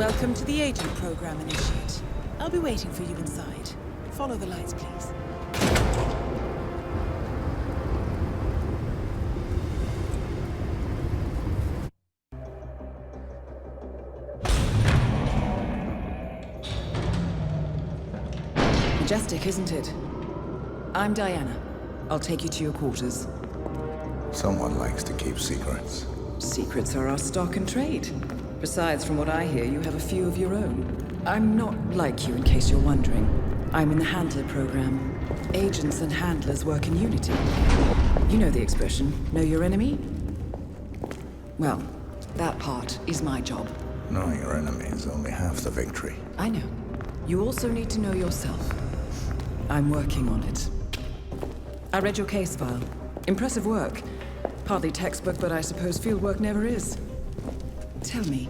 Welcome to the Agent program, Initiate. I'll be waiting for you inside. Follow the lights, please. Majestic, isn't it? I'm Diana. I'll take you to your quarters. Someone likes to keep secrets. Secrets are our stock and trade. Besides, from what I hear, you have a few of your own. I'm not like you, in case you're wondering. I'm in the Handler program. Agents and handlers work in unity. You know the expression, know your enemy? Well, that part is my job. Knowing your enemy is only half the victory. I know. You also need to know yourself. I'm working on it. I read your case file. Impressive work. Hardly textbook, but I suppose fieldwork never is. Tell me,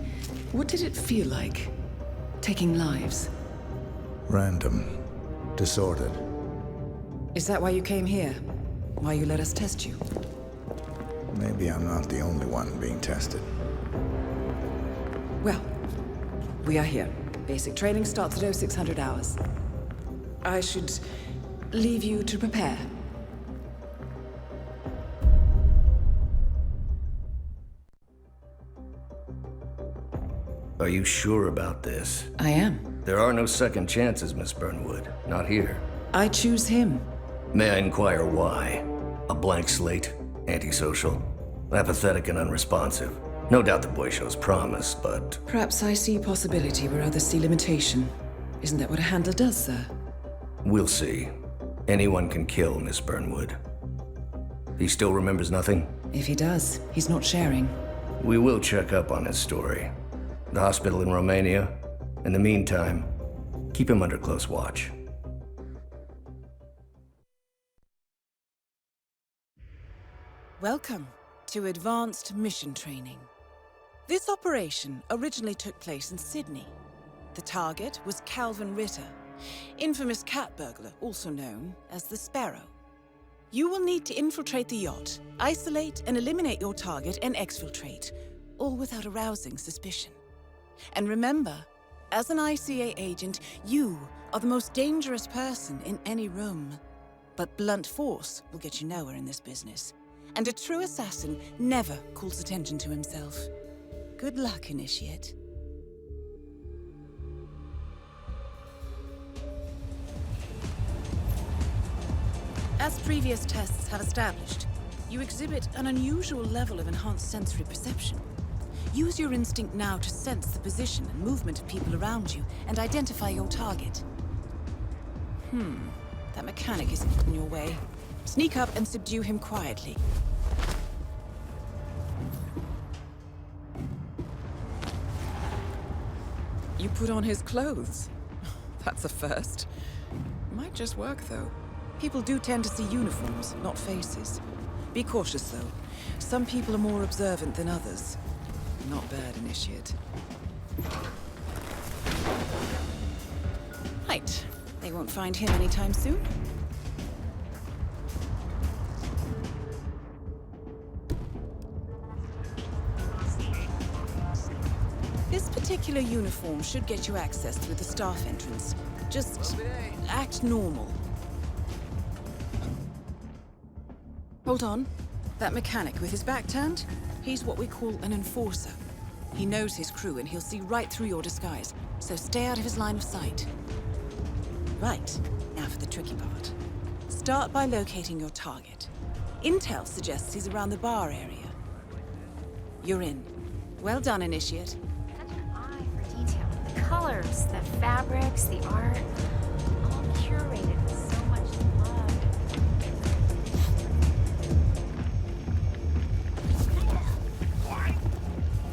what did it feel like, taking lives? Random. Disordered. Is that why you came here? Why you let us test you? Maybe I'm not the only one being tested. Well, we are here. Basic training starts at 0600 hours. I should leave you to prepare. Are you sure about this? I am. There are no second chances, Miss Burnwood. Not here. I choose him. May I inquire why? A blank slate? Antisocial? Apathetic and unresponsive? No doubt the boy shows promise, but... Perhaps I see possibility where others see limitation. Isn't that what a handler does, sir? We'll see. Anyone can kill Miss Burnwood. He still remembers nothing? If he does, he's not sharing. We will check up on his story. The hospital in Romania. In the meantime, keep him under close watch. Welcome to Advanced Mission Training. This operation originally took place in Sydney. The target was Calvin Ritter, infamous cat burglar, also known as the Sparrow. You will need to infiltrate the yacht, isolate and eliminate your target, and exfiltrate, all without arousing suspicion. And remember, as an ICA agent, you are the most dangerous person in any room. But blunt force will get you nowhere in this business. And a true assassin never calls attention to himself. Good luck, Initiate. As previous tests have established, you exhibit an unusual level of enhanced sensory perception. Use your instinct now to sense the position and movement of people around you and identify your target. That mechanic isn't in your way. Sneak up and subdue him quietly. You put on his clothes. That's a first. Might just work, though. People do tend to see uniforms, not faces. Be cautious, though. Some people are more observant than others. Not bad, Initiate. Right. They won't find him anytime soon. This particular uniform should get you access through the staff entrance. Just act normal. Hold on. That mechanic with his back turned? He's what we call an enforcer. He knows his crew and he'll see right through your disguise, so stay out of his line of sight. Right, now for the tricky part. Start by locating your target. Intel suggests he's around the bar area. You're in. Well done, Initiate. Such an eye for detail. The colors, the fabrics, the art, all curated with so much love.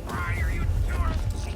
Why are you doing this?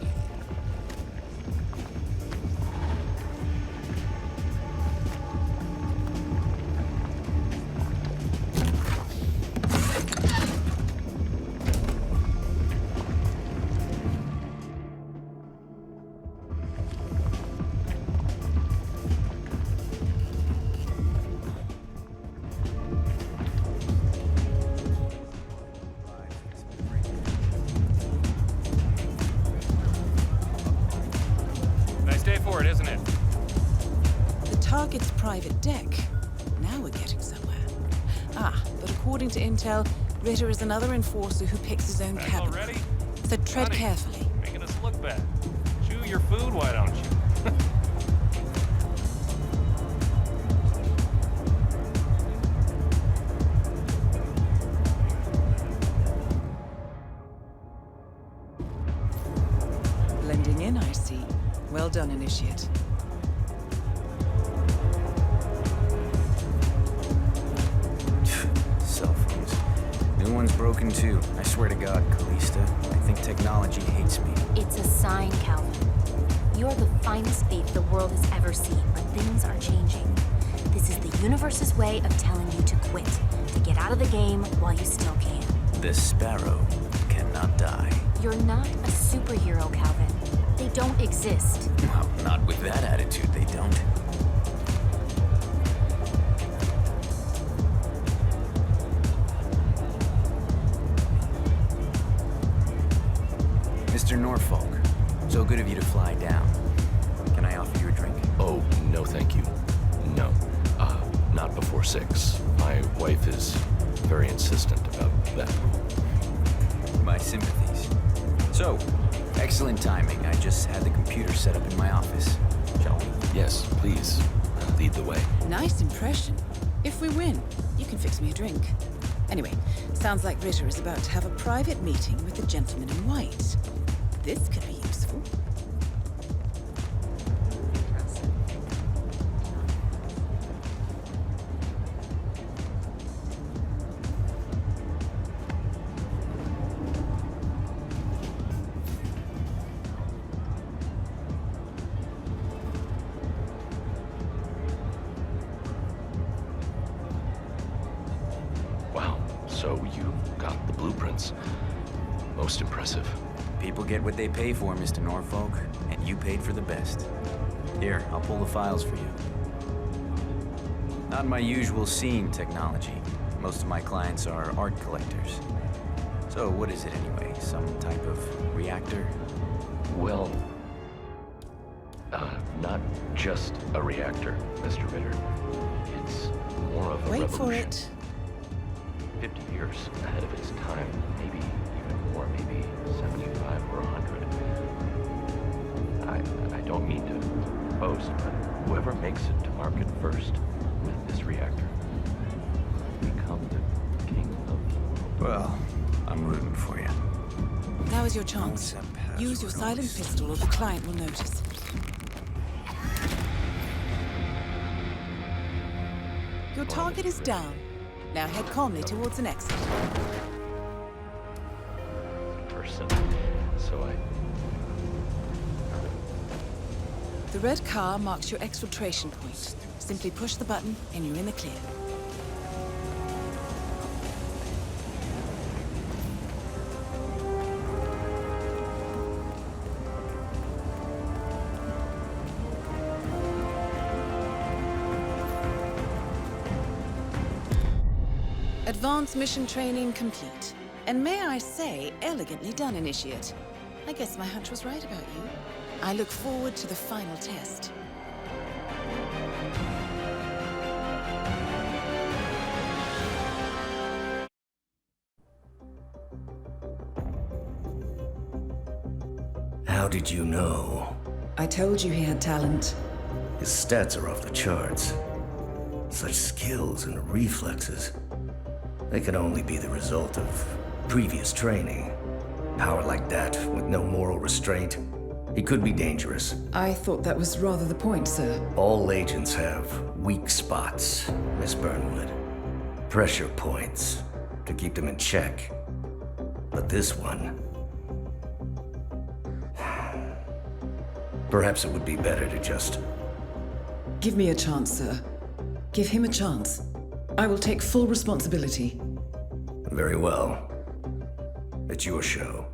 private deck. Now we're getting somewhere. Ah, but according to intel, Ritter is another enforcer who picks his own Back cabin. already? So tread Howdy. carefully. Making us look bad. Chew your food, why don't you? Blending in, I see. Well done, Initiate. Cell phones. New one's broken too. I swear to God, Callista, I think technology hates me. It's a sign, Calvin. You're the finest thief the world has ever seen, but things are changing. This is the universe's way of telling you to quit, to get out of the game while you still can. The sparrow cannot die. You're not a superhero, Calvin. They don't exist. Well, not with that attitude, they don't. Mr. Norfolk, so good of you to fly down. Can I offer you a drink? Oh, no thank you. No. Not before 6. My wife is very insistent about that. My sympathies. So, excellent timing. I just had the computer set up in my office. Shall we? Yes, please. Lead the way. Nice impression. If we win, you can fix me a drink. Anyway, sounds like Ritter is about to have a private meeting with the gentleman in white. This could be useful. Wow, so you got the blueprints. Most impressive. People get what they pay for, Mr. Norfolk, and you paid for the best. Here, I'll pull the files for you. Not my usual scene technology. Most of my clients are art collectors. So what is it anyway? Some type of reactor? Well, not just a reactor, Mr. Ritter. It's more of a Wait revolution. for it. 50 years ahead of its time, maybe even more, maybe 75 or 100. I don't mean to boast, but whoever makes it to market first with this reactor will become the king of... Well, I'm rooting for you. Now is your chance. Use your silent pistol or the client will notice. Your target is down. Now head calmly towards an exit. person, so I... The red car marks your exfiltration point. Simply push the button and you're in the clear. Advanced mission training complete. And may I say, elegantly done, Initiate. I guess my hunch was right about you. I look forward to the final test. How did you know? I told you he had talent. His stats are off the charts. Such skills and reflexes. They could only be the result of previous training. Power like that, with no moral restraint, he could be dangerous. I thought that was rather the point, sir. All agents have weak spots, Miss Burnwood. Pressure points to keep them in check. But this one... Perhaps it would be better to just... Give me a chance, sir. Give him a chance. I will take full responsibility. Very well. It's your show.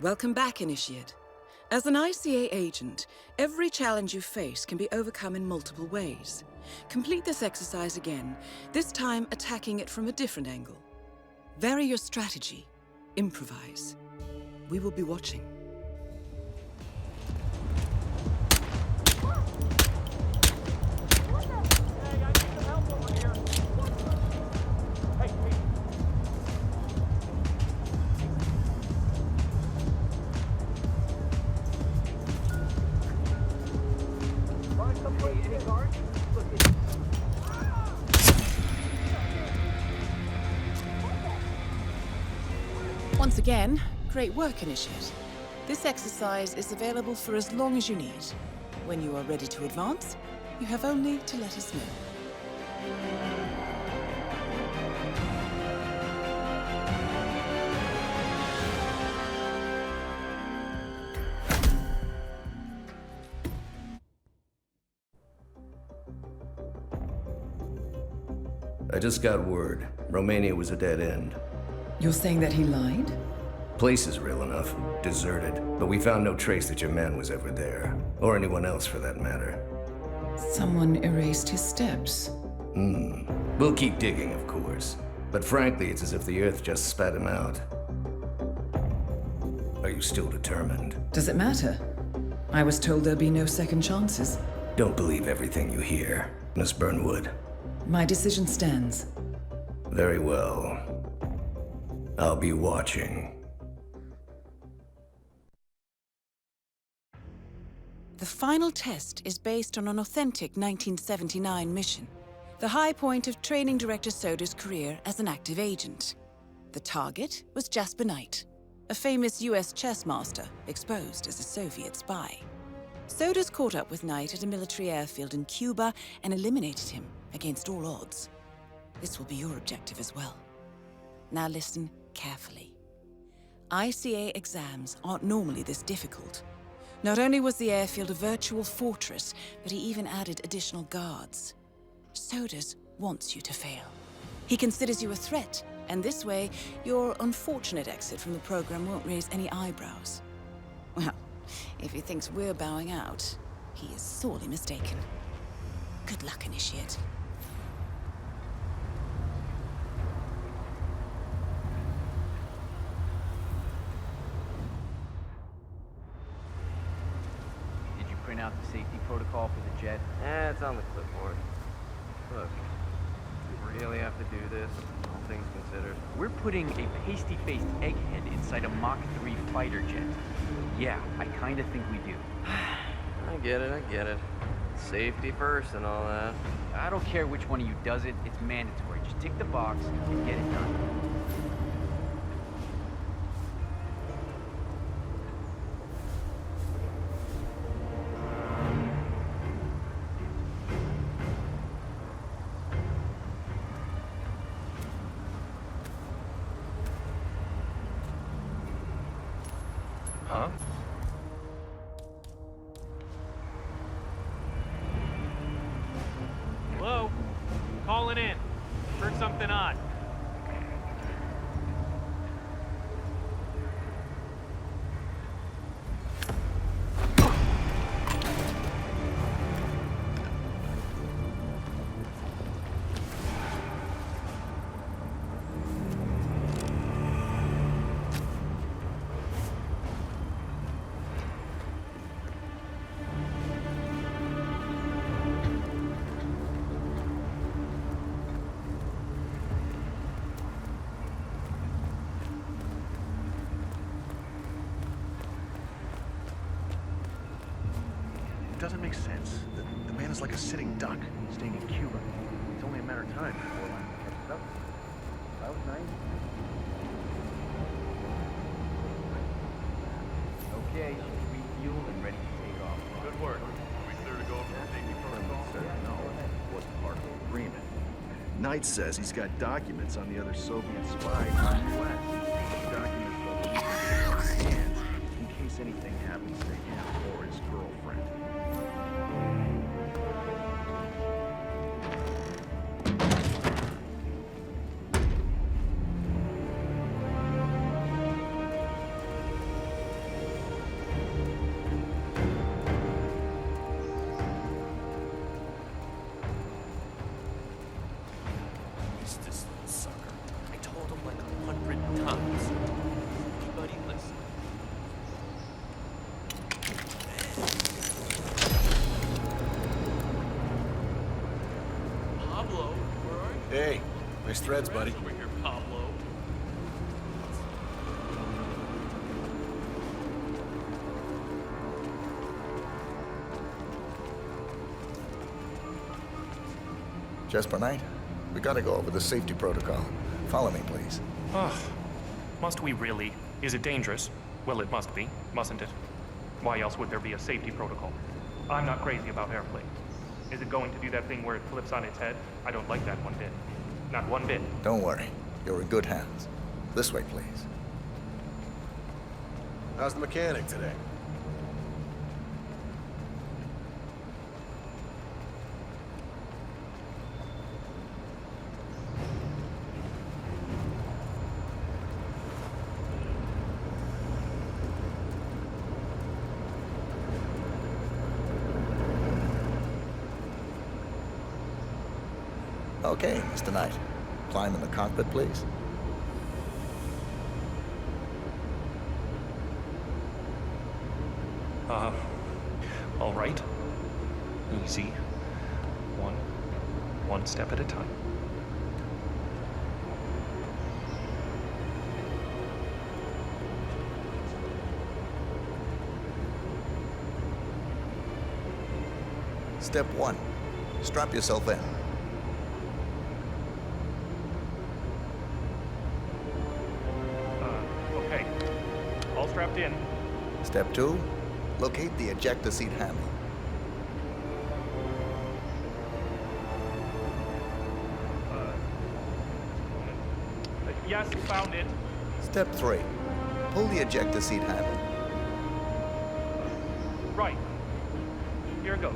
Welcome back, Initiate. As an ICA agent, every challenge you face can be overcome in multiple ways. Complete this exercise again, this time attacking it from a different angle. Vary your strategy. Improvise. We will be watching. Once again, great work, Initiate. This exercise is available for as long as you need. When you are ready to advance, you have only to let us know. I just got word. Romania was a dead end. You're saying that he lied? Place is real enough. Deserted. But we found no trace that your man was ever there. Or anyone else for that matter. Someone erased his steps. We'll keep digging, of course. But frankly, it's as if the Earth just spat him out. Are you still determined? Does it matter? I was told there'd be no second chances. Don't believe everything you hear, Miss Burnwood. My decision stands. Very well. I'll be watching. The final test is based on an authentic 1979 mission, the high point of training director Soda's career as an active agent. The target was Jasper Knight, a famous US chess master exposed as a Soviet spy. Soda's caught up with Knight at a military airfield in Cuba and eliminated him against all odds. This will be your objective as well. Now listen carefully. ICA exams aren't normally this difficult. Not only was the airfield a virtual fortress, but he even added additional guards. Sodas wants you to fail. He considers you a threat, and this way, your unfortunate exit from the program won't raise any eyebrows. Well, if he thinks we're bowing out, he is sorely mistaken. Good luck, Initiate. Print out the safety protocol for the jet? It's on the clipboard. Look, we really have to do this, all things considered. We're putting a pasty-faced egghead inside a Mach 3 fighter jet. Yeah, I kinda think we do. I get it. Safety first and all that. I don't care which one of you does it, it's mandatory. Just tick the box and get it done. Huh? Hello? Calling in. Heard something odd. It doesn't make sense. The man is like a sitting duck, staying in Cuba. It's only a matter of time before line catches up. That was nice. Okay, refueled and ready to take off. Good work. Are we clear to go over the safety protocol? No, it wasn't part of the agreement. Knight says he's got documents on the other Soviet spies in the U.S. Documents that will be in his hands in case anything happens to him or his girlfriend. This little sucker. I told him like 100 times. Anybody listen? Pablo, where are you? Hey, nice threads, buddy. Over here, Pablo. Jasper Knight, we gotta go over the safety protocol. Follow me, please. Must we really? Is it dangerous? Well, it must be, mustn't it? Why else would there be a safety protocol? I'm not crazy about airplanes. Is it going to do that thing where it flips on its head? I don't like that one bit. Not one bit. Don't worry. You're in good hands. This way, please. How's the mechanic today? Okay, Mr. Knight. Climb in the cockpit, please. All right. Easy. One step at a time. Step 1. Strap yourself in. Okay. All strapped in. Step 2. Locate the ejector seat handle. Yes, found it. Step 3. Pull the ejector seat handle. Right. Here it goes.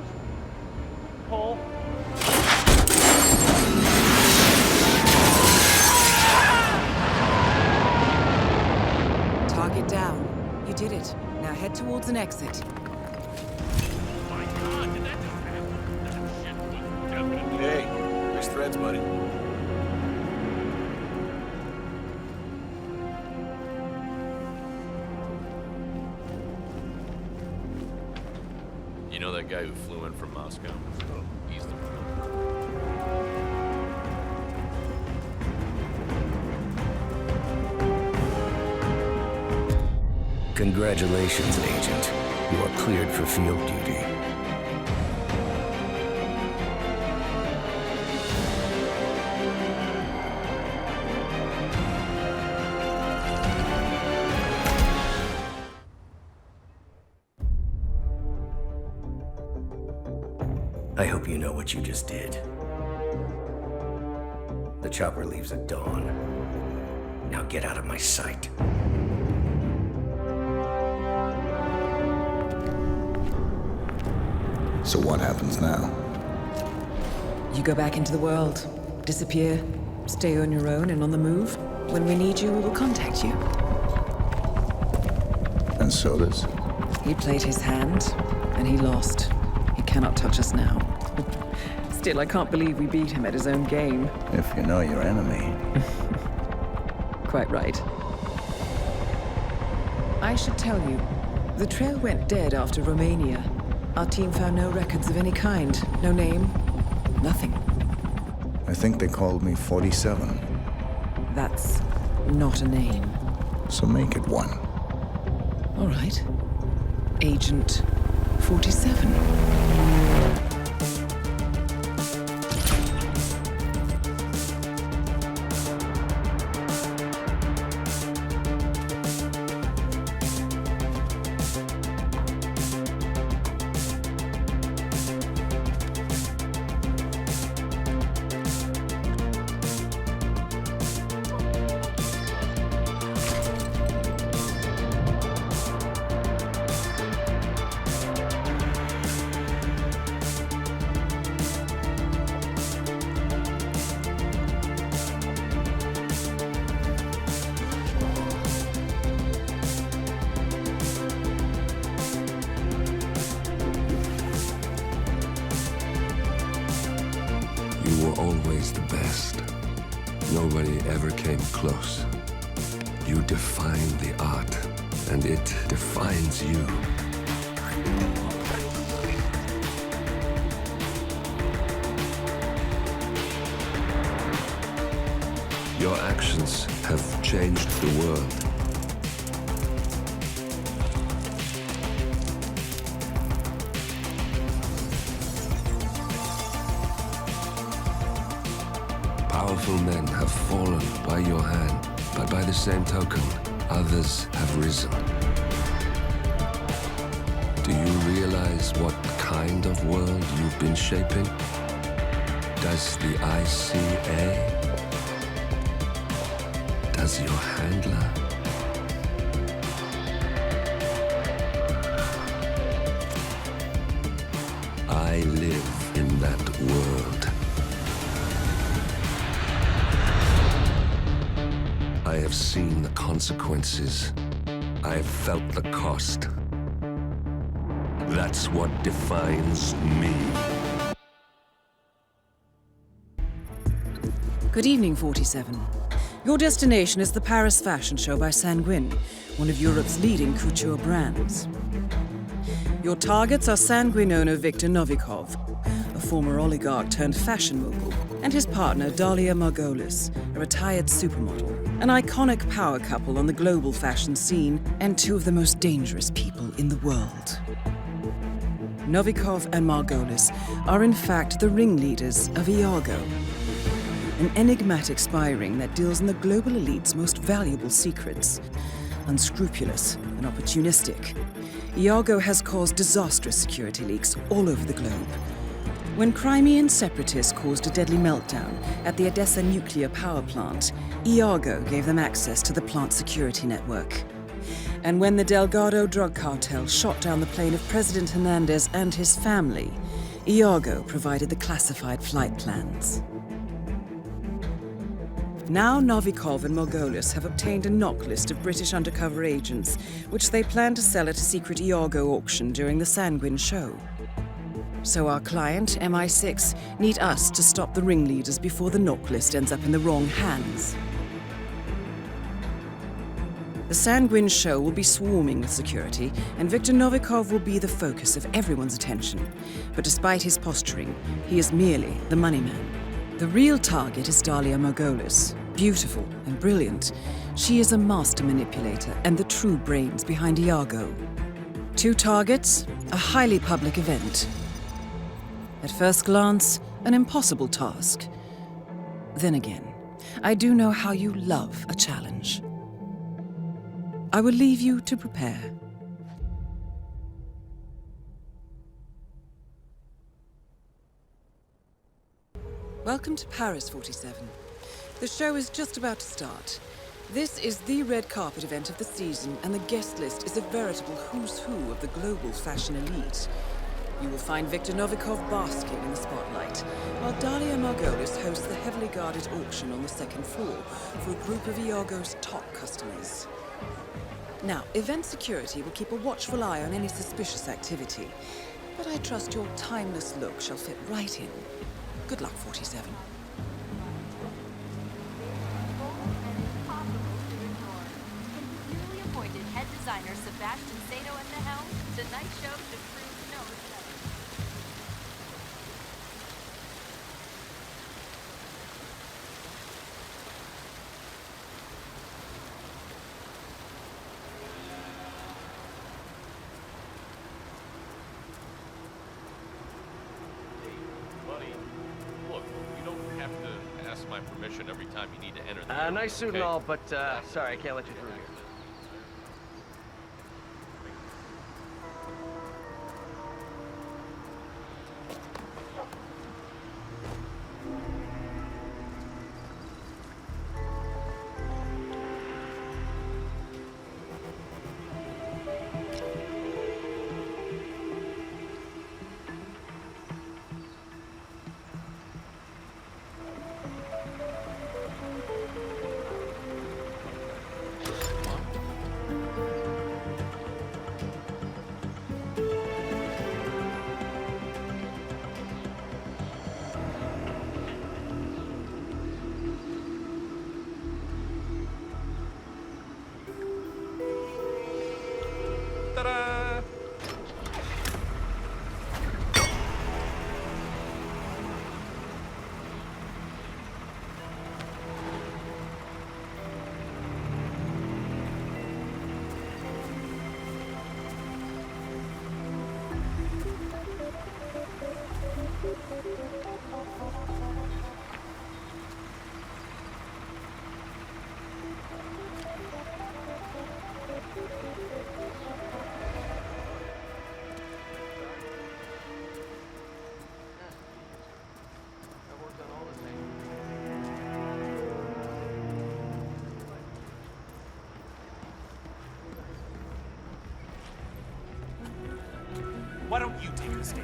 Pull. Target down. You did it. Now head towards an exit. My God, did that just happen? That shit was Hey, nice threads, buddy. You know that guy who flew in from Moscow? He's the one. Congratulations, Agent. You are cleared for field duty. I hope you know what you just did. The chopper leaves at dawn. Now get out of my sight. So what happens now? You go back into the world, disappear, stay on your own and on the move. When we need you, we will contact you. And so does? He played his hand, and he lost. He cannot touch us now. Still, I can't believe we beat him at his own game. If you know your enemy. Quite right. I should tell you, the trail went dead after Romania. Our team found no records of any kind. No name, nothing. I think they called me 47. That's not a name. So make it one. All right. Agent 47. You were always the best. Nobody ever came close. You define the art, and it defines you. Your actions have changed the world. Powerful men have fallen by your hand, but by the same token, others have risen. Do you realize what kind of world you've been shaping? Does the ICA? Does your handler? I live in that world. I have seen the consequences. I have felt the cost. That's what defines me. Good evening, 47. Your destination is the Paris Fashion Show by Sanguine, one of Europe's leading couture brands. Your targets are Sanguine owner Viktor Novikov, a former oligarch turned fashion mogul, and his partner Dalia Margolis, a retired supermodel, an iconic power couple on the global fashion scene, and two of the most dangerous people in the world. Novikov and Margolis are in fact the ringleaders of Iago, an enigmatic spy ring that deals in the global elite's most valuable secrets. Unscrupulous and opportunistic, Iago has caused disastrous security leaks all over the globe. When Crimean separatists caused a deadly meltdown at the Odessa nuclear power plant, Iago gave them access to the plant's security network. And when the Delgado drug cartel shot down the plane of President Hernandez and his family, Iago provided the classified flight plans. Now Novikov and Margolis have obtained a knock list of British undercover agents, which they plan to sell at a secret Iago auction during the Sanguine show. So our client, MI6, need us to stop the ringleaders before the knock list ends up in the wrong hands. The Sanguine show will be swarming with security, and Viktor Novikov will be the focus of everyone's attention. But despite his posturing, he is merely the money man. The real target is Dalia Margolis. Beautiful and brilliant, she is a master manipulator and the true brains behind Iago. Two targets, a highly public event. At first glance, an impossible task. Then again, I do know how you love a challenge. I will leave you to prepare. Welcome to Paris, 47. The show is just about to start. This is the red carpet event of the season, and the guest list is a veritable who's who of the global fashion elite. You will find Viktor Novikov basking in the spotlight, while Dalia Margolis hosts the heavily guarded auction on the second floor for a group of Iago's top customers. Now, event security will keep a watchful eye on any suspicious activity, but I trust your timeless look shall fit right in. Good luck, 47. Newly appointed head designer Sebastian Sato at the helm, tonight's show should prove no mistake. My permission every time you need to enter the Nice suit okay? and all, but sorry, I can't let you through here. Ta-da! why don't you take the stage?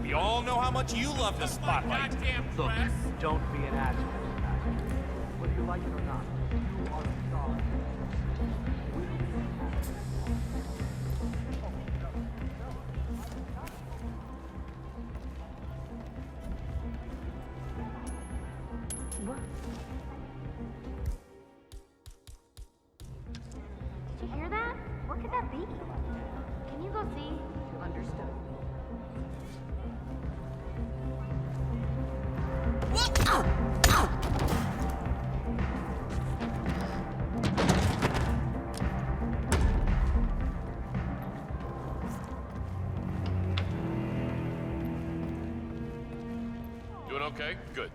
We all know how much you love the spotlight. Look, don't be an asshole. Whether you like it or not, you are a star. Did you hear that? What could that be? Can you go see? Understood. Doing okay? Good.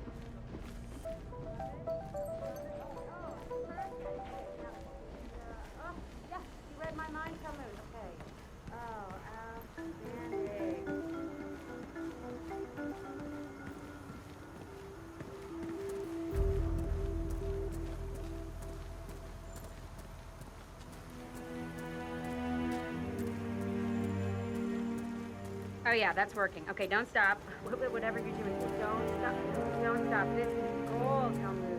Yeah, you read my mind, come loose. Okay. Oh, outstanding. Oh yeah, that's working. Okay, don't stop. Whatever you're doing, just don't stop. Don't stop. This is gold, Helmut.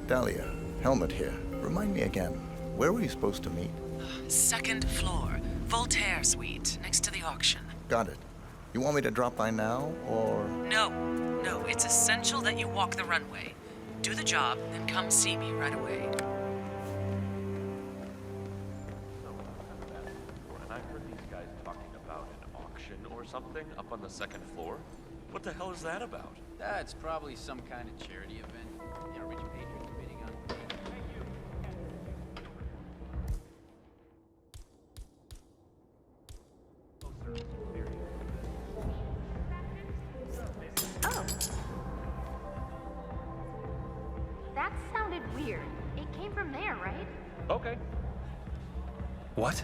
Dahlia, Helmut here. Remind me again, where were you supposed to meet? Second floor, Voltaire Suite, next to the auction. Got it. You want me to drop by now, or...? No, it's essential that you walk the runway. Do the job, then come see me right away. And I heard these guys talking about an auction or something up on the second floor. What the hell is that about? That's probably some kind of charity event. Yeah, rich patrons bidding on. Oh. That sounded weird. It came from there, right? Okay. What?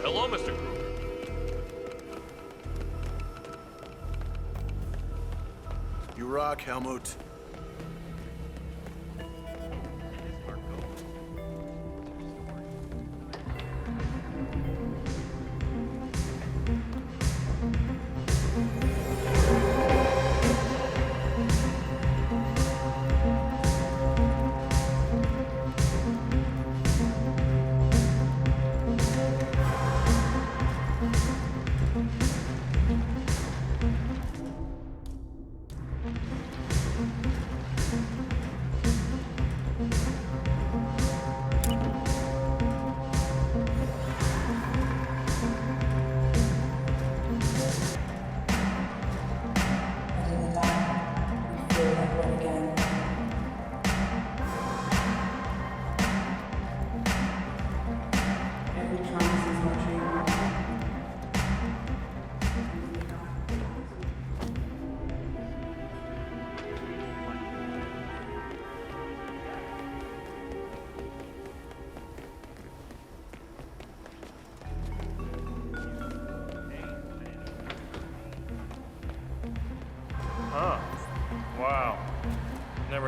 Hello, Mr. Kruger. You rock, Helmut.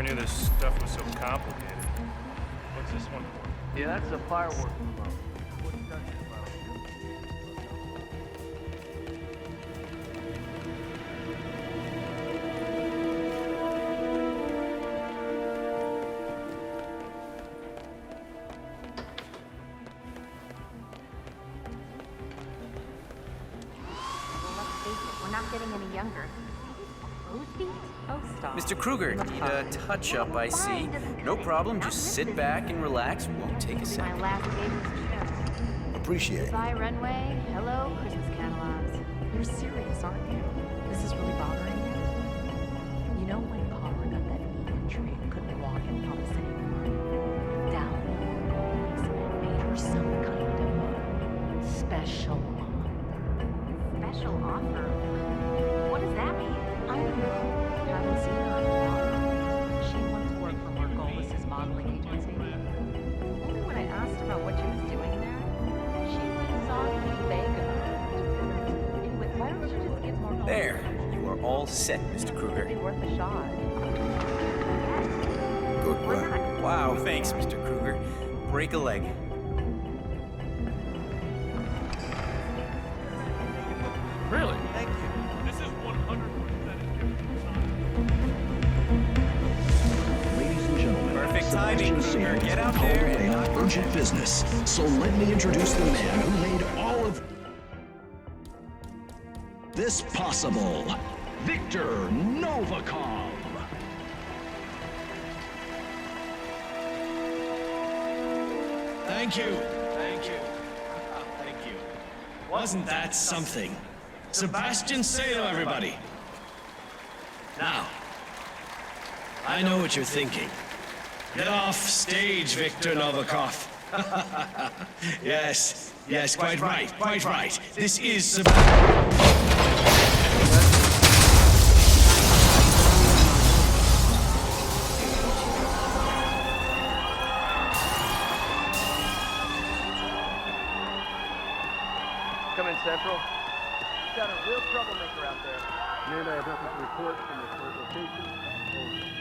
knew this stuff was so complicated. What's this one for? Yeah, that's a fireworks remote. We're not getting any younger. Rose feet? Oh, stop. Mr. Kruger, need a touch-up, I see. No problem, just sit back and relax. Won't take a My second. last game was show. Appreciate it. Goodbye, runway. Hello, Christmas catalogs. You're serious, aren't you? This is really bothering you? You know when Kara got that knee injury and couldn't walk in public anymore? Down made her some kind of special offer. Special offer? What does that mean? I don't know. Haven't seen her in a while. She wants to work for Margolis's modeling agency. Only when I asked about what she was doing there, she was on Vega. Anyway, why don't you just give Margolis... There, you are all set, Mr. Kruger. It'd be worth a shot. Good work. Wow, thanks, Mr. Kruger. Break a leg. Really? Thank you. This is 100%. Ladies and gentlemen, Perfect timing, Sebastian Kruger. Singer Get out called there away and on knock urgent business. So let me introduce the man who made all of this possible, Victor Novikov. Thank you. Thank you. Thank you. Wasn't that something? Sebastian, say hello, everybody. Now, I know what you're thinking. Get off stage, Victor Novikov. Yes, yes, quite right, quite right. This is Sebastian. Come in, Central. Got a real troublemaker out there. May I have nothing to report from the current location? Over.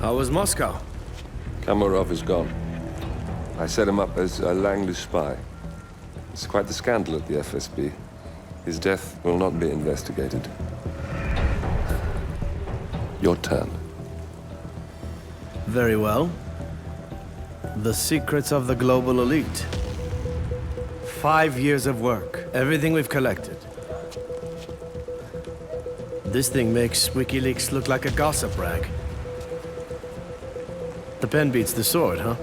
How was Moscow? Kamarov is gone. I set him up as a Langley spy. It's quite the scandal at the FSB. His death will not be investigated. Your turn. Very well. The secrets of the global elite. 5 years of work. Everything we've collected. This thing makes WikiLeaks look like a gossip rag. The pen beats the sword, huh?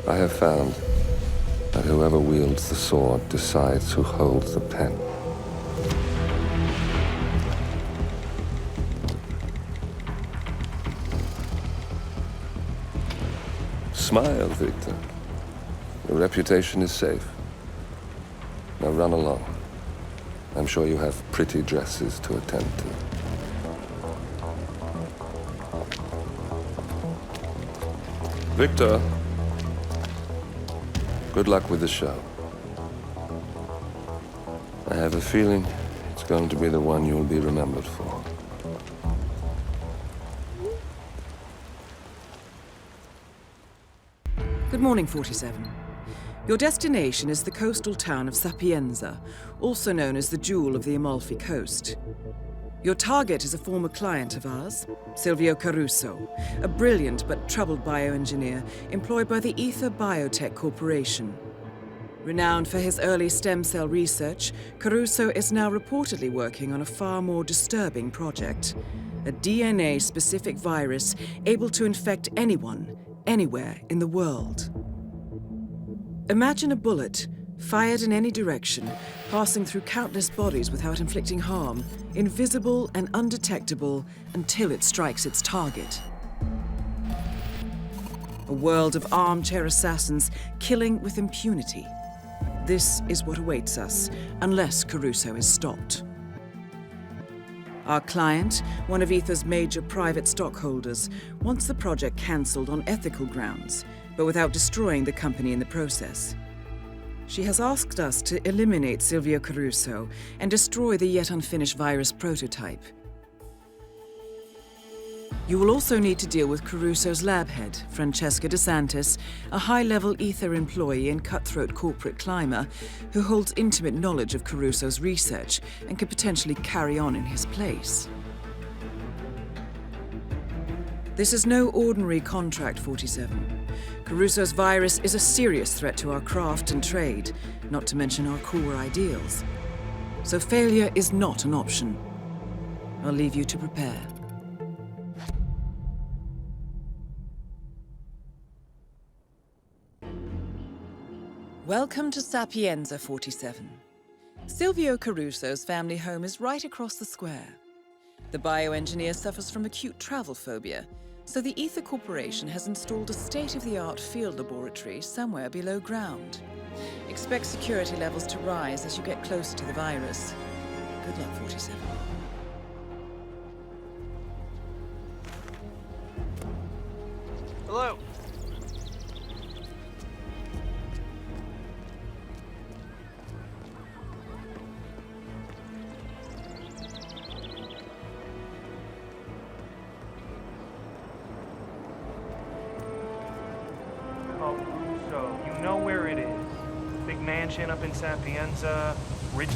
I have found that whoever wields the sword decides who holds the pen. Smile, Victor. Your reputation is safe. Now run along. I'm sure you have pretty dresses to attend to. Victor, good luck with the show. I have a feeling it's going to be the one you'll be remembered for. Good morning, 47. Your destination is the coastal town of Sapienza, also known as the Jewel of the Amalfi Coast. Your target is a former client of ours, Silvio Caruso, a brilliant but troubled bioengineer employed by the Ether Biotech Corporation. Renowned for his early stem cell research, Caruso is now reportedly working on a far more disturbing project, a DNA-specific virus able to infect anyone, anywhere in the world. Imagine a bullet, fired in any direction, passing through countless bodies without inflicting harm, invisible and undetectable until it strikes its target. A world of armchair assassins killing with impunity. This is what awaits us, unless Caruso is stopped. Our client, one of Ether's major private stockholders, wants the project cancelled on ethical grounds, but without destroying the company in the process. She has asked us to eliminate Silvio Caruso and destroy the yet unfinished virus prototype. You will also need to deal with Caruso's lab head, Francesca DeSantis, a high-level Ether employee and cutthroat corporate climber who holds intimate knowledge of Caruso's research and could potentially carry on in his place. This is no ordinary contract, 47. Caruso's virus is a serious threat to our craft and trade, not to mention our core ideals. So failure is not an option. I'll leave you to prepare. Welcome to Sapienza, 47. Silvio Caruso's family home is right across the square. The bioengineer suffers from acute travel phobia, so the Ether Corporation has installed a state-of-the-art field laboratory somewhere below ground. Expect security levels to rise as you get closer to the virus. Good luck, 47. Hello. So, you know where it is. Big mansion up in Sapienza, rich...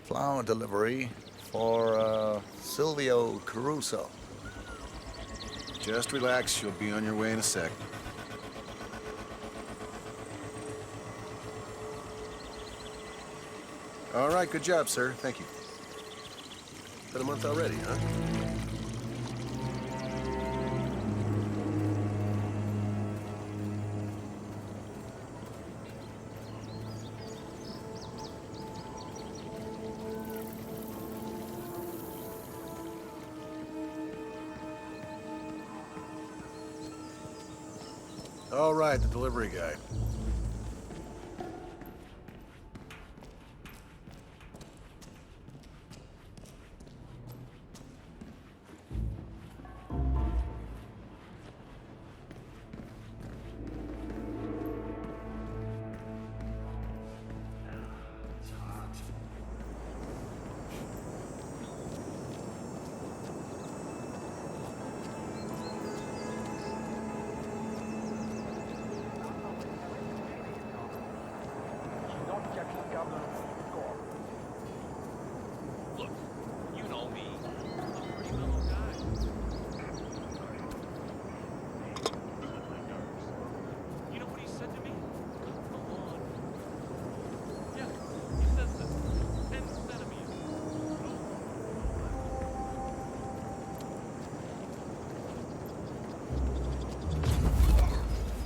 Flower delivery for Silvio Caruso. Just relax, you'll be on your way in a sec. All right, good job, sir. Thank you. Been a month already, huh? All right, the delivery guy. Look, you know me. I'm a pretty mellow guy. You know what he said to me? Come on. Yeah, he says that 10 centimeters.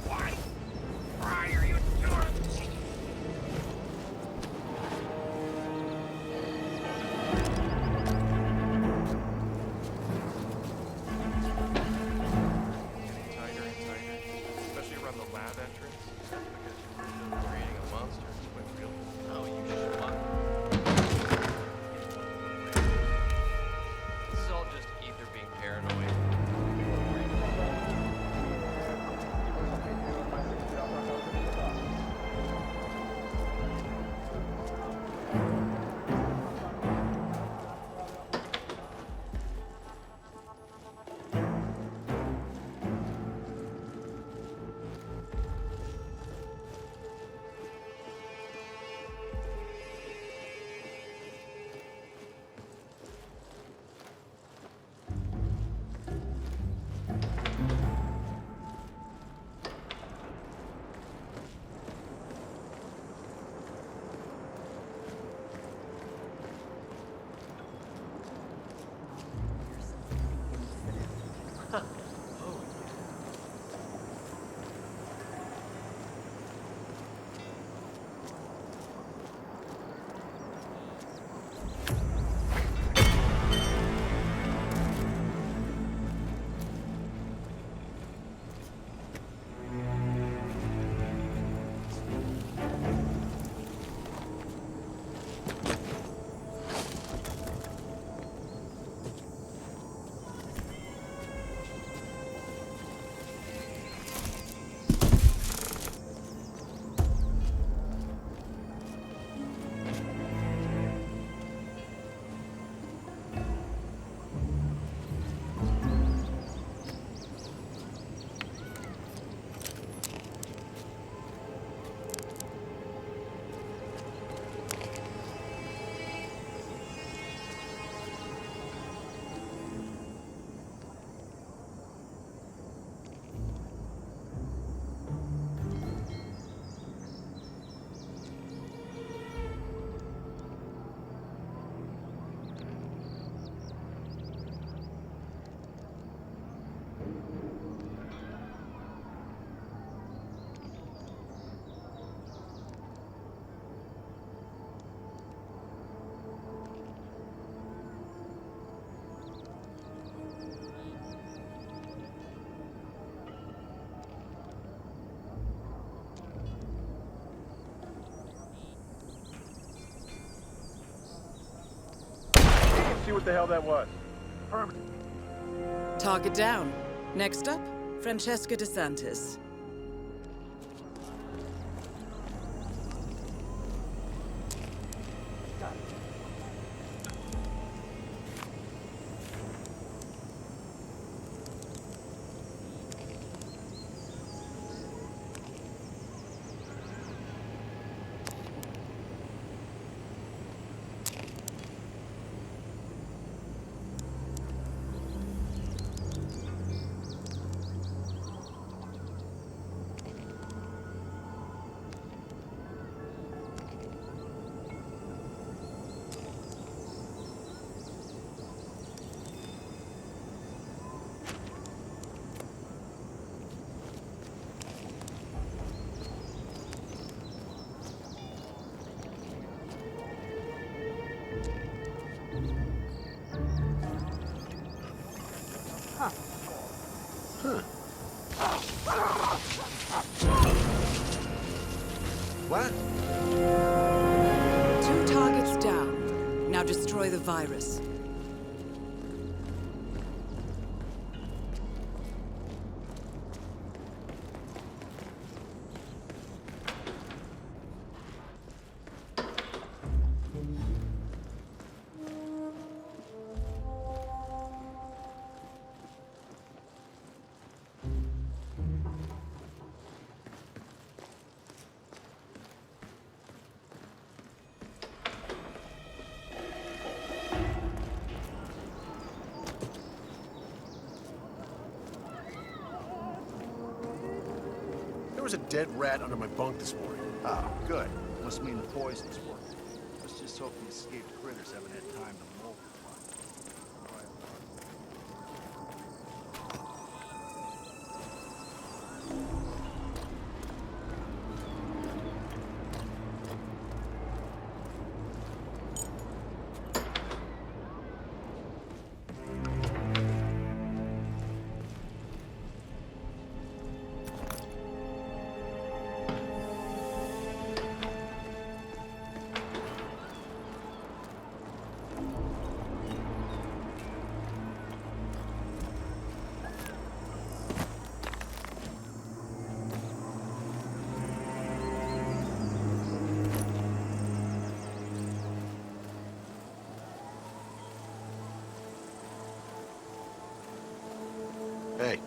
Why are you doing? Especially around the lab entrance. Because you're creating a monster. It's quite real. Oh, you schmuck. This is all just either being paranoid. See what the hell that was. Target down. Next up, Francesca DeSantis. destroy the virus. There was a dead rat under my bunk this morning. Ah, good. Must mean the poison's working. Let's just hope the escaped critters haven't had time to multiply. Hey.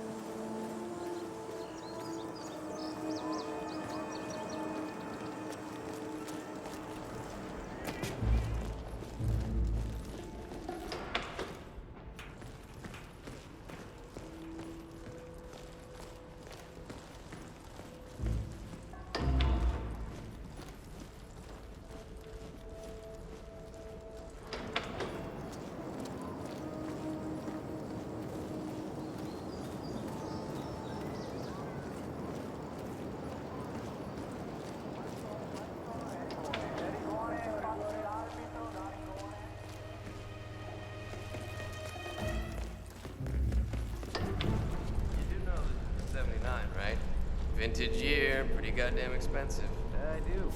Vintage year, pretty goddamn expensive. I do.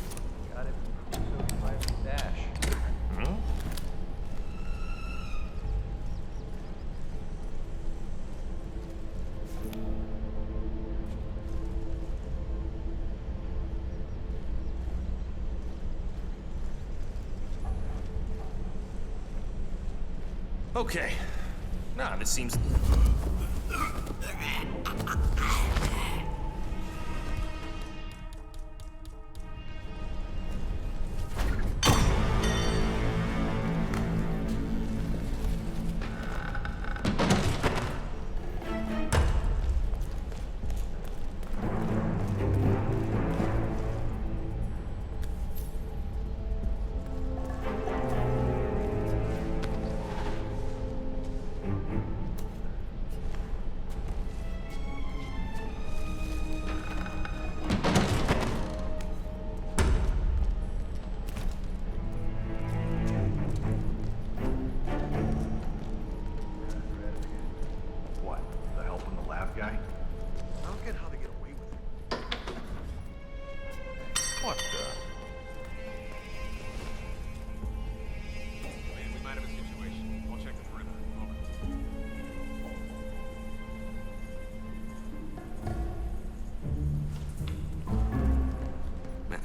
Got it from my stash. Hmm? Okay. Nah, this seems...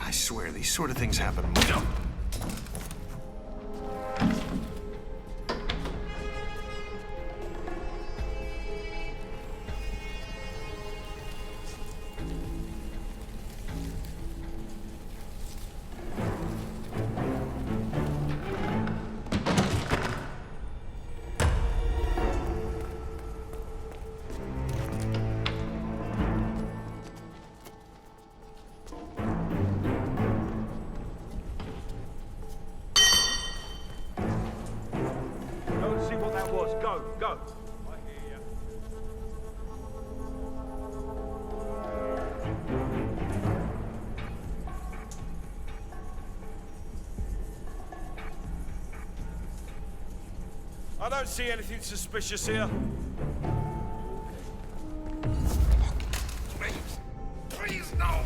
I swear, these sort of things happen. Go! I don't see anything suspicious here. Please, no!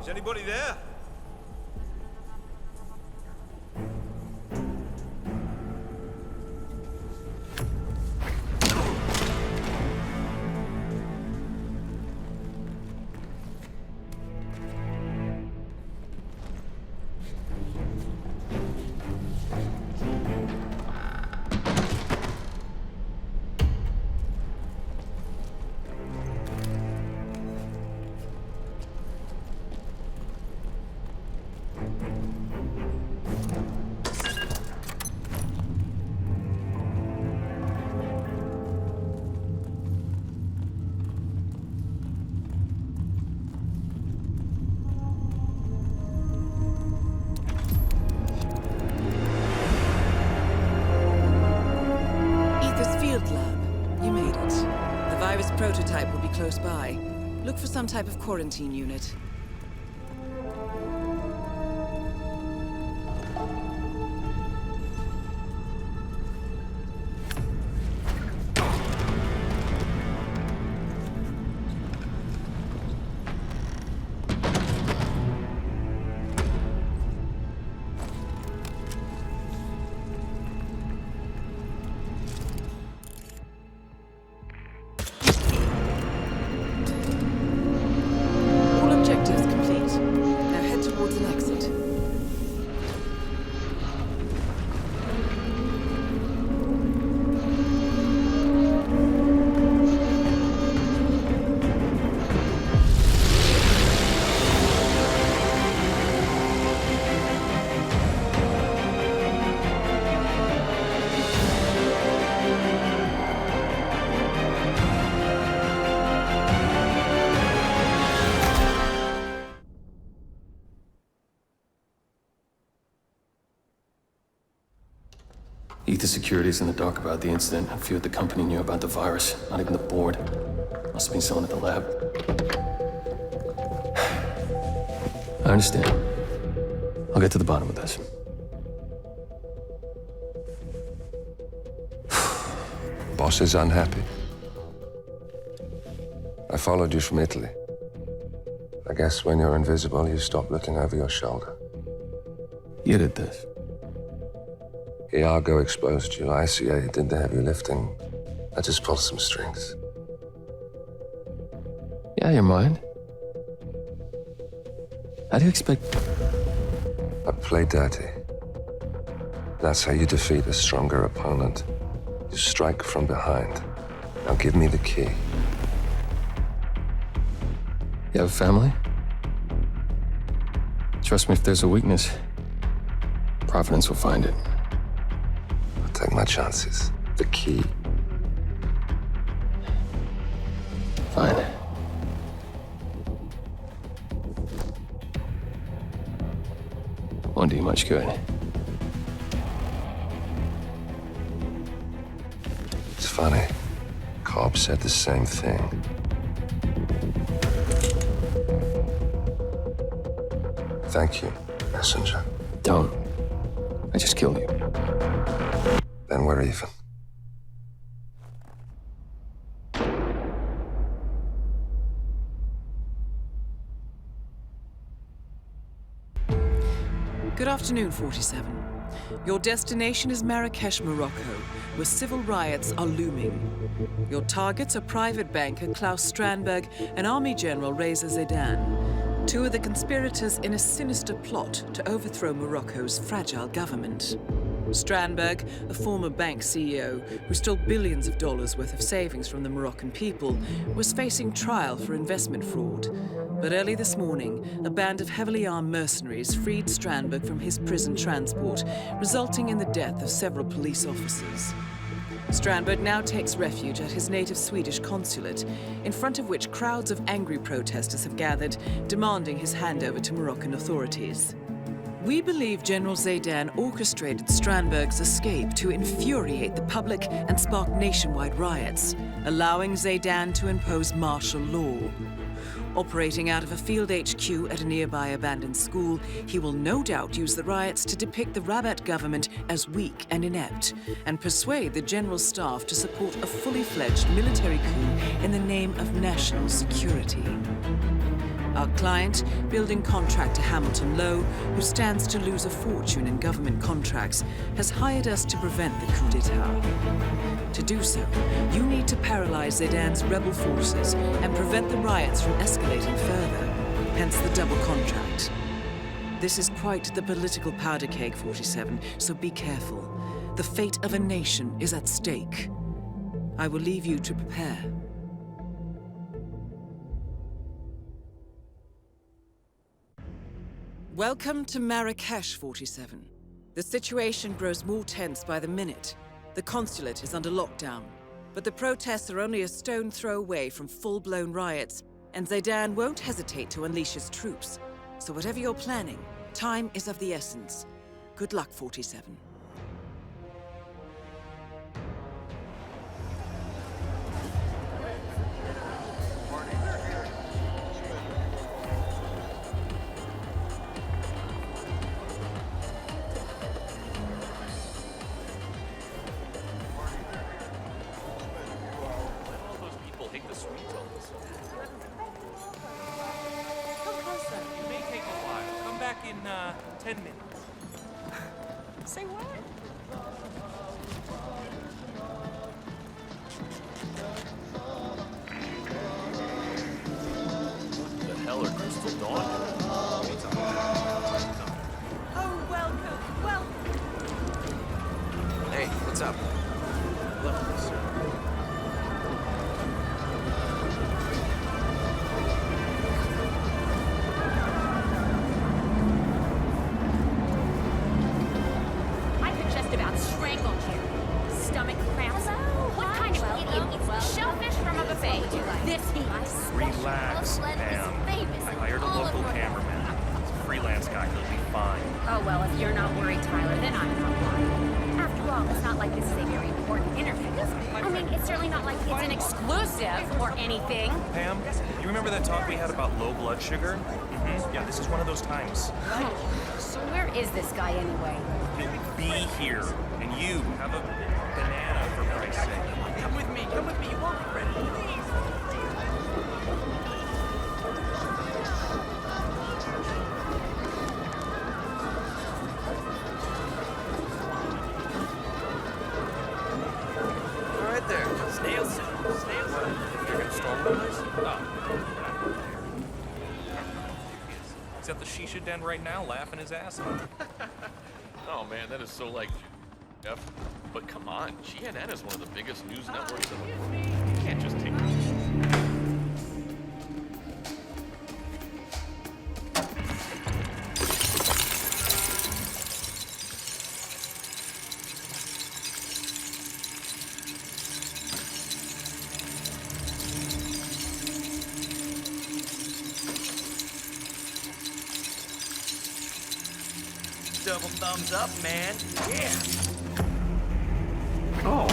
Is anybody there? Prototype will be close by. Look for some type of quarantine unit. Ether Security's in the dark about the incident. A few at the company knew about the virus. Not even the board. Must have been someone at the lab. I understand. I'll get to the bottom of this. Boss is unhappy. I followed you from Italy. I guess when you're invisible, you stop looking over your shoulder. You did this. Iago exposed you. ICA did the heavy lifting. I just pulled some strings. Yeah, you're mine. How do you expect... I play dirty. That's how you defeat a stronger opponent. You strike from behind. Now give me the key. You have a family? Trust me, if there's a weakness, Providence will find it. I'll take my chances. The key. Fine. Won't do you much good. It's funny. Cobb said the same thing. Thank you, messenger. Don't. I just killed you. Then we're even. Good afternoon, 47. Your destination is Marrakesh, Morocco, where civil riots are looming. Your targets are private banker Klaus Strandberg and Army General Reza Zaidan, two of the conspirators in a sinister plot to overthrow Morocco's fragile government. Strandberg, a former bank CEO who stole billions of dollars worth of savings from the Moroccan people, was facing trial for investment fraud. But early this morning, a band of heavily armed mercenaries freed Strandberg from his prison transport, resulting in the death of several police officers. Strandberg now takes refuge at his native Swedish consulate, in front of which crowds of angry protesters have gathered, demanding his handover to Moroccan authorities. We believe General Zaidan orchestrated Strandberg's escape to infuriate the public and spark nationwide riots, allowing Zaidan to impose martial law. Operating out of a field HQ at a nearby abandoned school, he will no doubt use the riots to depict the Rabat government as weak and inept, and persuade the general staff to support a fully fledged military coup in the name of national security. Our client, building contractor Hamilton Lowe, who stands to lose a fortune in government contracts, has hired us to prevent the coup d'etat. To do so, you need to paralyze Zidane rebel forces and prevent the riots from escalating further, hence the double contract. This is quite the political powder keg, 47, so be careful. The fate of a nation is at stake. I will leave you to prepare. Welcome to Marrakesh, 47. The situation grows more tense by the minute. The consulate is under lockdown, but the protests are only a stone throw away from full-blown riots, and Zidane won't hesitate to unleash his troops. So whatever you're planning, time is of the essence. Good luck, 47. Come closer. It may take a while. Come back in 10 minutes. Say what? The hell are Crystal Dawn? Oh, welcome, welcome. Hey, what's up? Left, sir. I could just about strangle you. Stomach cramps. What kind of idiot eats shellfish from a buffet? This is Relax, Pam. I hired a local cameraman. He's a freelance guy. He'll be fine. Oh, well, if you're not worried, Tyler, then I'm not worried. After all, it's not like this is a very important interview. I mean, it's certainly not like it's an exclusive or anything. Pam, you remember that talk we had about low blood sugar? Mm-hmm. Yeah, this is one of those times. So where is this guy anyway? He'll be here. And you have a banana, for Christ's sake. Come with me. Come with me. You won't regret it. Please. All right there. Snail suit. Snail suit. You're gonna storm with us? Oh. He's at the shisha den right now, laughing his ass off. Oh man, that is so like Jeff. But come on, GNN is one of the biggest news networks in the world. You can't just take Double thumbs up, man. Yeah. Oh.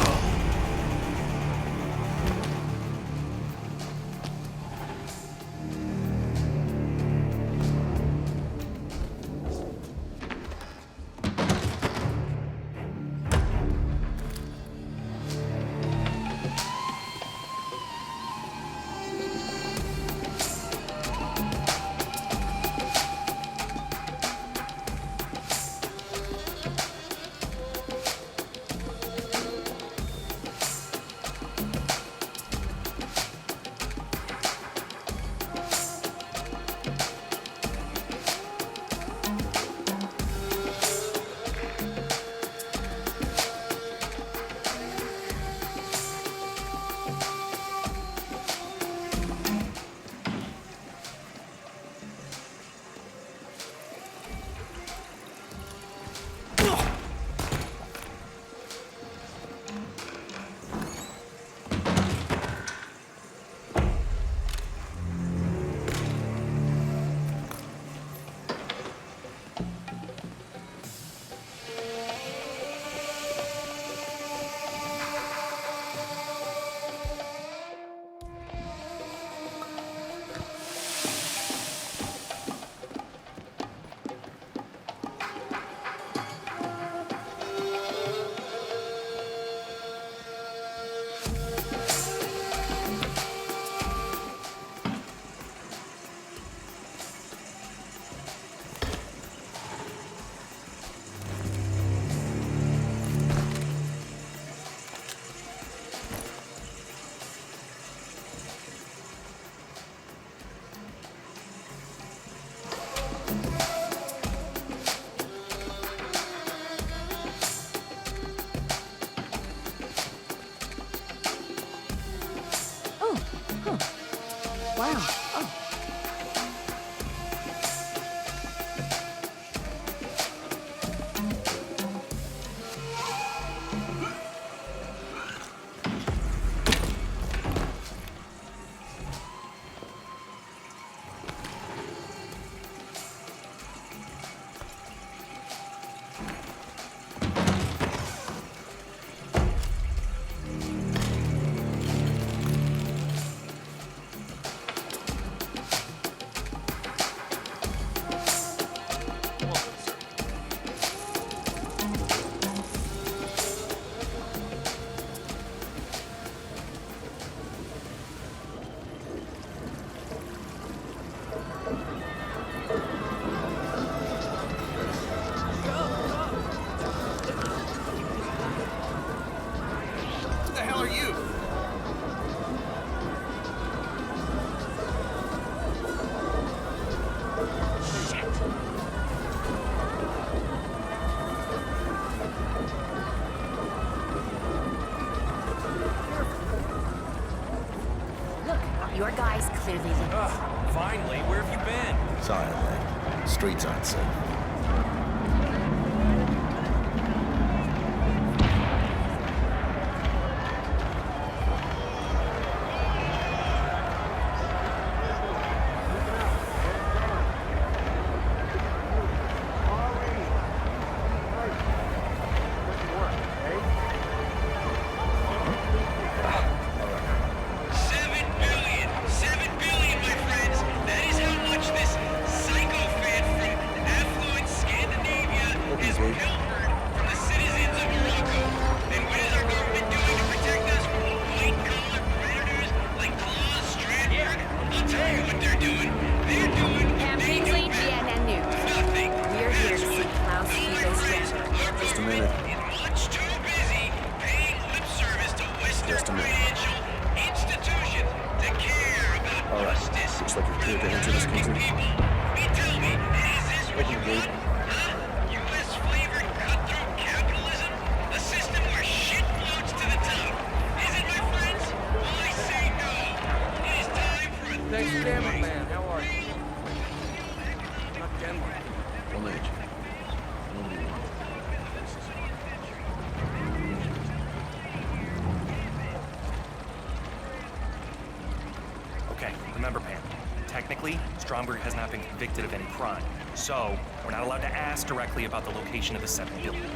now? Oh. Your guy's clearly lit. Finally, where have you been? Sorry, man. Streets aren't safe. Remember, Pam, technically, Stromberg has not been convicted of any crime, so we're not allowed to ask directly about the location of the 7 billion.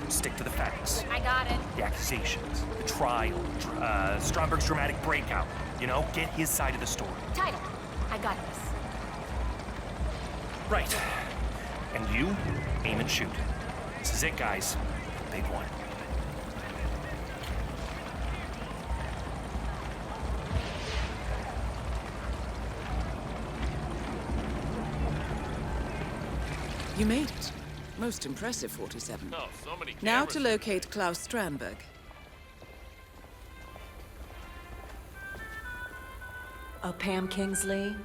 Stick to the facts. I got it. The accusations, the trial, Stromberg's dramatic breakout. You know, get his side of the story. Title. I got this. Right. And you, aim and shoot. This is it, guys. Big one. You made it. Most impressive, 47. Oh, so many Now cameras. to locate Klaus Strandberg. Pam Kingsley,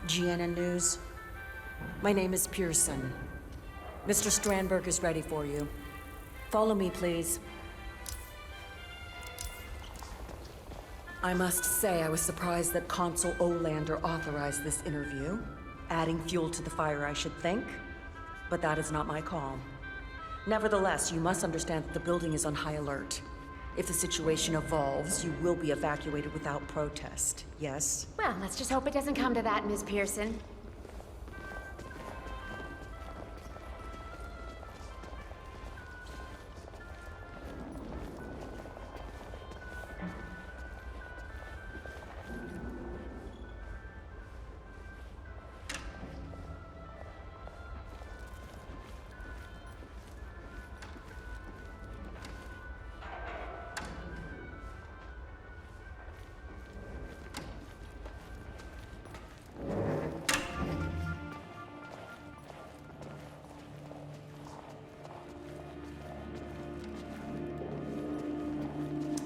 GNN News. My name is Pearson. Mr. Strandberg is ready for you. Follow me, please. I must say I was surprised that Consul Olander authorized this interview. Adding fuel to the fire, I should think. But that is not my call. Nevertheless, you must understand that the building is on high alert. If the situation evolves, you will be evacuated without protest, yes? Well, let's just hope it doesn't come to that, Ms. Pearson.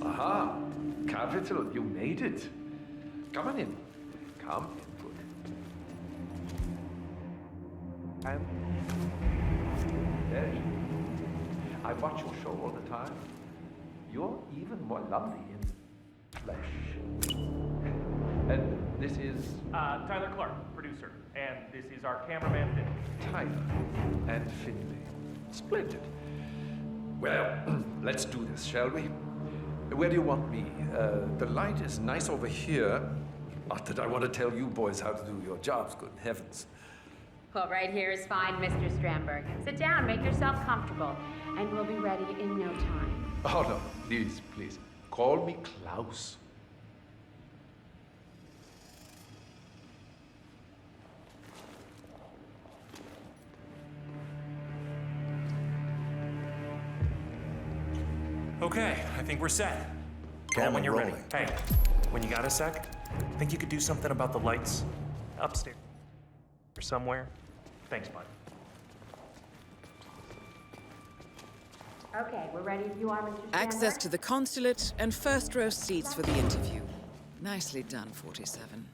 Aha! Capital, you made it. Come on in. Come in, good. And there's you. I watch your show all the time. You're even more lovely in flesh. And This is... Tyler Clark, producer. And this is our cameraman, Finley. Tyler and Finley. Splendid. Well, let's do this, shall we? Where do you want me? The light is nice over here. Not that I want to tell you boys how to do your jobs, good heavens. Well, right here is fine, Mr. Strandberg. Sit down, make yourself comfortable, and we'll be ready in no time. Oh, no, please, please. Call me Klaus. Okay, I think we're set. Call when you're ready. Hey, when you got a sec, think you could do something about the lights? Upstairs. Or somewhere? Thanks, bud. Okay, we're ready if you are, Mr. Strandberg. Access to the consulate and first row seats for the interview. Nicely done, 47.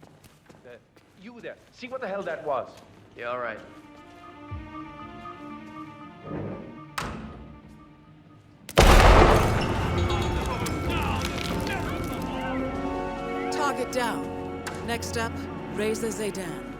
You there. See what the hell that was. Yeah, all right. Target down. Next up, Razor Zaydan.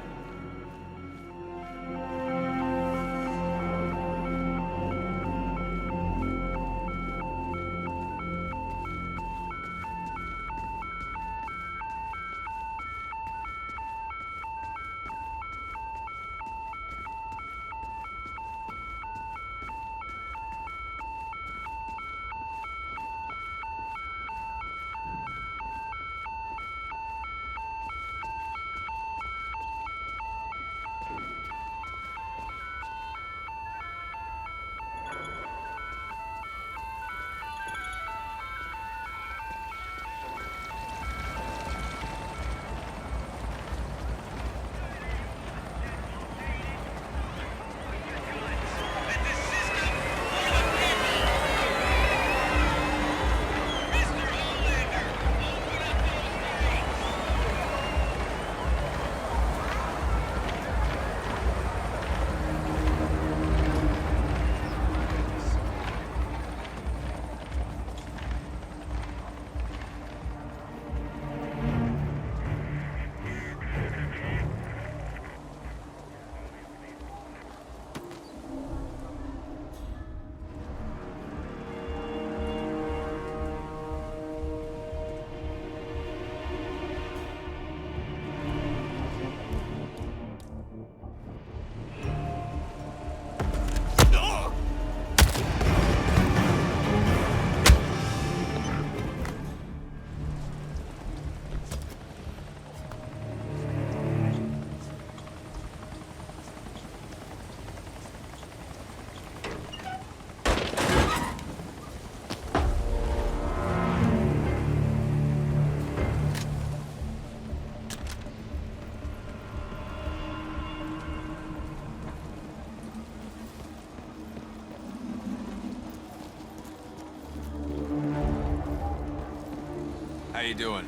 How you doing?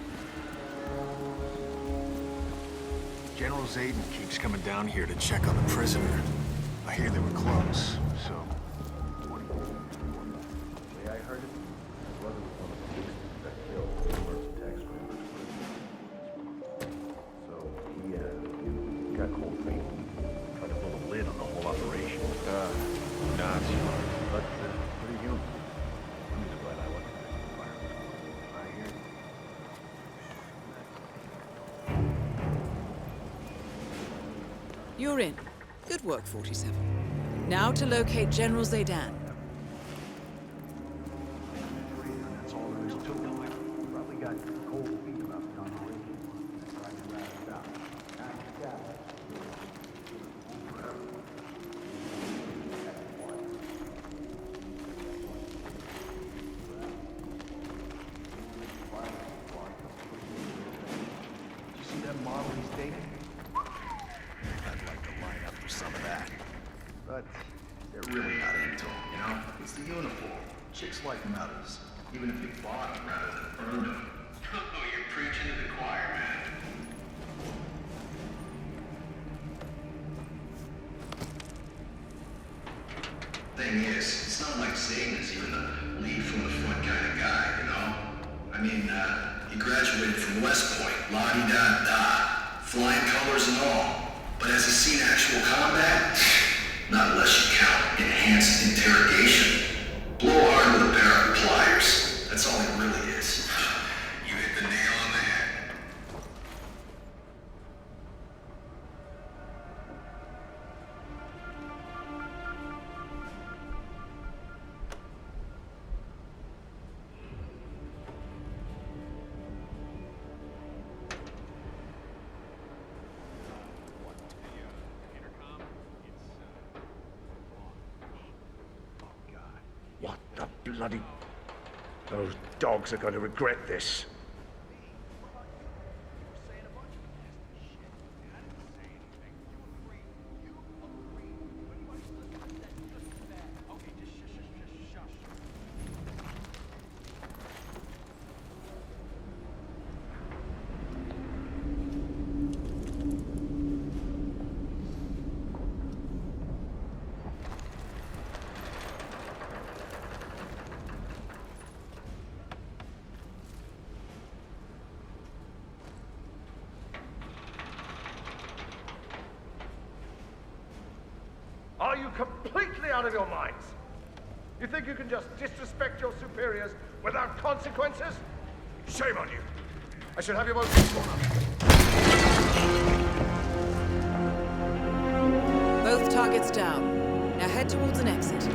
General Zayden keeps coming down here to check on the prisoner. I hear they were close, so... The way I heard it, his brother was one of the police that killed the first tax creditors. So he got cold feet. Tried to put a lid on the whole operation. Not smart. But pretty human. I'm just glad I wasn't there when the fire was going. I hear you. You're in. Good work, 47. Now to locate General Zaydan. That's all there is to it. Probably got cold feet about the operation. That's right, you wrapped it up. Did you see that model he's dating? I'd like to line up for some of that. But they're really not into him, you know? It's the uniform. Chicks like medals, even if you bought them rather than earned them. Oh, you're preaching to the choir, man. Thing is, it's not like Zayden is even a lead from the front kind of guy, you know? I mean, he graduated from West Point, la-di-da-da. flying colors and all. But has he seen actual combat? Not unless you count enhanced interrogation. Blowhard with a pair of pliers. That's all he really is. You hit the nail on the head. What the bloody... Those dogs are going to regret this. Are you completely out of your minds? You think you can just disrespect your superiors without consequences? Shame on you. I should have you both sworn up. Both targets down. Now head towards an exit.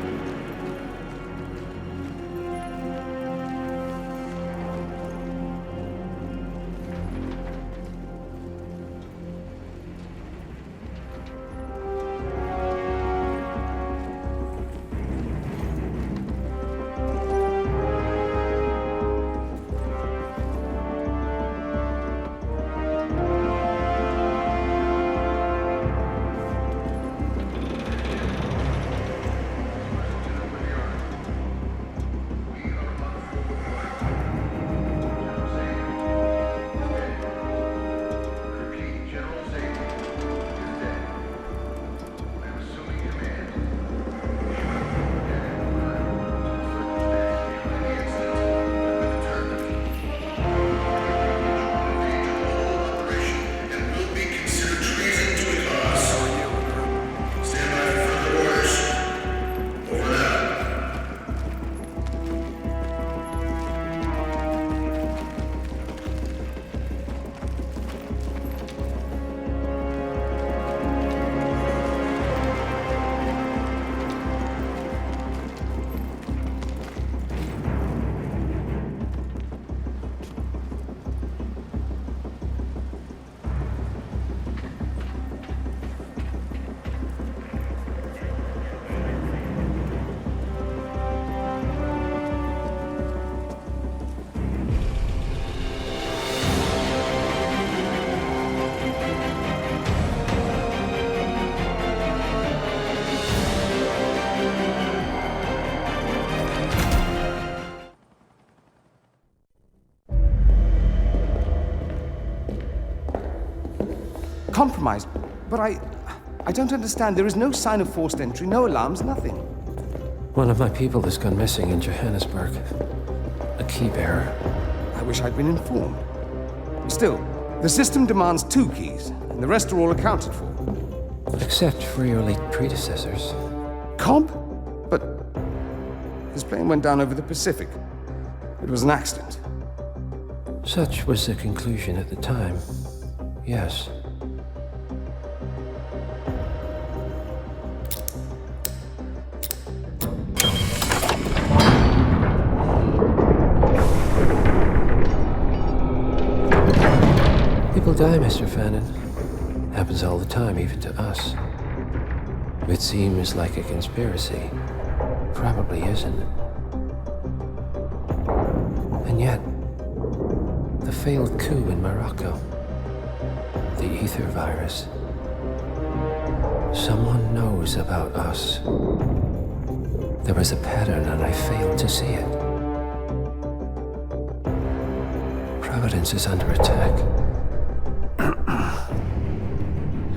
Compromised, but I don't understand. There is no sign of forced entry, no alarms, nothing. One of my people has gone missing in Johannesburg. A key bearer. I wish I'd been informed. Still, the system demands 2 keys, and the rest are all accounted for. Except for your late predecessors. Comp? But his plane went down over the Pacific. It was an accident. Such was the conclusion at the time. Yes. People die, Mr. Fannin. Happens all the time, even to us. It seems like a conspiracy. Probably isn't. And yet, the failed coup in Morocco, the ether virus. Someone knows about us. There was a pattern and I failed to see it. Providence is under attack.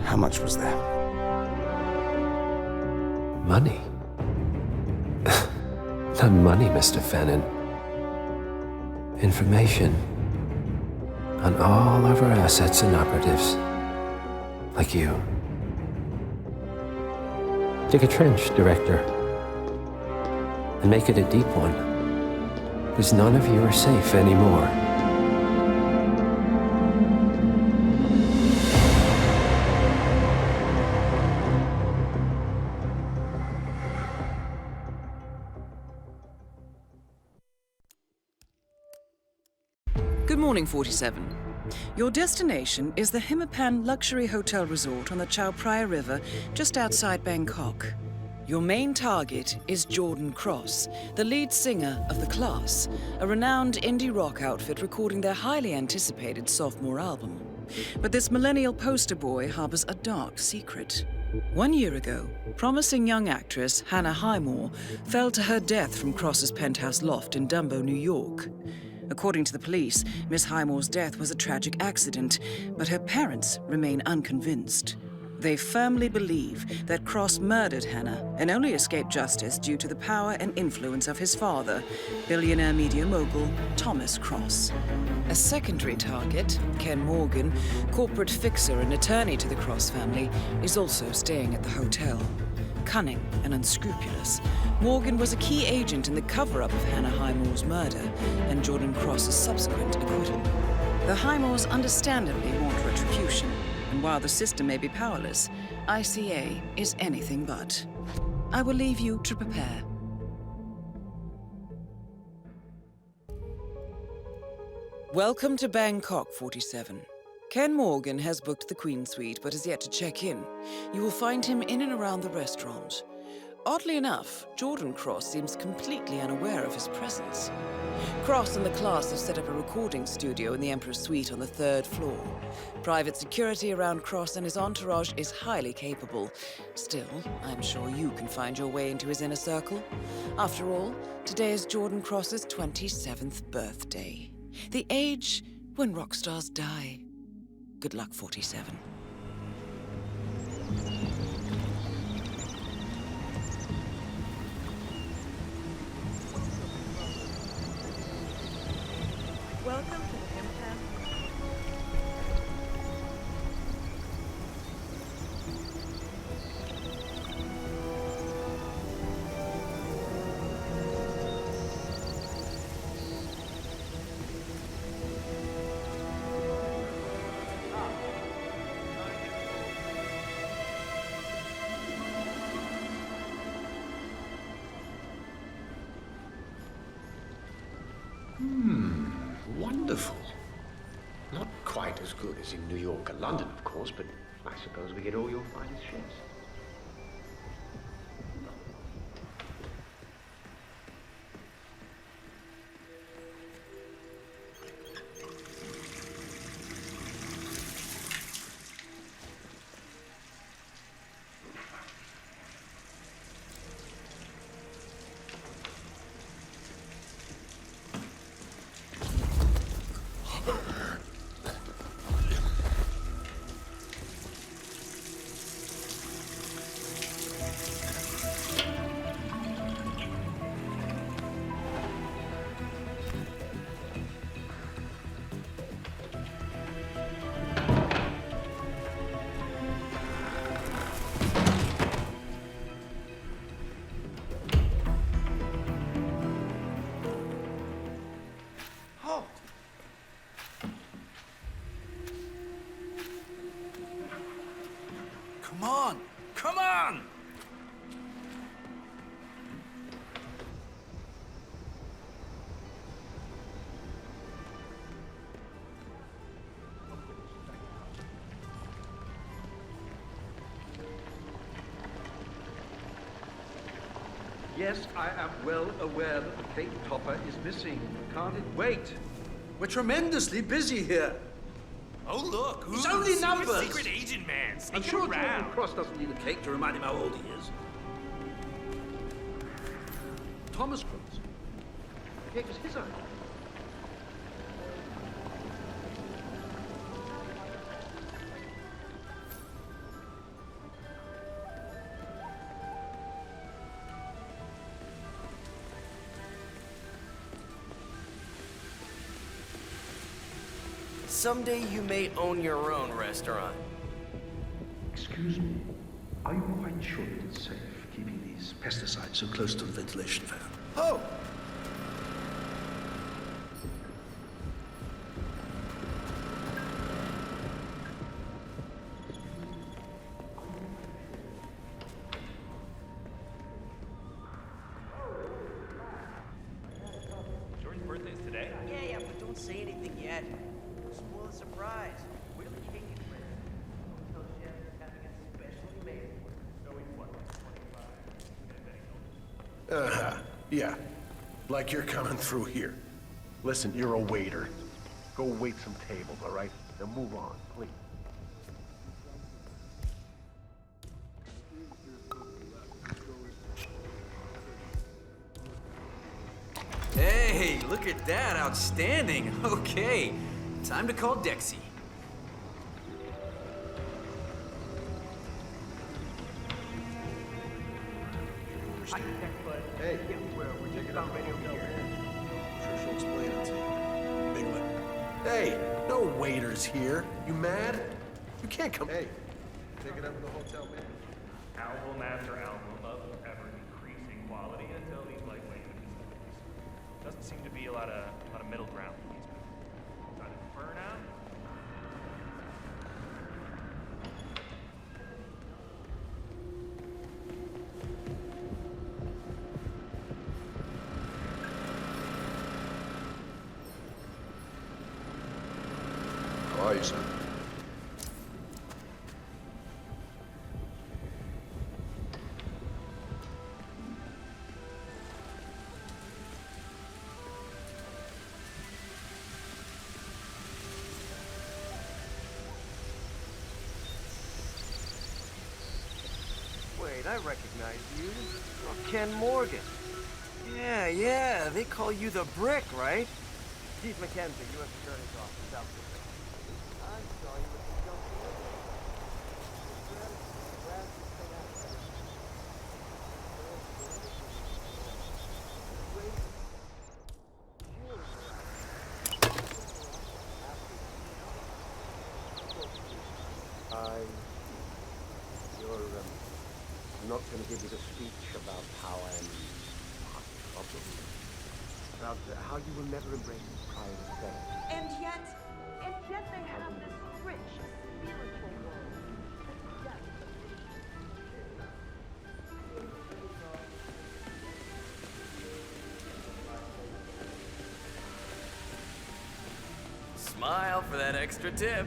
How much was there? Money? Not money, Mr. Fannin. Information on all of our assets and operatives. Like you. Dig a trench, Director. And make it a deep one. Because none of you are safe anymore. Good morning, 47. Your destination is the Hitman luxury hotel resort on the Chao Phraya River, just outside Bangkok. Your main target is Jordan Cross, the lead singer of The Class, a renowned indie rock outfit recording their highly anticipated sophomore album. But this millennial poster boy harbors a dark secret. 1 year ago, promising young actress Hannah Highmore fell to her death from Cross's penthouse loft in Dumbo, New York. According to the police, Miss Highmore's death was a tragic accident, but her parents remain unconvinced. They firmly believe that Cross murdered Hannah and only escaped justice due to the power and influence of his father, billionaire media mogul Thomas Cross. A secondary target, Ken Morgan, corporate fixer and attorney to the Cross family, is also staying at the hotel. Cunning and unscrupulous, Morgan was a key agent in the cover-up of Hannah Highmore's murder and Jordan Cross's subsequent acquittal. The Highmores understandably want retribution, and while the system may be powerless, ICA is anything but. I will leave you to prepare. Welcome to Bangkok, 47. Ken Morgan has booked the Queen Suite, but has yet to check in. You will find him in and around the restaurant. Oddly enough, Jordan Cross seems completely unaware of his presence. Cross and the Class have set up a recording studio in the Emperor's Suite on the 3rd floor. Private security around Cross and his entourage is highly capable. Still, I'm sure you can find your way into his inner circle. After all, today is Jordan Cross's 27th birthday. The age when rock stars die. Good luck, 47. Welcome to the Hitman. Wonderful. Not quite as good as in New York and London, of course, but I suppose we get all your finest chefs. Come on! Come on! Yes, I am well aware that the cake topper is missing. Can't it wait? We're tremendously busy here. Oh, look, It's only numbers. Secret agent man, I'm sneaking sure Jordan around. Cross doesn't need a cake to remind him how old he is. Thomas Cross. The cake was his idea. Someday you may own your own restaurant. Excuse me, are you quite sure that it's safe keeping these pesticides so close to the ventilation fan? Oh! Jordan's birthday is today? Yeah, but don't say anything yet. Spoil the surprise. Where the cake is ready. Tell Chef is having it specially made. Going what, like 25? Yeah. Like you're coming through here. Listen, you're a waiter. Go wait some tables, all right? Now move on, please. Hey, look at that. Outstanding. Okay. Time to call Dexy. Hey, we're taking out radio here. Sure she'll explain it to you. Big one. Hey, no waiters here. You mad? You can't come. Hey, take it up to the hotel, man. Album after album of ever increasing quality until these lightweight facilities. Doesn't seem to be a lot of middle ground for these people. Trying to burn out. How are you, son? Wait, I recognize you. Oh, Ken Morgan. Yeah, they call you the Brick, right? Chief McKenzie, U.S. Attorney's Office, South Pacific. I saw you with the I'm not going to give you the speech about how I'm about how you will never embrace private sex. And yet they have this rich spiritual world. Smile for that extra tip.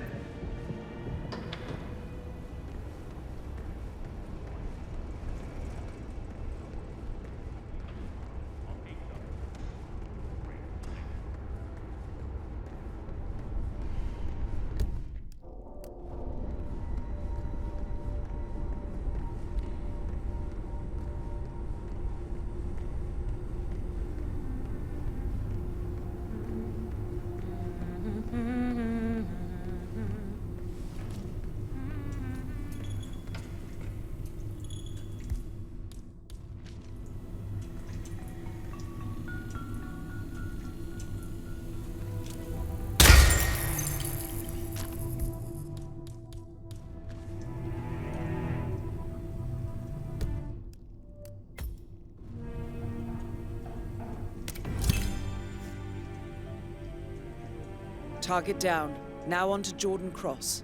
Target down. Now on to Jordan Cross.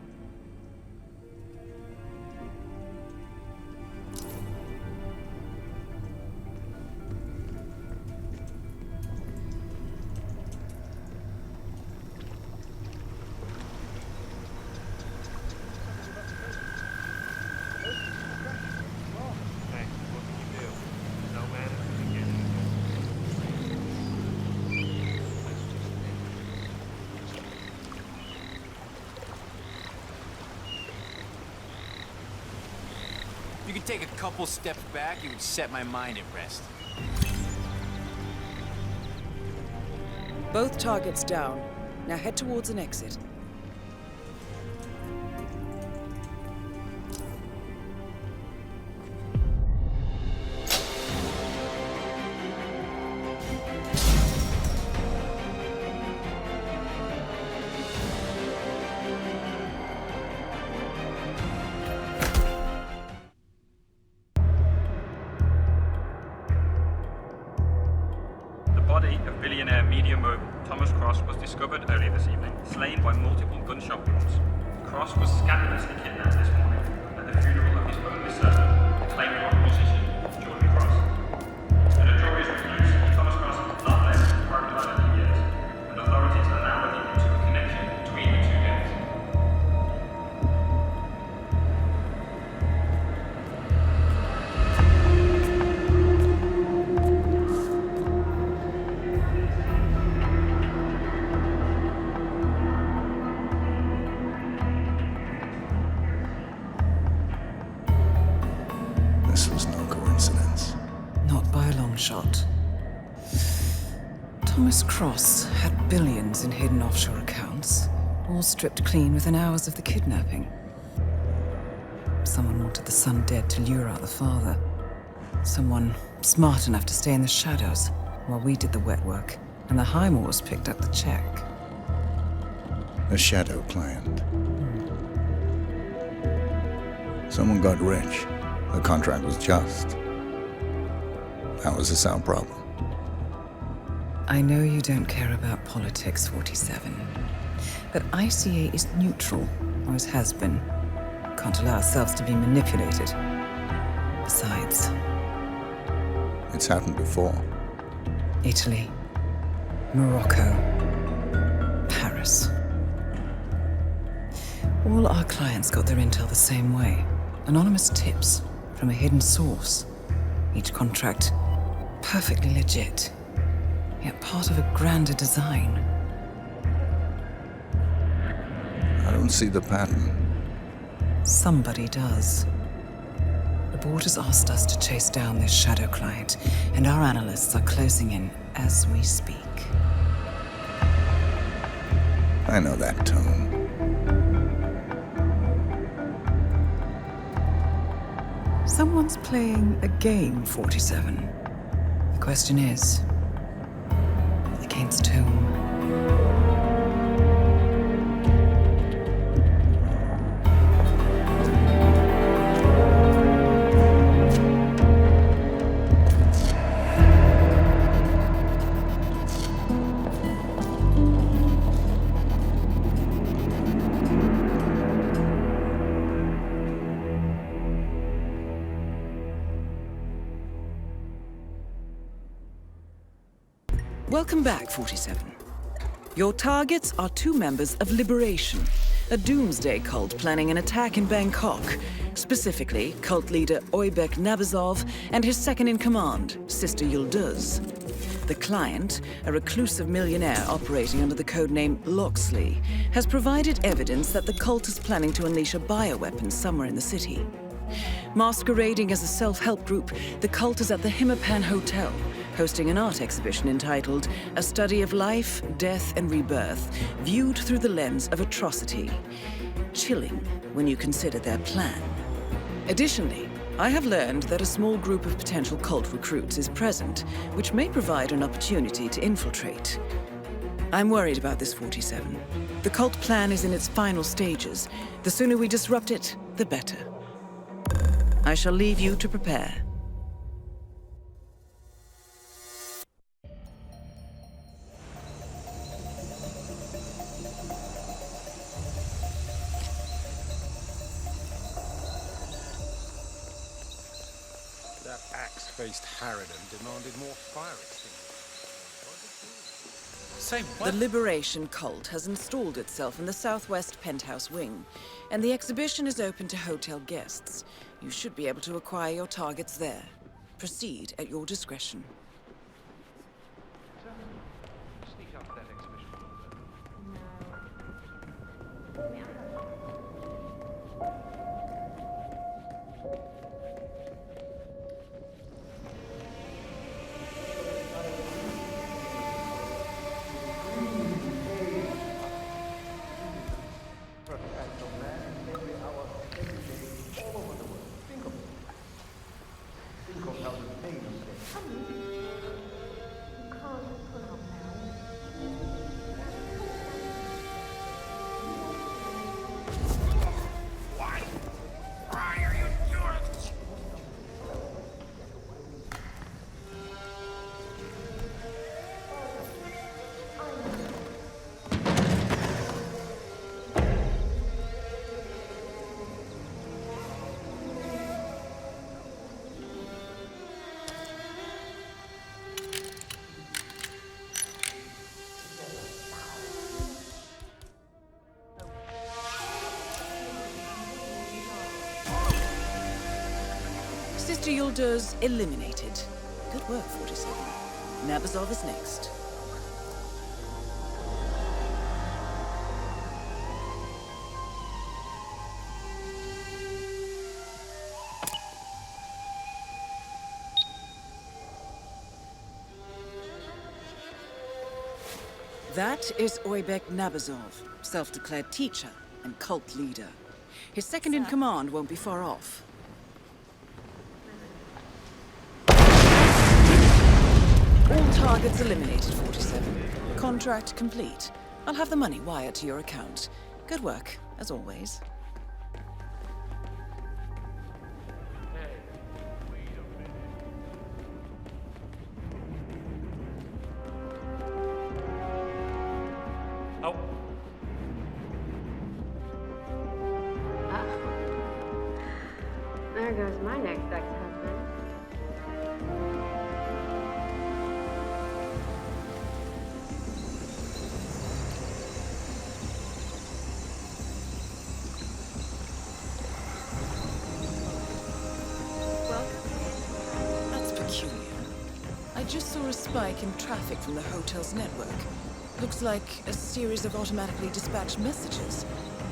If you could take a couple steps back, it would set my mind at rest. Both targets down. Now head towards an exit. medium mobile, Thomas Cross was discovered earlier this evening, slain by multiple gunshot wounds. Cross was scandalously kidnapped this morning at the funeral of his only son, acclaimed rock musician Jordan Cross. The notorious recluse, Thomas Cross has not left his parking lot in years, and authorities are now looking into a connection between the two deaths. This was no coincidence. Not by a long shot. Thomas Cross had billions in hidden offshore accounts, all stripped clean within hours of the kidnapping. Someone wanted the son dead to lure out the father. Someone smart enough to stay in the shadows while we did the wet work, and the Highmores picked up the check. A shadow client. Someone got rich. The contract was just. That was a sound problem. I know you don't care about politics, 47. But ICA is neutral, always has been. Can't allow ourselves to be manipulated. Besides... It's happened before. Italy, Morocco, Paris. All our clients got their intel the same way. Anonymous tips from a hidden source. Each contract perfectly legit, yet part of a grander design. I don't see the pattern. Somebody does. The board has asked us to chase down this shadow client, and our analysts are closing in as we speak. I know that tone. Someone's playing a game, 47. The question is, against whom? Welcome back, 47. Your targets are two members of Liberation, a doomsday cult planning an attack in Bangkok. Specifically, cult leader Oybek Nabazov and his second-in-command, Sister Yıldız. The client, a reclusive millionaire operating under the codename Loxley, has provided evidence that the cult is planning to unleash a bioweapon somewhere in the city. Masquerading as a self-help group, the cult is at the Hitman Hotel, hosting an art exhibition entitled A Study of Life, Death and Rebirth, viewed through the lens of atrocity. Chilling when you consider their plan. Additionally, I have learned that a small group of potential cult recruits is present, which may provide an opportunity to infiltrate. I'm worried about this, 47. The cult plan is in its final stages. The sooner we disrupt it, the better. I shall leave you to prepare. That axe-faced harridan demanded more fire extinguishers. The Liberation cult has installed itself in the southwest penthouse wing, and the exhibition is open to hotel guests. You should be able to acquire your targets there. Proceed at your discretion. Sneak up to that exhibition. Mr. Yildir's eliminated. Good work, 47. Nabazov is next. That is Oybek Nabazov, self-declared teacher and cult leader. His second in command won't be far off. All targets eliminated, 47. Contract complete. I'll have the money wired to your account. Good work, as always. There goes my next ex-husband. That's peculiar. I just saw a spike in traffic from the hotel's network. Looks like a series of automatically dispatched messages.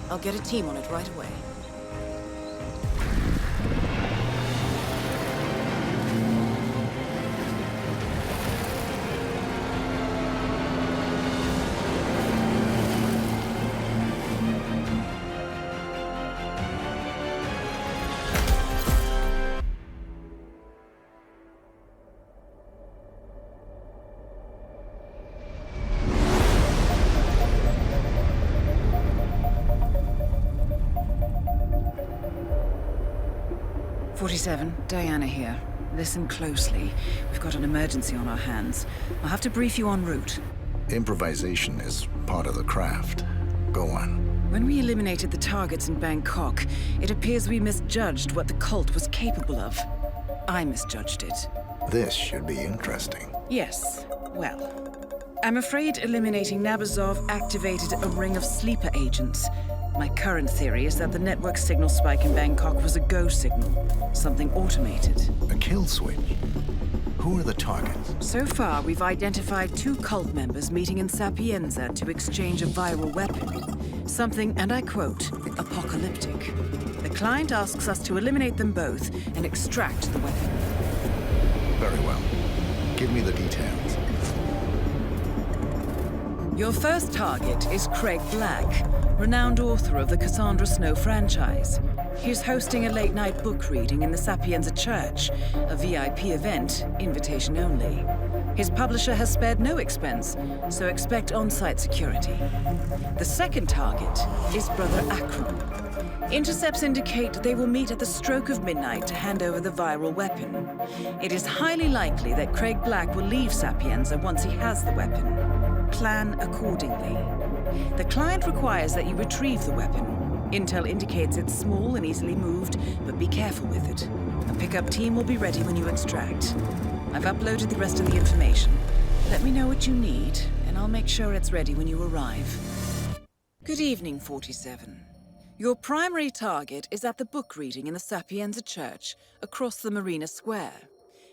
I'll get a team on it right away. Diana here. Listen closely. We've got an emergency on our hands. I'll have to brief you en route. Improvisation is part of the craft. Go on. When we eliminated the targets in Bangkok, it appears we misjudged what the cult was capable of. I misjudged it. This should be interesting. Yes. Well, I'm afraid eliminating Nabazov activated a ring of sleeper agents. My current theory is that the network signal spike in Bangkok was a go signal, something automated. A kill switch? Who are the targets? So far, we've identified 2 cult members meeting in Sapienza to exchange a viral weapon. Something, and I quote, apocalyptic. The client asks us to eliminate them both and extract the weapon. Very well. Give me the details. Your first target is Craig Black, renowned author of the Cassandra Snow franchise. He's hosting a late-night book reading in the Sapienza Church, a VIP event, invitation only. His publisher has spared no expense, so expect on-site security. The second target is Brother Akram. Intercepts indicate they will meet at the stroke of midnight to hand over the viral weapon. It is highly likely that Craig Black will leave Sapienza once he has the weapon. Plan accordingly. The client requires that you retrieve the weapon. Intel indicates it's small and easily moved, but be careful with it. A pickup team will be ready when you extract. I've uploaded the rest of the information. Let me know what you need, and I'll make sure it's ready when you arrive. Good evening, 47. Your primary target is at the book reading in the Sapienza Church, across the Marina Square.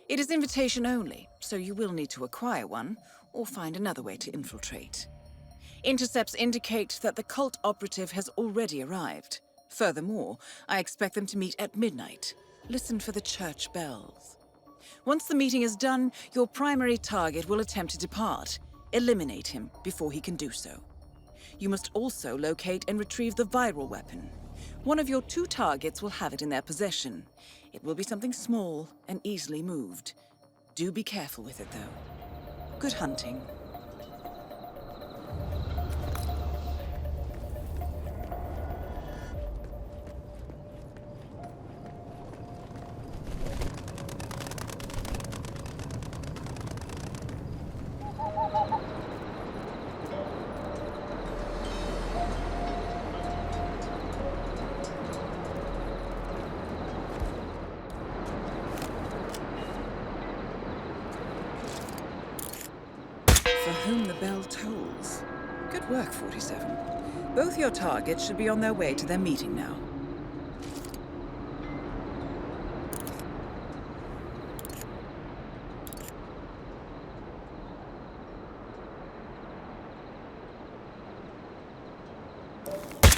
It is invitation only, so you will need to acquire one, or find another way to infiltrate. Intercepts indicate that the cult operative has already arrived. Furthermore, I expect them to meet at midnight. Listen for the church bells. Once the meeting is done, your primary target will attempt to depart. Eliminate him before he can do so. You must also locate and retrieve the viral weapon. One of your 2 targets will have it in their possession. It will be something small and easily moved. Do be careful with it, though. Good hunting. For whom the bell tolls. Good work, 47. Both your targets should be on their way to their meeting now.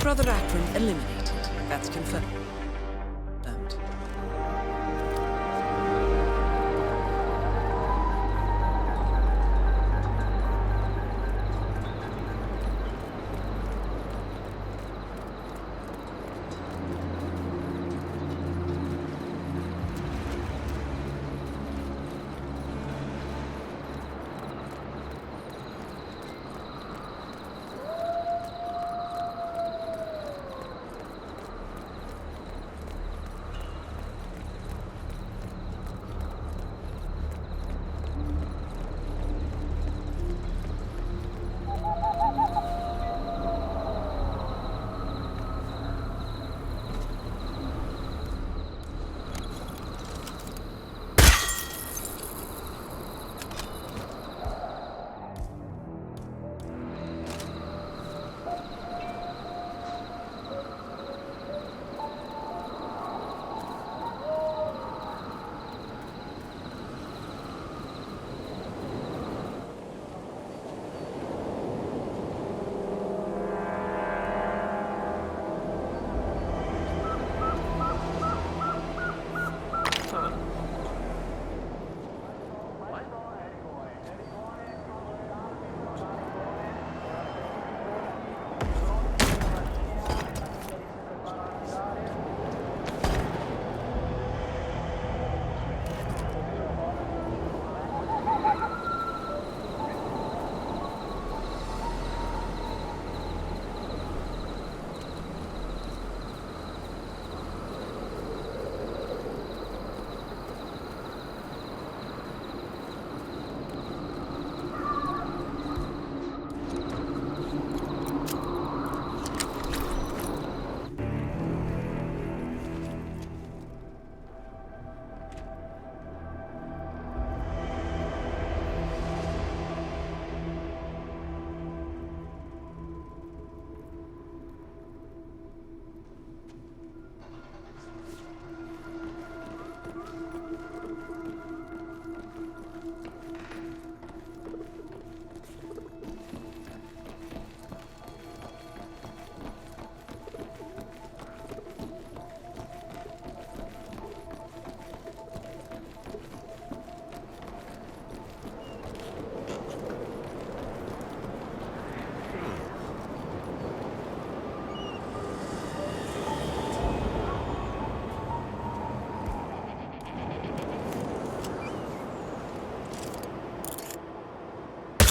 Brother Akron eliminated. That's confirmed.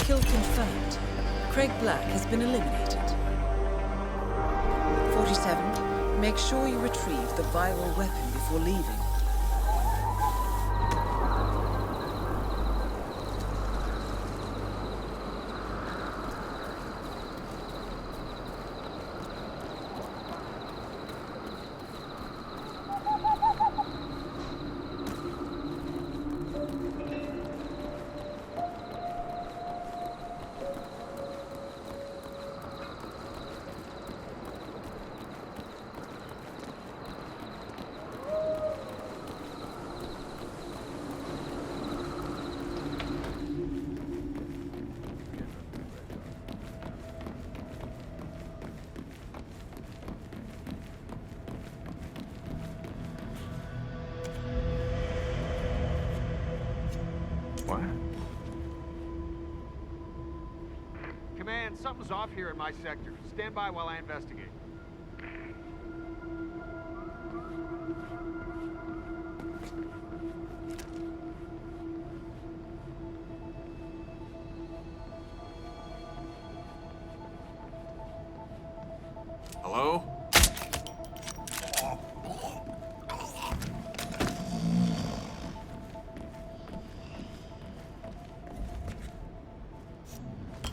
Kill confirmed. Craig Black has been eliminated. 47, make sure you retrieve the viral weapon before leaving. Command, something's off here in my sector. Stand by while I investigate. Hello?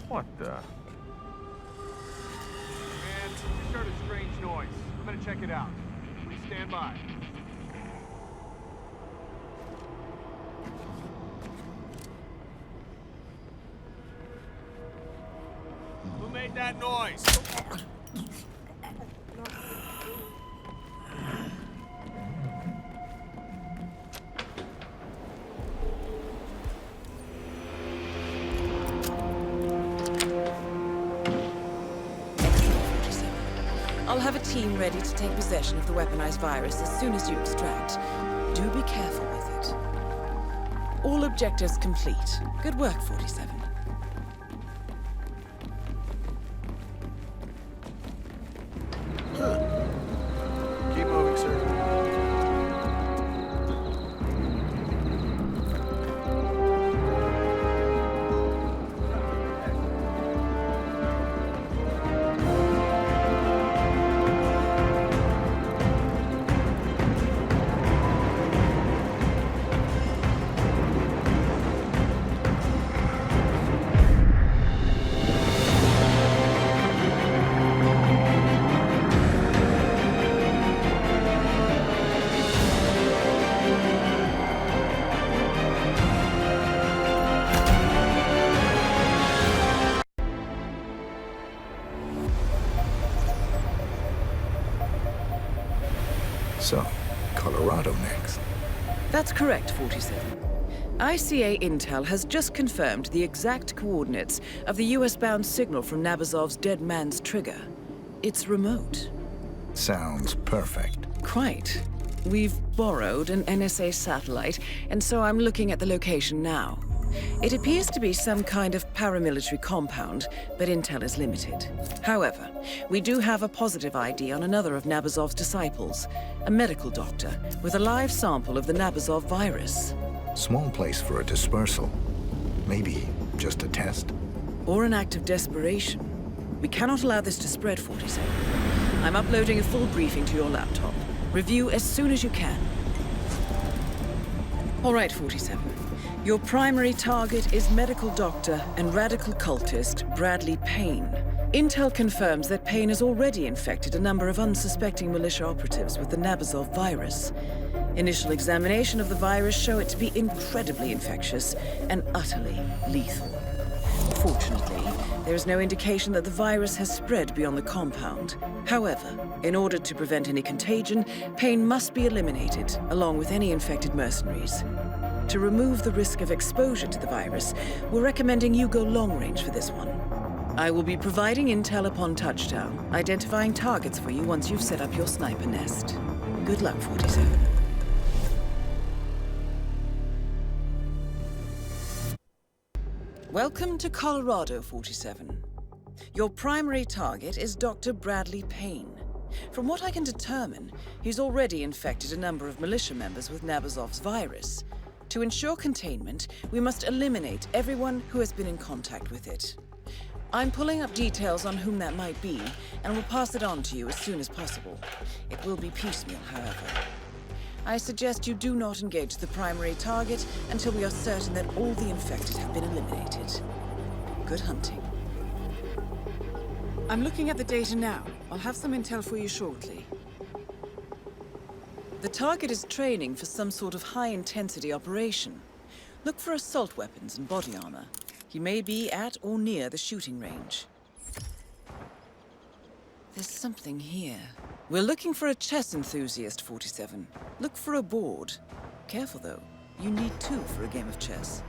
What the? Man, we heard a strange noise. I'm gonna check it out. Please stand by. Who made that noise? I'll have a team ready to take possession of the weaponized virus as soon as you extract. Do be careful with it. All objectives complete. Good work, 47. Keep moving, sir. So, Colorado next. That's correct, 47. ICA Intel has just confirmed the exact coordinates of the US-bound signal from Nabazov's dead man's trigger. It's remote. Sounds perfect. Quite. We've borrowed an NSA satellite, and so I'm looking at the location now. It appears to be some kind of paramilitary compound, but intel is limited. However, we do have a positive ID on another of Nabazov's disciples, a medical doctor with a live sample of the Nabazov virus. Small place for a dispersal. Maybe just a test? Or an act of desperation. We cannot allow this to spread, 47. I'm uploading a full briefing to your laptop. Review as soon as you can. All right, 47. Your primary target is medical doctor and radical cultist Bradley Payne. Intel confirms that Payne has already infected a number of unsuspecting militia operatives with the Nabazov virus. Initial examination of the virus show it to be incredibly infectious and utterly lethal. Fortunately, there is no indication that the virus has spread beyond the compound. However, in order to prevent any contagion, Payne must be eliminated, along with any infected mercenaries. To remove the risk of exposure to the virus, we're recommending you go long range for this one. I will be providing intel upon touchdown, identifying targets for you once you've set up your sniper nest. Good luck, 47. Welcome to Colorado, 47. Your primary target is Dr. Bradley Payne. From what I can determine, he's already infected a number of militia members with Nabazov's virus. To ensure containment, we must eliminate everyone who has been in contact with it. I'm pulling up details on whom that might be, and will pass it on to you as soon as possible. It will be piecemeal, however. I suggest you do not engage the primary target until we are certain that all the infected have been eliminated. Good hunting. I'm looking at the data now. I'll have some intel for you shortly. The target is training for some sort of high-intensity operation. Look for assault weapons and body armor. He may be at or near the shooting range. There's something here. We're looking for a chess enthusiast, 47. Look for a board. Careful, though. You need two for a game of chess.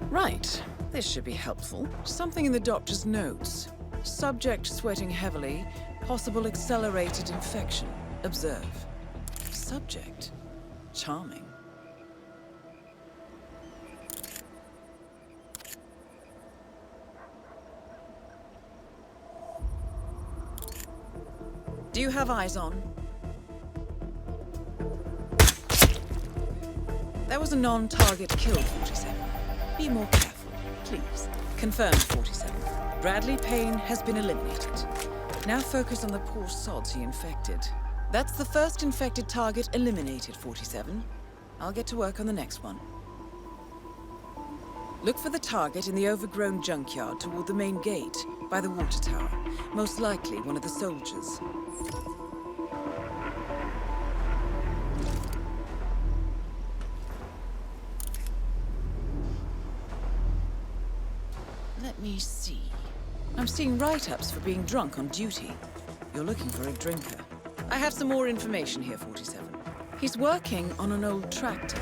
Right. This should be helpful. Something in the doctor's notes. Subject sweating heavily. Possible accelerated infection. Observe. Subject. Charming. Do you have eyes on? That was a non-target kill, 47. Be more careful, please. Confirmed, 47. Bradley Payne has been eliminated. Now focus on the poor sods he infected. That's the first infected target eliminated, 47. I'll get to work on the next one. Look for the target in the overgrown junkyard toward the main gate, by the water tower. Most likely one of the soldiers. Let me see. I'm seeing write-ups for being drunk on duty. You're looking for a drinker. I have some more information here, 47. He's working on an old tractor.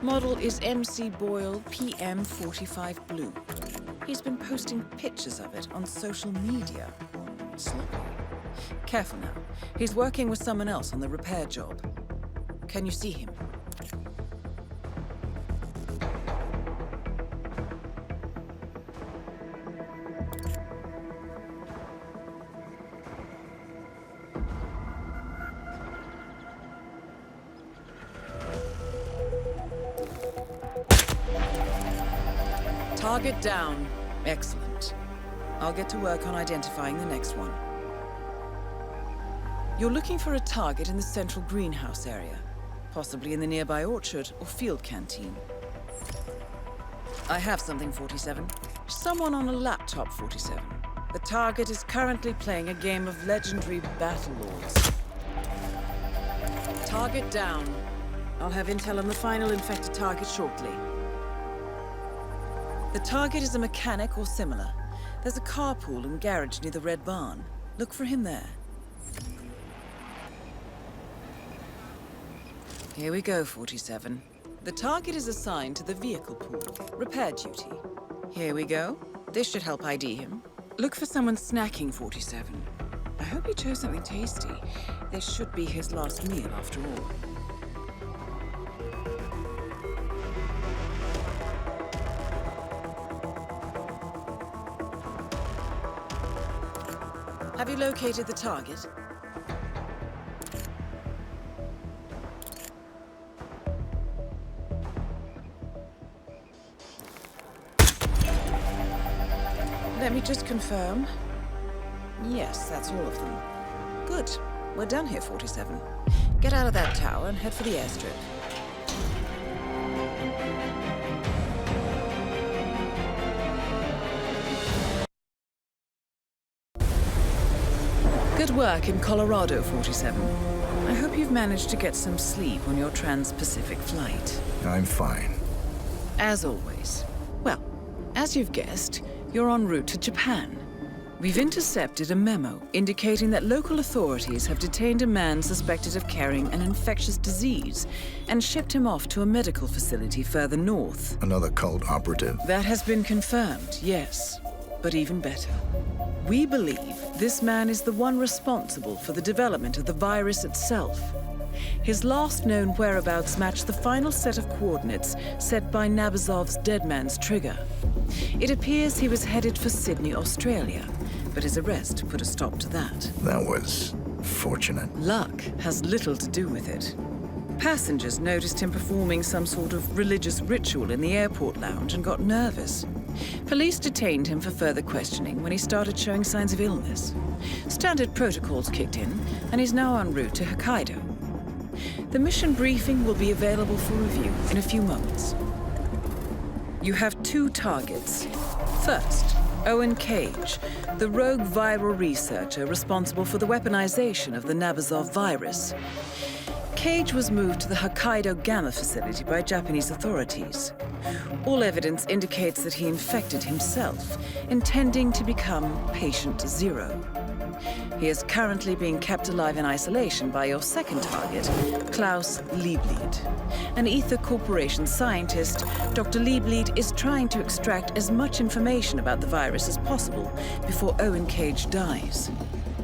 Model is MC Boyle PM45 Blue. He's been posting pictures of it on social media. Sloppy. Careful now. He's working with someone else on the repair job. Can you see him? Target down. Excellent. I'll get to work on identifying the next one. You're looking for a target in the central greenhouse area, possibly in the nearby orchard or field canteen. I have something, 47. Someone on a laptop, 47. The target is currently playing a game of legendary battle lords. Target down. I'll have intel on the final infected target shortly. The target is a mechanic or similar. There's a carpool and garage near the Red Barn. Look for him there. Here we go, 47. The target is assigned to the vehicle pool. Repair duty. Here we go. This should help ID him. Look for someone snacking, 47. I hope he chose something tasty. This should be his last meal after all. Have you located the target? Let me just confirm. Yes, that's all of them. Good. We're done here, 47. Get out of that tower and head for the airstrip. Good work in Colorado, 47. I hope you've managed to get some sleep on your trans-Pacific flight. I'm fine. As always. Well, as you've guessed, you're en route to Japan. We've intercepted a memo indicating that local authorities have detained a man suspected of carrying an infectious disease and shipped him off to a medical facility further north. Another cult operative? That has been confirmed, yes. But even better. We believe this man is the one responsible for the development of the virus itself. His last known whereabouts match the final set of coordinates set by Nabazov's dead man's trigger. It appears he was headed for Sydney, Australia, but his arrest put a stop to that. That was fortunate. Luck has little to do with it. Passengers noticed him performing some sort of religious ritual in the airport lounge and got nervous. Police detained him for further questioning when he started showing signs of illness. Standard protocols kicked in, and he's now en route to Hokkaido. The mission briefing will be available for review in a few moments. You have two targets. First, Owen Cage, the rogue viral researcher responsible for the weaponization of the Nabazov virus. Cage was moved to the Hokkaido Gamma facility by Japanese authorities. All evidence indicates that he infected himself, intending to become patient zero. He is currently being kept alive in isolation by your second target, Klaus Liebleed. An Ether Corporation scientist, Dr. Liebleed is trying to extract as much information about the virus as possible before Owen Cage dies.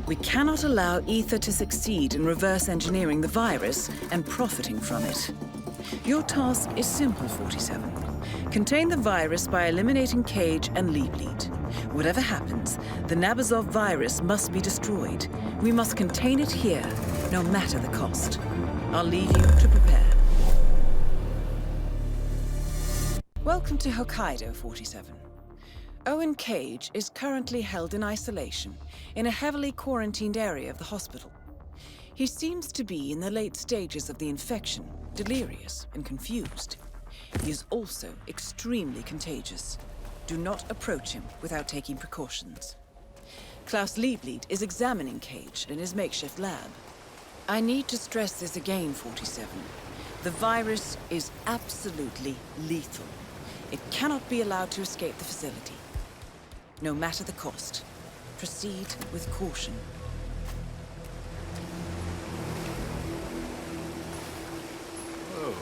We cannot allow Ether to succeed in reverse engineering the virus and profiting from it. Your task is simple, 47. Contain the virus by eliminating Cage and Liebleed. Whatever happens, the Nabazov virus must be destroyed. We must contain it here, no matter the cost. I'll leave you to prepare. Welcome to Hokkaido, 47. Owen Cage is currently held in isolation in a heavily quarantined area of the hospital. He seems to be in the late stages of the infection, delirious and confused. He is also extremely contagious. Do not approach him without taking precautions. Klaus Liebleed is examining Cage in his makeshift lab. I need to stress this again, 47. The virus is absolutely lethal. It cannot be allowed to escape the facility. No matter the cost, proceed with caution. Oh.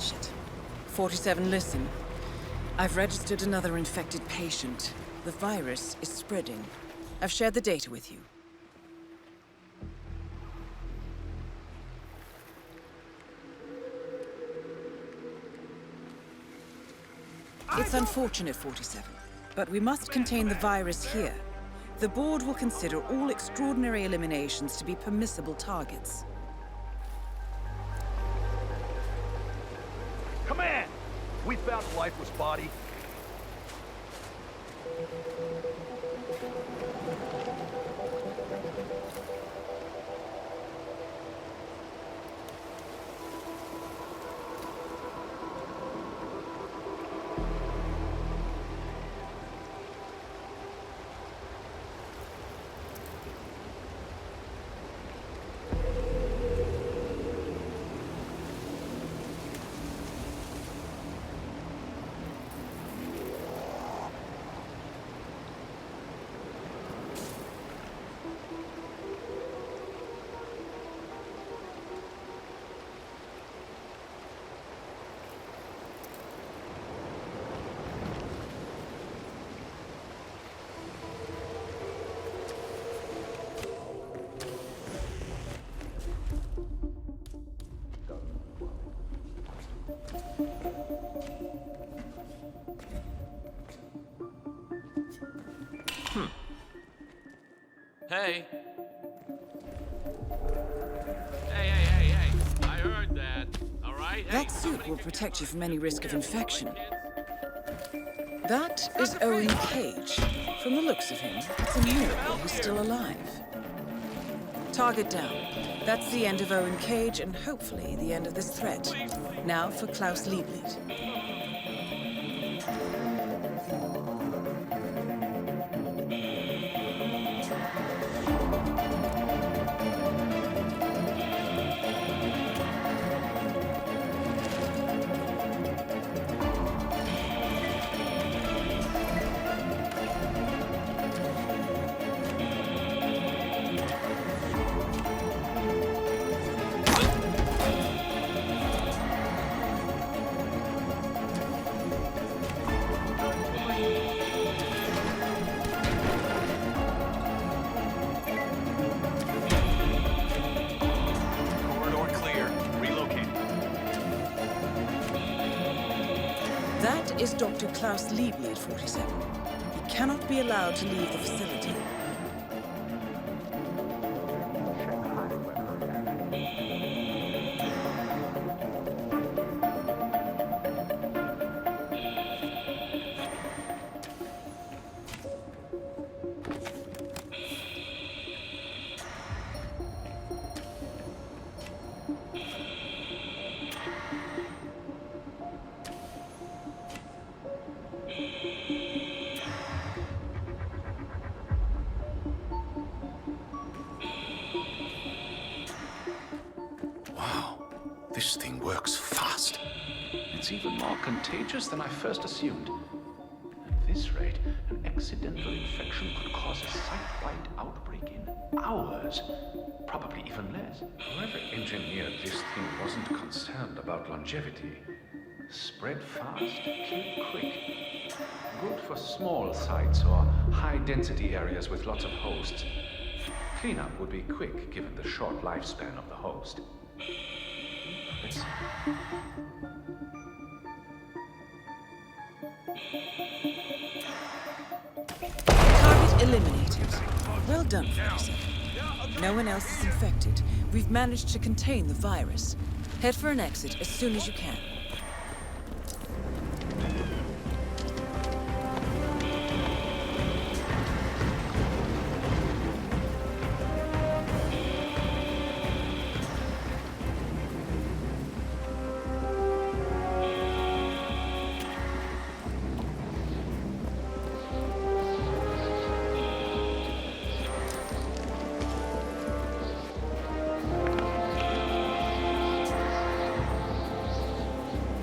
Shit. 47, listen. I've registered another infected patient. The virus is spreading. I've shared the data with you. It's unfortunate, 47, but we must contain the virus here. The board will consider all extraordinary eliminations to be permissible targets. Command! We found a lifeless body. Hey. Hey. I heard that. All right? That suit will protect you from any risk of infection. That is Owen Cage. From the looks of him, it's a miracle he's still alive. Target down. That's the end of Owen Cage and hopefully the end of this threat. Now for Klaus Lieblit. That is Dr. Klaus Lieblit, 47. He cannot be allowed to leave the facility. This thing works fast. It's even more contagious than I first assumed. At this rate, an accidental infection could cause a site-wide outbreak in hours, probably even less. Whoever engineered this thing wasn't concerned about longevity. Spread fast, kill quick. Good for small sites or high-density areas with lots of hosts. Cleanup would be quick given the short lifespan of the host. Let's see. Target eliminated. Well done, 47. No one else is infected. We've managed to contain the virus. Head for an exit as soon as you can.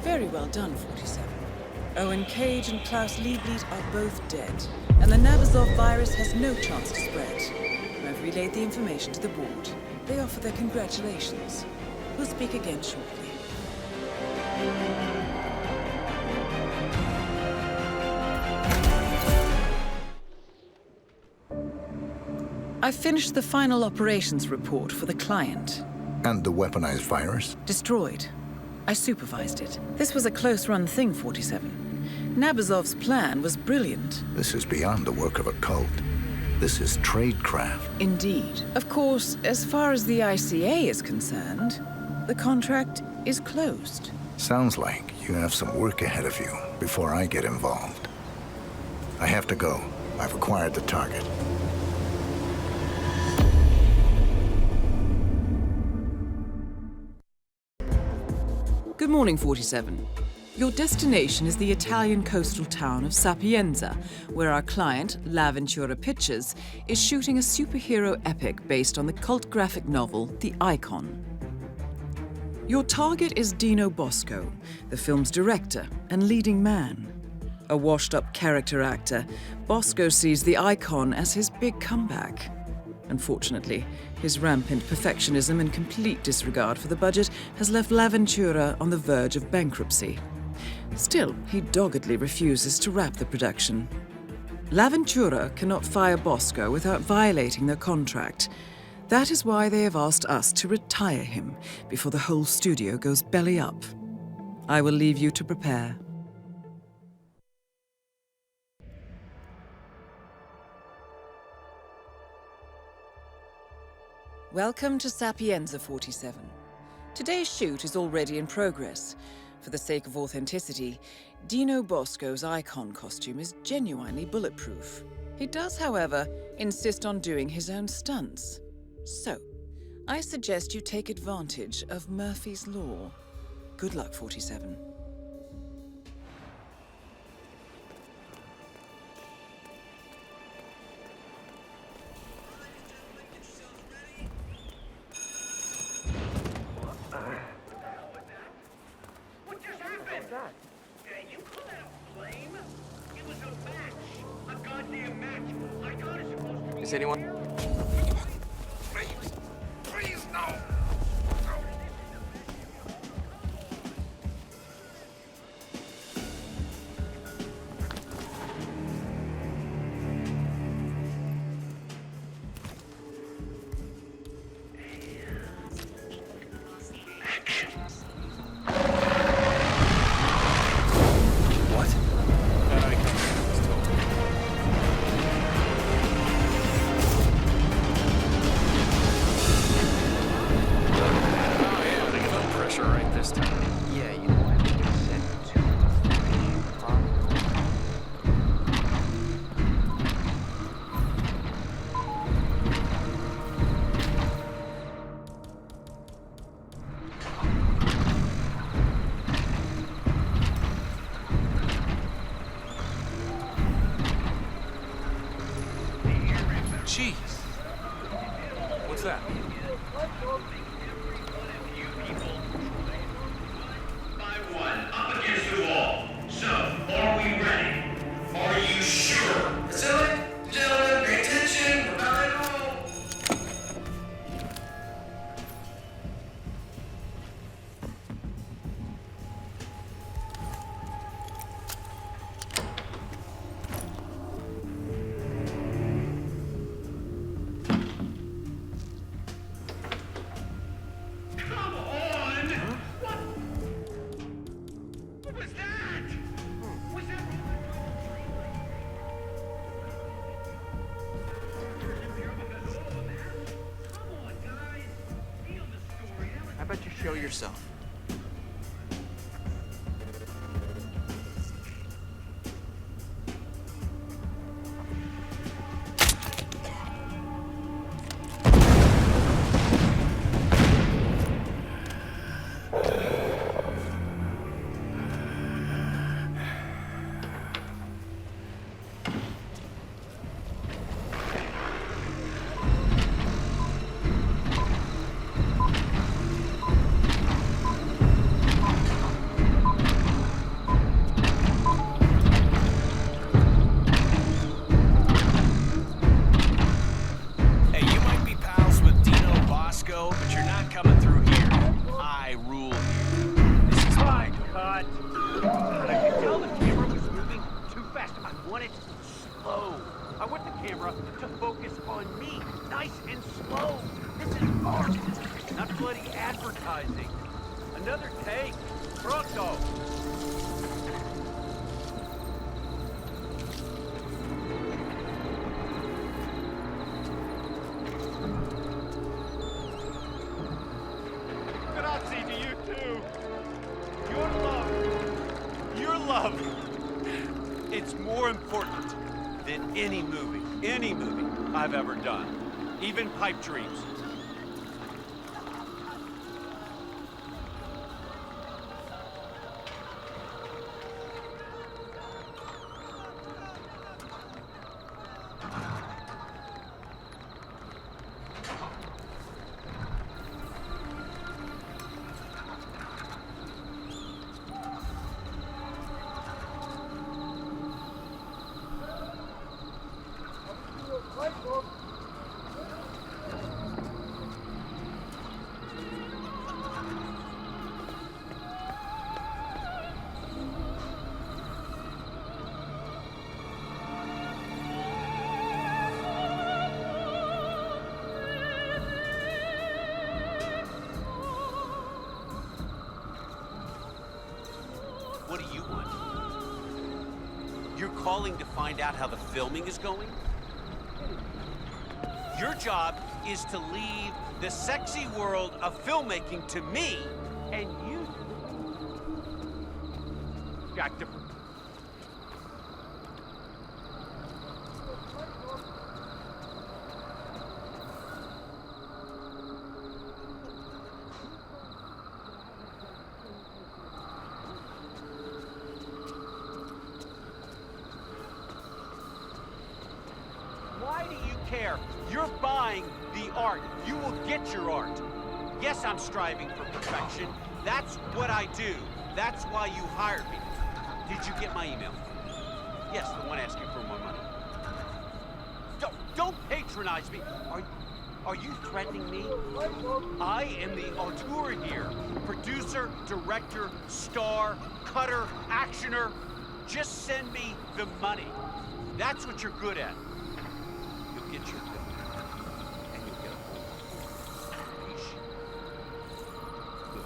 Very well done, 47. Owen Cage and Klaus Lieblit are both dead, and the Nabazov virus has no chance to spread. I've relayed the information to the board. They offer their congratulations. We'll speak again shortly. I finished the final operations report for the client. And the weaponized virus? Destroyed. I supervised it. This was a close-run thing, 47. Nabazov's plan was brilliant. This is beyond the work of a cult. This is tradecraft. Indeed. Of course, as far as the ICA is concerned, the contract is closed. Sounds like you have some work ahead of you before I get involved. I have to go. I've acquired the target. Good morning, 47. Your destination is the Italian coastal town of Sapienza, where our client, L'Avventura Pictures, is shooting a superhero epic based on the cult graphic novel, The Icon. Your target is Dino Bosco, the film's director and leading man. A washed-up character actor, Bosco sees The Icon as his big comeback. Unfortunately, his rampant perfectionism and complete disregard for the budget has left L'Avventura on the verge of bankruptcy. Still, he doggedly refuses to wrap the production. L'Avventura cannot fire Bosco without violating their contract. That is why they have asked us to retire him before the whole studio goes belly up. I will leave you to prepare. Welcome to Sapienza, 47. Today's shoot is already in progress. For the sake of authenticity, Dino Bosco's Icon costume is genuinely bulletproof. He does, however, insist on doing his own stunts. So, I suggest you take advantage of Murphy's Law. Good luck, 47. Is anyone? Please, no! Jeez. What's that? By one, up against the wall. So, are we ready? Are you sure? Facility, gentlemen, pay attention. We're about to roll. How about you show yourself? to focus on me, nice and slow. This is art, not bloody advertising. Another take. Pronto. Grazie to you too. Your love, it's more important than any movie I've ever done. Even Pipe Dreams. What do you want? You're calling to find out how the filming is going? Your job is to leave the sexy world of filmmaking to me, and you got to... Why do you care? You're buying the art. You will get your art. Yes, I'm striving for perfection. That's what I do. That's why you hired me. Did you get my email? Yes, the one asking for more money. Don't patronize me. Are you threatening me? I am the auteur here. Producer, director, star, cutter, actioner. Just send me the money. That's what you're good at. You'll get your bill. And you'll get a whole leash. Good.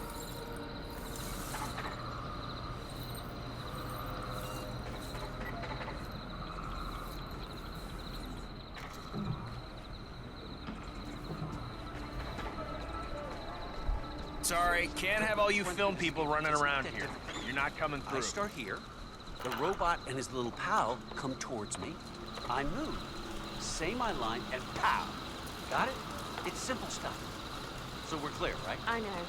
Sorry, can't have all you film people running around here. You're not coming through. I start here. The robot and his little pal come towards me. I move. Say my line and pow. Got it? It's simple stuff. So we're clear, right? I know.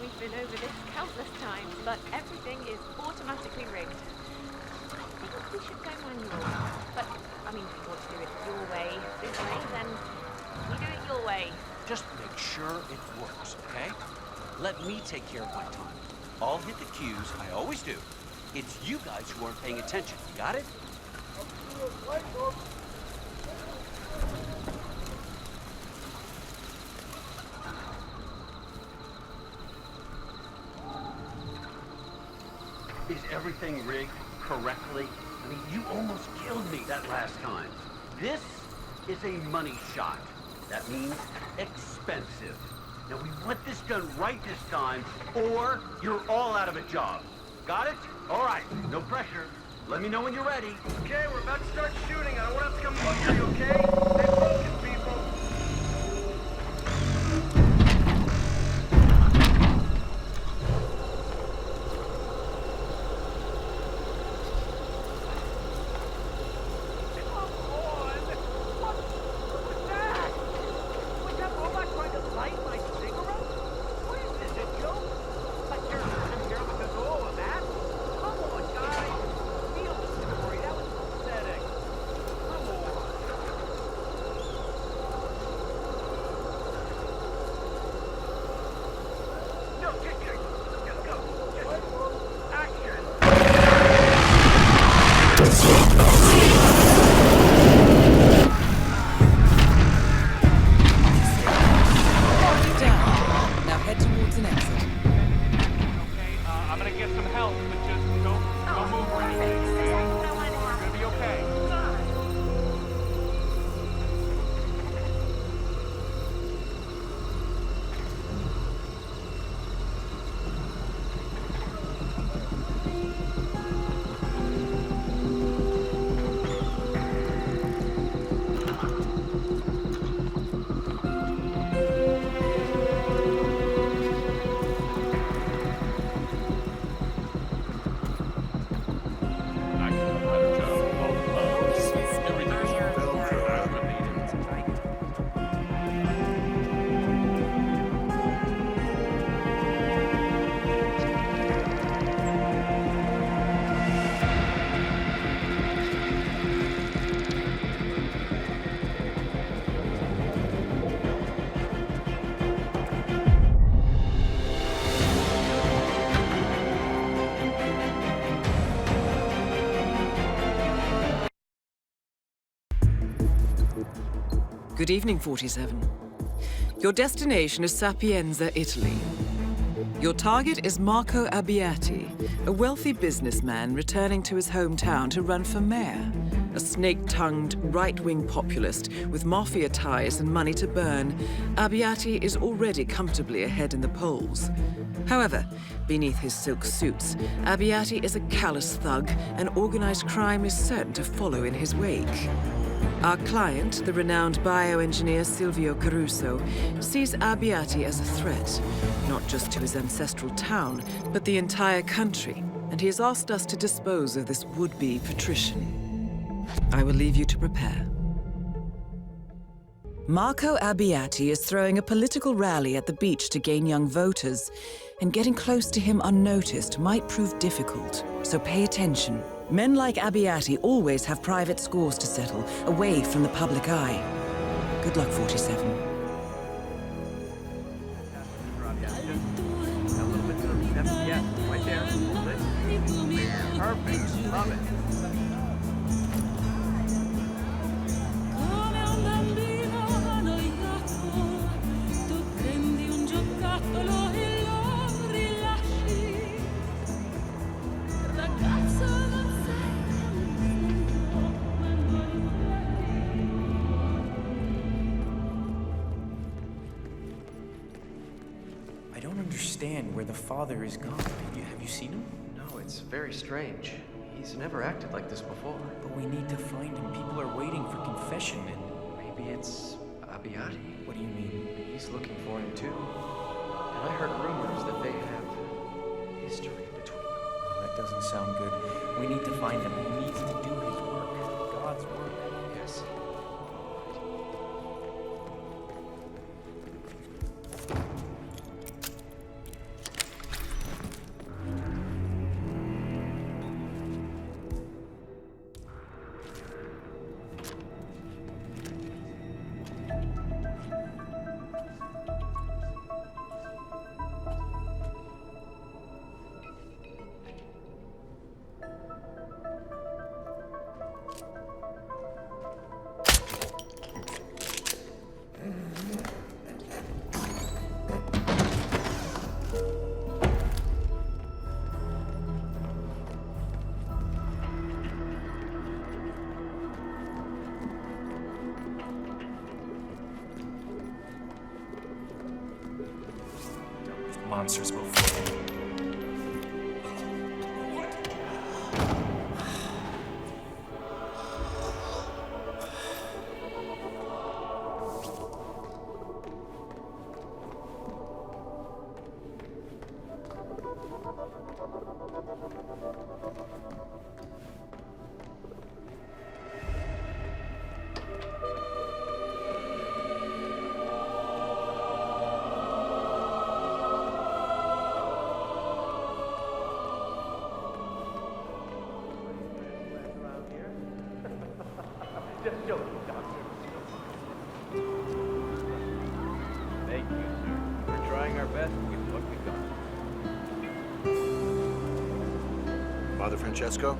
We've been over this countless times, but everything is automatically rigged. I think we should go manual. But, I mean, if you want to do it your way, this way, then we do it your way. Just make sure it works, okay? Let me take care of my time. I'll hit the cues, I always do. It's you guys who aren't paying attention. Got it? Is everything rigged correctly? I mean, you almost killed me that last time. This is a money shot. That means expensive. Now, we want this done right this time, or you're all out of a job. Got it? All right, no pressure. Let me know when you're ready. Okay, we're about to start shooting. I don't want to come bugger you, okay? Stay focused, people. Good evening, 47. Your destination is Sapienza, Italy. Your target is Marco Abbiati, a wealthy businessman returning to his hometown to run for mayor. A snake-tongued, right-wing populist with mafia ties and money to burn, Abbiati is already comfortably ahead in the polls. However, beneath his silk suits, Abbiati is a callous thug, and organized crime is certain to follow in his wake. Our client, the renowned bioengineer Silvio Caruso, sees Abbiati as a threat, not just to his ancestral town, but the entire country, and he has asked us to dispose of this would-be patrician. I will leave you to prepare. Marco Abbiati is throwing a political rally at the beach to gain young voters, and getting close to him unnoticed might prove difficult, so pay attention. Men like Abbiati always have private scores to settle, away from the public eye. Good luck, 47. Yeah, right there. Hold it. Perfect. Love it. I don't understand where the father is gone. Have you seen him? No, it's very strange. He's never acted like this before. But we need to find him. People are waiting for confession and... Maybe it's Abbiati. What do you mean? He's looking for him too. And I heard rumors that they have history between them. Oh, that doesn't sound good. We need to find him. He needs to do his work. God's work. Yes. Monsters will fall. Just joking, Doctor. Thank you, sir. We're trying our best with what we got. Father Francesco?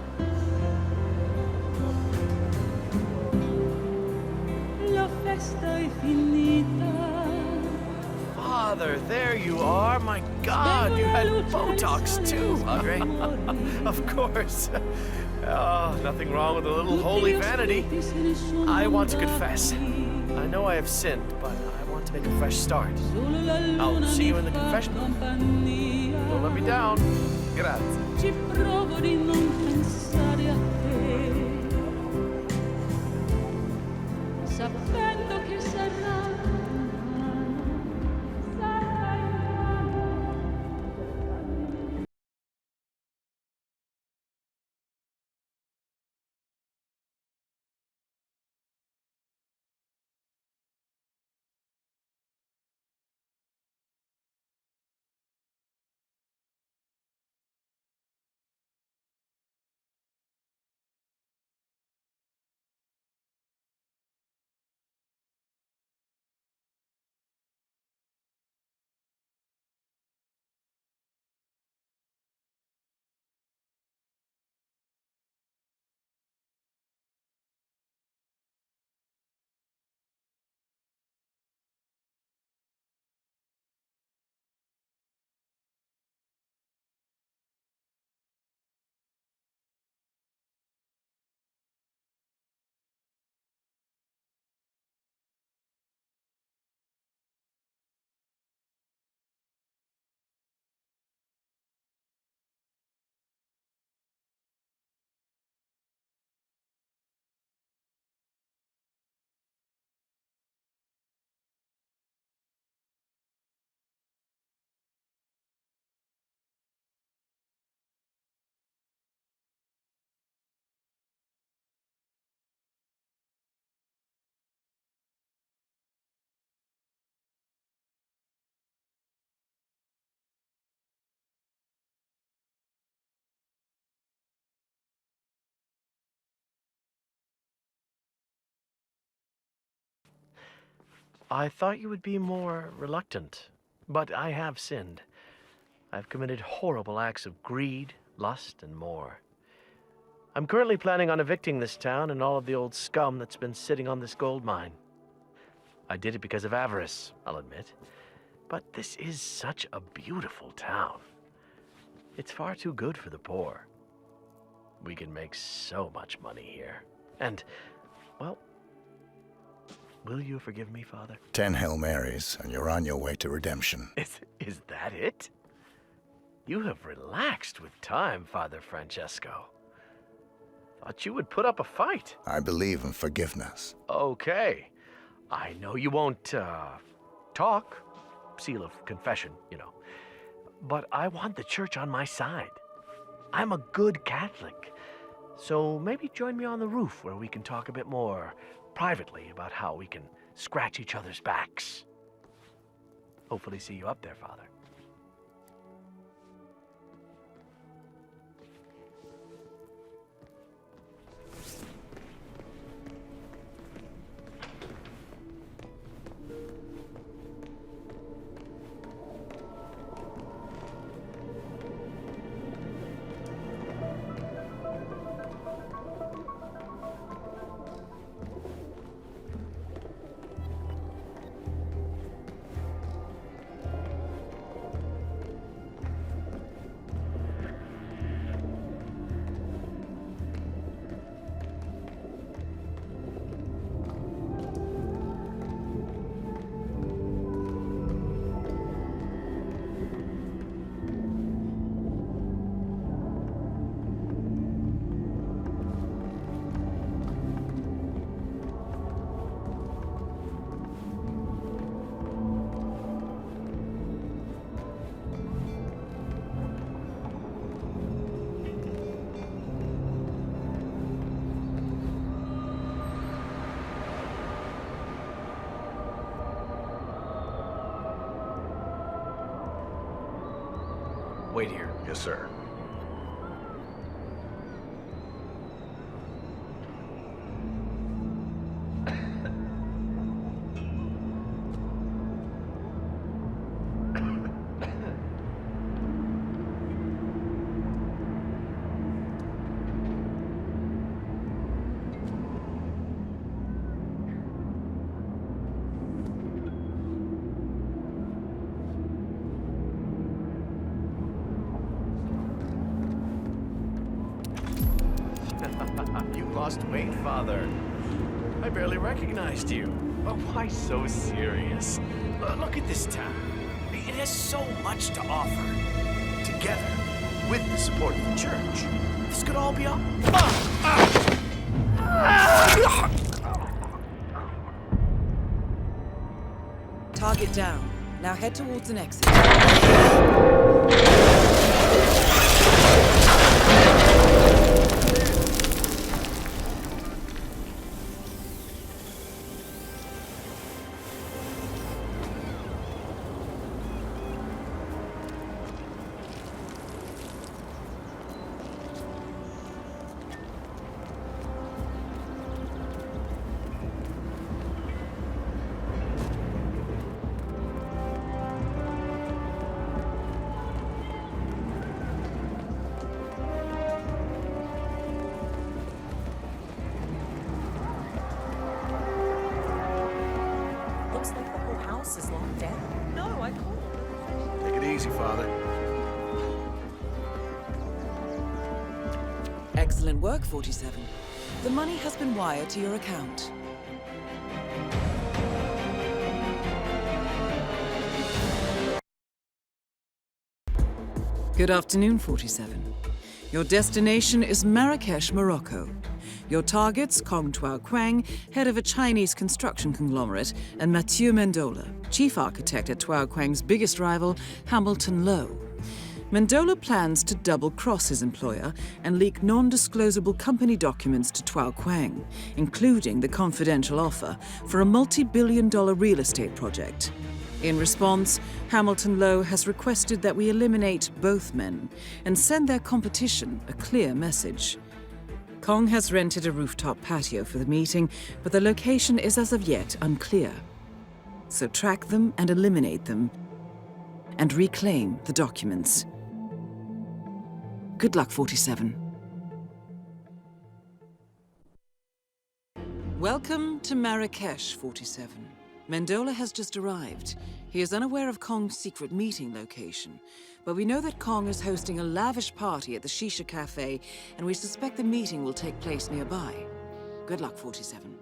La festa è finita. Father, there you are. My God, you had Botox too, Padre. Of course. Oh, nothing wrong with a little holy vanity. I want to confess. I know I have sinned, but I want to make a fresh start. I'll see you in the confession booth. Don't let me down. Grazie. Ci provo di non pensare a te, sapendo che sarà I thought you would be more reluctant, but I have sinned. I've committed horrible acts of greed, lust, and more. I'm currently planning on evicting this town and all of the old scum that's been sitting on this gold mine. I did it because of avarice, I'll admit. But this is such a beautiful town. It's far too good for the poor. We can make so much money here. And, well, will you forgive me, Father? 10 Hail Marys, and you're on your way to redemption. Is that it? You have relaxed with time, Father Francesco. Thought you would put up a fight. I believe in forgiveness. Okay. I know you won't, talk. Seal of confession, you know. But I want the church on my side. I'm a good Catholic. So maybe join me on the roof where we can talk a bit more privately about how we can scratch each other's backs. Hopefully see you up there, Father. Wait here. Yes, sir. You lost weight, Father. I barely recognized you. But why so serious? Look at this town. It has so much to offer. Together, with the support of the church, this could all be a... Target down. Now head towards an exit. Looks like the whole house is locked down. No, I can't. Take it easy, Father. Excellent work, 47. The money has been wired to your account. Good afternoon, 47. Your destination is Marrakesh, Morocco. Your targets, Kong Tuao Quang, head of a Chinese construction conglomerate, and Mathieu Mendola, chief architect at Tuao Quang's biggest rival, Hamilton Lowe. Mendola plans to double-cross his employer and leak non-disclosable company documents to Tuao Quang, including the confidential offer for a multi-billion-dollar real estate project. In response, Hamilton Lowe has requested that we eliminate both men and send their competition a clear message. Kong has rented a rooftop patio for the meeting, but the location is as of yet unclear. So track them and eliminate them, and reclaim the documents. Good luck, 47. Welcome to Marrakesh, 47. Mendola has just arrived. He is unaware of Kong's secret meeting location, but we know that Kong is hosting a lavish party at the Shisha Cafe, and we suspect the meeting will take place nearby. Good luck, 47.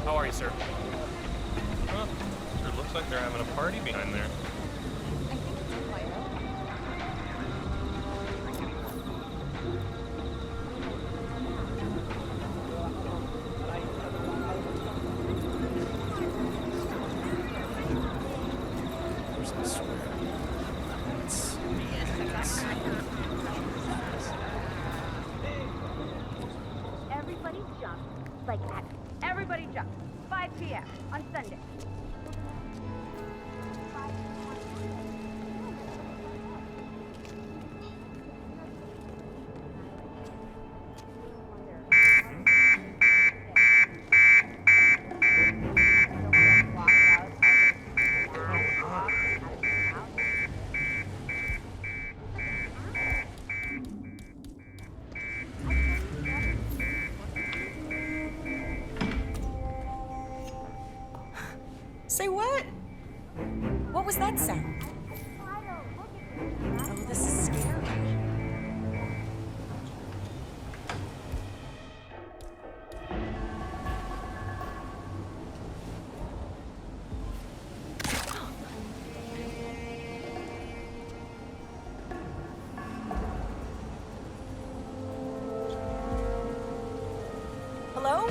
How are you, sir? Huh? Sure looks like they're having a party behind there. Everybody jump, like that. Everybody jump. 5 p.m. on Sunday. Say what? What was that sound? Oh, this is scary. Hello?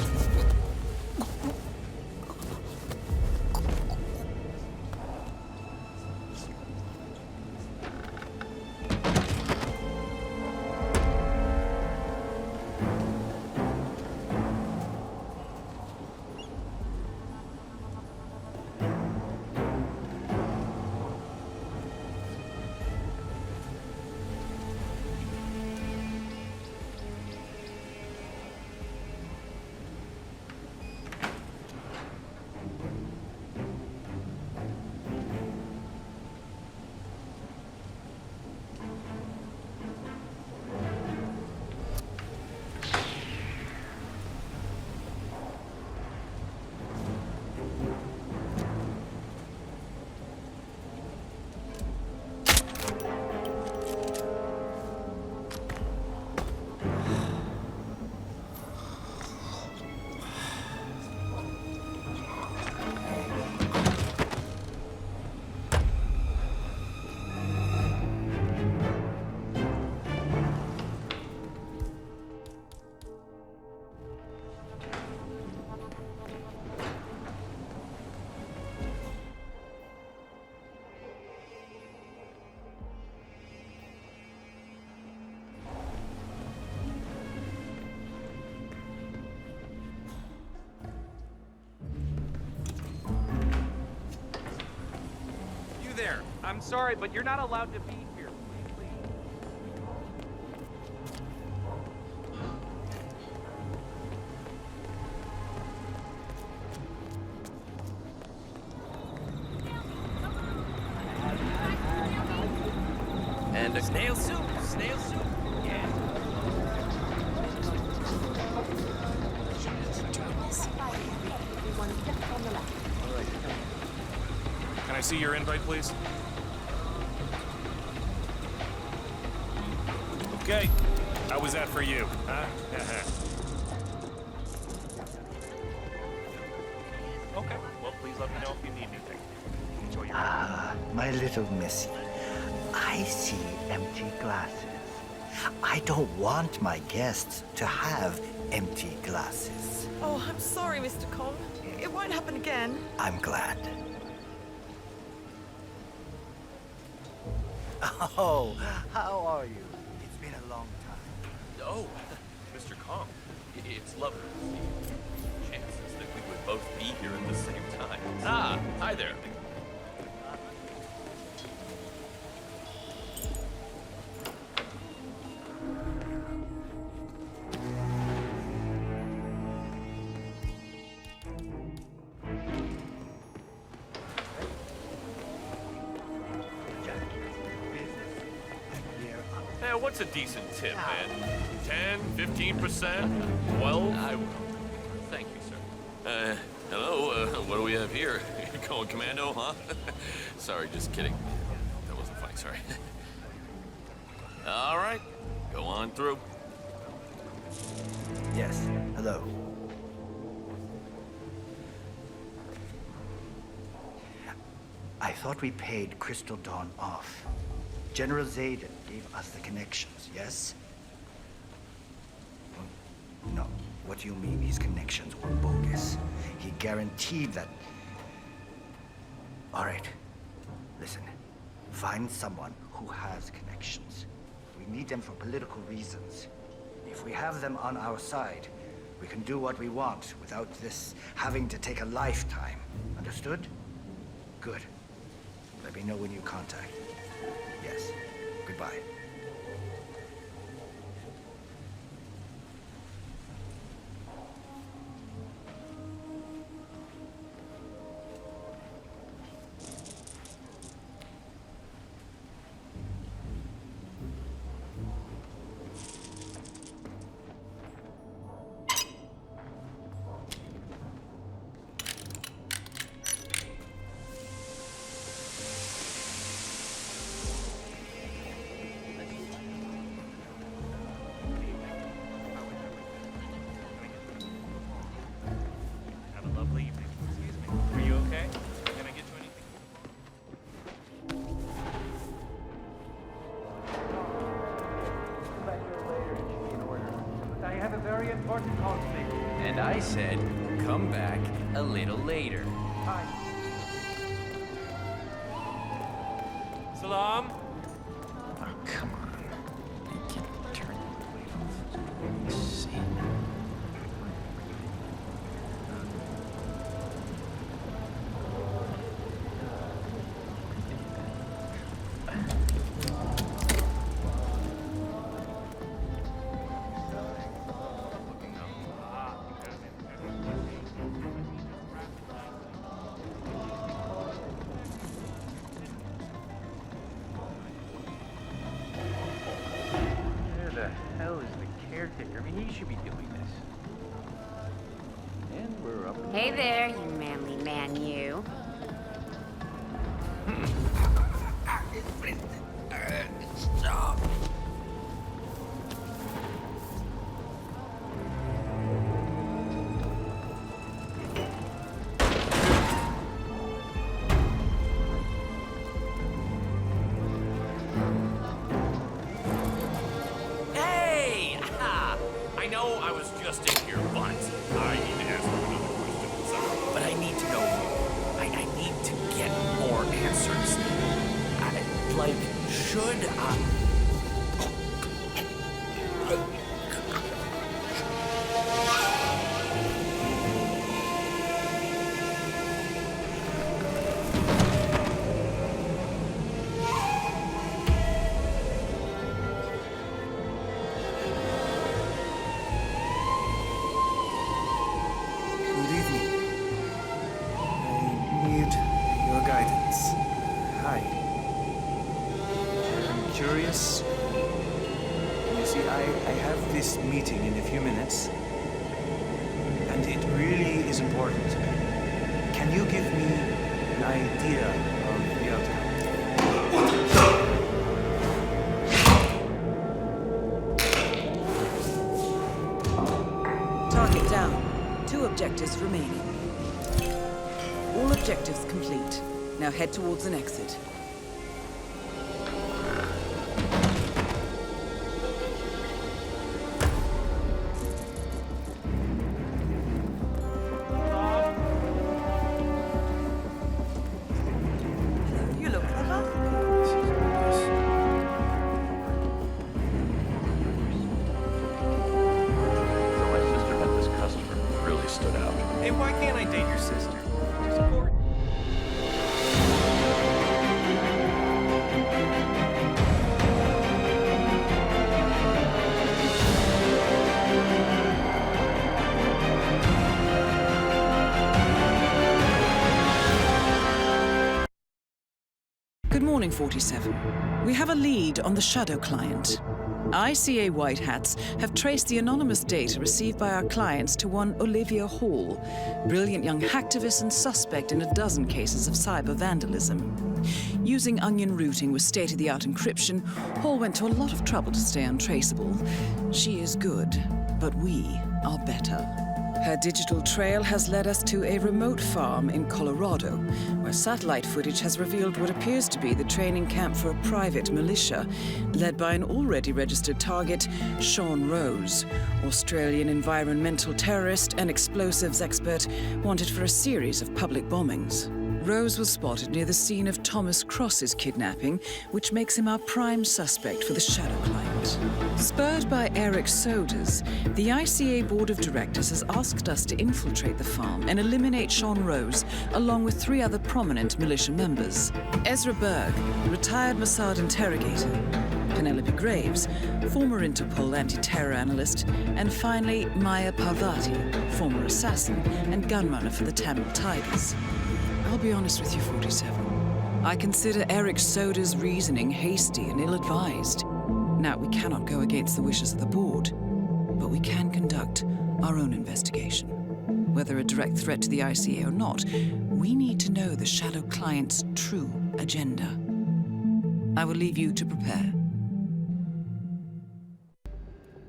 There. I'm sorry, but you're not allowed to be here. And a snail soup. Snail soup. Yeah. Can I see your invite, please? Okay. Have How was that for you, huh? Okay, well, please let me know if you need anything. Enjoy your My little missy. I see empty glasses. I don't want my guests to have empty glasses. Oh, I'm sorry, Mr. Kong. It won't happen again. I'm glad. Oh, how are you? It's been a long time. Oh, Mr. Kong, it's lovely to see you. Chances that we would both be here at the same time. Ah, hi there. What's a decent tip, man? 10, 15%? 12? I will. Thank you, sir. Hello, what do we have here? You're going commando, huh? Sorry, just kidding. That wasn't funny, sorry. All right, go on through. Yes, hello. I thought we paid Crystal Dawn off. General Zayden gave us the connections, yes? No, what do you mean these connections were bogus? He guaranteed that... All right, listen. Find someone who has connections. We need them for political reasons. If we have them on our side, we can do what we want without this having to take a lifetime. Understood? Good. Let me know when you contact. Yes. Goodbye. Important call to make. And I said, come back a little later. Hi. Salam? Oh, come on. You can turn it away. See. He should be doing this. And we're up. Hey there, you manly man, you. Stop. I know I was just in here, but I need to ask you another question. But I need to know more. I need to get more answers. Should I... Curious? You see, I have this meeting in a few minutes, and it really is important. Can you give me an idea of the outcome? Target down. 2 objectives remaining. All objectives complete. Now head towards an exit. You look clever. So my sister met this customer who really stood out. Hey, why can't I date your sister? She's gorgeous. Good morning, 47. We have a lead on the Shadow client. ICA White Hats have traced the anonymous data received by our clients to one Olivia Hall, brilliant young hacktivist and suspect in a dozen cases of cyber vandalism. Using onion routing with state-of-the-art encryption, Hall went to a lot of trouble to stay untraceable. She is good, but we are better. Her digital trail has led us to a remote farm in Colorado, where satellite footage has revealed what appears to be the training camp for a private militia, led by an already registered target, Sean Rose, Australian environmental terrorist and explosives expert wanted for a series of public bombings. Rose was spotted near the scene of Thomas Cross's kidnapping, which makes him our prime suspect for the Shadow client. Spurred by Eric Sodas, the ICA Board of Directors has asked us to infiltrate the farm and eliminate Sean Rose, along with 3 other prominent militia members. Ezra Berg, retired Mossad interrogator, Penelope Graves, former Interpol anti-terror analyst, and finally Maya Parvati, former assassin and gunrunner for the Tamil Tigers. I'll be honest with you, 47. I consider Eric Soda's reasoning hasty and ill-advised. Now, we cannot go against the wishes of the board, but we can conduct our own investigation. Whether a direct threat to the ICA or not, we need to know the Shadow client's true agenda. I will leave you to prepare.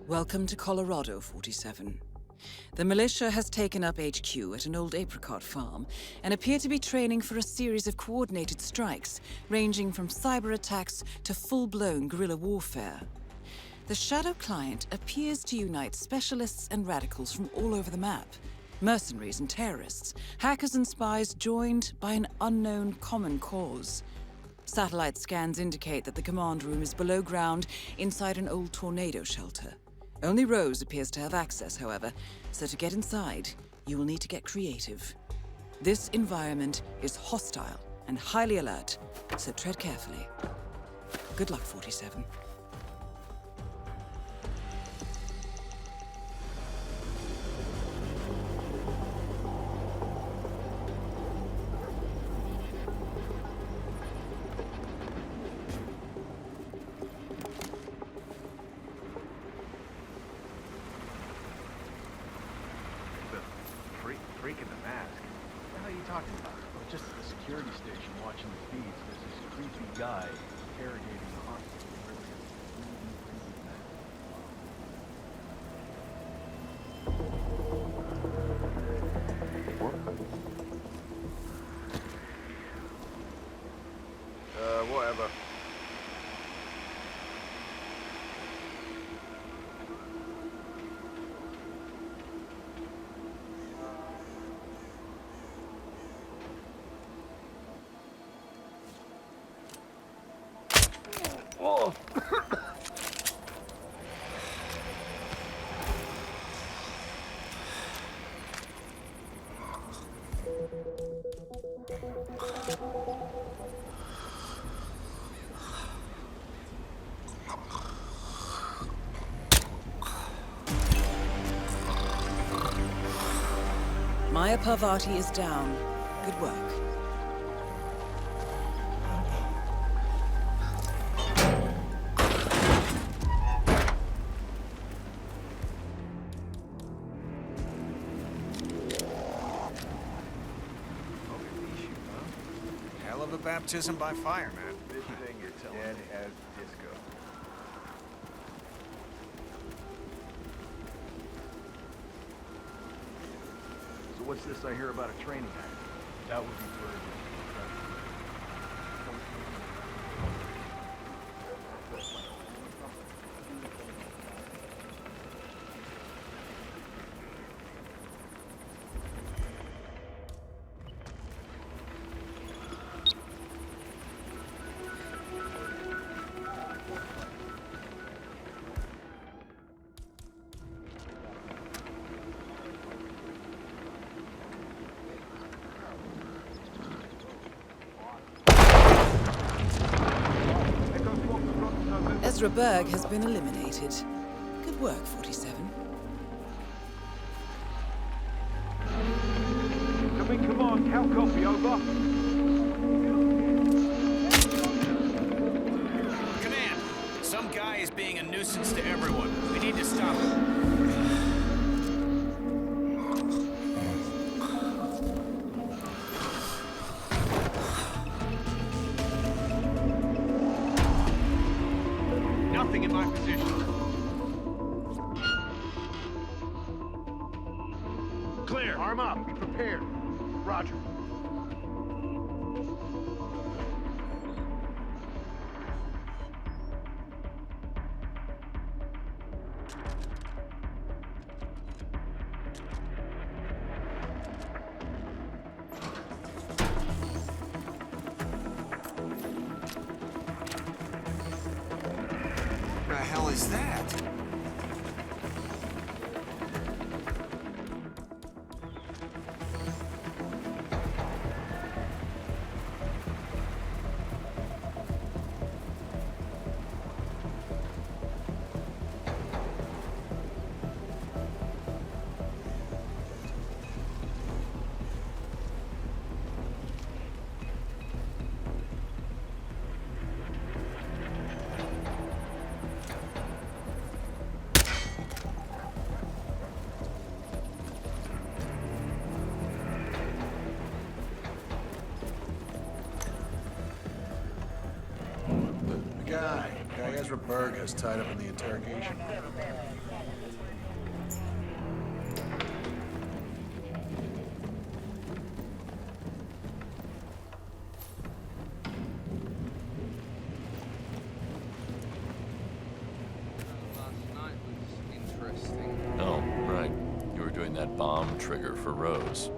Welcome to Colorado, 47. The militia has taken up HQ at an old apricot farm and appear to be training for a series of coordinated strikes, ranging from cyber attacks to full-blown guerrilla warfare. The Shadow client appears to unite specialists and radicals from all over the map, mercenaries and terrorists, hackers and spies joined by an unknown common cause. Satellite scans indicate that the command room is below ground inside an old tornado shelter. Only Rose appears to have access, however, so to get inside, you will need to get creative. This environment is hostile and highly alert, so tread carefully. Good luck, 47. Freak in the mask. What the hell are you talking about? Oh, just at the security station watching the feeds. There's this creepy guy interrogating the hostage. Whatever. Oh. Maya Parvati is down. Good work. Hell of a baptism by fire, man. This thing is dead as disco. what's this I hear about a training act? That would be for Ezra Berg has been eliminated. Good work, 47. Come on, Cal copy, over. Command, some guy is being a nuisance to everyone. We need to stop him. Nothing in my position. Clear. Arm up. Be prepared. Roger. The hell is that? Guy Ezra Berg has tied up in the interrogation. Oh, right. You were doing that bomb trigger for Rose.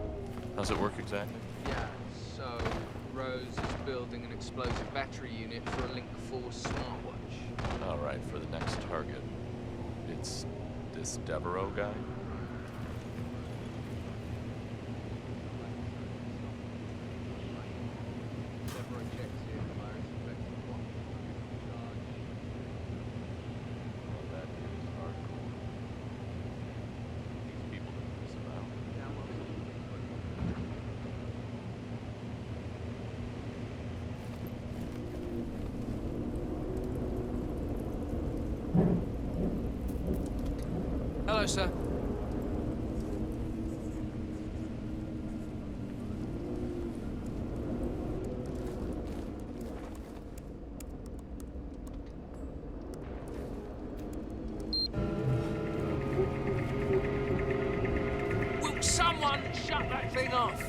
How's it work exactly? Yeah, so Rose is building an explosive battery unit for a Link 4 smartwatch. All right, for the next target. It's this Devereaux guy? Hello, sir. Will someone shut that thing off?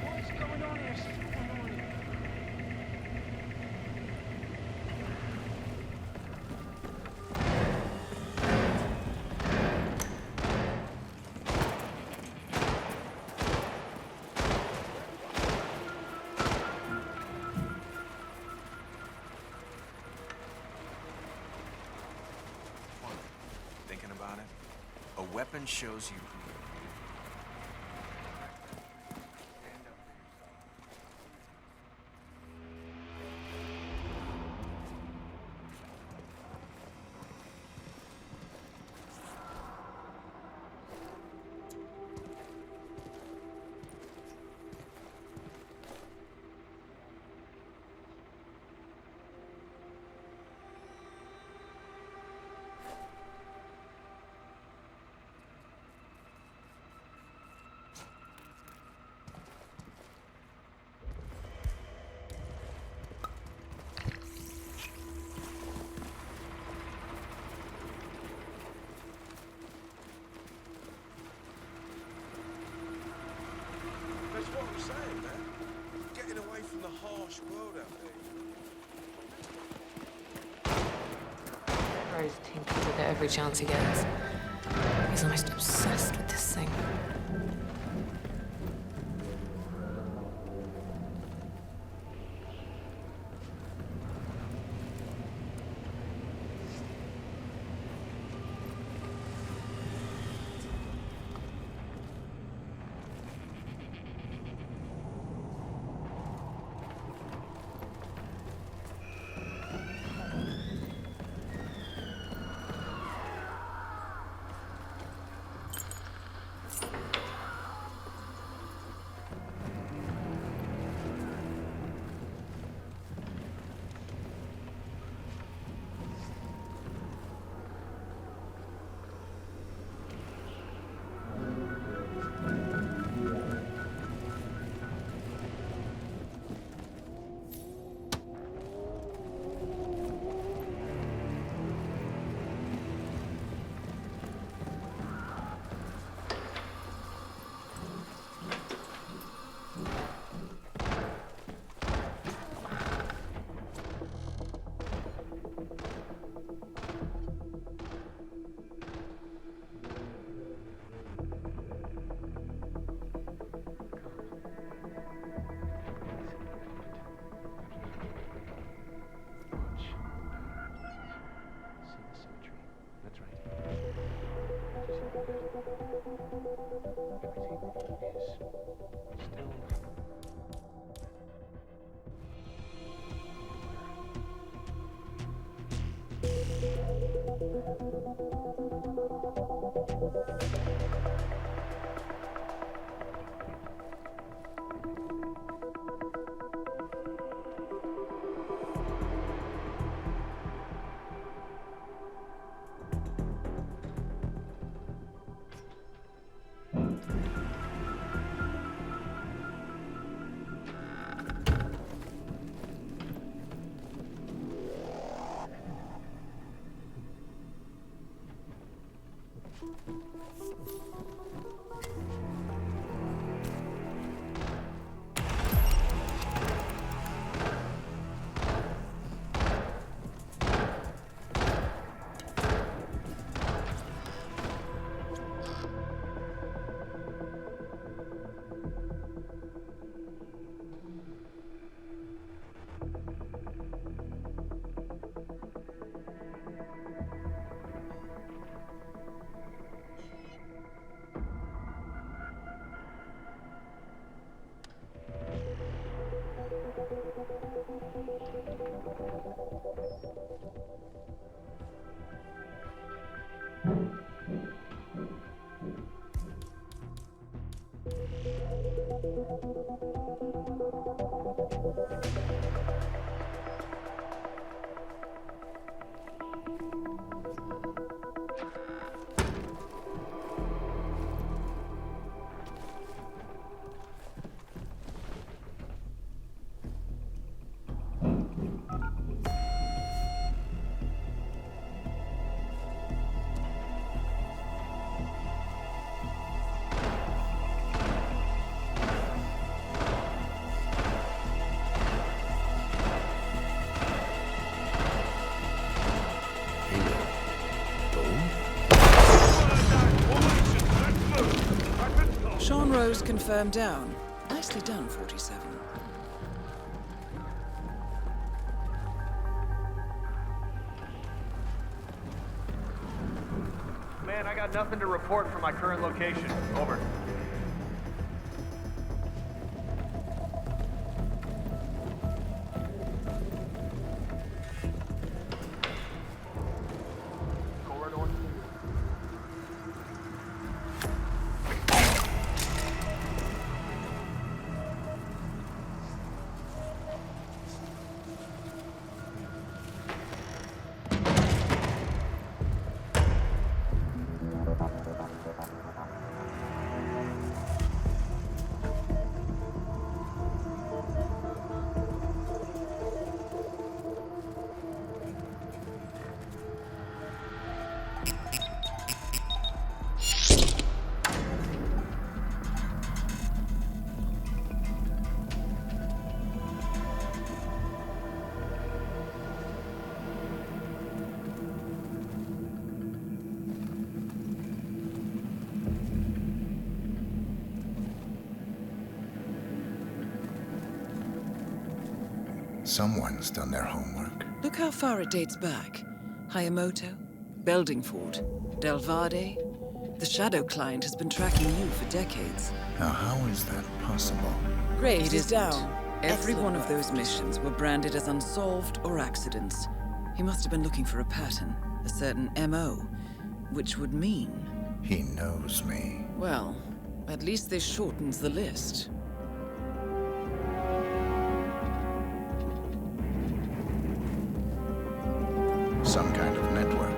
What's going on here? Thinking about it? A weapon shows you who you Rose tinkers with it every chance he gets. He's almost obsessed with this thing. Sean Rose confirmed down. Nicely done, 47. Man, I got nothing to report from my current location. Over. Someone's done their homework. Look how far it dates back. Hayamoto, Beldingford, Delvade. The Shadow client has been tracking you for decades. Now, how is that possible? Graves is down. Every one of those missions were branded as unsolved or accidents. He must have been looking for a pattern, a certain MO, which would mean... He knows me. Well, at least this shortens the list. Some kind of network.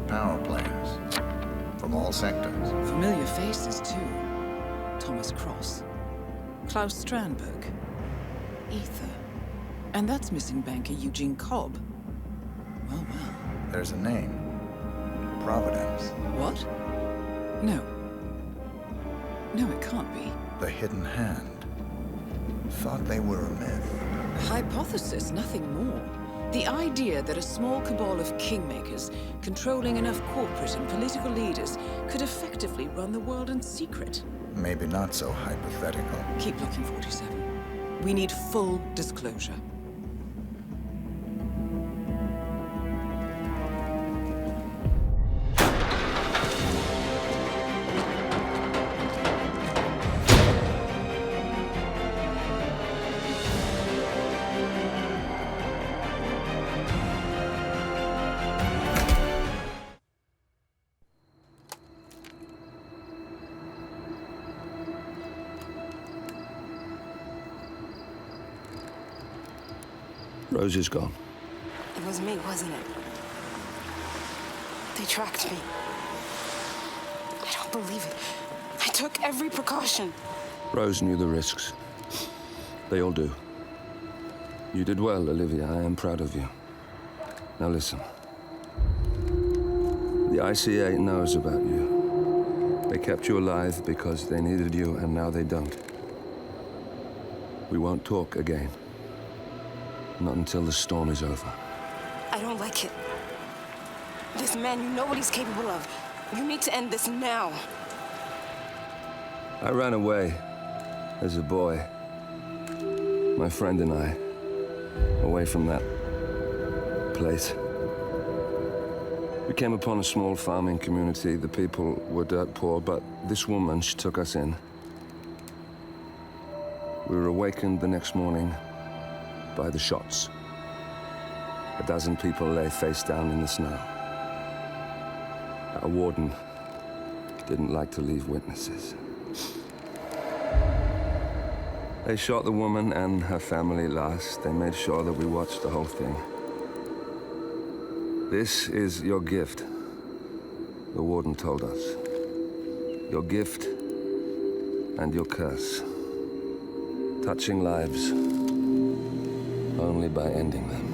Power players. From all sectors. Familiar faces, too. Thomas Cross. Klaus Strandberg. Ether. And that's missing banker Eugene Cobb. Well, well. There's a name. Providence. What? No. No, it can't be. The Hidden Hand. Thought they were a myth. A hypothesis, nothing more. The idea that a small cabal of kingmakers, controlling enough corporate and political leaders, could effectively run the world in secret. Maybe not so hypothetical. Keep looking, 47. We need full disclosure. Rose is gone. It was me, wasn't it? They tracked me. I don't believe it. I took every precaution. Rose knew the risks. They all do. You did well, Olivia. I am proud of you. Now listen. The ICA knows about you. They kept you alive because they needed you, and now they don't. We won't talk again. Not until the storm is over. I don't like it. This man, you know what he's capable of. You need to end this now. I ran away as a boy. My friend and I. Away from that place. We came upon a small farming community. The people were dirt poor, but this woman, she took us in. We were awakened the next morning by the shots. A dozen people lay face down in the snow. Our warden didn't like to leave witnesses. They shot the woman and her family last. They made sure that we watched the whole thing. This is your gift, the warden told us. Your gift and your curse. Touching lives only by ending them.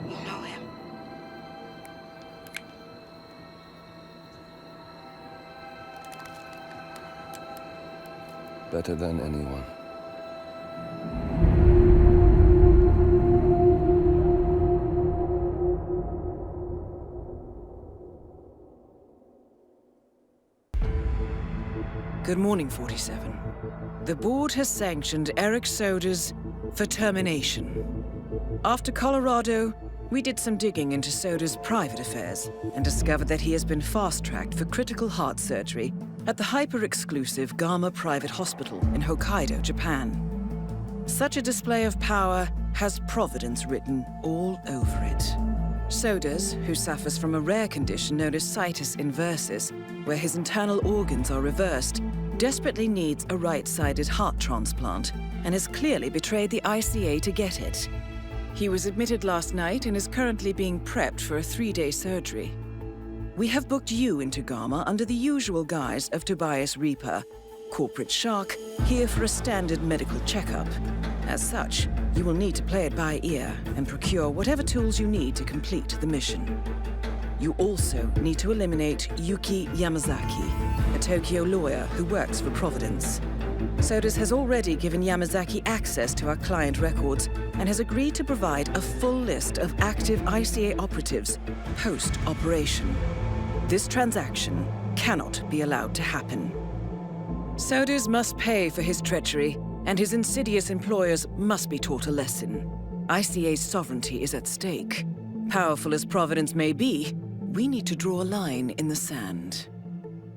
You know him. Better than anyone. Good morning, 47. The board has sanctioned Eric Soder's for termination. After Colorado, we did some digging into Soder's private affairs and discovered that he has been fast-tracked for critical heart surgery at the hyper-exclusive Gama Private Hospital in Hokkaido, Japan. Such a display of power has Providence written all over it. Soder's, who suffers from a rare condition known as situs inversus, where his internal organs are reversed, desperately needs a right-sided heart transplant and has clearly betrayed the ICA to get it. He was admitted last night and is currently being prepped for a 3-day surgery. We have booked you into Gama under the usual guise of Tobias Reaper, corporate shark, here for a standard medical checkup. As such, you will need to play it by ear and procure whatever tools you need to complete the mission. You also need to eliminate Yuki Yamazaki, a Tokyo lawyer who works for Providence. Sodas has already given Yamazaki access to our client records and has agreed to provide a full list of active ICA operatives post-operation. This transaction cannot be allowed to happen. Sodas must pay for his treachery, and his insidious employers must be taught a lesson. ICA's sovereignty is at stake. Powerful as Providence may be, we need to draw a line in the sand.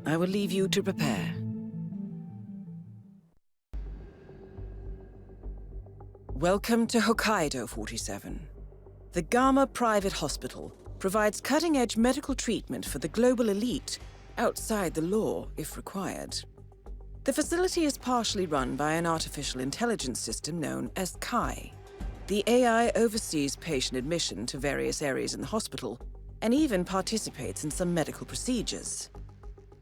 I will leave you to prepare. Welcome to Hokkaido 47. The Gama Private Hospital provides cutting-edge medical treatment for the global elite, outside the law if required. The facility is partially run by an artificial intelligence system known as Kai. The AI oversees patient admission to various areas in the hospital and even participates in some medical procedures.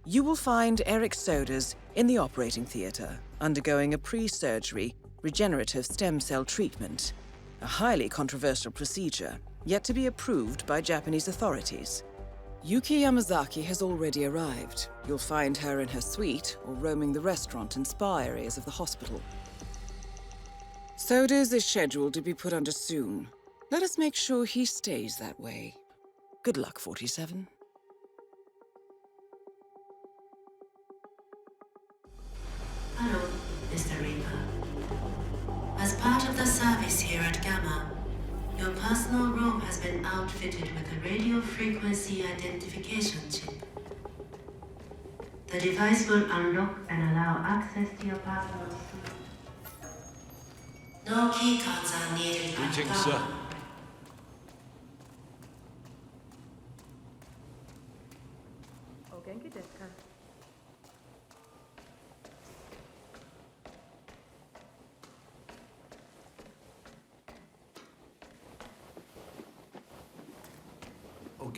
You will find Eric Soders in the operating theater, undergoing a pre-surgery regenerative stem cell treatment, a highly controversial procedure, yet to be approved by Japanese authorities. Yuki Yamazaki has already arrived. You'll find her in her suite or roaming the restaurant and spa areas of the hospital. Soders is scheduled to be put under soon. Let us make sure he stays that way. Good luck, 47. Hello, Mr. Reaper. As part of the service here at Gamma, your personal room has been outfitted with a radio frequency identification chip. The device will unlock and allow access to your personal suite. No keycards are needed. Greetings, sir.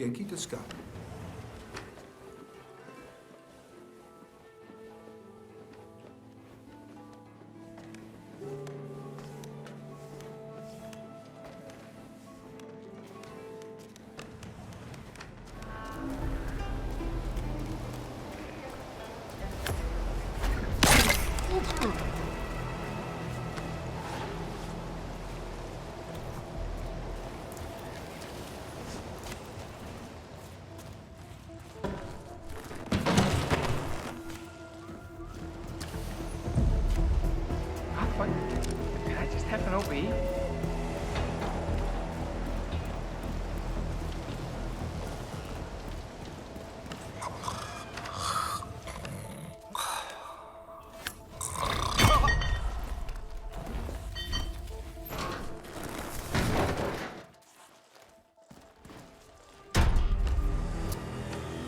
Genki desu ka?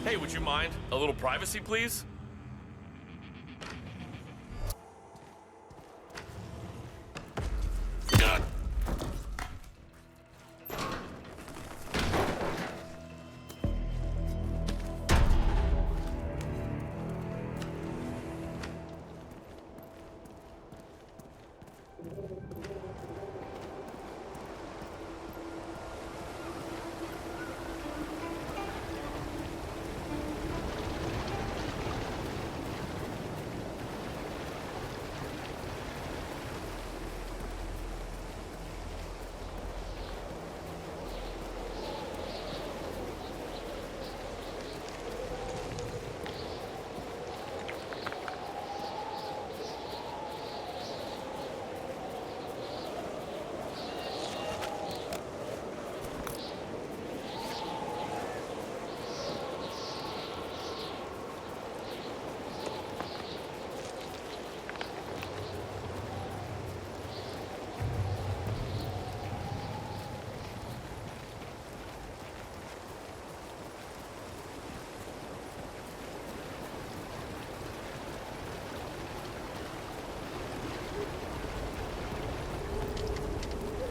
Hey, would you mind? A little privacy, please?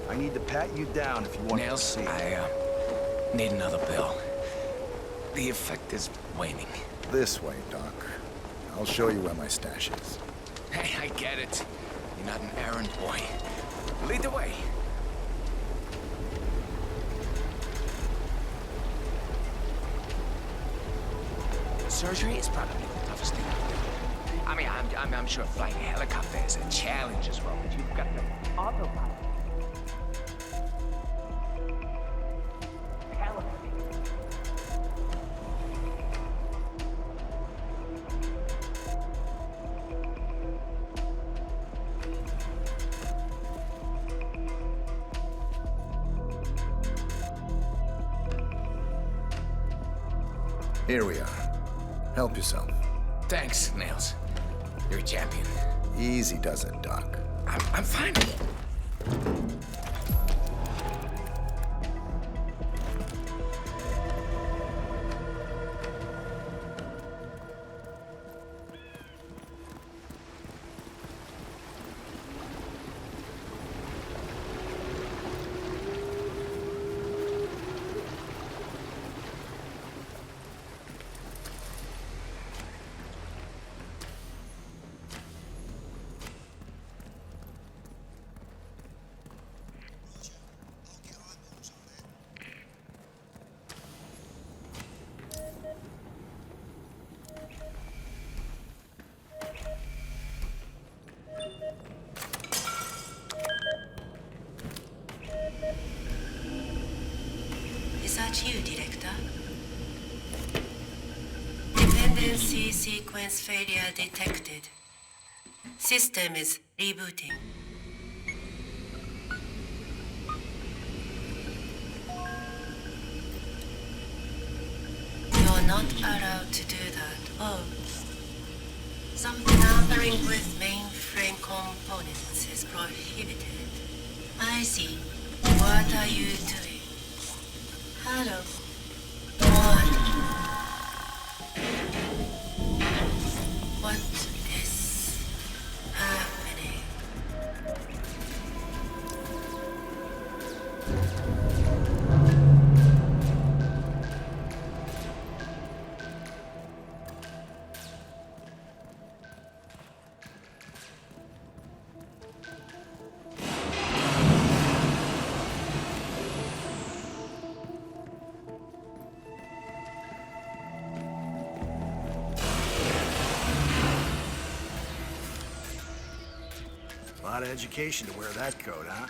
I need to pat you down if you want to see. I need another bill. The effect is waning. This way, Doc. I'll show you where my stash is. Hey, I get it. You're not an errand boy. Lead the way. Surgery is probably the toughest thing I've done. I mean, I'm sure flying a helicopter is a challenge as well, but you've got the autopilot. Here we are. Help yourself. Thanks, Nails. You're a champion. Easy does it, Doc. I'm fine. Is that you, Director? Dependency sequence failure detected. System is rebooting. You're not allowed to do that. Oh. Some tampering with mainframe components is prohibited. I see. What are you doing? Hello. What is happening? A lot of education to wear that coat, huh?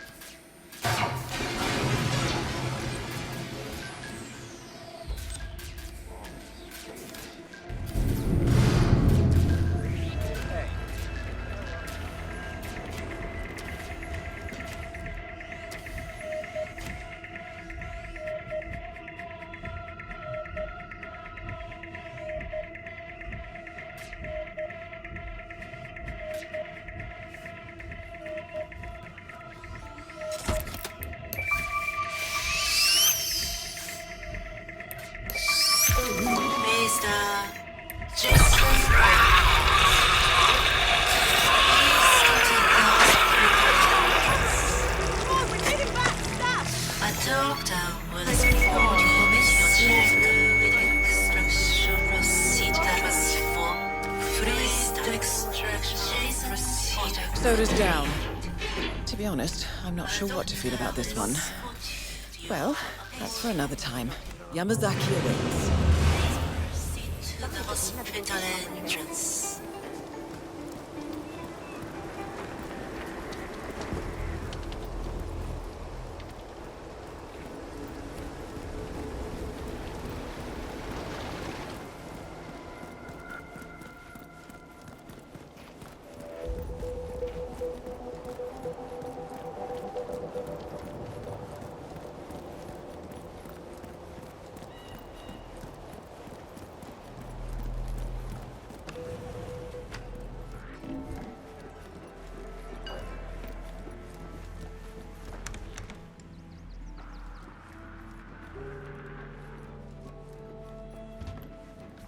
Soda's down. To be honest, I'm not sure what to feel about this one. Well, that's for another time. Yamazaki awaits. To the hospital entrance.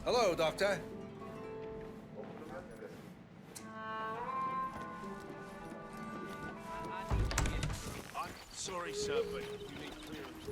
Hello, Doctor. I'm sorry, sir, but you need clearance.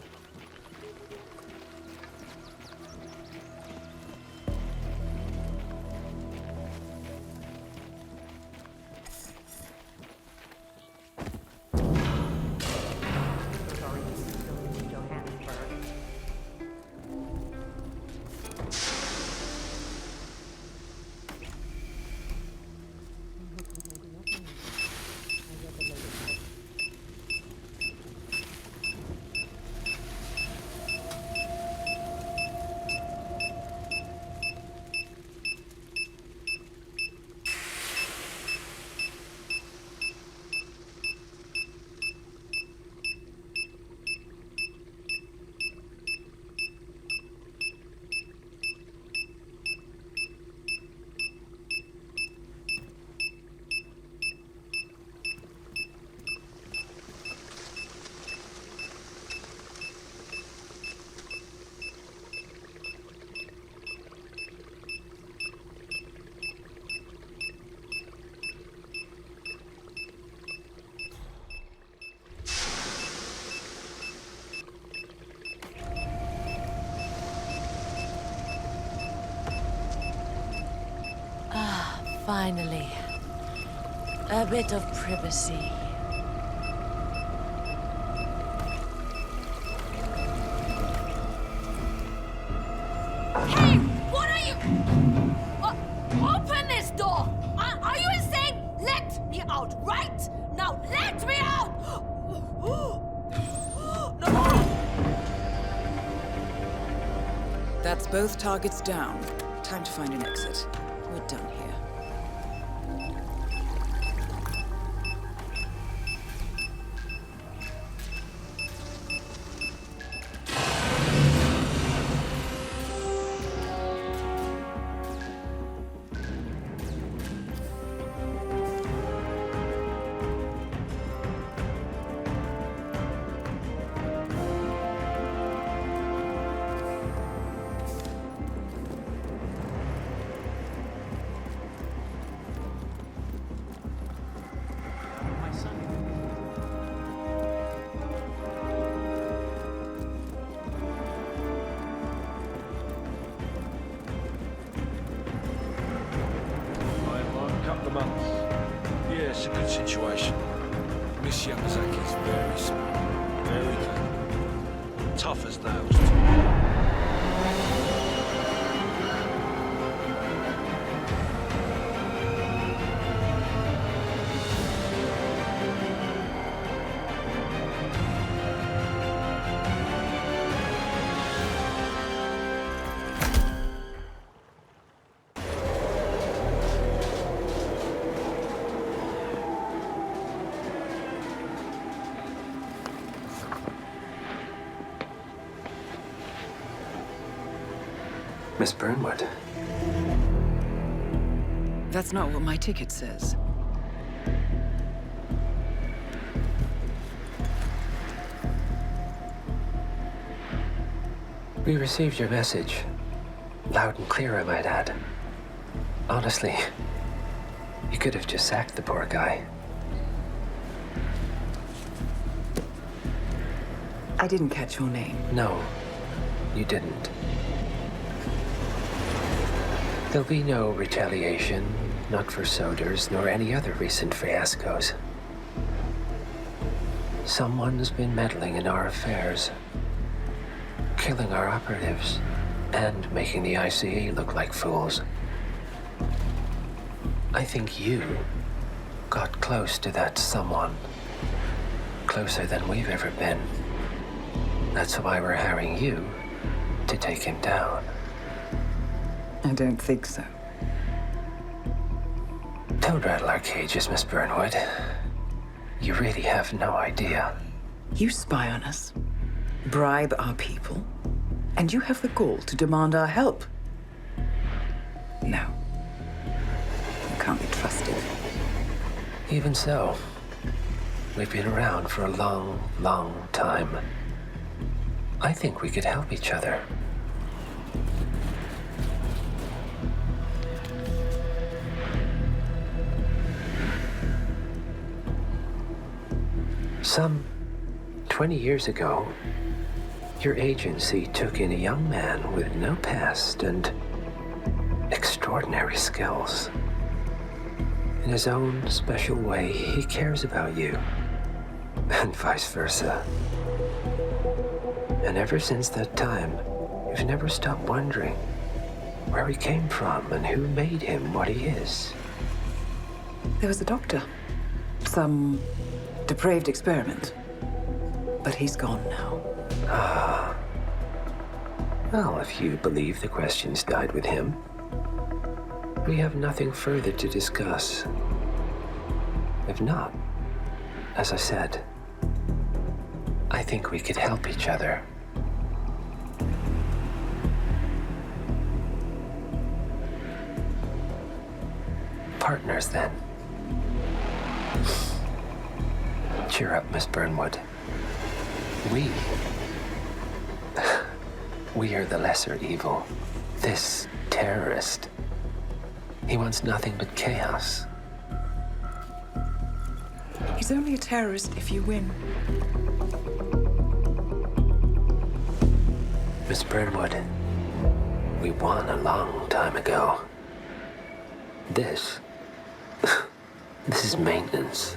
Finally. A bit of privacy. Hey! What are you... open this door! Are you insane? Let me out, right? Now let me out! No! That's both targets down. Time to find an exit. We're done here. It's a good situation. Miss Yamazaki is very smart, very good, tough as nails. Miss Burnwood. That's not what my ticket says. We received your message. Loud and clear, I might add. Honestly, you could have just sacked the poor guy. I didn't catch your name. No, you didn't. There'll be no retaliation, not for Soders, nor any other recent fiascos. Someone's been meddling in our affairs, killing our operatives, and making the ICA look like fools. I think you got close to that someone. Closer than we've ever been. That's why we're hiring you to take him down. I don't think so. Don't rattle our cages, Miss Burnwood. You really have no idea. You spy on us, bribe our people, and you have the gall to demand our help. No. You can't be trusted. Even so, we've been around for a long, long time. I think we could help each other. Some 20 years ago, your agency took in a young man with no past and extraordinary skills. In his own special way, he cares about you, and vice versa. And ever since that time, you've never stopped wondering where he came from and who made him what he is. There was a doctor. Some depraved experiment. But he's gone now. Ah. Well, if you believe the questions died with him, we have nothing further to discuss. If not, as I said, I think we could help each other. Partners, then. Cheer up, Miss Burnwood. We are the lesser evil. This terrorist, he wants nothing but chaos. He's only a terrorist if you win. Miss Burnwood, we won a long time ago. This This is maintenance.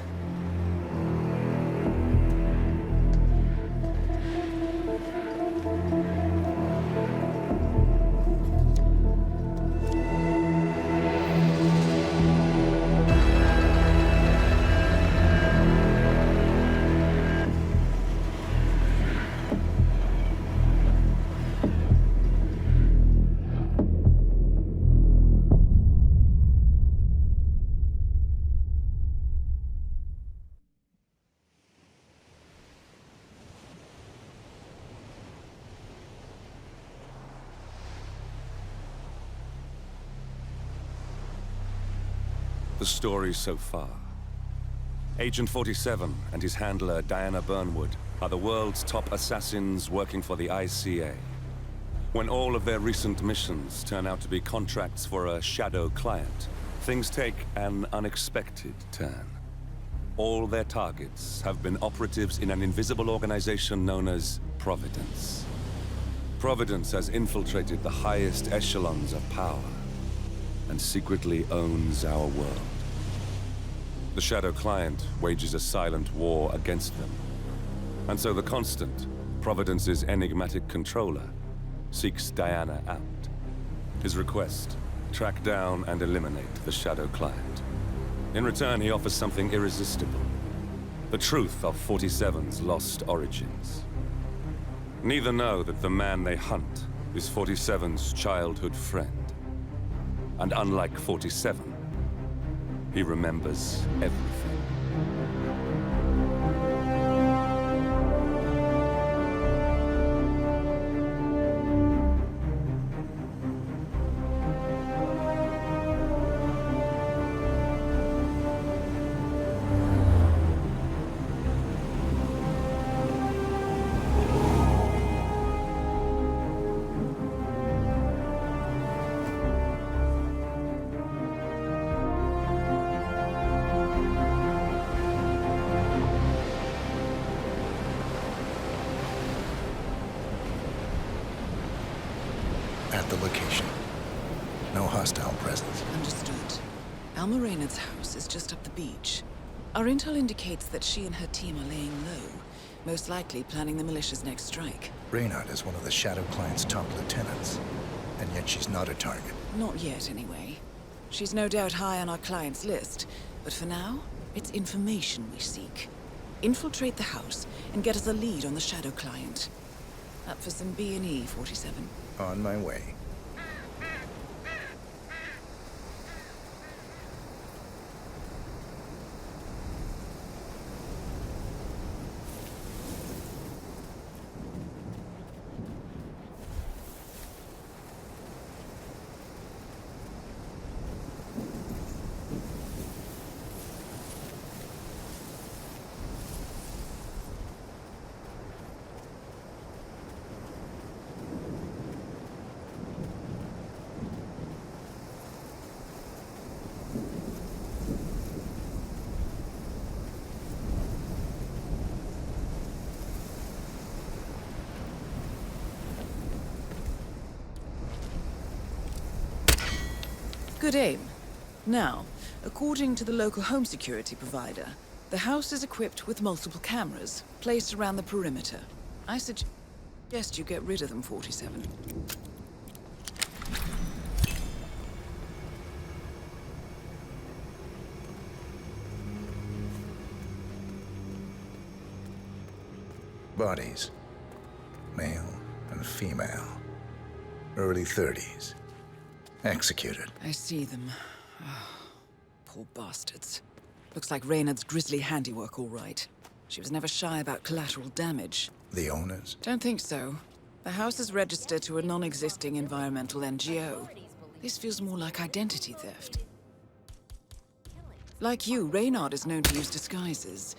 The story so far. Agent 47 and his handler Diana Burnwood are the world's top assassins working for the ICA. When all of their recent missions turn out to be contracts for a shadow client, things take an unexpected turn. All their targets have been operatives in an invisible organization known as Providence. Providence has infiltrated the highest echelons of power and secretly owns our world. The Shadow Client wages a silent war against them. And so the Constant, Providence's enigmatic controller, seeks Diana out. His request, track down and eliminate the Shadow Client. In return, he offers something irresistible. The truth of 47's lost origins. Neither know that the man they hunt is 47's childhood friend. And unlike 47, he remembers everything. At the location. No hostile presence. Understood. Alma Reynard's house is just up the beach. Our intel indicates that she and her team are laying low, most likely planning the militia's next strike. Reynard is one of the Shadow Client's top lieutenants, and yet she's not a target. Not yet, anyway. She's no doubt high on our client's list, but for now, it's information we seek. Infiltrate the house and get us a lead on the Shadow Client. Up for some B&E, 47. On my way. Good aim. Now, according to the local home security provider, the house is equipped with multiple cameras placed around the perimeter. I suggest you get rid of them, 47. Bodies. Male and female. Early 30s. Executed. I see them. Oh, poor bastards. Looks like Reynard's grisly handiwork, all right. She was never shy about collateral damage. The owners? Don't think so. The house is registered to a non-existing environmental NGO. This feels more like identity theft. Like you, Reynard is known to use disguises.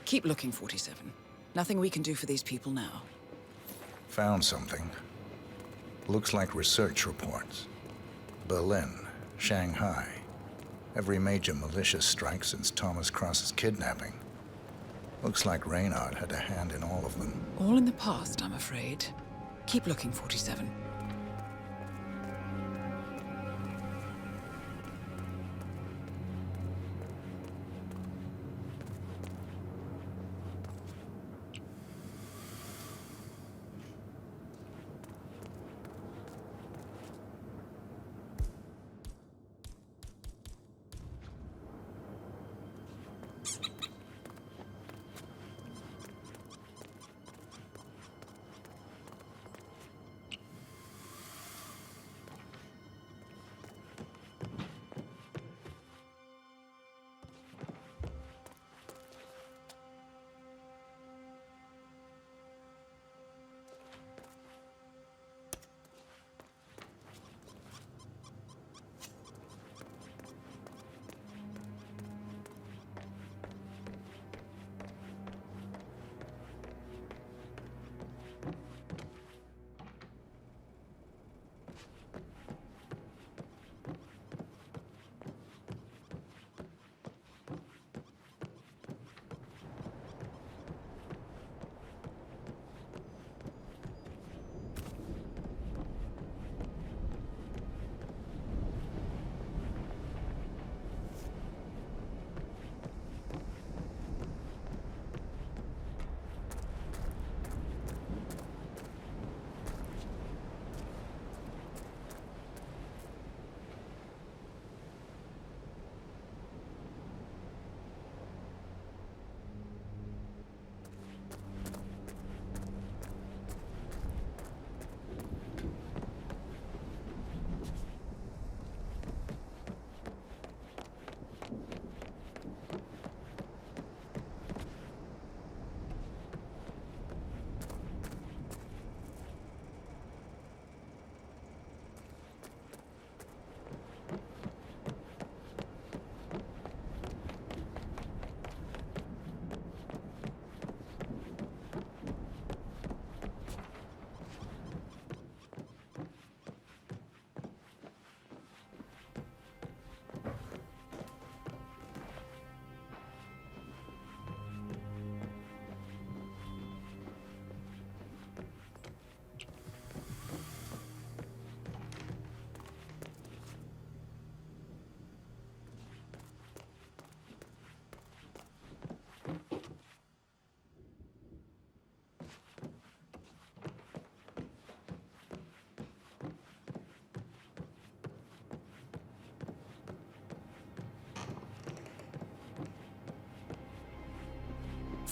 Keep looking, 47. Nothing we can do for these people now. Found something. Looks like research reports. Berlin, Shanghai. Every major militia strike since Thomas Cross's kidnapping. Looks like Reynard had a hand in all of them. All in the past, I'm afraid. Keep looking, 47.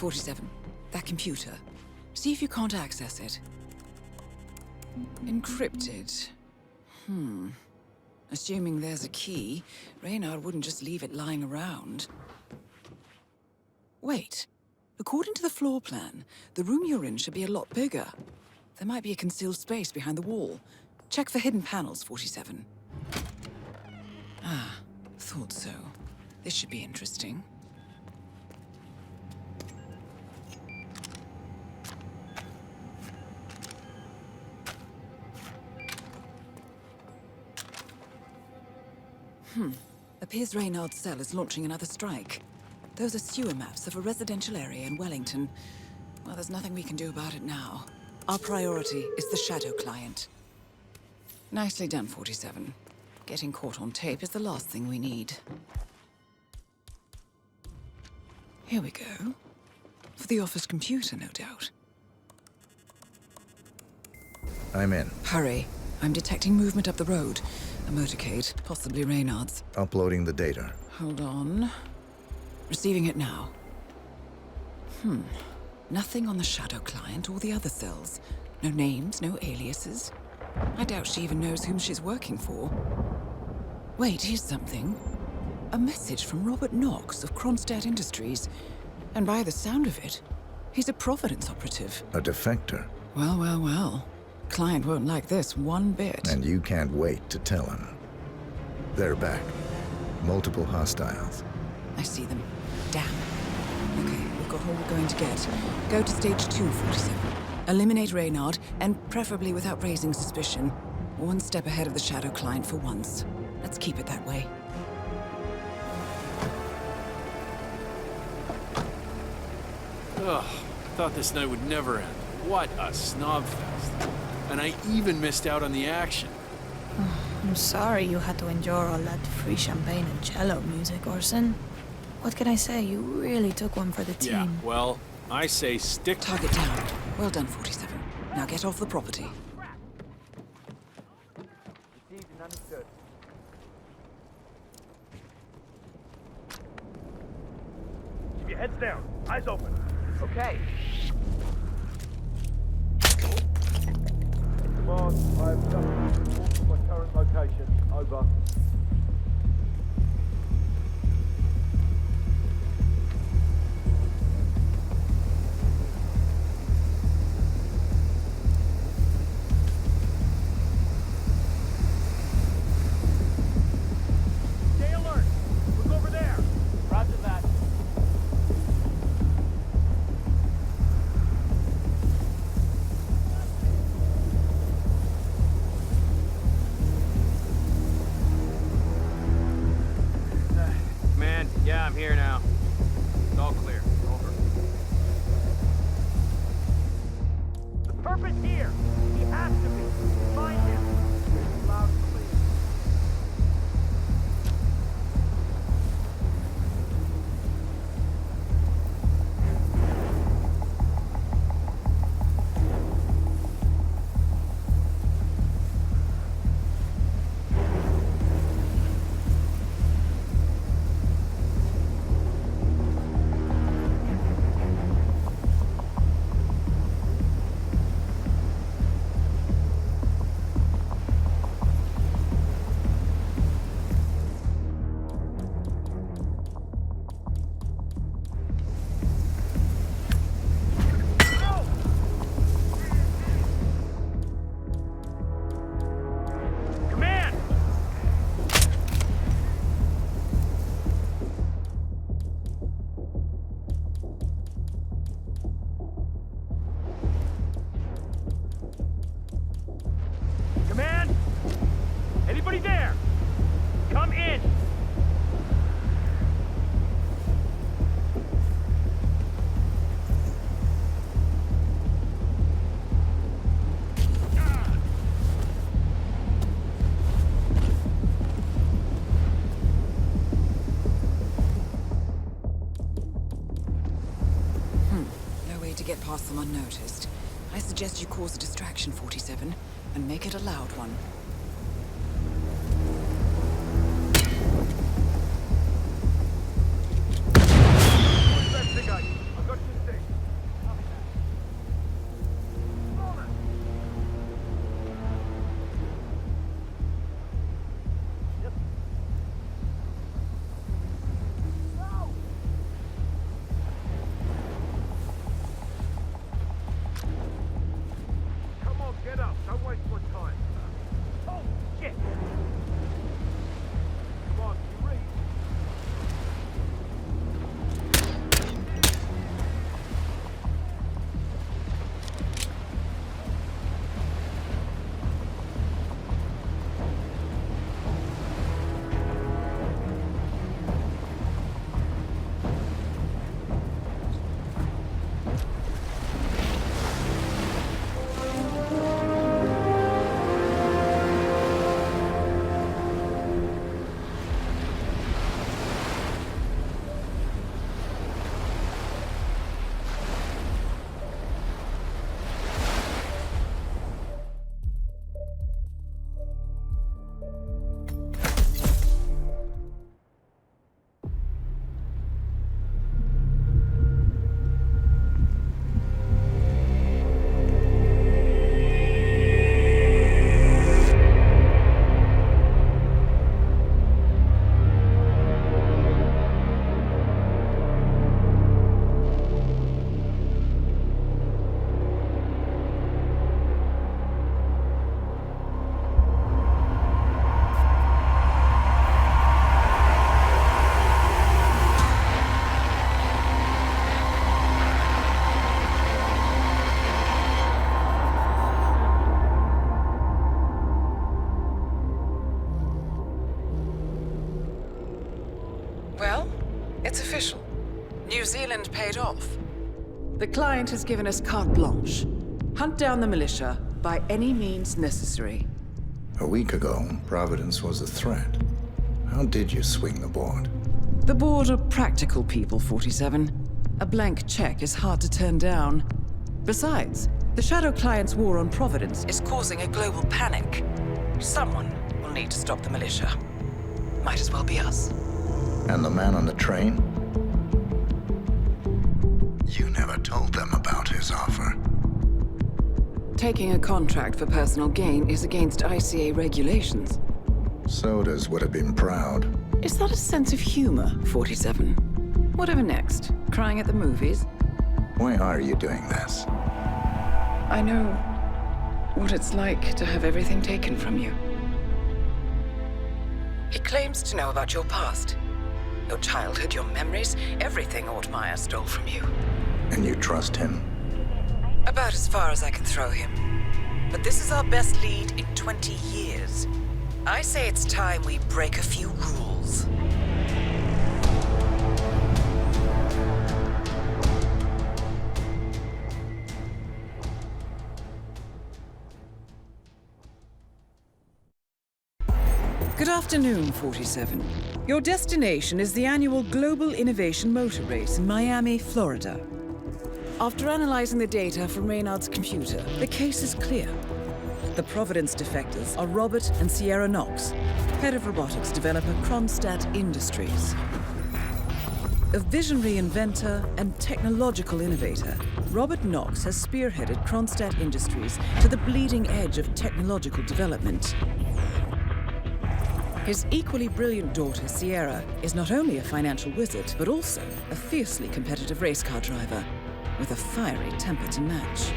47. That computer. See if you can't access it. Encrypted. Assuming there's a key, Reynard wouldn't just leave it lying around. Wait. According to the floor plan, the room you're in should be a lot bigger. There might be a concealed space behind the wall. Check for hidden panels, 47. Ah, thought so. This should be interesting. Appears Reynard's cell is launching another strike. Those are sewer maps of a residential area in Wellington. Well, there's nothing we can do about it now. Our priority is the Shadow client. Nicely done, 47. Getting caught on tape is the last thing we need. Here we go. For the office computer, no doubt. I'm in. Hurry. I'm detecting movement up the road. A motorcade, possibly Reynard's. Uploading the data. Hold on. Receiving it now. Nothing on the Shadow client or the other cells. No names, no aliases. I doubt she even knows whom she's working for. Wait, here's something. A message from Robert Knox of Kronstadt Industries. And by the sound of it, he's a Providence operative. A defector. Well, well, well. Client won't like this one bit. And you can't wait to tell him. They're back. Multiple hostiles. I see them. Damn. Okay, we've got all we're going to get. Go to stage 2, 47. Eliminate Reynard, and preferably without raising suspicion. One step ahead of the Shadow client for once. Let's keep it that way. Ugh, I thought this night would never end. What a snobfest. And I even missed out on the action. I'm sorry you had to endure all that free champagne and cello music, Orson. What can I say? You really took one for the team. Yeah, well, I say stick... Target down. Well done, 47. Now get off the property. Received and understood. Keep your heads down. Eyes open. Okay. Command, I have just reported to my current location. Over. Stay alert. Look over there. Roger that. Yeah, I'm here now. It's all clear. Over. The perpet's here. He has to be. Find him. Loud and clear. To get past them unnoticed. I suggest you cause a distraction, 47, and make it a loud one. Investigate. I've got your thing. New Zealand paid off. The client has given us carte blanche. Hunt down the militia by any means necessary. A week ago, Providence was a threat. How did you swing the board? The board are practical people, 47. A blank check is hard to turn down. Besides, the Shadow Client's war on Providence is causing a global panic. Someone will need to stop the militia. Might as well be us. And the man on the train? You never told them about his offer. Taking a contract for personal gain is against ICA regulations. Sodas would have been proud. Is that a sense of humor, 47? Whatever next? Crying at the movies? Why are you doing this? I know what it's like to have everything taken from you. He claims to know about your past. Your childhood, your memories, everything Altmaier stole from you. And you trust him? About as far as I can throw him. But this is our best lead in 20 years. I say it's time we break a few rules. Good afternoon, 47. Your destination is the annual Global Innovation Motor Race in Miami, Florida. After analyzing the data from Reynard's computer, the case is clear. The Providence defectors are Robert and Sierra Knox, head of robotics developer Kronstadt Industries. A visionary inventor and technological innovator, Robert Knox has spearheaded Kronstadt Industries to the bleeding edge of technological development. His equally brilliant daughter, Sierra, is not only a financial wizard, but also a fiercely competitive race car driver, with a fiery temper to match.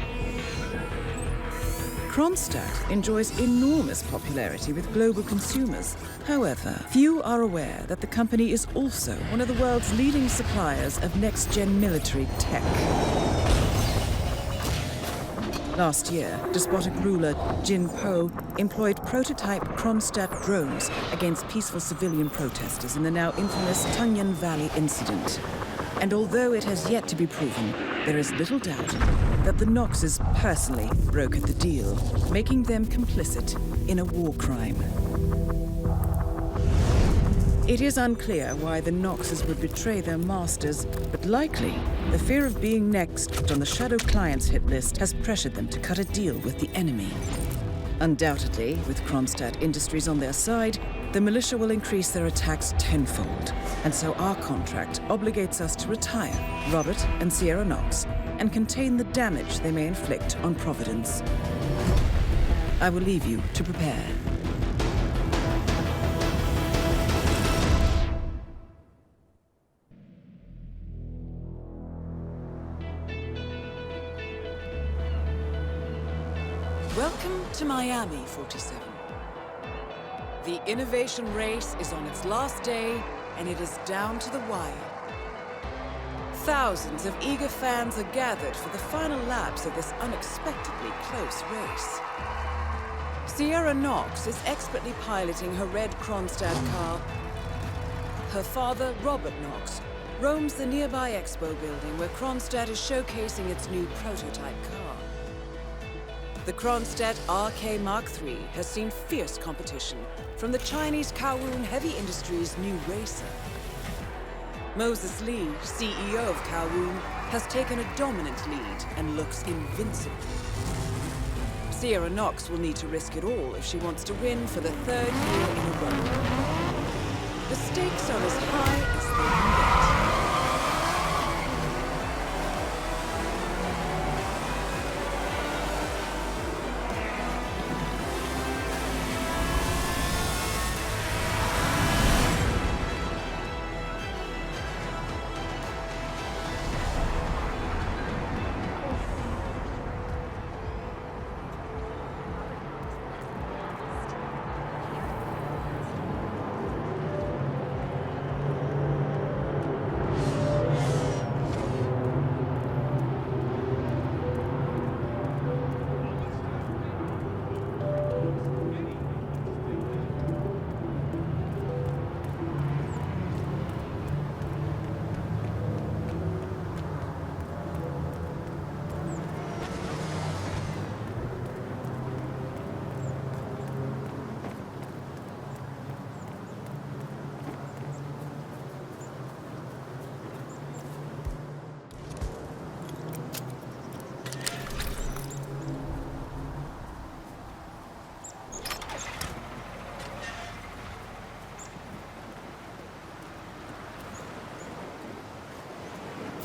Kronstadt enjoys enormous popularity with global consumers. However, few are aware that the company is also one of the world's leading suppliers of next-gen military tech. Last year, despotic ruler Jin Po employed prototype Kronstadt drones against peaceful civilian protesters in the now infamous Tungan Valley incident. And although it has yet to be proven, there is little doubt that the Knoxes personally brokered the deal, making them complicit in a war crime. It is unclear why the Knoxes would betray their masters, but likely the fear of being next on the Shadow Client's hit list has pressured them to cut a deal with the enemy. Undoubtedly, with Kronstadt Industries on their side, the militia will increase their attacks tenfold, and so our contract obligates us to retire Robert and Sierra Knox and contain the damage they may inflict on Providence. I will leave you to prepare. Welcome to Miami, 47. The innovation race is on its last day, and it is down to the wire. Thousands of eager fans are gathered for the final laps of this unexpectedly close race. Sierra Knox is expertly piloting her red Kronstadt car. Her father, Robert Knox, roams the nearby expo building where Kronstadt is showcasing its new prototype car. The Kronstadt RK Mark III has seen fierce competition from the Chinese Kowloon Heavy Industries' new racer. Moses Lee, CEO of Kowloon, has taken a dominant lead and looks invincible. Sierra Knox will need to risk it all if she wants to win for the third year in a row. The stakes are as high as they can get.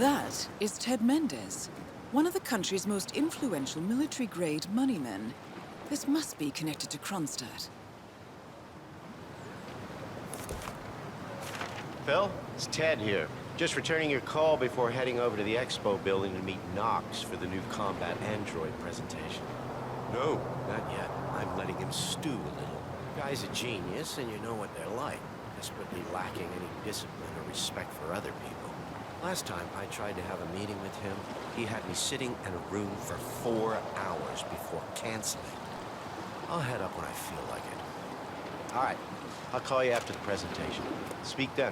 That is Ted Mendez, one of the country's most influential military-grade moneymen. This must be connected to Kronstadt. Phil, it's Ted here. Just returning your call before heading over to the expo building to meet Knox for the new combat android presentation. No, not yet. I'm letting him stew a little. Guy's a genius, and you know what they're like. Desperately lacking any discipline or respect for other people. Last time I tried to have a meeting with him, he had me sitting in a room for 4 hours before canceling. I'll head up when I feel like it. All right, I'll call you after the presentation. Speak then.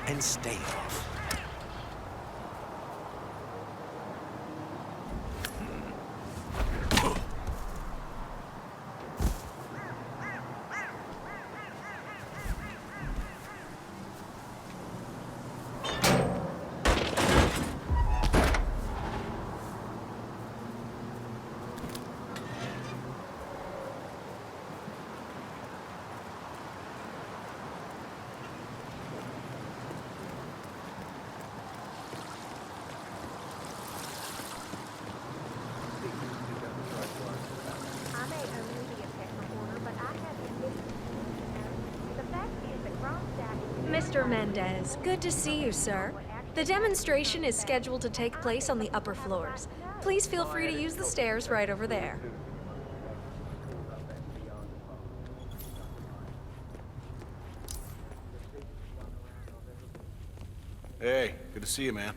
And stay off. Mr. Mendez, good to see you, sir. The demonstration is scheduled to take place on the upper floors. Please feel free to use the stairs right over there. Hey, good to see you, man.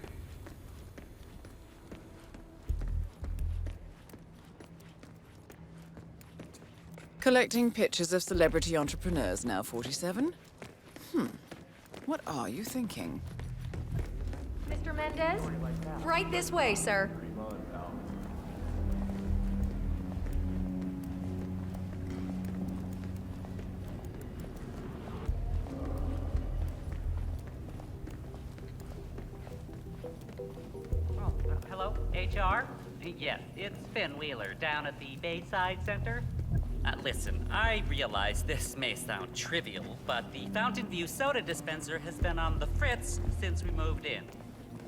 Collecting pictures of celebrity entrepreneurs now, 47? What are you thinking? Mr. Mendez? Right this way, sir. Hello, HR? Yes, it's Finn Wheeler down at the Bayside Center. Listen, I realize this may sound trivial, but the Fountain View soda dispenser has been on the fritz since we moved in.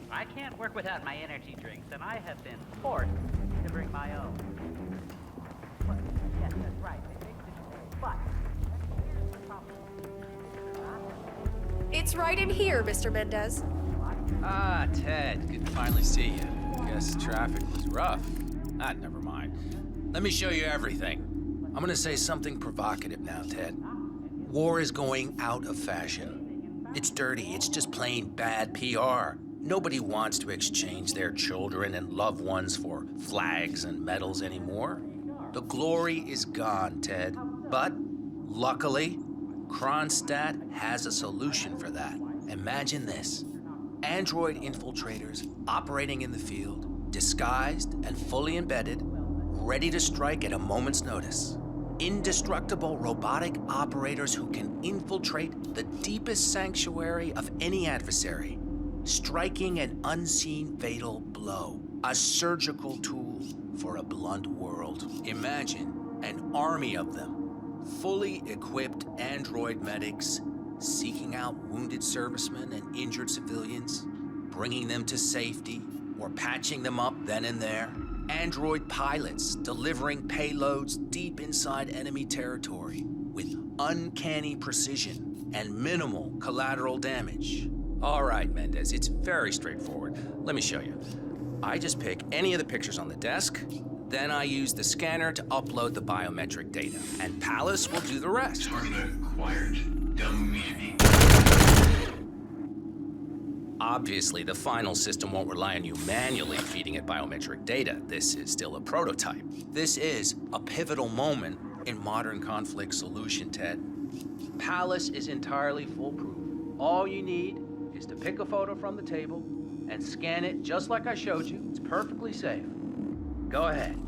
I can't work without my energy drinks, and I have been forced to bring my own. But, yes, that's right. But, here's the problem. It's right in here, Mr. Mendez. Ah, Ted, good to finally see you. Guess traffic was rough. Never mind. Let me show you everything. I'm gonna say something provocative now, Ted. War is going out of fashion. It's dirty, it's just plain bad PR. Nobody wants to exchange their children and loved ones for flags and medals anymore. The glory is gone, Ted. But, luckily, Kronstadt has a solution for that. Imagine this. Android infiltrators operating in the field, disguised and fully embedded, ready to strike at a moment's notice. Indestructible robotic operators who can infiltrate the deepest sanctuary of any adversary, striking an unseen fatal blow, a surgical tool for a blunt world. Imagine an army of them, fully equipped android medics seeking out wounded servicemen and injured civilians, bringing them to safety or patching them up then and there. Android pilots delivering payloads deep inside enemy territory with uncanny precision and minimal collateral damage. All right, Mendez, it's very straightforward. Let me show you. I just pick any of the pictures on the desk, then I use the scanner to upload the biometric data, and Palace will do the rest. Obviously, the final system won't rely on you manually feeding it biometric data. This is still a prototype. This is a pivotal moment in modern conflict solution, Ted. Palace is entirely foolproof. All you need is to pick a photo from the table and scan it just like I showed you. It's perfectly safe. Go ahead.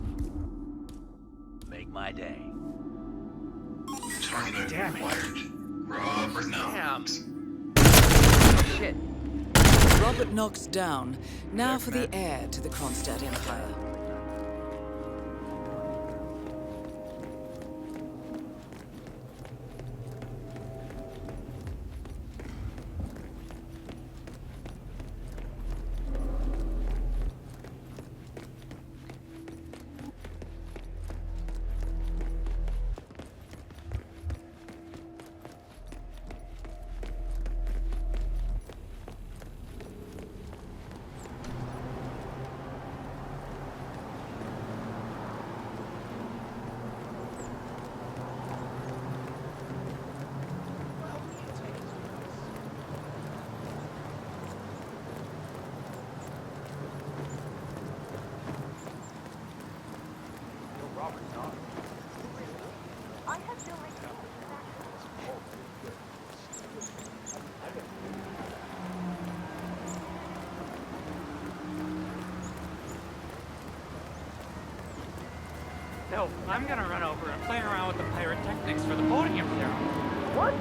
Make my day. Target acquired. Robert Knox. Shit. Robert Knox down. Now for the heir to the Kronstadt Empire. So, I'm gonna run over and play around with the pirate techniques for the podium here. What?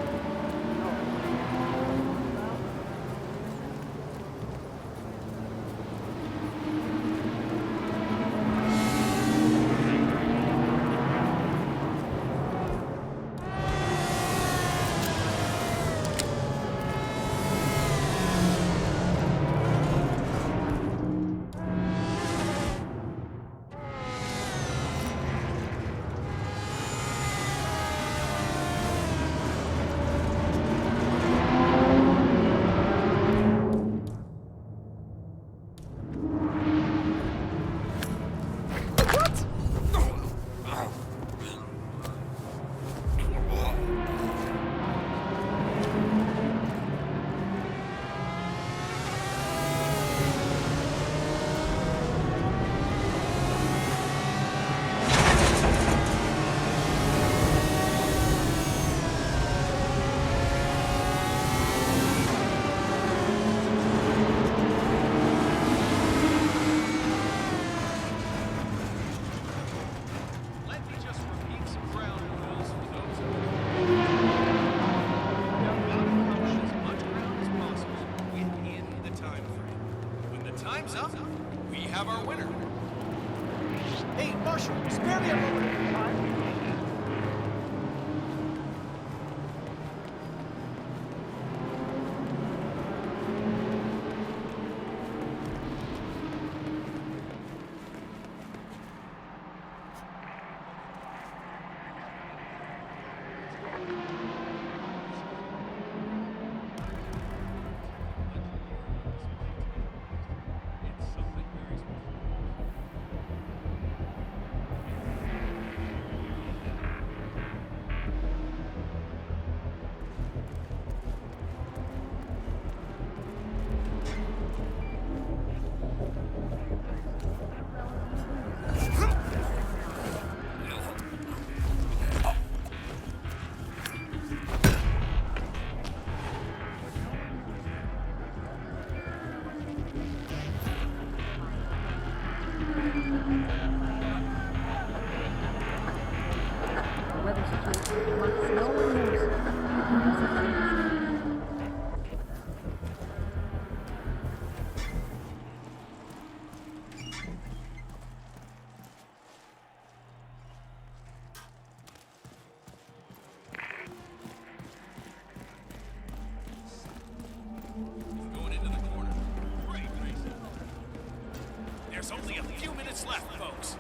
There's only a few minutes left, folks.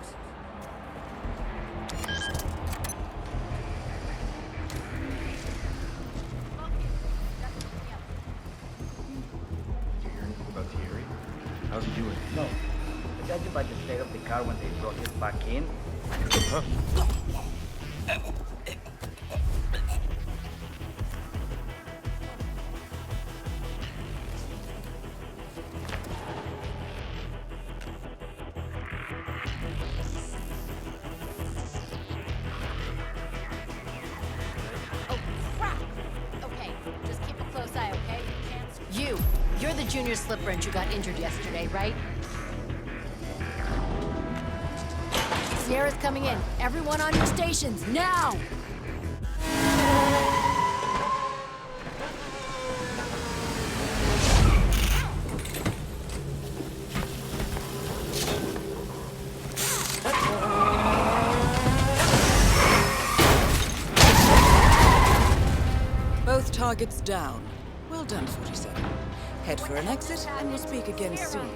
About Thierry? How's he doing? No. Judging by the state of the car when they brought him back in. Huh? You're the junior slip wrench who got injured yesterday, right? Sierra's coming in. Everyone on your stations, now! Both targets down. Well done, 47. Head for an exit, and we'll speak again soon.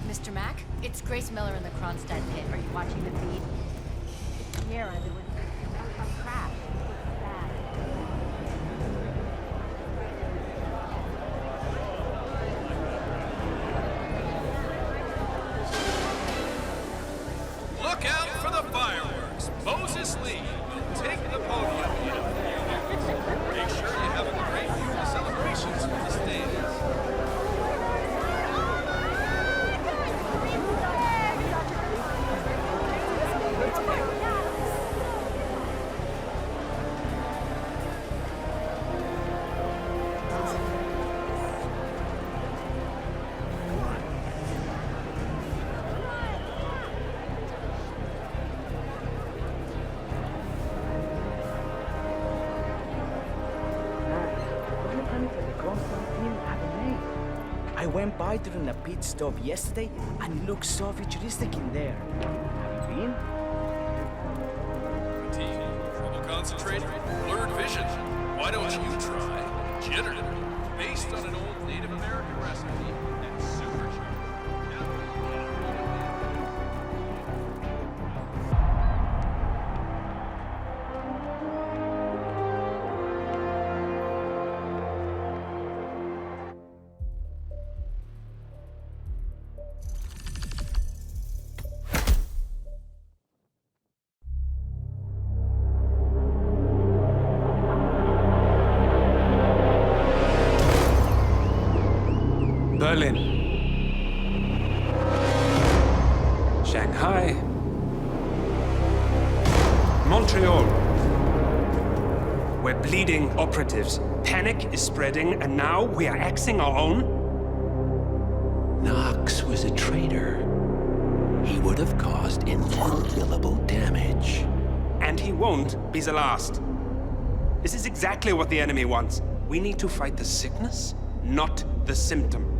Mr. Mack, it's Grace Miller in the Kronstadt pit. Are you watching the feed? It's Sierra. There was a crash. It's bad. Look out for the fireworks. Moses Lee will take the podium. Make sure you have a great view of the celebrations from the stands. I went by during the pit stop yesterday, and it looks so futuristic in there. Have you been? Fatigue, trouble concentrating, blurred vision. Why don't you try Jitter, based on an old Native American recipe that's supercharged. Berlin, Shanghai, Montreal. We're bleeding operatives. Panic is spreading, and now we are axing our own? Knox was a traitor. He would have caused incalculable damage. And he won't be the last. This is exactly what the enemy wants. We need to fight the sickness, not the symptom.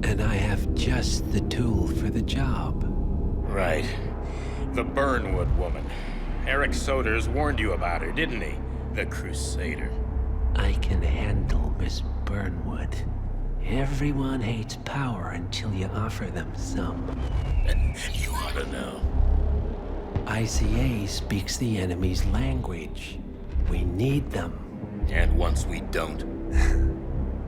And I have just the tool for the job. Right. The Burnwood woman. Eric Soders warned you about her, didn't he? The Crusader. I can handle Miss Burnwood. Everyone hates power until you offer them some. You ought to know. ICA speaks the enemy's language. We need them. And once we don't?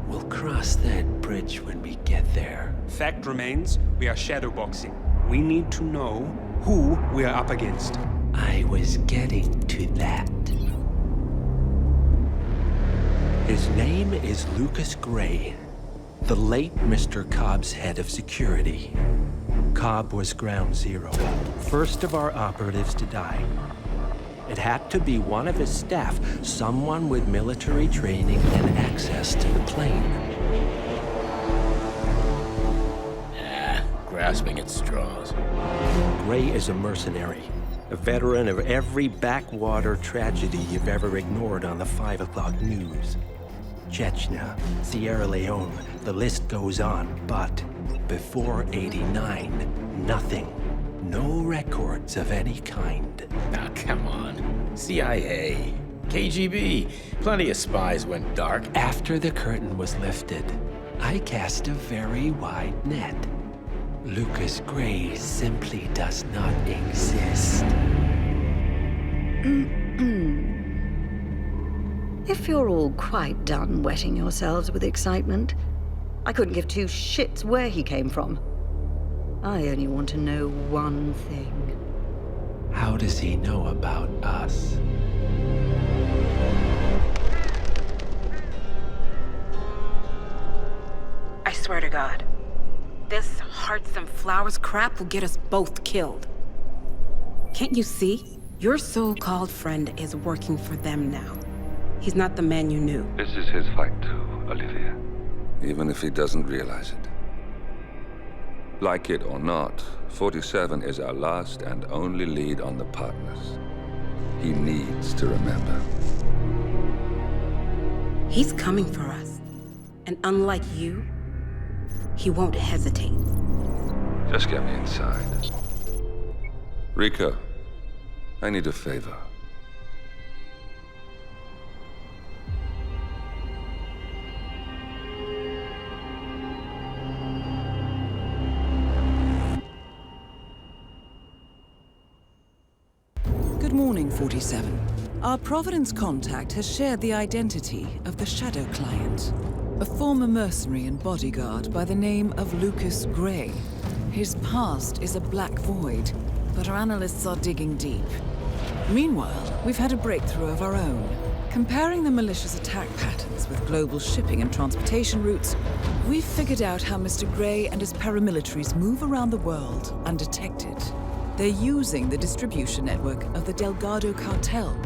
We'll cross that bridge when we get there. Fact remains, we are shadowboxing. We need to know who we are up against. I was getting to that. His name is Lucas Gray, the late Mr. Cobb's head of security. Cobb was ground zero, first of our operatives to die. It had to be one of his staff, someone with military training and access to the plane. Grasping at straws. Gray is a mercenary, a veteran of every backwater tragedy you've ever ignored on the 5 o'clock news. Chechnya, Sierra Leone, the list goes on, but before '89, nothing. No records of any kind. Now, come on. CIA, KGB, plenty of spies went dark. After the curtain was lifted, I cast a very wide net. Lucas Gray simply does not exist. If you're all quite done wetting yourselves with excitement, I couldn't give two shits where he came from. I only want to know one thing. How does he know about us? God. This hearts and flowers crap will get us both killed. Can't you see? Your so-called friend is working for them now. He's not the man you knew. This is his fight too, Olivia. Even if he doesn't realize it. Like it or not, 47 is our last and only lead on the partners. He needs to remember. He's coming for us. And unlike you, he won't hesitate. Just get me inside. Rico, I need a favor. Good morning, 47. Our Providence contact has shared the identity of the Shadow Client, a former mercenary and bodyguard by the name of Lucas Gray. His past is a black void, but our analysts are digging deep. Meanwhile, we've had a breakthrough of our own. Comparing the malicious attack patterns with global shipping and transportation routes, we've figured out how Mr. Gray and his paramilitaries move around the world undetected. They're using the distribution network of the Delgado cartel,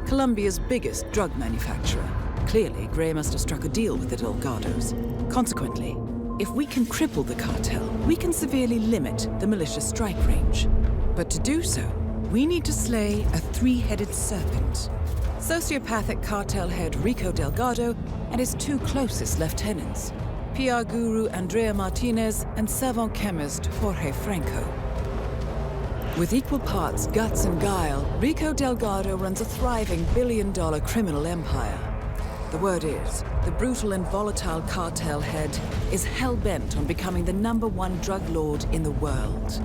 Colombia's biggest drug manufacturer. Clearly, Gray must have struck a deal with the Delgados. Consequently, if we can cripple the cartel, we can severely limit the militia's strike range. But to do so, we need to slay a three-headed serpent. Sociopathic cartel head Rico Delgado and his two closest lieutenants, PR guru Andrea Martinez and savant chemist Jorge Franco. With equal parts guts and guile, Rico Delgado runs a thriving billion-dollar criminal empire. The word is, the brutal and volatile cartel head is hell-bent on becoming the #1 drug lord in the world.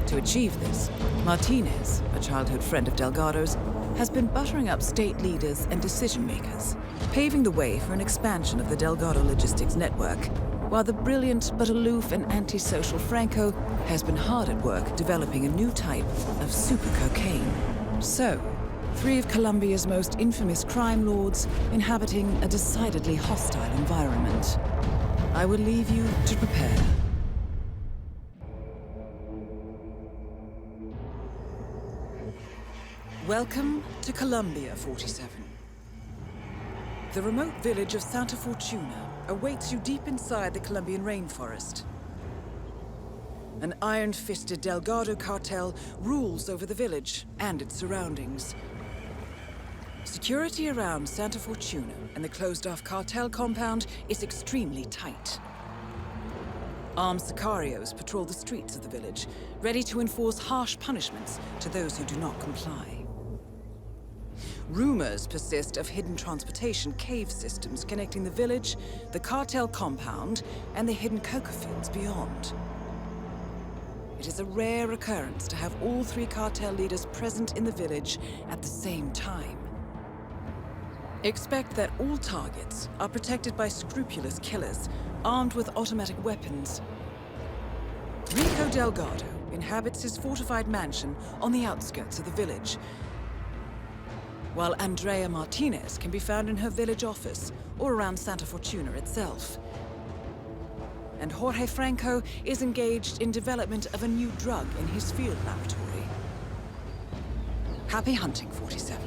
To achieve this, Martinez, a childhood friend of Delgado's, has been buttering up state leaders and decision-makers, paving the way for an expansion of the Delgado logistics network, while the brilliant but aloof and antisocial Franco has been hard at work developing a new type of super cocaine. So, 3 of Colombia's most infamous crime lords inhabiting a decidedly hostile environment. I will leave you to prepare. Welcome to Colombia, 47. The remote village of Santa Fortuna awaits you deep inside the Colombian rainforest. An iron-fisted Delgado cartel rules over the village and its surroundings. Security around Santa Fortuna and the closed-off cartel compound is extremely tight. Armed sicarios patrol the streets of the village, ready to enforce harsh punishments to those who do not comply. Rumors persist of hidden transportation cave systems connecting the village, the cartel compound, and the hidden coca fields beyond. It is a rare occurrence to have all 3 cartel leaders present in the village at the same time. Expect that all targets are protected by scrupulous killers, armed with automatic weapons. Rico Delgado inhabits his fortified mansion on the outskirts of the village, while Andrea Martinez can be found in her village office or around Santa Fortuna itself. And Jorge Franco is engaged in development of a new drug in his field laboratory. Happy hunting, 47.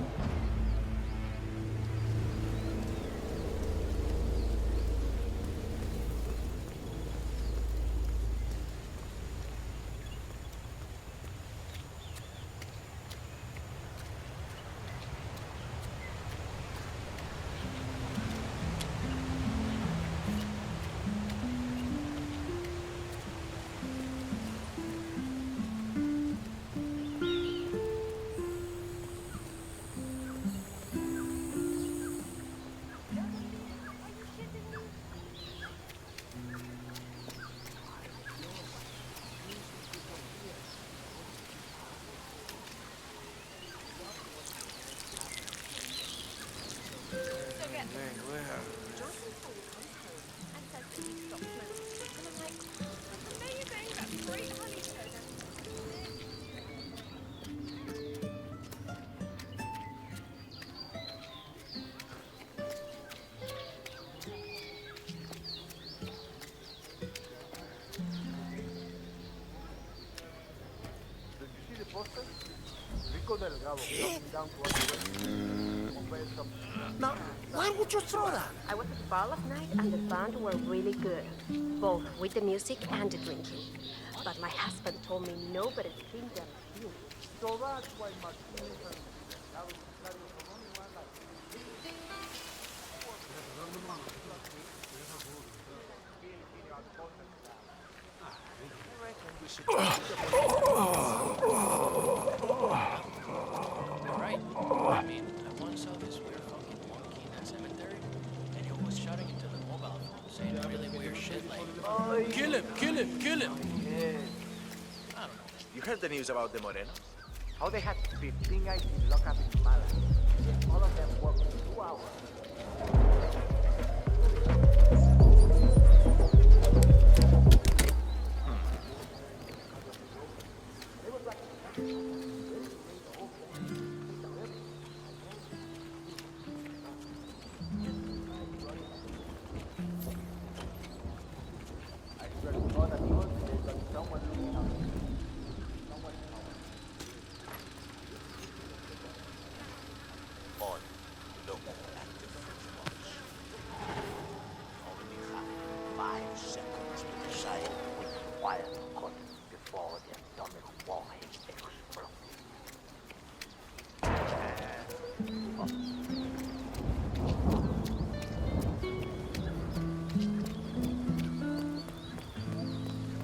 Now, why would you throw that? I was at the bar last night and the band were really good, both with the music and the drinking. But my husband told me nobody sing them. So that's why Martinez and... Right. I mean, I once saw this weird fucking monkey in that cemetery, and he was shouting into the mobile phone, saying really weird shit like, "Kill him! Kill him! Kill him!" I don't know. You heard the news about the Morenos? How they had 15 guys in lockup in Malaga. All of them worked 2 hours.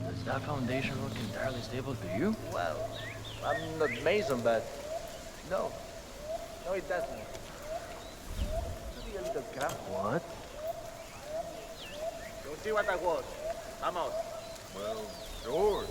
Does that foundation look entirely stable to you? Well, I'm not Mason, but no. No, it doesn't. Maybe a little cramped. What? You'll see what I was. I'm out. Well, sure.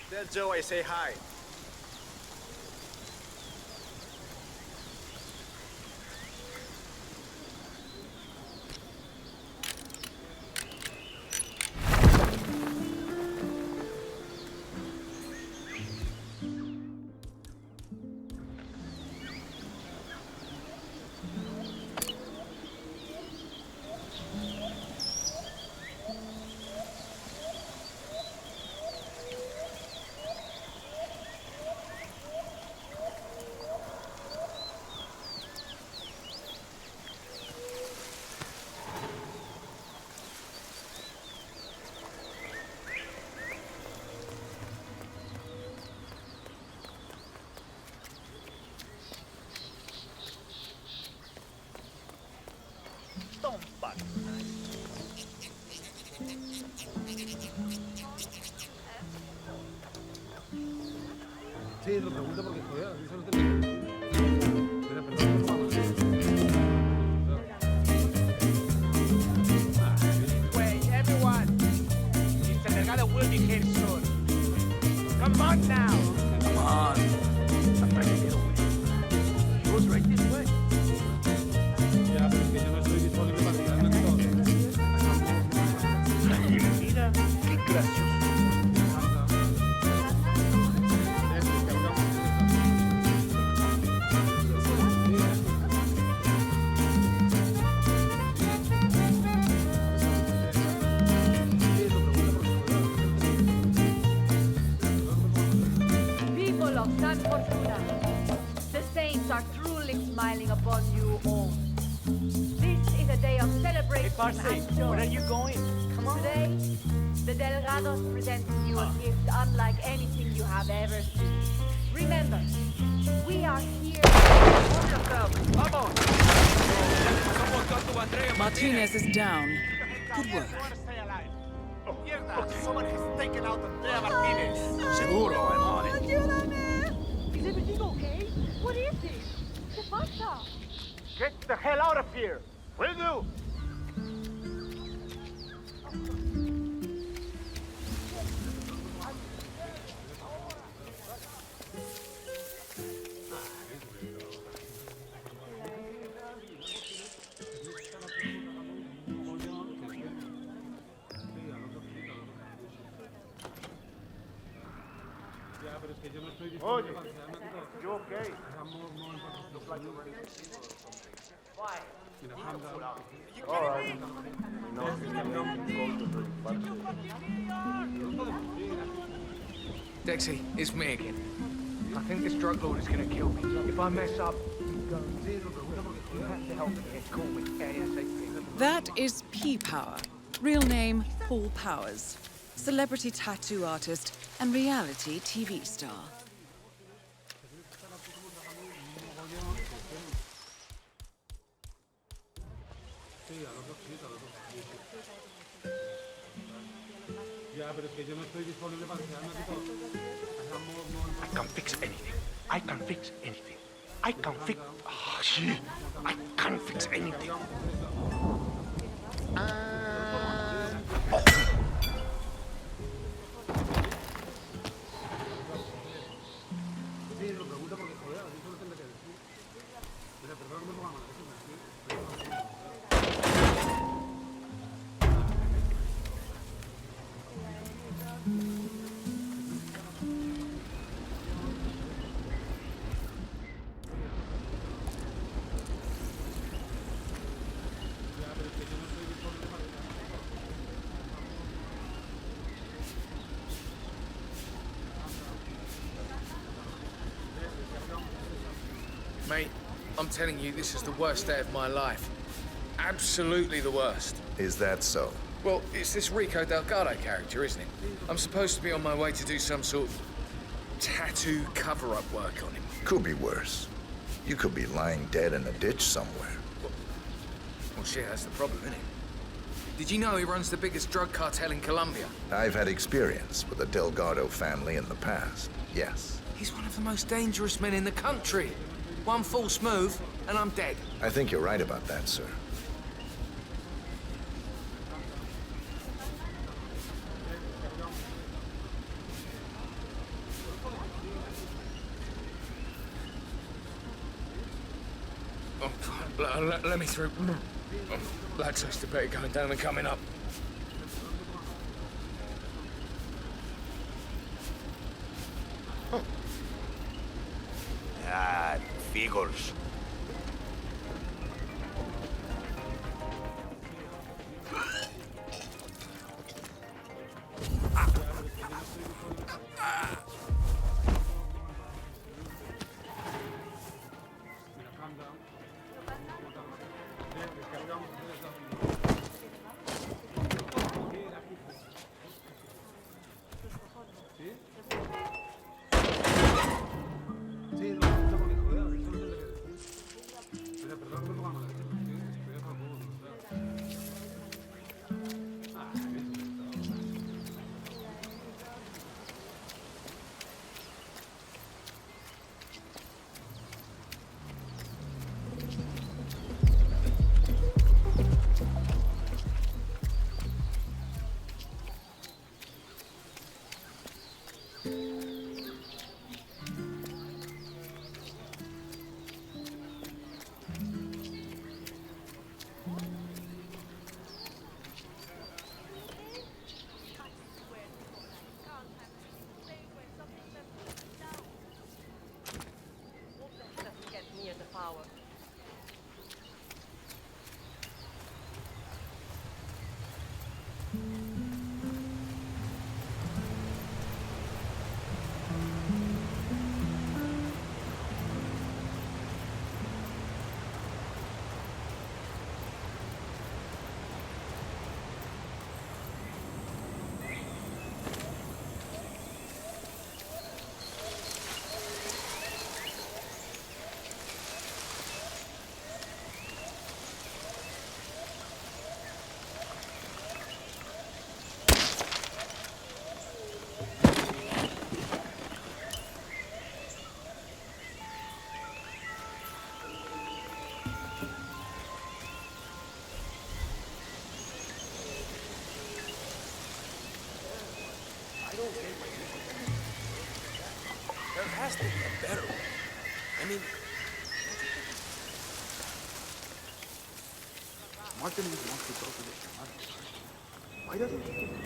Tell Joe I say hi. Sí, lo pregunto porque joder, eso no te Wait, everyone! Mr. Delgado will be here soon. Come on now! Come on. I'm trying to get away. It goes right this way. Ya, pero es que yo no estoy disponible para tirarme todo. Mira, qué gracioso. People of San Fortuna, the saints are truly smiling upon you all. This is a day of celebration and joy. Where are you going? Come on. Today, the Delgados present to you a gift unlike anything you have ever seen. Remember, we are here. Martinez is down. Good work. Someone has taken out Andrea Martinez. Seguro, I'm on it. Ayúdame! Is everything okay? What is it? ¿Qué pasa? Get the hell out of here! Will do! Oye, you okay? Look like you're ready to see Why? All right. Dexy, it's me again. I think this drug lord is gonna kill me. If I mess up, you have to help me and call me ASAP. That is P-Power. Real name, Paul Powers. Celebrity tattoo artist and reality TV star. I can fix anything. I can fix anything. I can fix... Oh, shit. I can fix anything. Mate, I'm telling you, this is the worst day of my life. Absolutely the worst. Is that so? Well, it's this Rico Delgado character, isn't it? I'm supposed to be on my way to do some sort of tattoo cover-up work on him. Could be worse. You could be lying dead in a ditch somewhere. Well, shit, that's the problem, isn't it? Did you know he runs the biggest drug cartel in Colombia? I've had experience with the Delgado family in the past, yes. He's one of the most dangerous men in the country. One false move, and I'm dead. I think you're right about that, sir. Oh, let me through. Oh, lads, it's the better going down and coming up. Ah, figures. There has to be a better way. I mean... Martin wants to talk to the shaman. Why doesn't he get the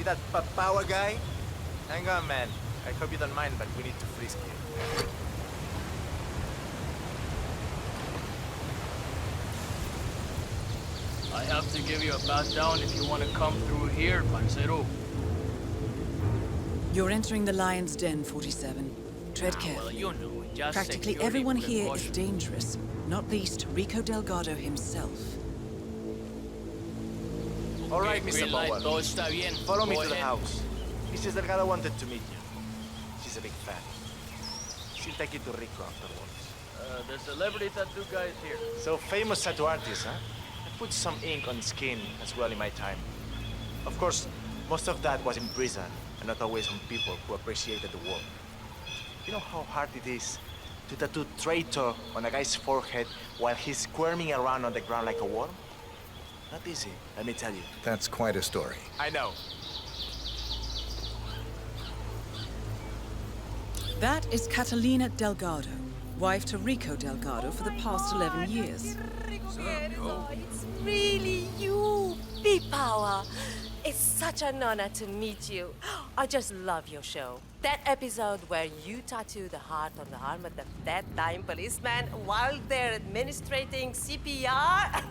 that power guy? Hang on, man. I hope you don't mind, but we need to frisk you. I have to give you a pat down if you want to come through here, Pansero. You're entering the lion's den, 47. Tread Well, carefully. you know, just Practically security everyone here is precaution. dangerous, not least Rico Delgado himself. All right, Okay, Mr. green light, Power. todo está bien. Follow me Go to the ahead. house. Mrs. Delgado wanted to meet you. She's a big fan. She'll take you to Rico afterwards. The celebrity tattoo guy is here. So famous tattoo artist, huh? I put some ink on skin as well in my time. Of course, most of that was in prison and not always on people who appreciated the work. You know how hard it is to tattoo traitor on a guy's forehead while he's squirming around on the ground like a worm? Not easy, let me tell you. That's quite a story. I know. That is Catalina Delgado, wife to Rico Delgado for the past 11 years. It's really you, P-Power. It's such an honor to meet you. I just love your show. That episode where you tattoo the heart on the arm of the dead-dying policeman while they're administrating CPR.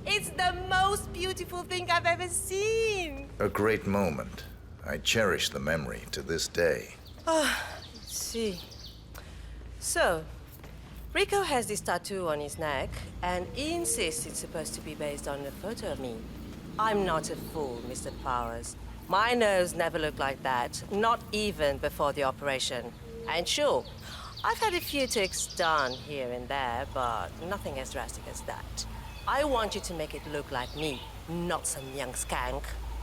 It's the most beautiful thing I've ever seen. A great moment. I cherish the memory to this day. See. So, Rico has this tattoo on his neck, and he insists it's supposed to be based on a photo of me. I'm not a fool, Mr. Powers. My nose never looked like that, not even before the operation. And sure, I've had a few ticks done here and there, but nothing as drastic as that. I want you to make it look like me, not some young skank.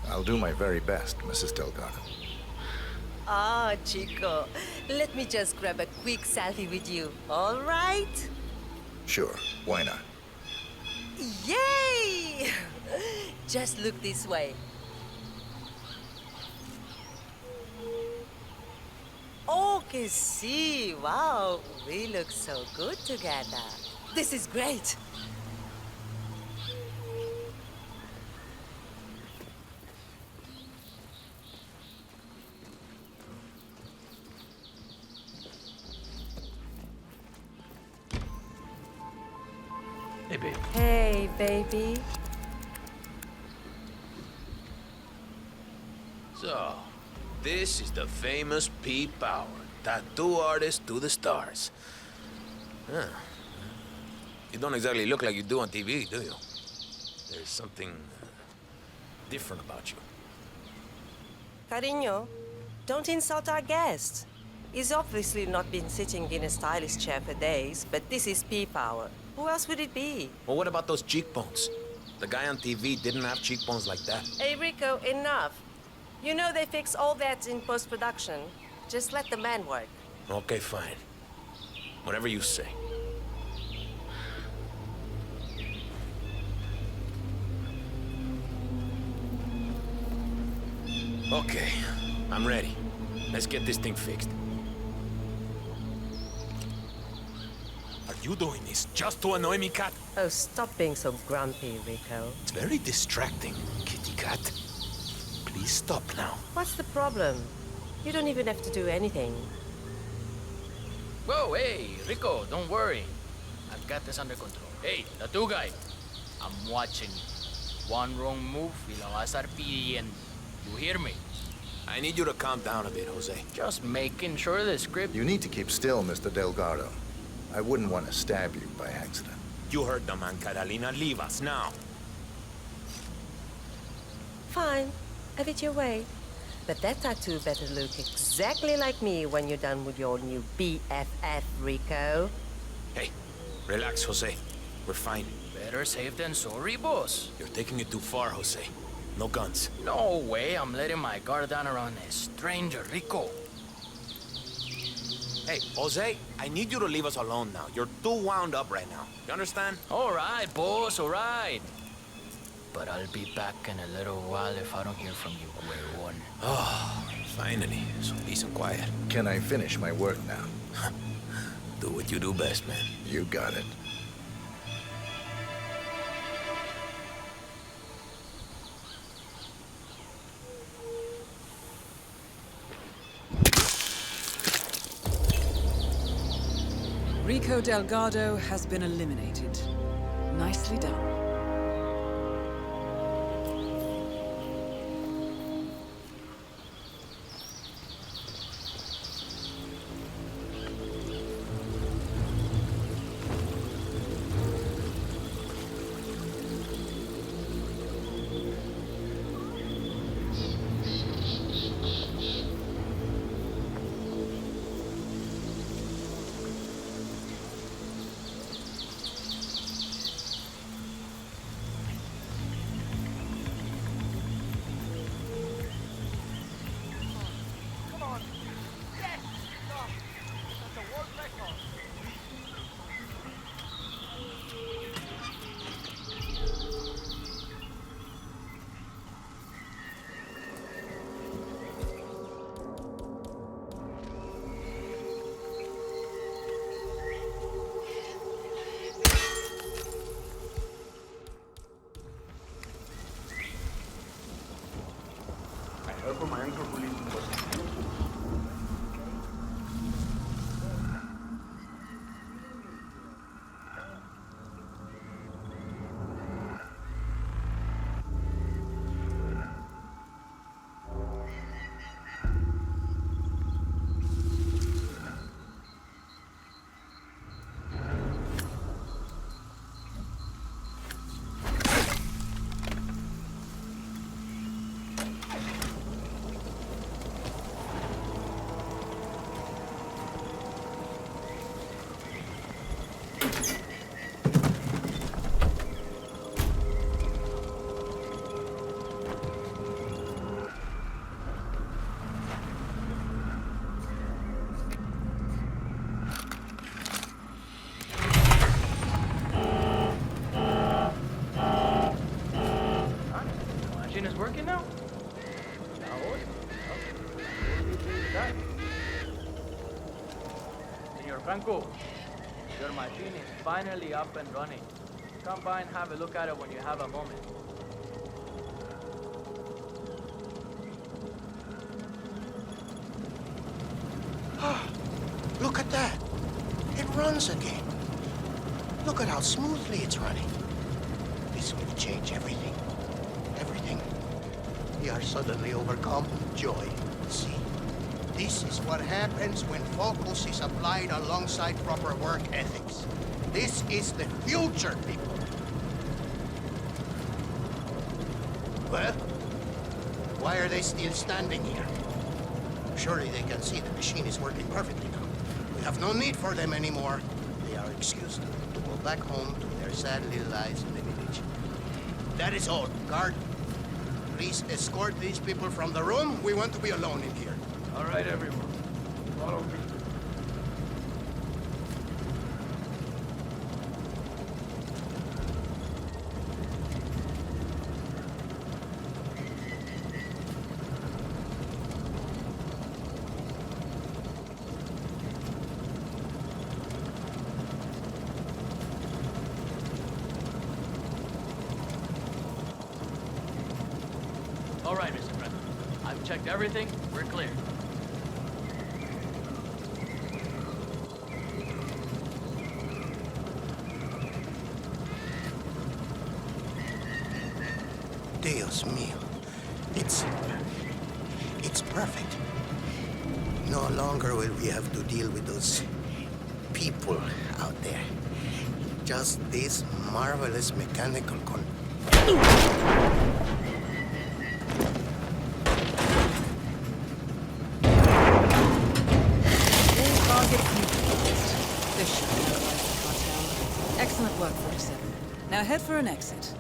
I'll do my very best, Mrs. Delgado. Ah, Chico, let me just grab a quick selfie with you, all right? Sure, why not? Yay! Just look this way. Oh, que sí, wow, we look so good together. This is great. Hey, babe. Hey, baby. So, this is the famous P. Power, tattoo artist to the stars. Huh. You don't exactly look like you do on TV, do you? There's something different about you. Cariño, don't insult our guest. He's obviously not been sitting in a stylist chair for days, but this is P-Power. Who else would it be? Well, what about those cheekbones? The guy on TV didn't have cheekbones like that. Hey, Rico, enough. You know they fix all that in post-production. Just let the man work. Okay, fine. Whatever you say. Okay, I'm ready. Let's get this thing fixed. Are you doing this just to annoy me, cat? Oh, stop being so grumpy, Rico. It's very distracting, kitty cat. Please stop now. What's the problem? You don't even have to do anything. Whoa, hey, Rico, don't worry. I've got this under control. Hey, tattoo guy, I'm watching you. One wrong move, y la vas a estar pidiendo. You hear me? I need you to calm down a bit, Jose. Just making sure the script... You need to keep still, Mr. Delgado. I wouldn't want to stab you by accident. You heard the man, Catalina. Leave us now. Fine. Have it your way. But that tattoo better look exactly like me when you're done with your new BFF, Rico. Hey, relax, Jose. We're fine. Better safe than sorry, boss. You're taking it too far, Jose. No guns. No way I'm letting my guard down around a stranger, Rico. Hey, Jose, I need you to leave us alone now. You're too wound up right now. You understand? All right, boss, all right. But I'll be back in a little while if I don't hear from you, Huevón. Oh, finally. Some peace and quiet. Can I finish my work now? Do what you do best, man. You got it. Rico Delgado has been eliminated. Nicely done. Working now? Senor Franco, your machine is finally up and running. Come by and have a look at it when you have a moment. Look at that. It runs again. Look at how smoothly it's running. This will change everything. Everything. We are suddenly overcome with joy. See, this is what happens when focus is applied alongside proper work ethics. This is the future, people. Well, why are they still standing here? Surely they can see the machine is working perfectly now. We have no need for them anymore. They are excused to go back home to their sad little lives in the village. That is all. Guard, please escort these people from the room. We want to be alone in here. All right, everyone. Follow me. All right, Mr. President. I've checked everything. We're clear. Dios mío. It's perfect. No longer will we have to deal with those people out there. Just this marvelous mechanical Excellent work, 47. Now head for an exit.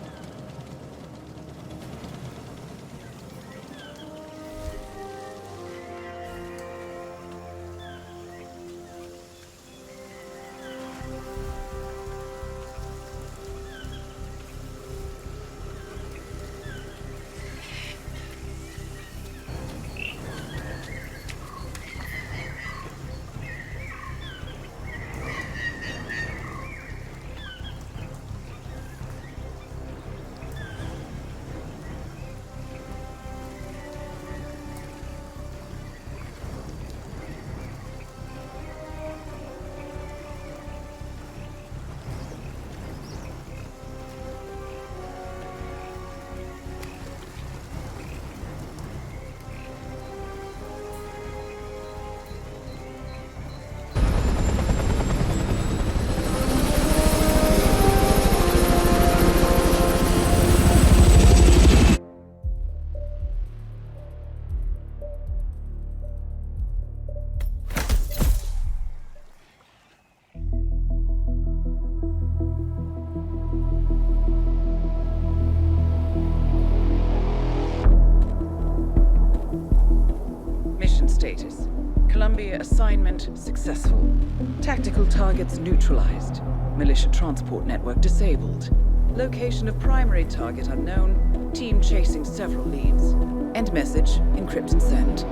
status. Columbia assignment successful. Tactical targets neutralized. Militia transport network disabled. Location of primary target unknown. Team chasing several leads. End message, encrypt and send.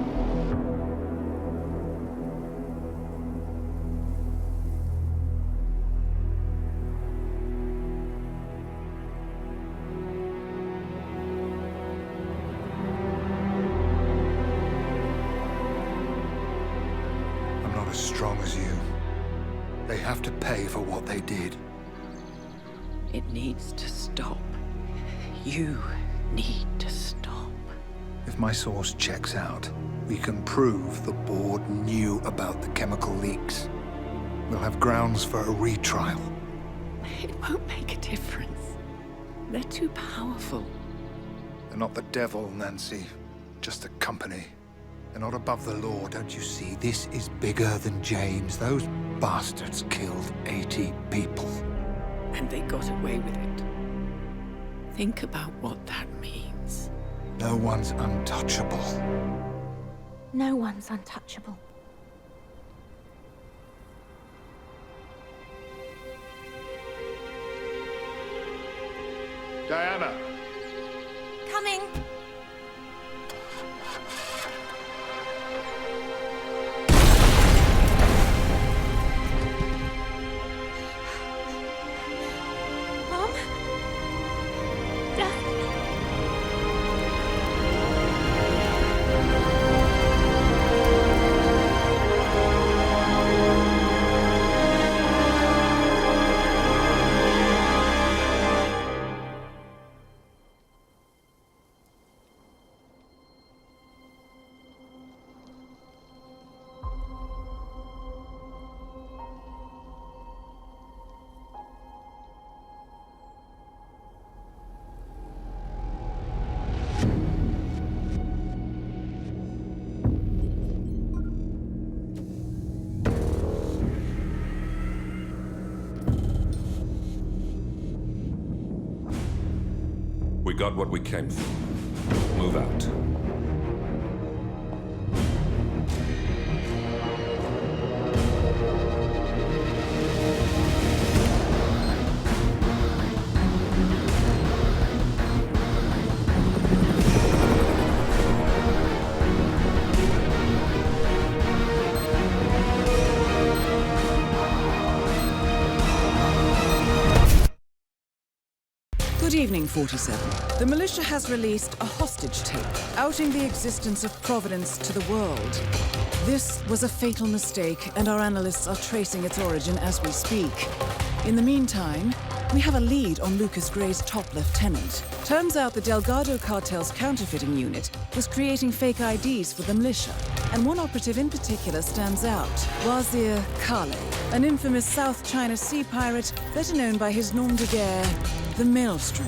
As strong as you. They have to pay for what they did. It needs to stop. You need to stop. If my source checks out, we can prove the board knew about the chemical leaks. We'll have grounds for a retrial. It won't make a difference. They're too powerful. They're not the devil, Nancy. Just a company. They're not above the law, don't you see? This is bigger than James. Those bastards killed 80 people. And they got away with it. Think about what that means. No one's untouchable. No one's untouchable. Diana! Coming! We got what we came for. Move out. Good evening, 47. The militia has released a hostage tape, outing the existence of Providence to the world. This was a fatal mistake, and our analysts are tracing its origin as we speak. In the meantime, we have a lead on Lucas Gray's top lieutenant. Turns out the Delgado cartel's counterfeiting unit was creating fake IDs for the militia, and one operative in particular stands out, Wazir Kale, an infamous South China Sea pirate better known by his nom de guerre, the Maelstrom.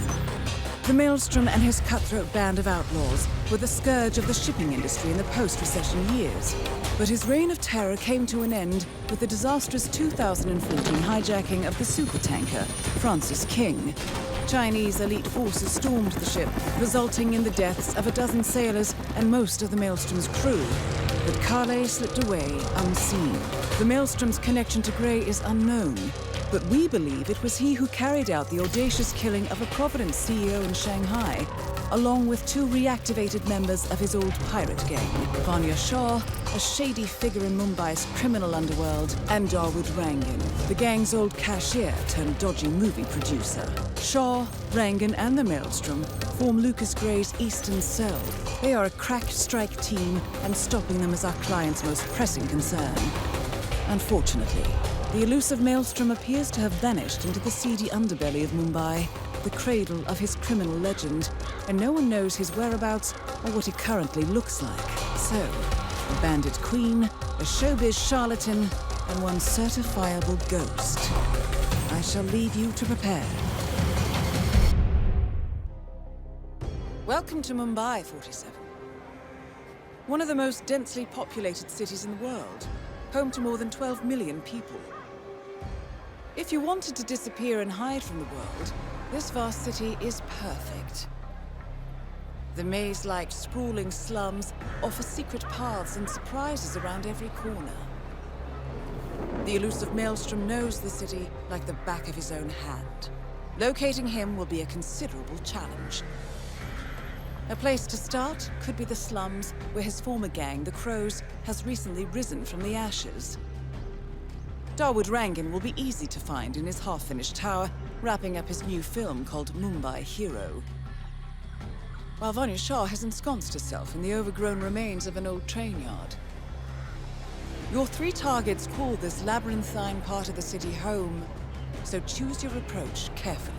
The Maelstrom and his cutthroat band of outlaws were the scourge of the shipping industry in the post-recession years. But his reign of terror came to an end with the disastrous 2014 hijacking of the supertanker, Francis King. Chinese elite forces stormed the ship, resulting in the deaths of a dozen sailors and most of the Maelstrom's crew. But Kale slipped away unseen. The Maelstrom's connection to Gray is unknown, but we believe it was he who carried out the audacious killing of a Providence CEO in Shanghai, along with two reactivated members of his old pirate gang, Vanya Shah, a shady figure in Mumbai's criminal underworld, and Dawood Rangan, the gang's old cashier turned dodgy movie producer. Shah, Rangan, and the Maelstrom form Lucas Gray's Eastern Cell. They are a crack strike team, and stopping them is our client's most pressing concern. Unfortunately, the elusive Maelstrom appears to have vanished into the seedy underbelly of Mumbai, the cradle of his criminal legend, and no one knows his whereabouts or what he currently looks like. So, a bandit queen, a showbiz charlatan, and one certifiable ghost. I shall leave you to prepare. Welcome to Mumbai, 47. One of the most densely populated cities in the world, home to more than 12 million people. If you wanted to disappear and hide from the world, this vast city is perfect. The maze-like sprawling slums offer secret paths and surprises around every corner. The elusive Maelstrom knows the city like the back of his own hand. Locating him will be a considerable challenge. A place to start could be the slums where his former gang, the Crows, has recently risen from the ashes. Dawood Rangan will be easy to find in his half-finished tower, wrapping up his new film called Mumbai Hero. While Vanya Shah has ensconced herself in the overgrown remains of an old train yard. Your 3 targets call this labyrinthine part of the city home, so choose your approach carefully.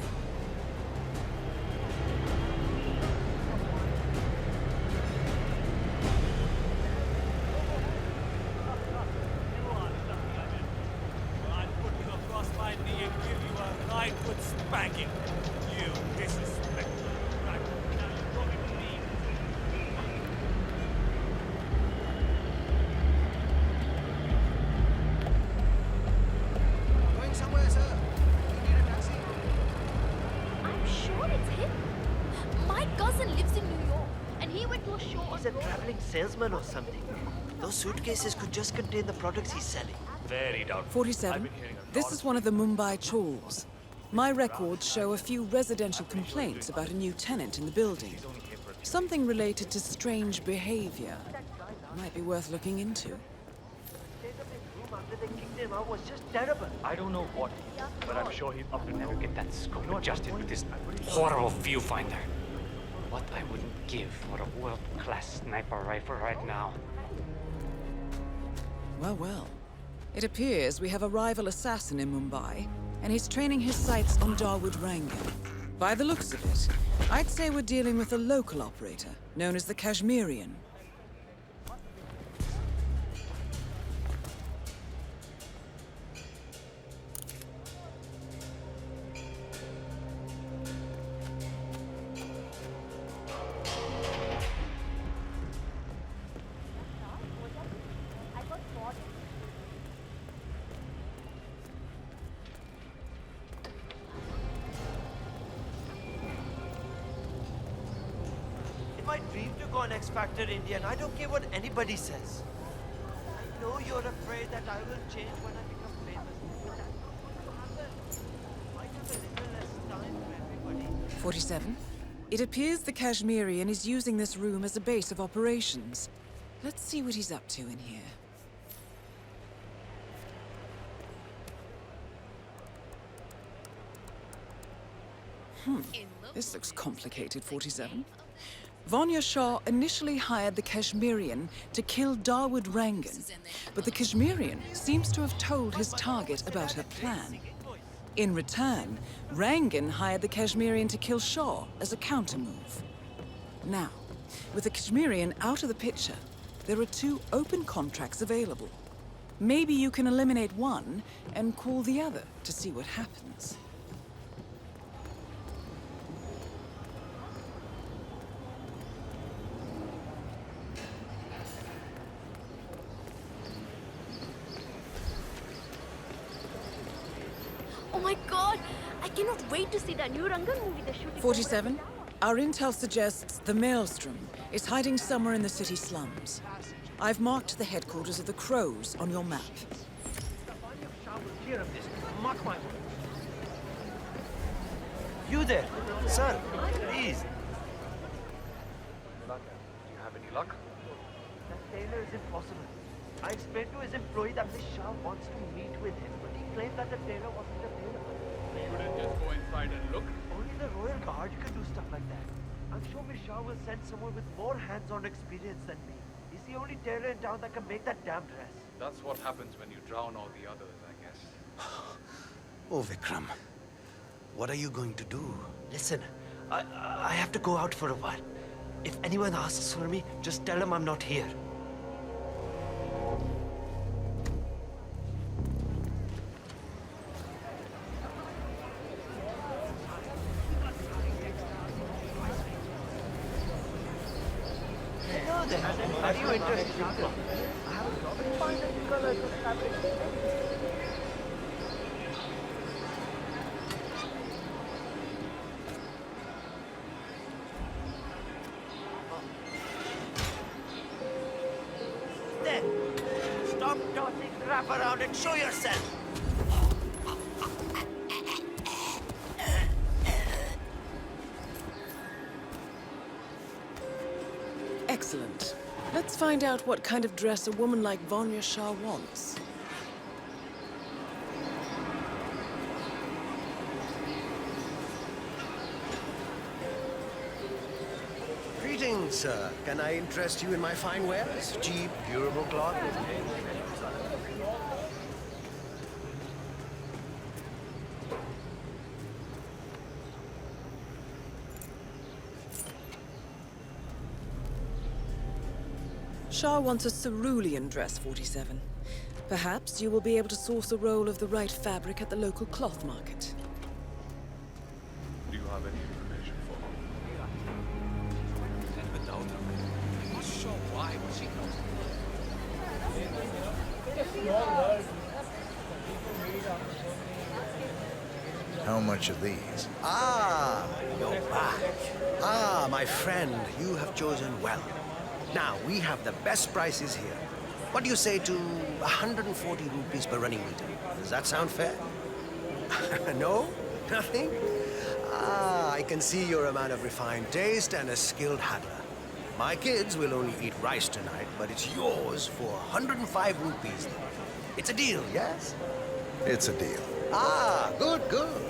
Salesman or something. Those suitcases could just contain the products he's selling. Very doubtful. 47. This is one of the Mumbai chawls. My records show a few residential complaints about a new tenant in the building. Something related to strange behavior. Might be worth looking into. After they kicked him out was just terrible. I don't know what, but I'm sure he's up to never get that scope adjusted with this horrible viewfinder. What I wouldn't give for a world-class sniper rifle right now. Well, well. It appears we have a rival assassin in Mumbai, and he's training his sights on Dawood Rangan. By the looks of it, I'd say we're dealing with a local operator, known as the Kashmirian. My dream to go on X Factor India, and I don't care what anybody says. I know you're afraid that I will change when I become famous, but that's not going to happen. I have a little less time for everybody. 47. It appears the Kashmirian is using this room as a base of operations. Let's see what he's up to in here. This looks complicated, 47. Vanya Shah initially hired the Kashmirian to kill Dawood Rangan, but the Kashmirian seems to have told his target about her plan. In return, Rangan hired the Kashmirian to kill Shah as a countermove. Now, with the Kashmirian out of the picture, there are 2 open contracts available. Maybe you can eliminate one and call the other to see what happens. Oh my god! I cannot wait to see that new Rangan movie they're shooting. 47. Our intel suggests the Maelstrom is hiding somewhere in the city slums. I've marked the headquarters of the Crows on your map. Hear of this. Mark my words. You there, sir, please. Do you have any luck? That tailor is impossible. I explained to his employee that Miss Shah wants to meet with him, but he claimed that the tailor wasn't available. Shouldn't just go inside and look? Only the Royal Guard can do stuff like that. I'm sure Miss Shah will send someone with more hands-on experience than me. He's the only tailor in town that can make that damn dress. That's what happens when you drown all the others, I guess. Oh, Vikram. What are you going to do? Listen, I have to go out for a while. If anyone asks for me, just tell them I'm not here. Hello there. Are you interested in clothing? I have a job in finding the colors of fabric. then? Stop tossing crap around and show yourself! Excellent. Let's find out what kind of dress a woman like Vanya Shah wants. Greetings, sir. Can I interest you in my fine wares? Cheap, durable cloth. Shah wants a cerulean dress, 47. Perhaps you will be able to source a roll of the right fabric at the local cloth market. Do you have any information for me? I'm not sure why, but she knows. How much are these? Ah, you're back. Ah, my friend, you have chosen well. Now, we have the best prices here. What do you say to 140 rupees per running meter? Does that sound fair? No? Nothing? Ah, I can see you're a man of refined taste and a skilled haggler. My kids will only eat rice tonight, but it's yours for 105 rupees. It's a deal, yes? It's a deal. Ah, good, good.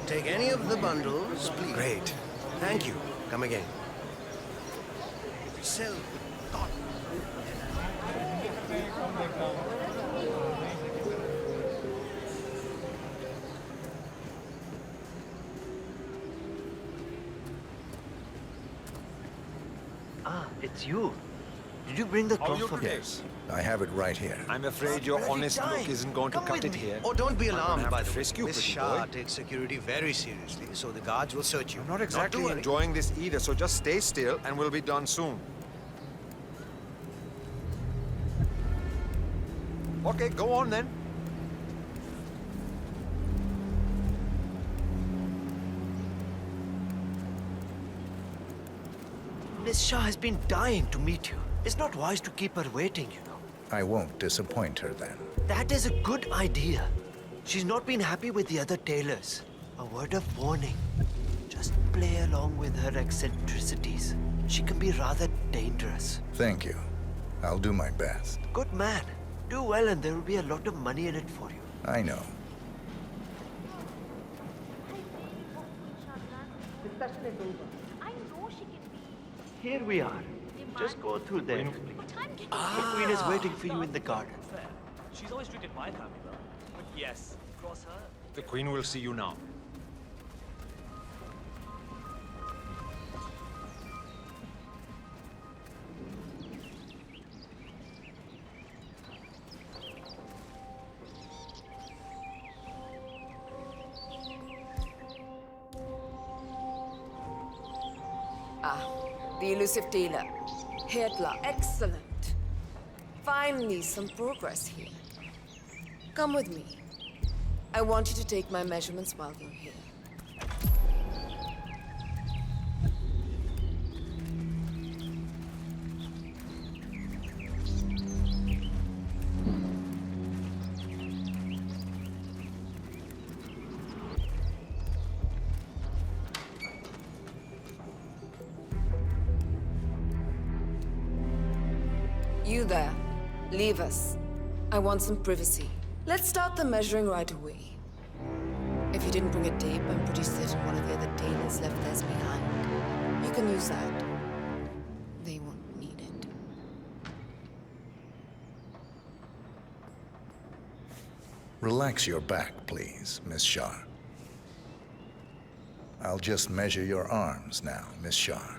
Take any of the bundles, please. Great. Thank you. Come again. Sell. Ah, it's you. Did you bring the cloth for me? Yes, I have it right here. I'm afraid your honest look isn't going to cut it here. Oh, don't be alarmed, by the way. Frisk you, Miss pretty Shah boy. takes security very seriously, so the guards will search you. I'm not exactly to worry. enjoying this either, so just stay still and we'll be done soon. Okay, go on then. Miss Shah has been dying to meet you. It's not wise to keep her waiting, you know. I won't disappoint her then. That is a good idea. She's not been happy with the other tailors. A word of warning. Just play along with her eccentricities. She can be rather dangerous. Thank you. I'll do my best. Good man. Do well and there will be a lot of money in it for you. I know. Here we are. Just go through there. The Queen is waiting for you in the garden. She's always treated my family well. But yes, cross her. The Queen will see you now. Ah, the elusive dealer. Hitler, excellent. Finally, some progress here. Come with me. I want you to take my measurements while you're here. You there. Leave us. I want some privacy. Let's start the measuring right away. If you didn't bring a tape, I'm pretty certain one of the other tailors left theirs behind. You can use that. They won't need it. Relax your back, please, Miss Shah. I'll just measure your arms now, Miss Shah.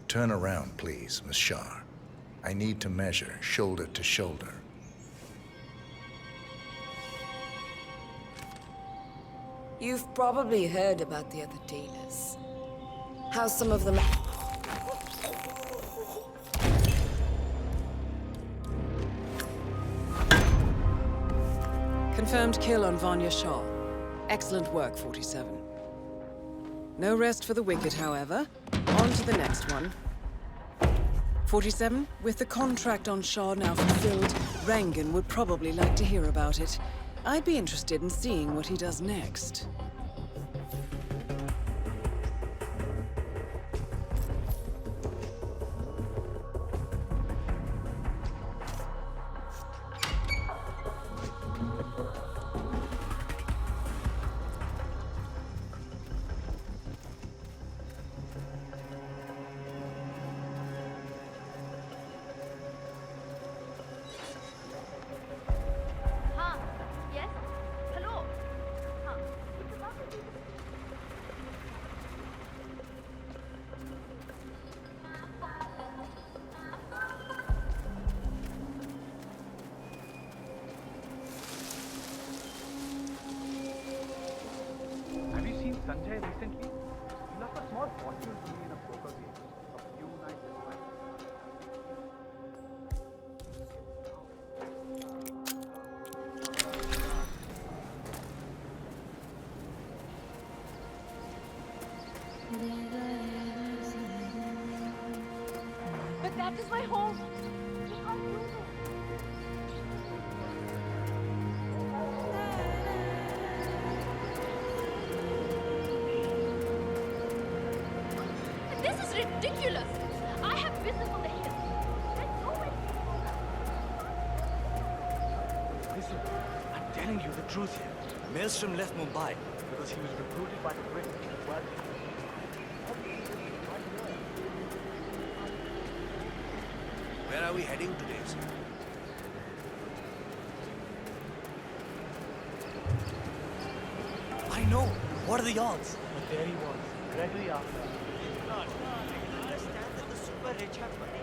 Turn around, please, Miss Shah. I need to measure shoulder to shoulder. You've probably heard about the other tailors. How some of them... Confirmed kill on Vanya Shah. Excellent work, 47. No rest for the wicked, however. On to the next one. 47, with the contract on Shaw now fulfilled, Rangan would probably like to hear about it. I'd be interested in seeing what he does next. Have you seen Sanjay recently? He lost a small fortune to me in a poker game a few nights ago. But that is my home. You can't do this. This is ridiculous. I have business on the hill. There's no way. Listen, I'm telling you the truth here. Maelstrom left Mumbai because he was recruited by the British as well. Where are we heading today, sir? I know. What are the odds? But there he was, Gregory after. I understand that the super rich have money.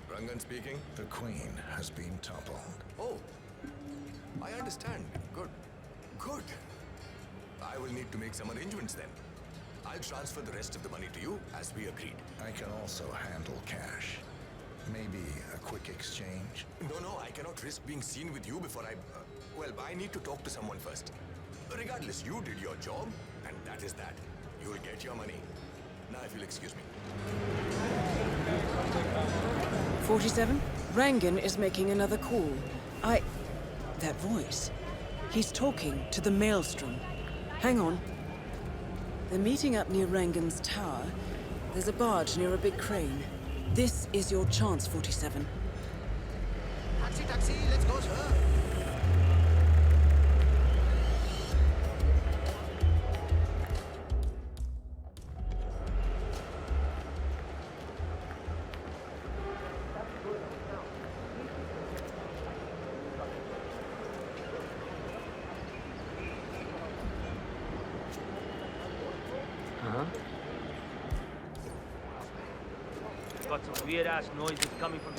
Rangan speaking. The Queen has been toppled. Oh, I understand. Good. Good. I will need to make some arrangements then. I'll transfer the rest of the money to you as we agreed. I can also handle cash. Maybe a quick exchange? No, I cannot risk being seen with you before I... well, I need to talk to someone first. Regardless, you did your job, and that is that. You'll get your money. Now, if you'll excuse me. 47, Rangan is making another call. That voice. He's talking to the Maelstrom. Hang on. They're meeting up near Rangan's tower. There's a barge near a big crane. This is your chance, 47. Taxi, let's go, sir. Got some weird-ass noises coming from...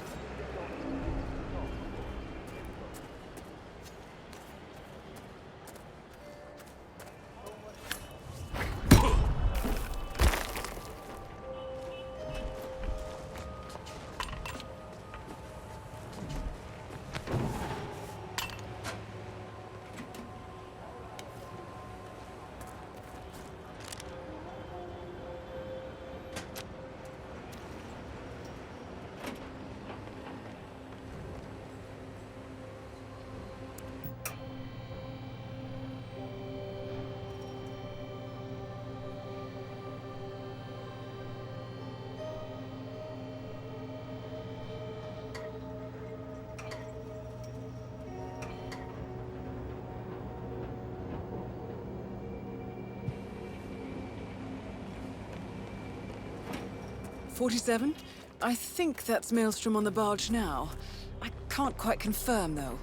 .47? I think that's Maelstrom on the barge now. I can't quite confirm, though.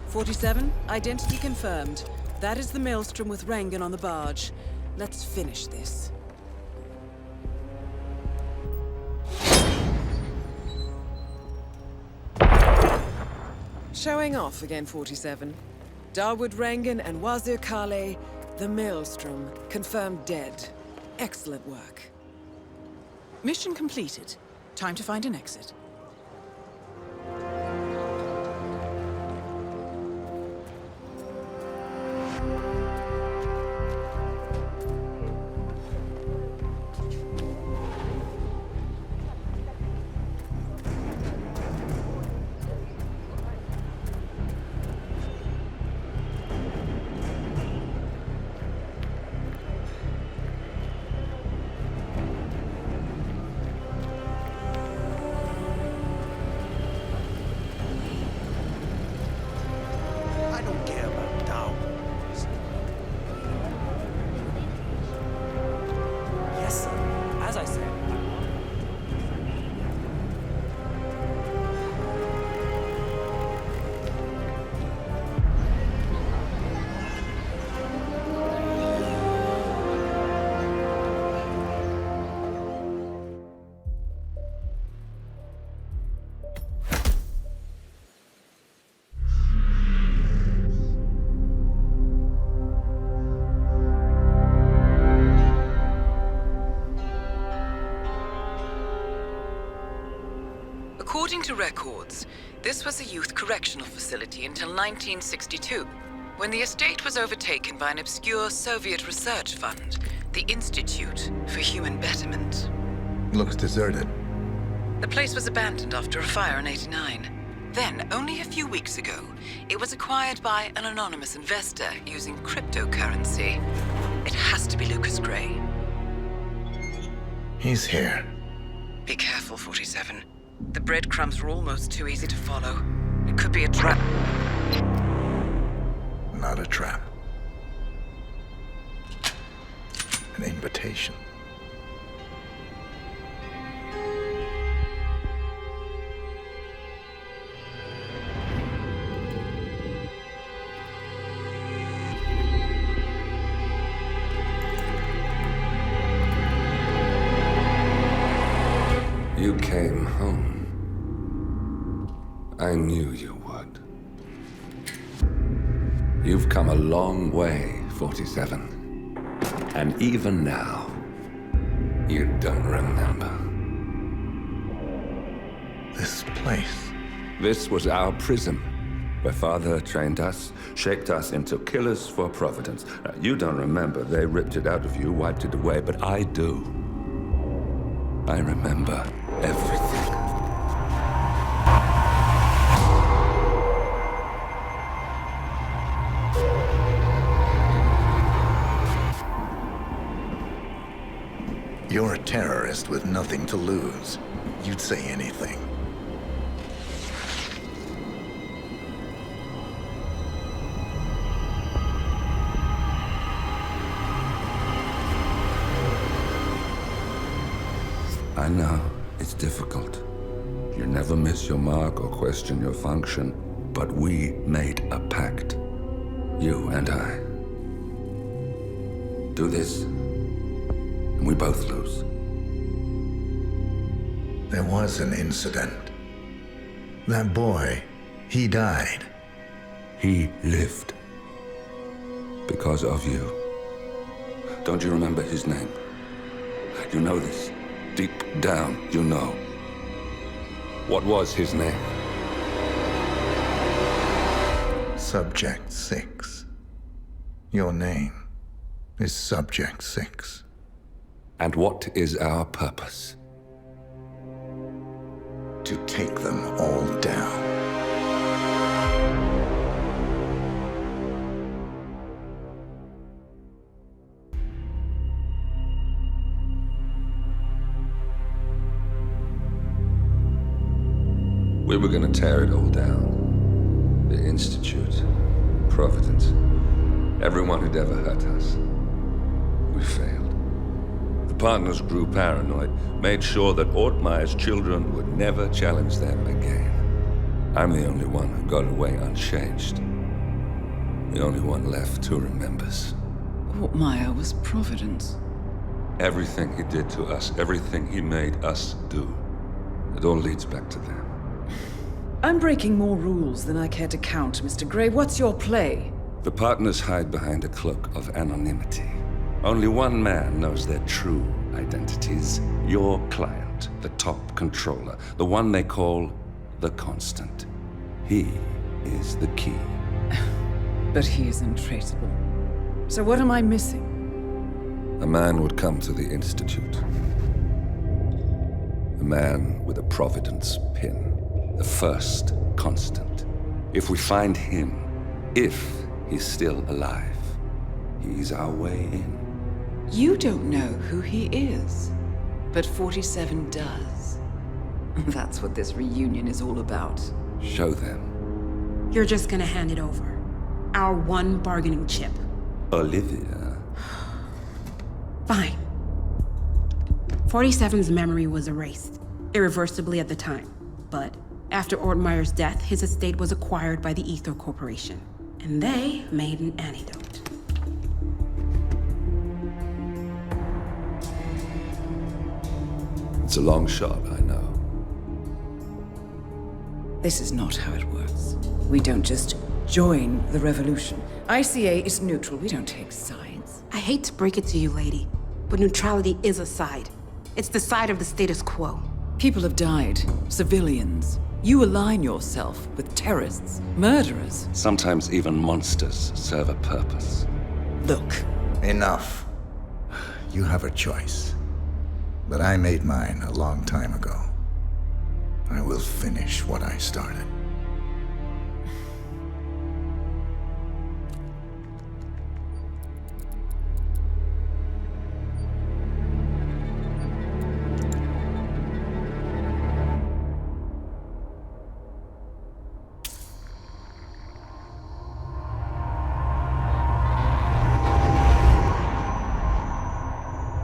47, identity confirmed. That is the Maelstrom with Rangan on the barge. Let's finish this. Showing off again, 47. Darwood Rangan and Wazir Kale, the Maelstrom, confirmed dead. Excellent work. Mission completed. Time to find an exit. According to records, this was a youth correctional facility until 1962, when the estate was overtaken by an obscure Soviet research fund, the Institute for Human Betterment. Looks deserted. The place was abandoned after a fire in '89. Then, only a few weeks ago, it was acquired by an anonymous investor using cryptocurrency. It has to be Lucas Gray. He's here. Be careful, 47. The breadcrumbs were almost too easy to follow. It could be a trap. Not a trap. An invitation. You came home. I knew you would. You've come a long way, 47. And even now, you don't remember. This place. This was our prison, where Father trained us, shaped us into killers for Providence. Now, you don't remember. They ripped it out of you, wiped it away, but I do. I remember everything. You're a terrorist with nothing to lose. You'd say anything. I know, it's difficult. You never miss your mark or question your function, but we made a pact. You and I. Do this, and we both lose. There was an incident. That boy, he died. He lived. Because of you. Don't you remember his name? You know this. Deep down, you know. What was his name? Subject 6. Your name is Subject 6. And what is our purpose? To take them all down. We were gonna tear it all down. The Institute, Providence, everyone who'd ever hurt us. We failed. The partners grew paranoid, made sure that Ortmeyer's children would never challenge them again. I'm the only one who got away unchanged. The only one left who remembers. Ortmeyer was Providence. Everything he did to us, everything he made us do, it all leads back to them. I'm breaking more rules than I care to count, Mr. Grey. What's your play? The partners hide behind a cloak of anonymity. Only one man knows their true identities. Your client, the top controller, the one they call the Constant. He is the key. But he is untraceable. So what am I missing? A man would come to the Institute. A man with a Providence pin. The first Constant. If we find him, if he's still alive, he's our way in. You don't know who he is, but 47 does. That's what this reunion is all about. Show them. You're just gonna hand it over. Our one bargaining chip. Olivia. Fine. 47's memory was erased, irreversibly at the time. But after Ortmeyer's death, his estate was acquired by the Ether Corporation. And they made an antidote. It's a long shot, I know. This is not how it works. We don't just join the revolution. ICA is neutral. We don't take sides. I hate to break it to you, lady, but neutrality is a side. It's the side of the status quo. People have died. Civilians. You align yourself with terrorists, murderers. Sometimes even monsters serve a purpose. Look. Enough. You have a choice. But I made mine a long time ago. I will finish what I started.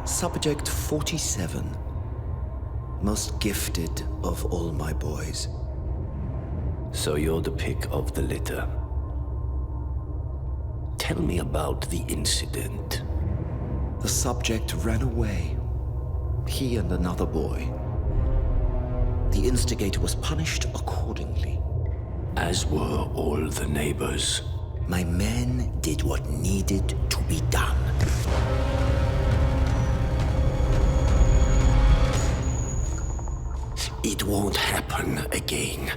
Subject 47. Most gifted of all my boys. So you're the pick of the litter. Tell me about the incident. The subject ran away. He and another boy. The instigator was punished accordingly. As were all the neighbors. My men did what needed to be done. It won't happen again.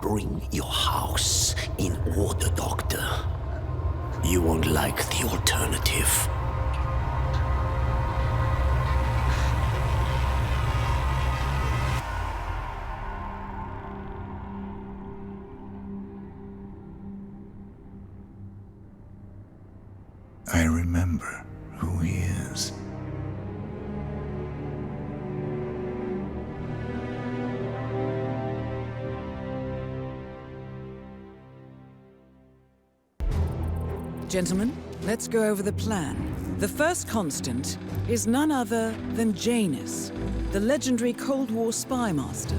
Bring your house in order, Doctor. You won't like the alternative. I remember who he is. Gentlemen, let's go over the plan. The first Constant is none other than Janus, the legendary Cold War spy master,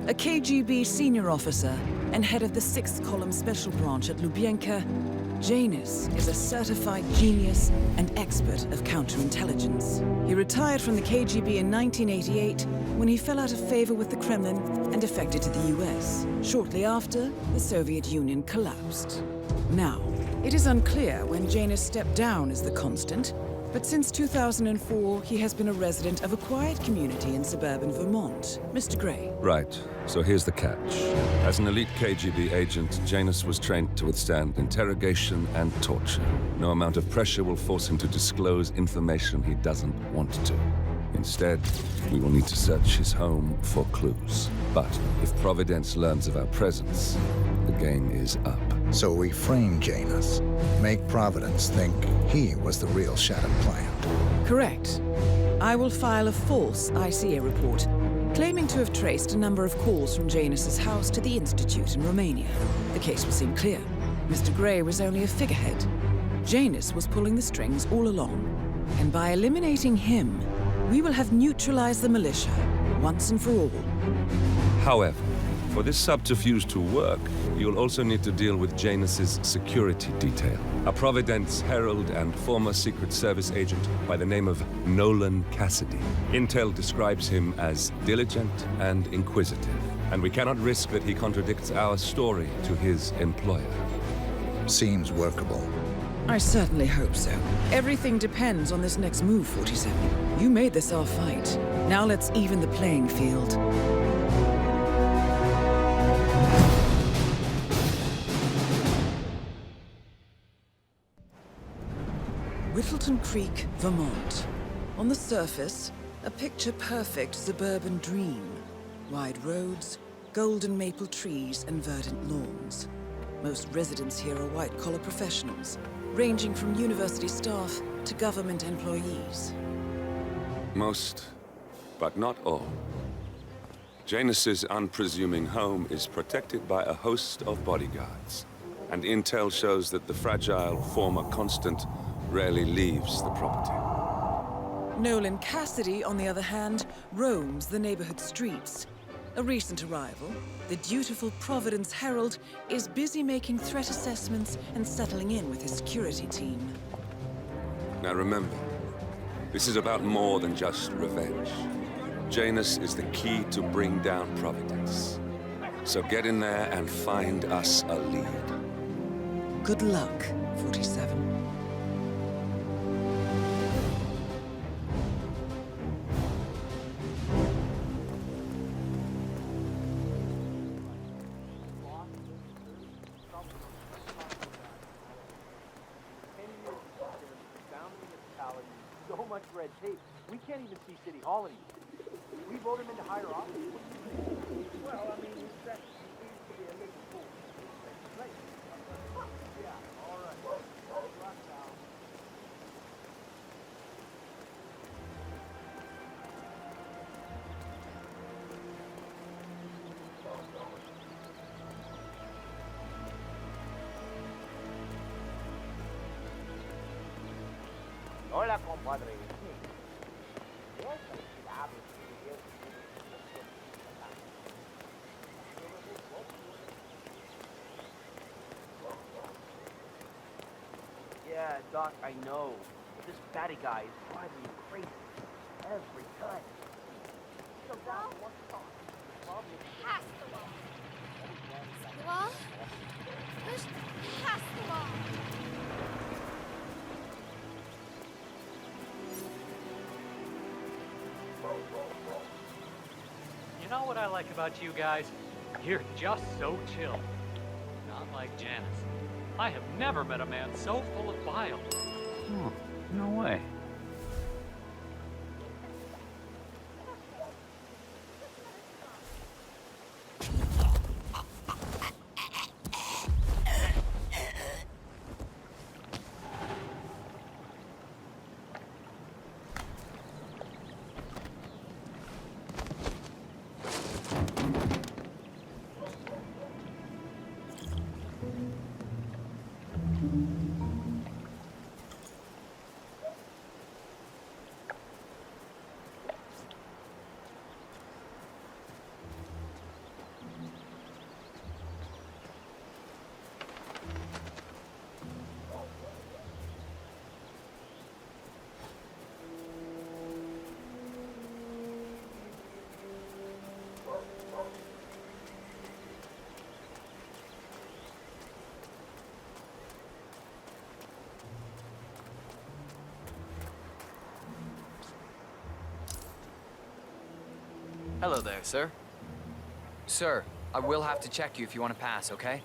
a KGB senior officer and head of the 6th Column Special Branch at Lubyanka. Janus is a certified genius and expert of counterintelligence. He retired from the KGB in 1988 when he fell out of favor with the Kremlin and defected to the US. Shortly after, the Soviet Union collapsed. Now, it is unclear when Janus stepped down as the Constant, but since 2004, he has been a resident of a quiet community in suburban Vermont. Mr. Grey. Right. So here's the catch. As an elite KGB agent, Janus was trained to withstand interrogation and torture. No amount of pressure will force him to disclose information he doesn't want to. Instead, we will need to search his home for clues. But if Providence learns of our presence, the game is up. So we frame Janus, make Providence think he was the real shattered plant. Correct. I will file a false ICA report, claiming to have traced a number of calls from Janus's house to the Institute in Romania. The case will seem clear. Mr. Grey was only a figurehead. Janus was pulling the strings all along. And by eliminating him, we will have neutralized the militia, once and for all. However, for this subterfuge to work, you'll also need to deal with Janus's security detail. A Providence herald and former Secret Service agent by the name of Nolan Cassidy. Intel describes him as diligent and inquisitive. And we cannot risk that he contradicts our story to his employer. Seems workable. I certainly hope so. Everything depends on this next move, 47. You made this our fight. Now let's even the playing field. Whittleton Creek, Vermont. On the surface, a picture-perfect suburban dream. Wide roads, golden maple trees, and verdant lawns. Most residents here are white-collar professionals, ranging from university staff to government employees. Most, but not all. Janus's unpresuming home is protected by a host of bodyguards, and intel shows that the fragile former Constant rarely leaves the property. Nolan Cassidy, on the other hand, roams the neighborhood streets. A recent arrival, the dutiful Providence Herald is busy making threat assessments and settling in with his security team. Now remember, this is about more than just revenge. Janus is the key to bring down Providence. So get in there and find us a lead. Good luck, 47. So much red tape. We can't even see City Hall anymore. We vote him into higher office. Well, I mean, he seems to be a little fool. Right. Yeah, all right. Rock now. Hola, compadre. Yeah, Doc, I know. This batty guy is driving me crazy every time. So, Doc, what's the problem? Past the wall. The wall? Push past the wall. You know what I like about you guys? You're just so chill. Not like Janice. I have never met a man so full of bile. Oh, no way. Hello there, sir. Sir, I will have to check you if you want to pass, okay?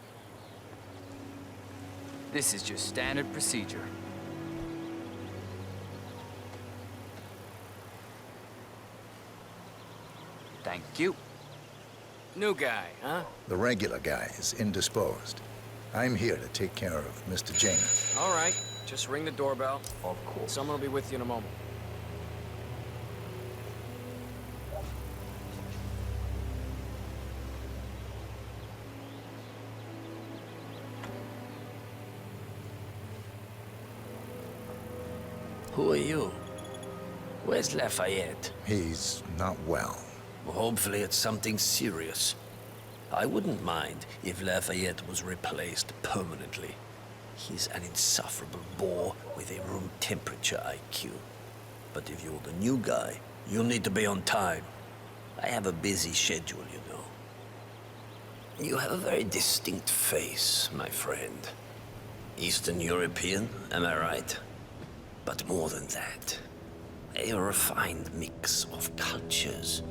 This is just standard procedure. Thank you. New guy, huh? The regular guy is indisposed. I'm here to take care of Mr. Janus. All right, just ring the doorbell. Of course. Someone will be with you in a moment. Who are you? Where's Lafayette? He's not well. Well, hopefully it's something serious. I wouldn't mind if Lafayette was replaced permanently. He's an insufferable bore with a room temperature IQ. But if you're the new guy, you'll need to be on time. I have a busy schedule, you know. You have a very distinct face, my friend. Eastern European, am I right? But more than that, a refined mix of cultures.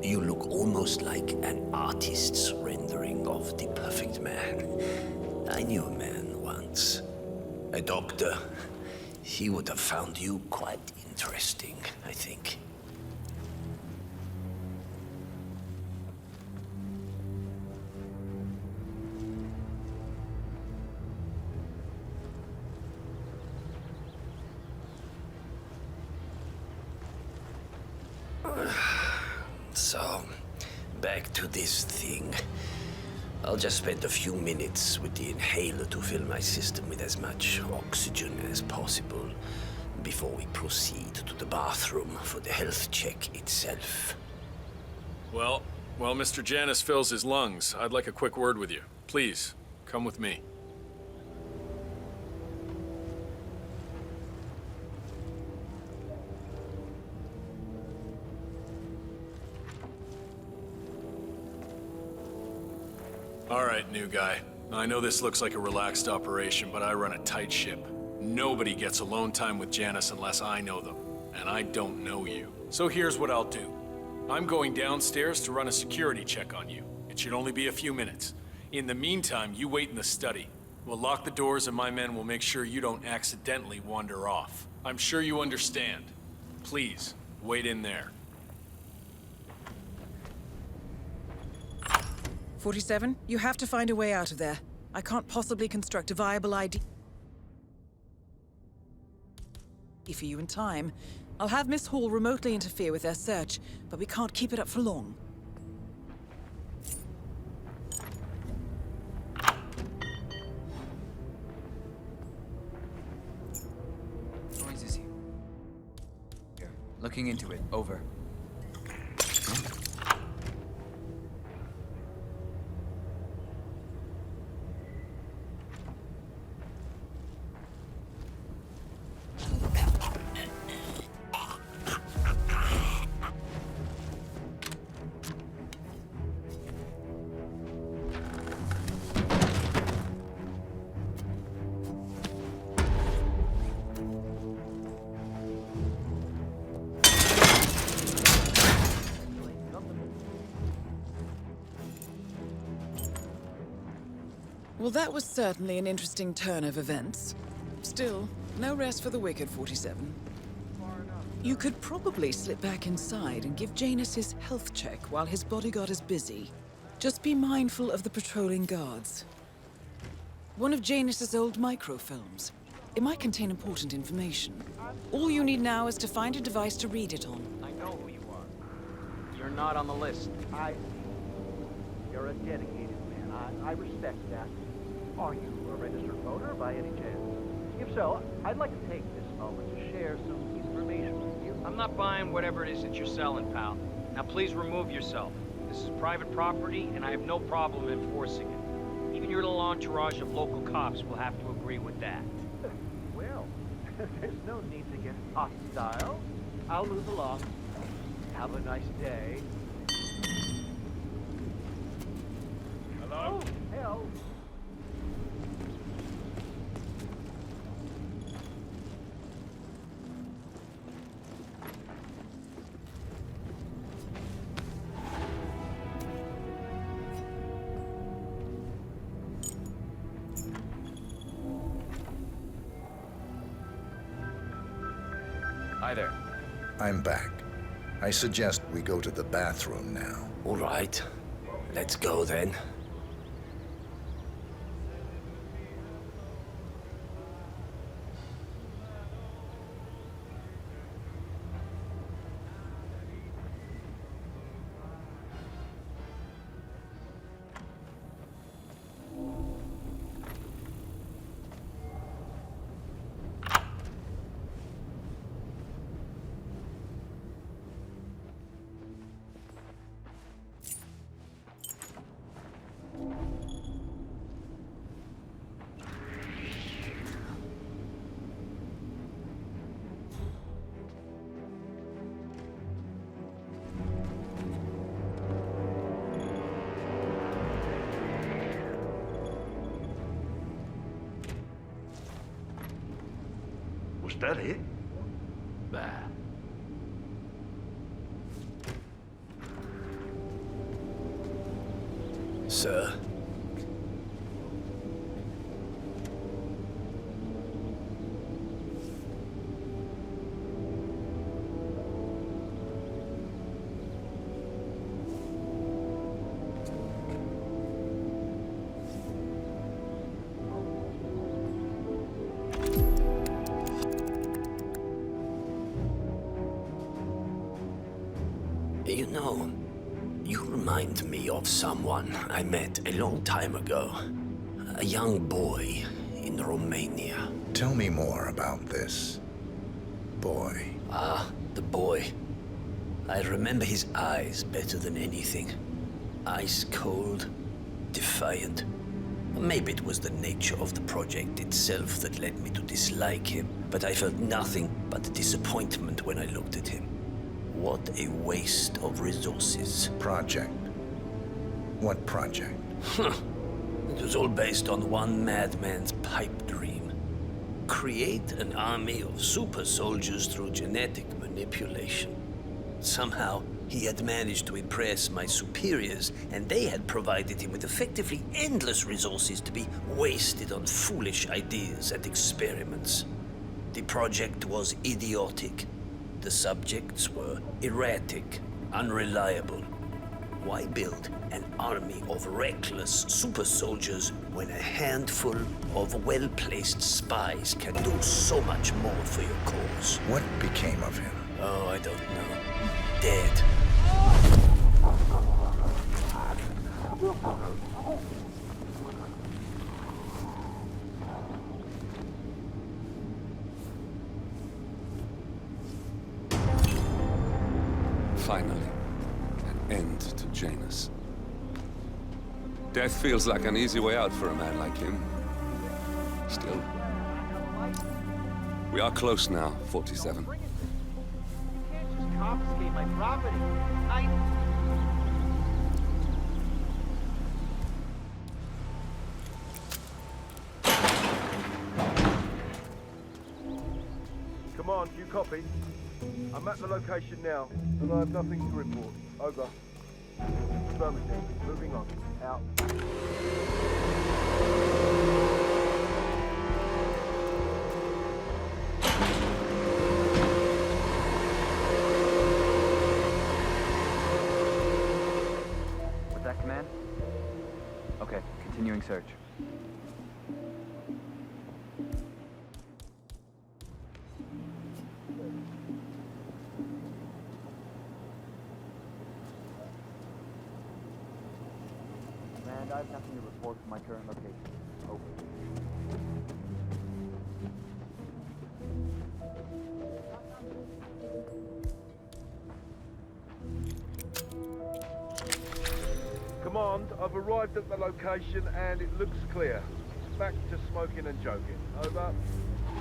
You look almost like an artist's rendering of the perfect man. I knew a man once, a doctor. He would have found you quite interesting, I think. So, back to this thing. I'll just spend a few minutes with the inhaler to fill my system with as much oxygen as possible before we proceed to the bathroom for the health check itself. Well, while Mr. Janus fills his lungs, I'd like a quick word with you. Please, come with me. All right, new guy. I know this looks like a relaxed operation, but I run a tight ship. Nobody gets alone time with Janus unless I know them, and I don't know you. So here's what I'll do. I'm going downstairs to run a security check on you. It should only be a few minutes. In the meantime, you wait in the study. We'll lock the doors and my men will make sure you don't accidentally wander off. I'm sure you understand. Please, wait in there. 47, you have to find a way out of there. I can't possibly construct a viable ID for you in time. I'll have Miss Hall remotely interfere with their search, but we can't keep it up for long. Noise is here. Looking into it. Over. Well, that was certainly an interesting turn of events. Still, no rest for the wicked, 47. You could probably slip back inside and give Janus his health check while his bodyguard is busy. Just be mindful of the patrolling guards. One of Janus's old microfilms. It might contain important information. All you need now is to find a device to read it on. I know who you are. You're not on the list. You're a dedicated man. I respect that. Are you a registered voter by any chance? If so, I'd like to take this moment to share some information with you. I'm not buying whatever it is that you're selling, pal. Now please remove yourself. This is private property, and I have no problem enforcing it. Even your little entourage of local cops will have to agree with that. Well, there's no need to get hostile. I'll move along. Have a nice day. Hello? Oh, hell. Hi there. I'm back. I suggest we go to the bathroom now. All right. Let's go then. steady. There. Sir. You know, you remind me of someone I met a long time ago. A young boy in Romania. Tell me more about this boy. Ah, the boy. I remember his eyes better than anything. Ice cold, defiant. Maybe it was the nature of the project itself that led me to dislike him, but I felt nothing but disappointment when I looked at him. What a waste of resources. Project? What project? It was all based on one madman's pipe dream. Create an army of super soldiers through genetic manipulation. Somehow, he had managed to impress my superiors, and they had provided him with effectively endless resources to be wasted on foolish ideas and experiments. The project was idiotic. The subjects were erratic, unreliable. Why build an army of reckless super soldiers when a handful of well-placed spies can do so much more for your cause? What became of him? Oh, I don't know. Dead. Finally, an end to Janus. Death feels like an easy way out for a man like him. Still, we are close now, 47. Confiscate my property. Command, you copy? I'm at the location now, and I have nothing to report. Over. Affirmative. Moving on. Out. Was that command? Okay, continuing search. I have nothing to report from my current location. Over. Command, I've arrived at the location and it looks clear. Back to smoking and joking. Over.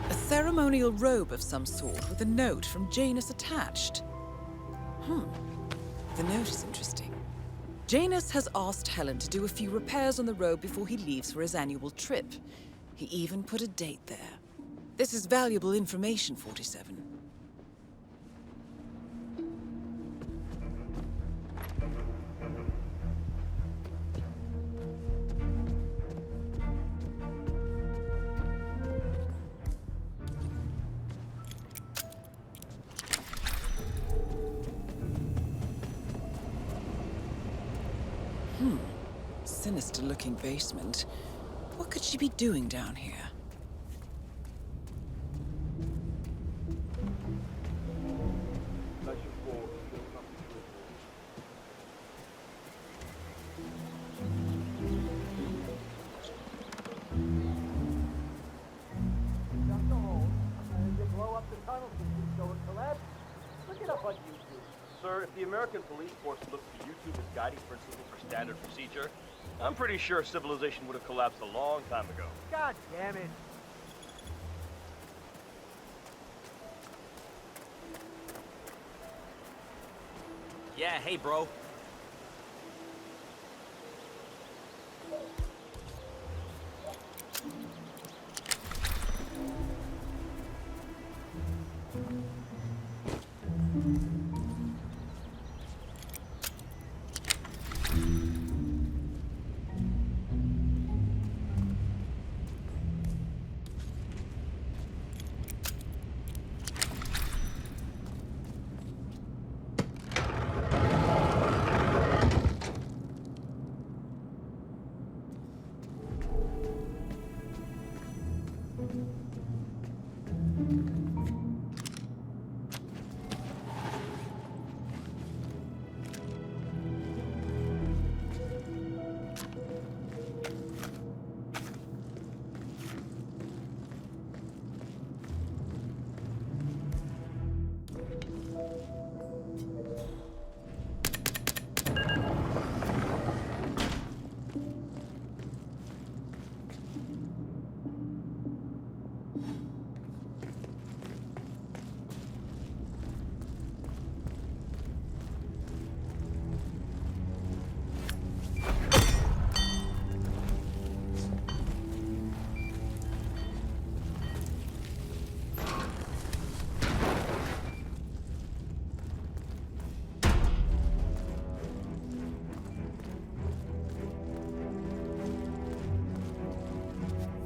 A ceremonial robe of some sort with a note from Janus attached. The note is interesting. Janus has asked Helen to do a few repairs on the robe before he leaves for his annual trip. He even put a date there. This is valuable information, 47. Sinister-looking basement. What could she be doing down here? Sir, if the American police force looks to YouTube as guiding principle for standard procedure, I'm pretty sure civilization would have collapsed a long time ago. God damn it. Yeah, hey, bro.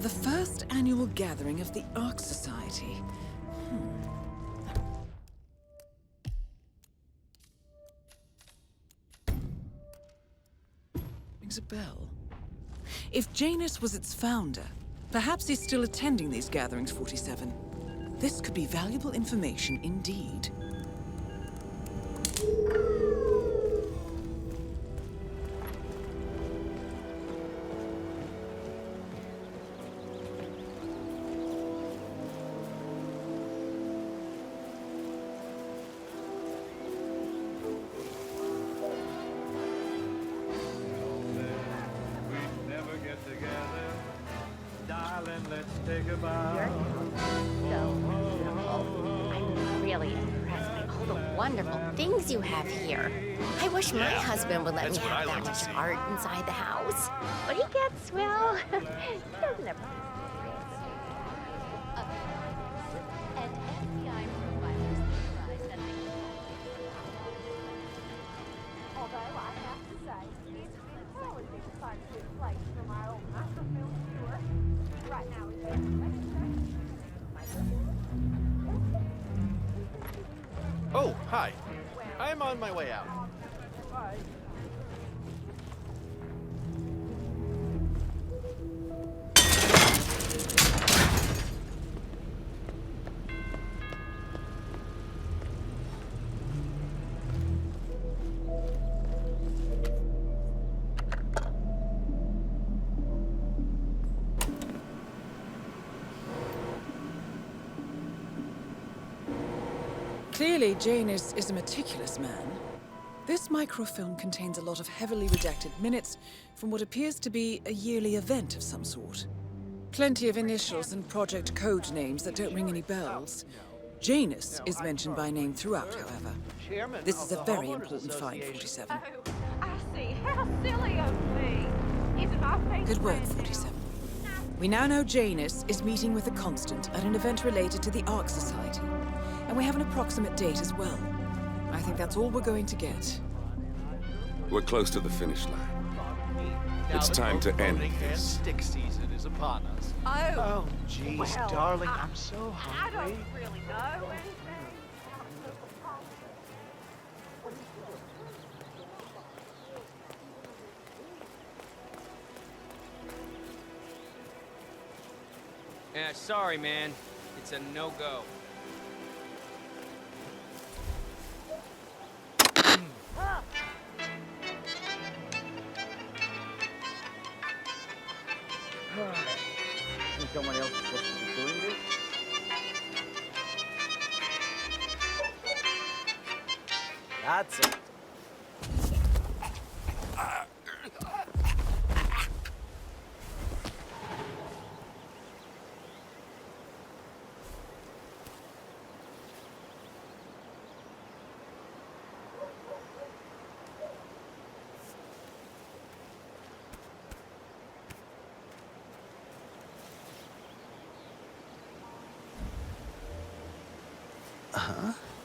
The first annual gathering of the Ark Society. Rings a bell. If Janus was its founder, perhaps he's still attending these gatherings, 47. This could be valuable information indeed. Things you have here. I wish my husband would let me have that much art inside the house. But he gets, well, he doesn't have although I have to say, it's been probably fun to place for my old microfilm tour. Right now Oh, hi. I'm on my way out. Clearly, Janus is a meticulous man. This microfilm contains a lot of heavily redacted minutes from what appears to be a yearly event of some sort. Plenty of initials and project code names that don't ring any bells. Janus is mentioned by name throughout, however. This is a very important find, 47. Oh, I see. How silly of me. Even my face. Good work, 47. We now know Janus is meeting with the Constant at an event related to the Ark Society. And we have an approximate date as well. I think that's all we're going to get. We're close to the finish line. It's time to end this. Stick season is upon us. Oh. Jeez, Well, darling, I'm so I hungry. don't really know anything. Yeah, sorry, man. It's a no-go. Think someone else is supposed to be doing this? That's it.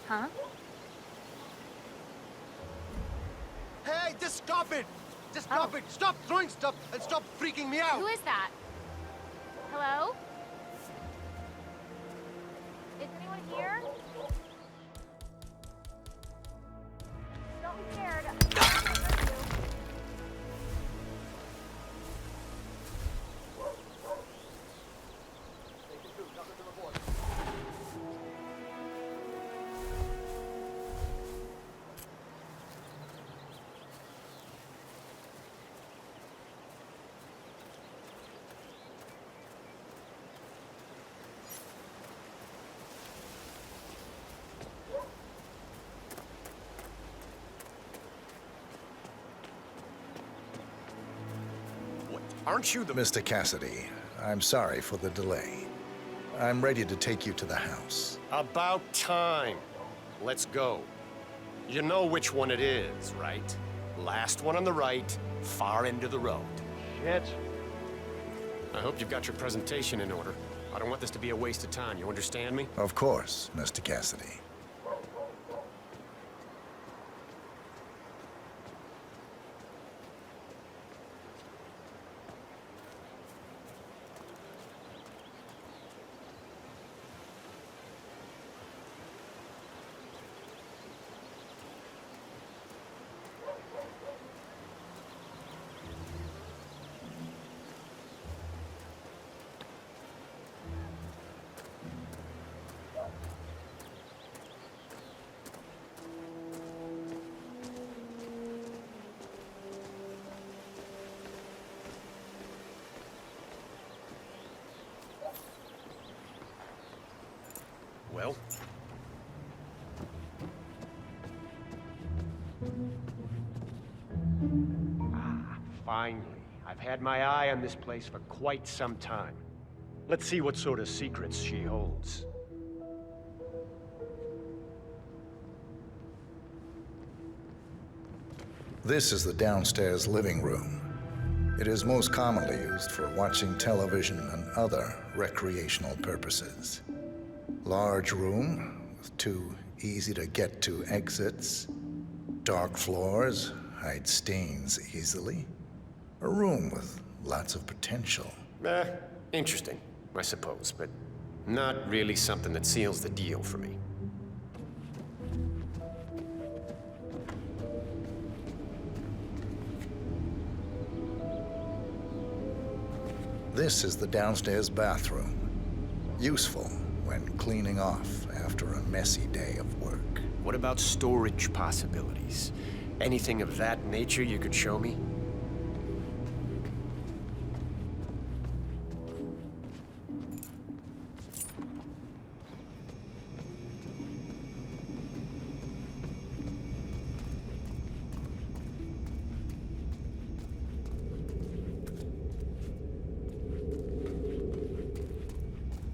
Huh? Hey, just stop it! Just stop it! Stop throwing stuff and stop freaking me out! Who is that? Hello? Is anyone here? Don't be scared. Aren't you the Mr. Cassidy? I'm sorry for the delay. I'm ready to take you to the house. About time. Let's go. You know which one it is, right? Last one on the right, far end of the road. Shit. I hope you've got your presentation in order. I don't want this to be a waste of time, you understand me? Of course, Mr. Cassidy. Well? Finally. I've had my eye on this place for quite some time. Let's see what sort of secrets she holds. This is the downstairs living room. It is most commonly used for watching television and other recreational purposes. Large room with 2 easy-to-get-to exits. Dark floors hide stains easily. A room with lots of potential. Interesting, I suppose, but not really something that seals the deal for me. This is the downstairs bathroom. Useful when cleaning off after a messy day of work. What about storage possibilities? Anything of that nature you could show me?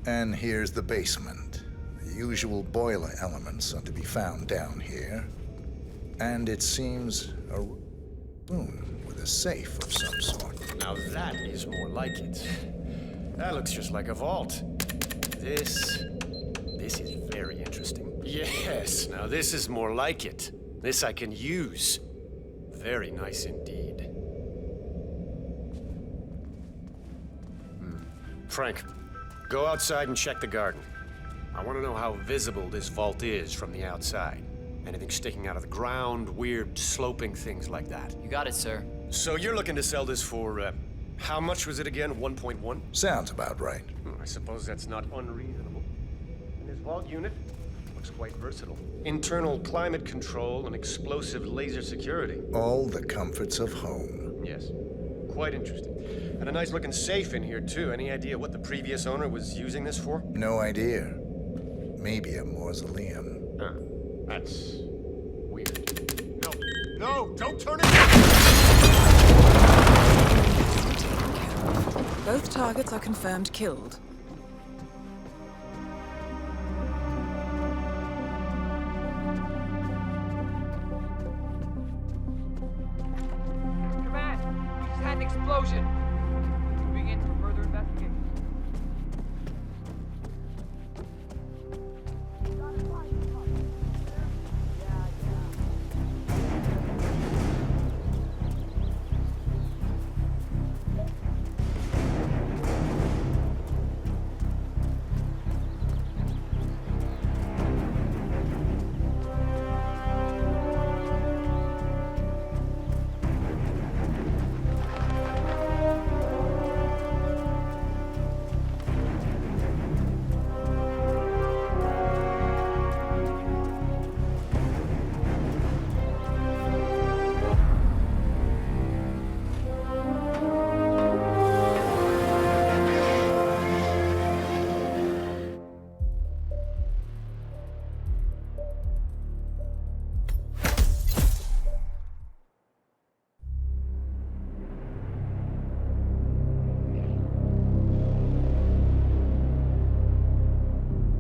And here's the basement. The usual boiler elements are to be found down here. And it seems a room with a safe of some sort. Now that is more like it. That looks just like a vault. This is very interesting. Yes, now this is more like it. This I can use. Very nice indeed. Frank, go outside and check the garden. I want to know how visible this vault is from the outside. Anything sticking out of the ground, weird sloping things like that. You got it, sir. So you're looking to sell this for, how much was it again? 1.1? Sounds about right. I suppose that's not unreasonable. And this vault unit looks quite versatile. Internal climate control and explosive laser security. All the comforts of home. Yes. Quite interesting. And a nice looking safe in here too. Any idea what the previous owner was using this for? No idea. Maybe a mausoleum. That's weird. No, don't turn it! Both targets are confirmed killed. Command, we just had an explosion. Moving in for further investigation.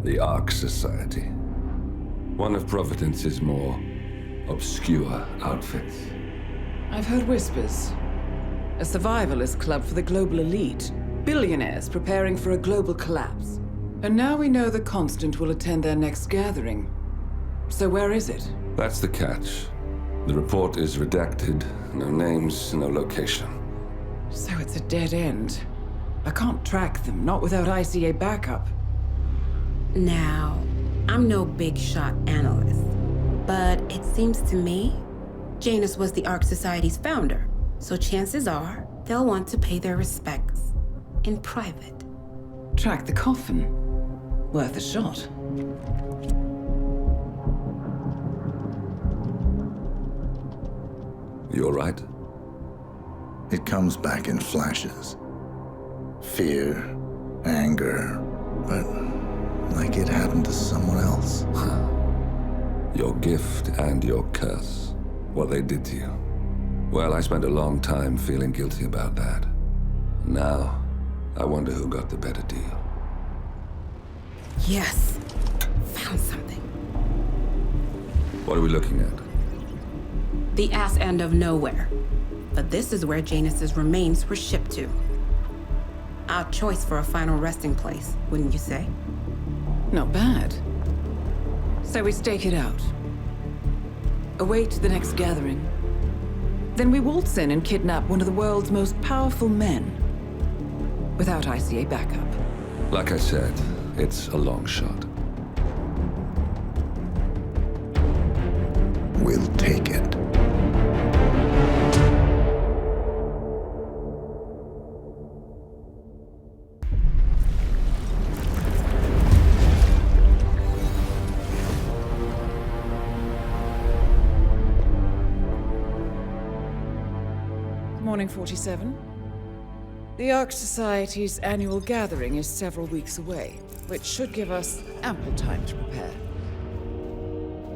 The Ark Society. One of Providence's more obscure outfits. I've heard whispers. A survivalist club for the global elite. Billionaires preparing for a global collapse. And now we know the Constant will attend their next gathering. So where is it? That's the catch. The report is redacted. No names, no location. So it's a dead end. I can't track them, not without ICA backup. Now, I'm no big shot analyst, but it seems to me Janus was the Ark Society's founder, so chances are they'll want to pay their respects in private. Track the coffin. Worth a shot. You all right? It comes back in flashes. Fear, anger, but like like it happened to someone else. Your gift and your curse. What they did to you. Well, I spent a long time feeling guilty about that. Now, I wonder who got the better deal. Yes. Found something. What are we looking at? The ass end of nowhere. But this is where Janus's remains were shipped to. Our choice for a final resting place, wouldn't you say? Not bad. So we stake it out. Await the next gathering. Then we waltz in and kidnap one of the world's most powerful men. Without ICA backup. Like I said, it's a long shot. We'll take it. Morning 47. The Ark Society's annual gathering is several weeks away, which should give us ample time to prepare.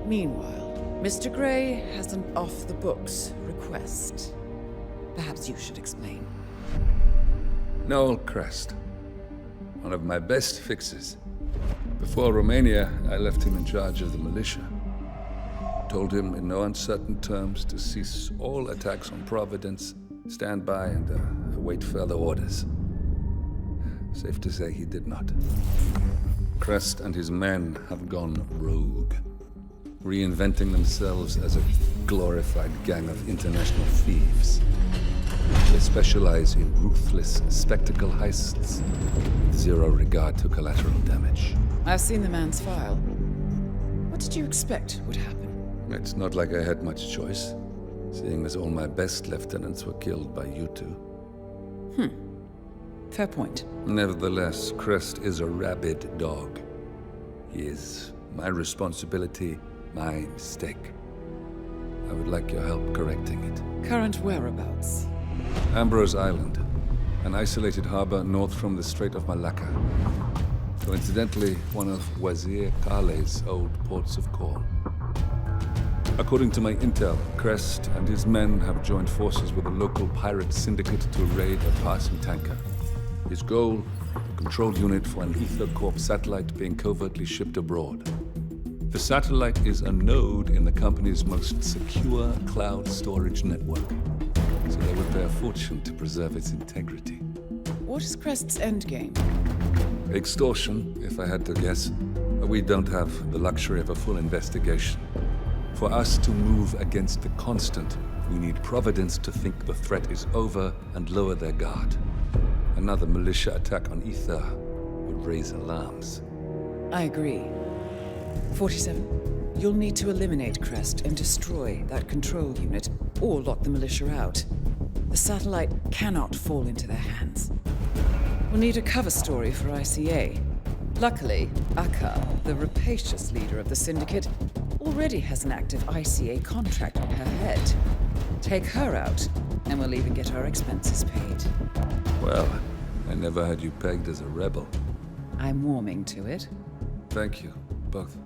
Meanwhile, Mr. Gray has an off-the-books request. Perhaps you should explain. Noel Crest. One of my best fixes. Before Romania, I left him in charge of the militia. Told him in no uncertain terms to cease all attacks on Providence, stand by and await further orders. Safe to say he did not. Crest and his men have gone rogue, reinventing themselves as a glorified gang of international thieves. They specialize in ruthless spectacle heists with zero regard to collateral damage. I've seen the man's file. What did you expect would happen? It's not like I had much choice, seeing as all my best lieutenants were killed by you two. Fair point. Nevertheless, Crest is a rabid dog. He is my responsibility, my mistake. I would like your help correcting it. Current whereabouts? Ambrose Island, an isolated harbor north from the Strait of Malacca. Coincidentally, one of Wazir Kale's old ports of call. According to my intel, Crest and his men have joined forces with a local pirate syndicate to raid a passing tanker. His goal, a control unit for an Ether Corp satellite being covertly shipped abroad. The satellite is a node in the company's most secure cloud storage network, so they would pay a fortune to preserve its integrity. What is Crest's endgame? Extortion, if I had to guess. We don't have the luxury of a full investigation. For us to move against the constant, we need Providence to think the threat is over and lower their guard. Another militia attack on Ether would raise alarms. I agree. 47. You'll need to eliminate Crest and destroy that control unit, or lock the militia out. The satellite cannot fall into their hands. We'll need a cover story for ICA. Luckily, Akka, the rapacious leader of the syndicate, already has an active ICA contract on her head. Take her out, and we'll even get our expenses paid. Well, I never had you pegged as a rebel. I'm warming to it. Thank you, both.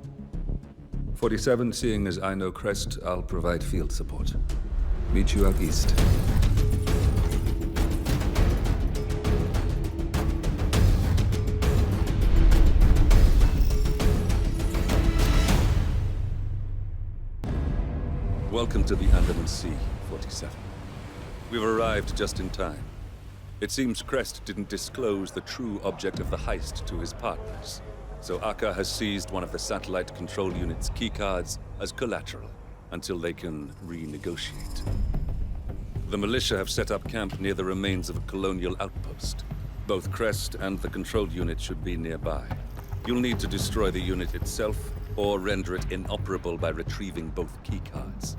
47, seeing as I know Crest, I'll provide field support. Meet you out east. Welcome to the Andaman Sea, 47. We've arrived just in time. It seems Crest didn't disclose the true object of the heist to his partners, so Akka has seized one of the satellite control unit's keycards as collateral until they can renegotiate. The militia have set up camp near the remains of a colonial outpost. Both Crest and the control unit should be nearby. You'll need to destroy the unit itself or render it inoperable by retrieving both keycards.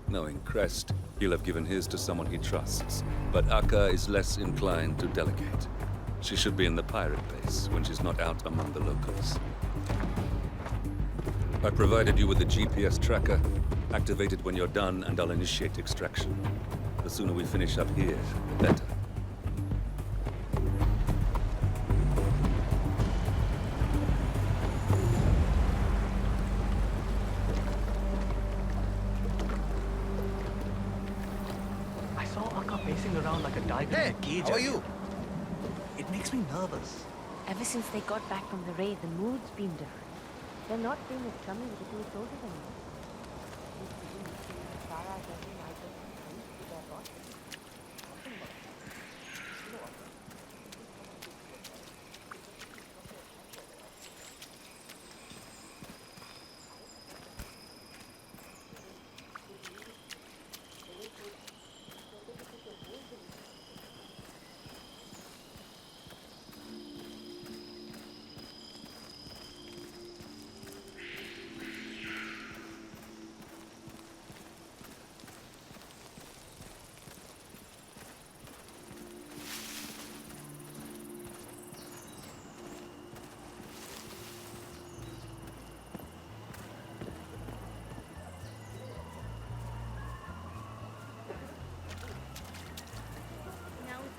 Knowing Crest, he'll have given his to someone he trusts, but Akka is less inclined to delegate. She should be in the pirate base when she's not out among the locals. I provided you with a GPS tracker. Activate it when you're done and I'll initiate extraction. The sooner we finish up here, the better. Hey, how are you? It makes me nervous. Ever since they got back from the raid, the mood's been different. They're not being as chummy with the two soldiers anymore.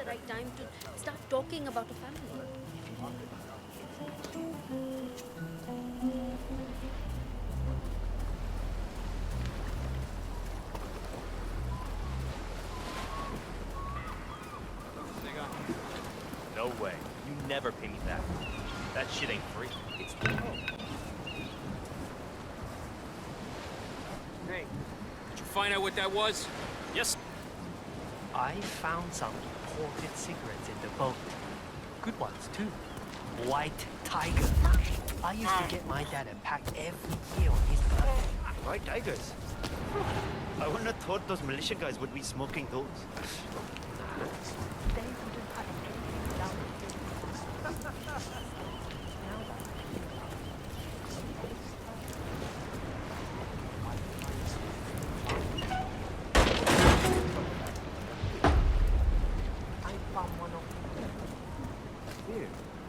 Right time to start talking about a family. No way. You never pay me back. That shit ain't free. It's Hey, did you find out what that was? Yes. I found some imported cigarettes in the boat. Good ones, too. White Tiger. I used to get my dad a pack every year on his birthday. White Tigers. I wouldn't have thought those militia guys would be smoking those.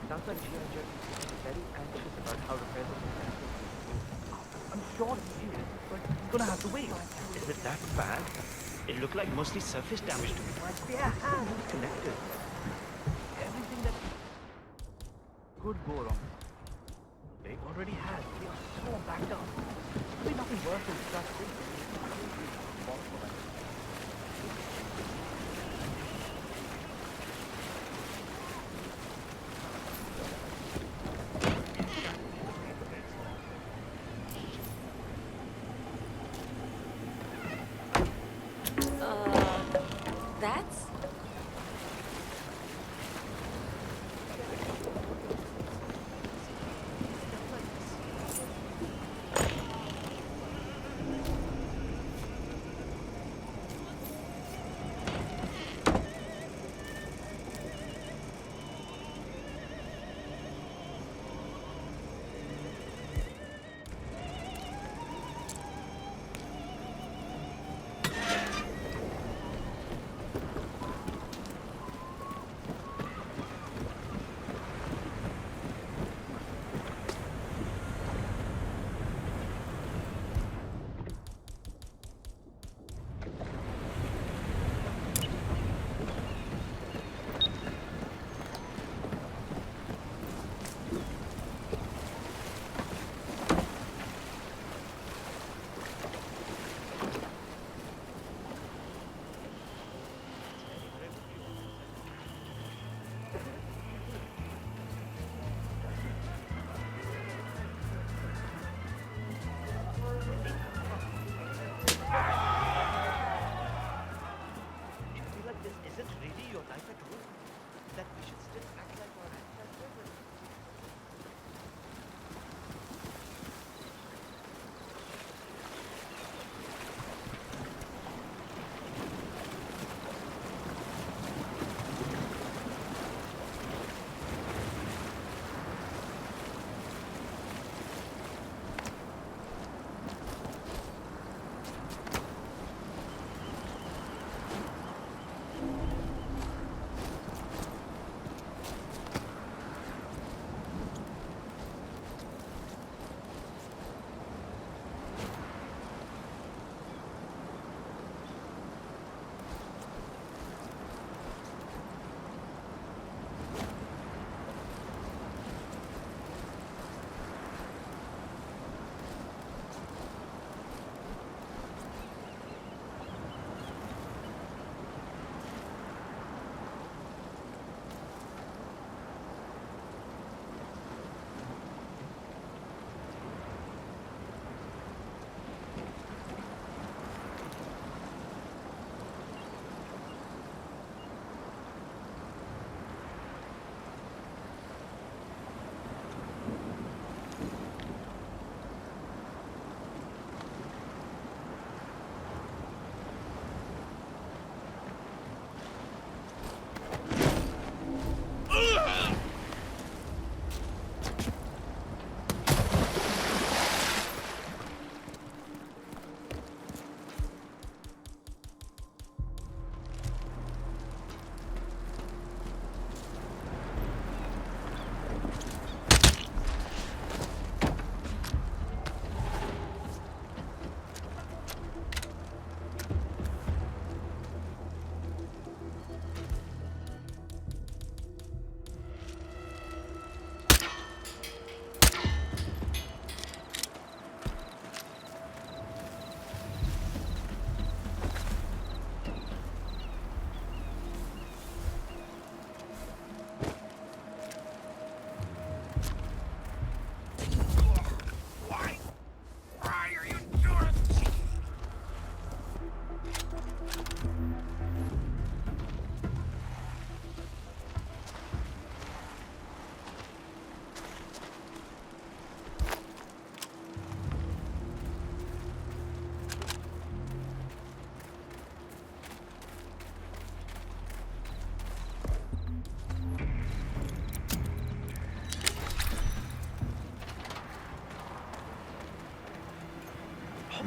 Sounds like she and Jeff are very anxious about how to repair the system. I'm sure it's serious, but you're gonna have to wait. Is it that bad? It looked like mostly surface damage to me. Yeah, it's connected. Everything that could go wrong, they already had. They are so backed up. There'll be nothing worse than that thing. That's...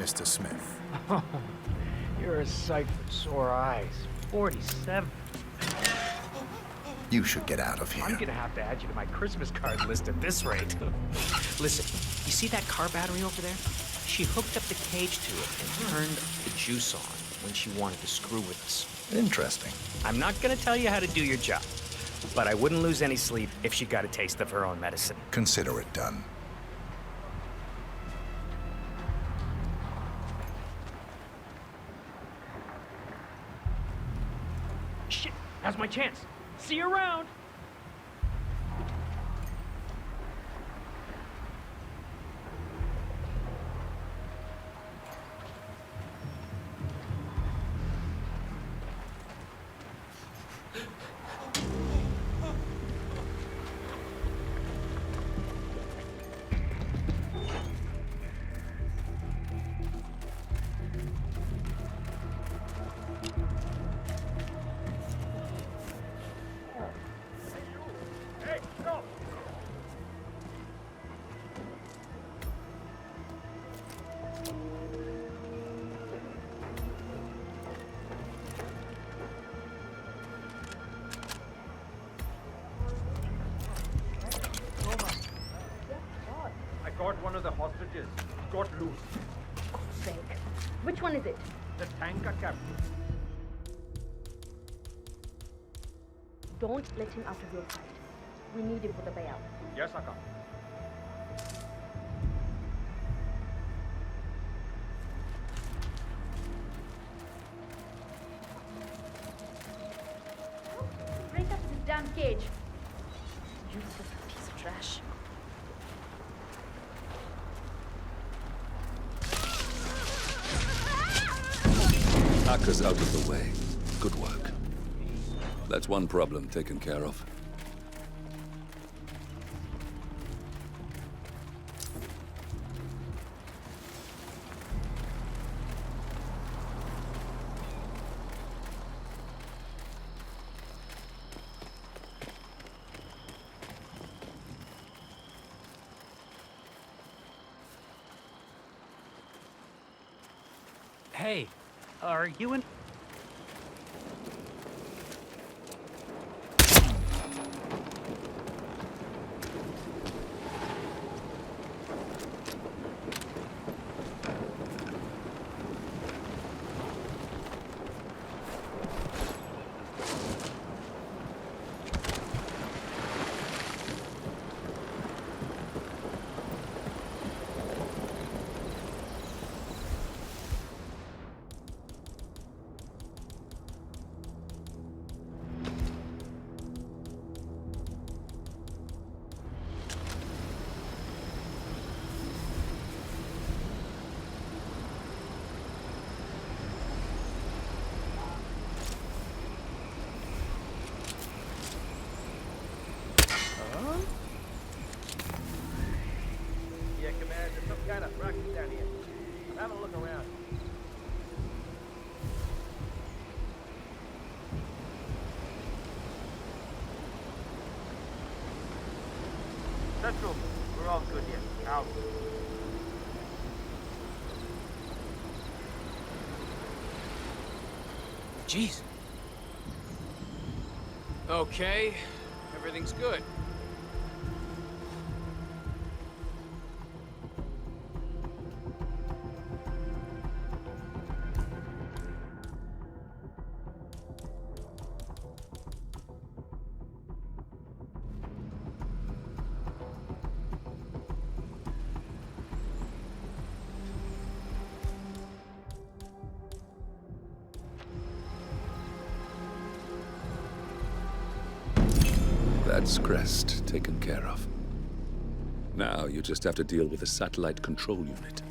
Mr. Smith. You're a sight for sore eyes. 47. You should get out of here. I'm gonna have to add you to my Christmas card list at this rate. Listen, you see that car battery over there? She hooked up the cage to it and turned the juice on when she wanted to screw with us. Interesting. I'm not gonna tell you how to do your job, but I wouldn't lose any sleep if she got a taste of her own medicine. Consider it done. Shit, now's my chance. See you around. One of the hostages got loose. God's sake. Which one is it? The tanker captain. Don't let him out of your sight. We need him for the payout. Yes, Aka. Break up this damn cage. Useless piece of trash. Aka's out of the way. Good work. That's one problem taken care of. Hey, are you in? Kind of ruckus down here. I'm having a look around. Central, we're all good here. Out. Jeez. Okay, everything's good. That's Crest taken care of. Now you just have to deal with the satellite control unit.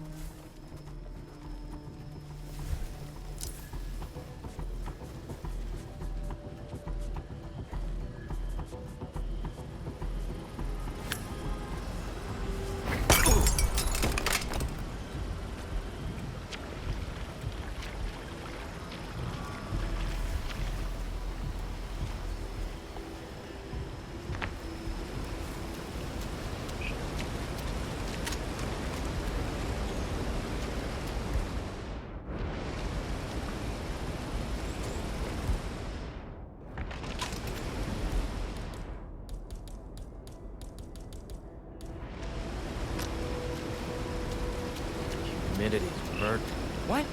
humidity. Hurt. What?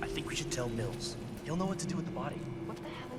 I think we should tell Mills. He'll know what to do with the body. What the hell?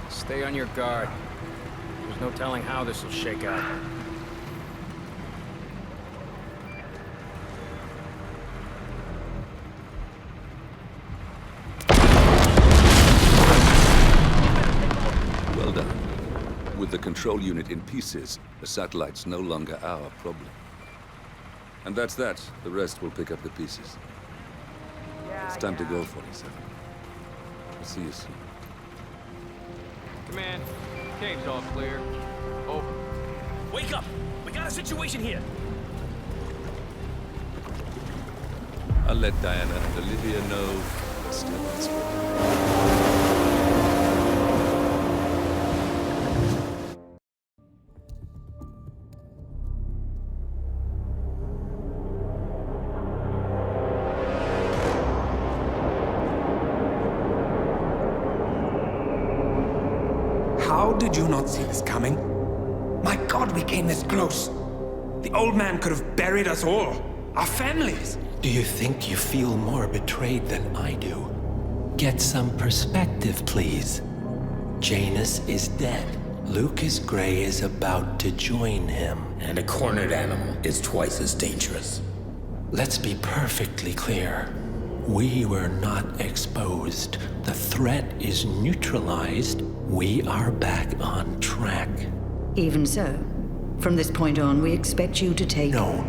Stay on your guard. There's no telling how this will shake out. Well done. With the control unit in pieces, the satellite's no longer our problem. And that's that. The rest will pick up the pieces. It's time to go, 47. I'll see you soon. Command, cave's all clear. Over. Wake up! We got a situation here! I'll let Diana and Olivia know we're still in scope. How did you not see this coming? My God, we came this close. The old man could have buried us all. Our families. Do you think you feel more betrayed than I do? Get some perspective, please. Janus is dead. Lucas Gray is about to join him. And a cornered animal is twice as dangerous. Let's be perfectly clear. We were not exposed. The threat is neutralized. We are back on track. Even so, from this point on, we expect you to take... No,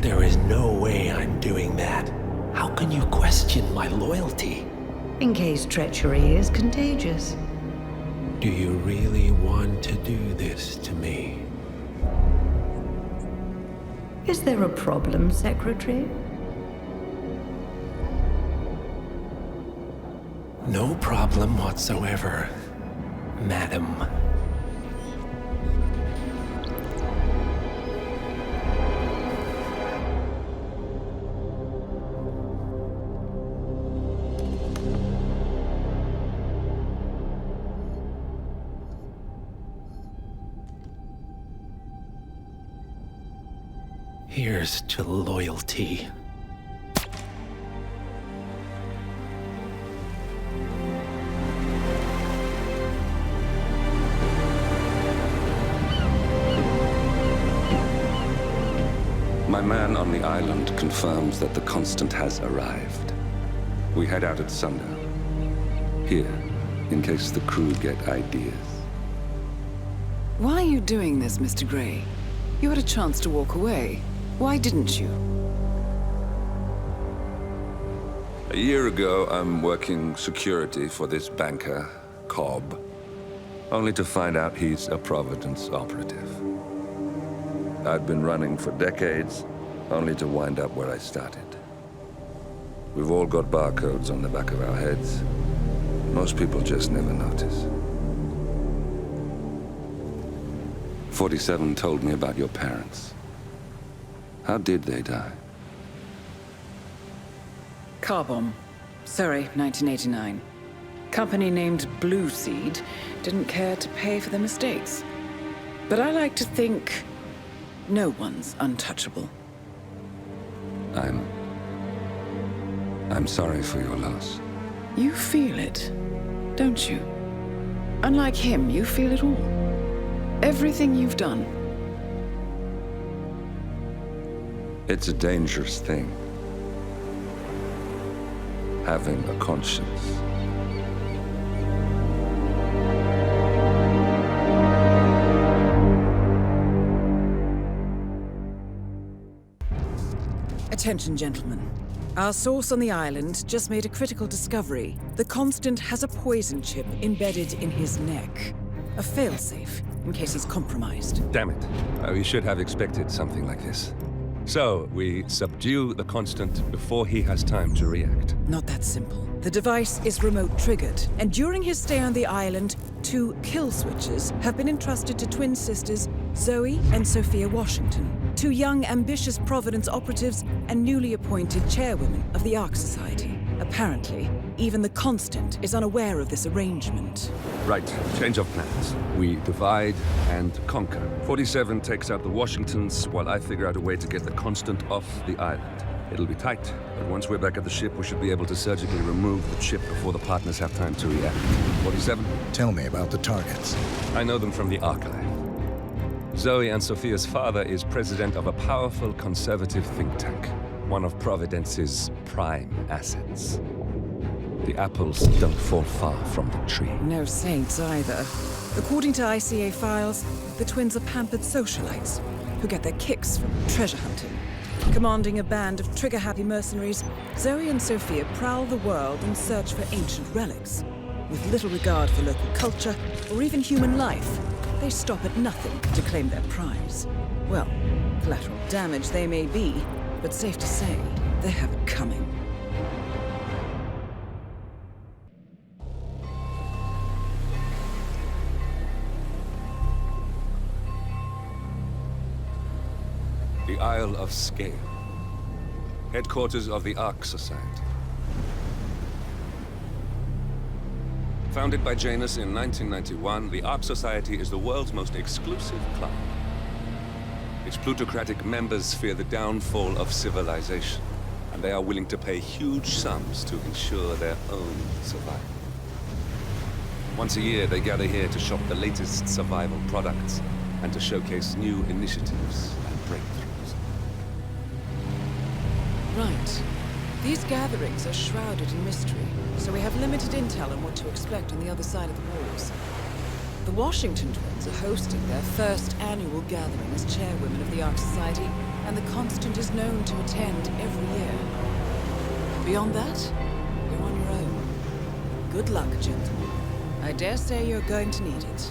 there is no way I'm doing that. How can you question my loyalty? In case treachery is contagious. Do you really want to do this to me? Is there a problem, Secretary? No problem whatsoever, Madam. Here's to loyalty. My man on the island confirms that the Constant has arrived. We head out at sundown. Here, in case the crew get ideas. Why are you doing this, Mr. Gray? You had a chance to walk away. Why didn't you? A year ago, I'm working security for this banker, Cobb, only to find out he's a Providence operative. I'd been running for decades, only to wind up where I started. We've all got barcodes on the back of our heads. Most people just never notice. 47 told me about your parents. How did they die? Car bomb. Surrey, 1989. Company named Blue Seed didn't care to pay for their mistakes. But I like to think no one's untouchable. I'm sorry for your loss. You feel it, don't you? Unlike him, you feel it all. Everything you've done. It's a dangerous thing. Having a conscience. Attention, gentlemen. Our source on the island just made a critical discovery. The Constant has a poison chip embedded in his neck. A failsafe, in case he's compromised. Damn it. We should have expected something like this. So, we subdue the Constant before he has time to react. Not that simple. The device is remote-triggered, and during his stay on the island, 2 kill switches have been entrusted to twin sisters Zoe and Sophia Washington, 2 young, ambitious Providence operatives and newly appointed chairwomen of the Ark Society. Apparently, even the Constant is unaware of this arrangement. Right, change of plans. We divide and conquer. 47 takes out the Washingtons, while I figure out a way to get the Constant off the island. It'll be tight, but once we're back at the ship, we should be able to surgically remove the chip before the partners have time to react. 47? Tell me about the targets. I know them from the archive. Zoe and Sophia's father is president of a powerful conservative think tank, one of Providence's prime assets. The apples don't fall far from the tree. No saints either. According to ICA files, the twins are pampered socialites who get their kicks from treasure hunting. Commanding a band of trigger-happy mercenaries, Zoe and Sophia prowl the world in search for ancient relics. With little regard for local culture or even human life, they stop at nothing to claim their prize. Well, collateral damage they may be, but safe to say, they have it coming. The Isle of Scale, headquarters of the Ark Society. Founded by Janus in 1991, the Ark Society is the world's most exclusive club. Its plutocratic members fear the downfall of civilization, and they are willing to pay huge sums to ensure their own survival. Once a year, they gather here to shop the latest survival products and to showcase new initiatives and breakthroughs. Right. These gatherings are shrouded in mystery, so we have limited intel on what to expect on the other side of the walls. The Washington twins are hosting their first annual gathering as chairwomen of the Ark Society, and the Constant is known to attend every year. Beyond that, you're on your own. Good luck, gentlemen. I dare say you're going to need it.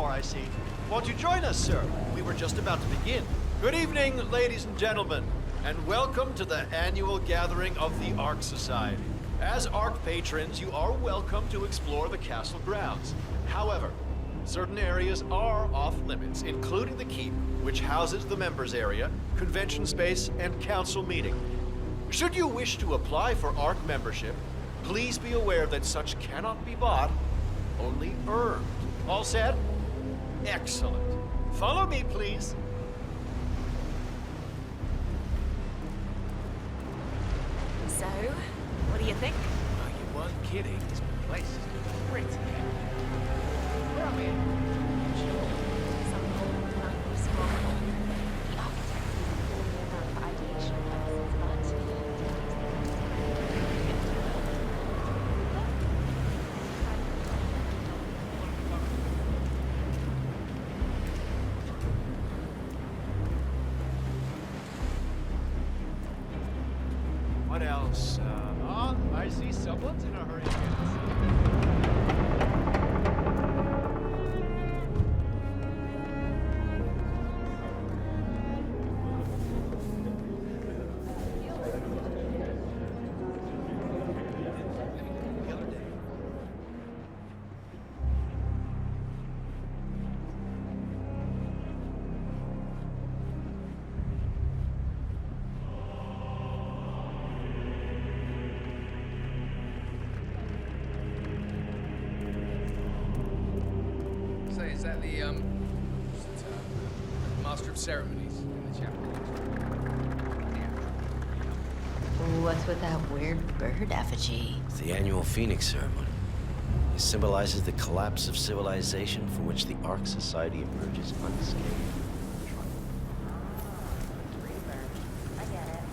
I see. Won't you join us, sir? We were just about to begin. Good evening, ladies and gentlemen, and welcome to the annual gathering of the Ark Society. As Ark patrons, you are welcome to explore the castle grounds. However, certain areas are off limits, including the keep, which houses the members area, convention space, and council meeting. Should you wish to apply for Ark membership, please be aware that such cannot be bought, only earned. All set? Excellent. Follow me, please. So, what do you think? Oh, you weren't kidding. This place is pretty. Where are we? Some old money small. The architect is filling it out for ideation purposes, What else? I see someone's in a hurry again. Is that the, master of ceremonies in the chapel? What's with that weird bird effigy? It's the annual Phoenix ceremony. It symbolizes the collapse of civilization from which the Ark Society emerges unscathed. I get it.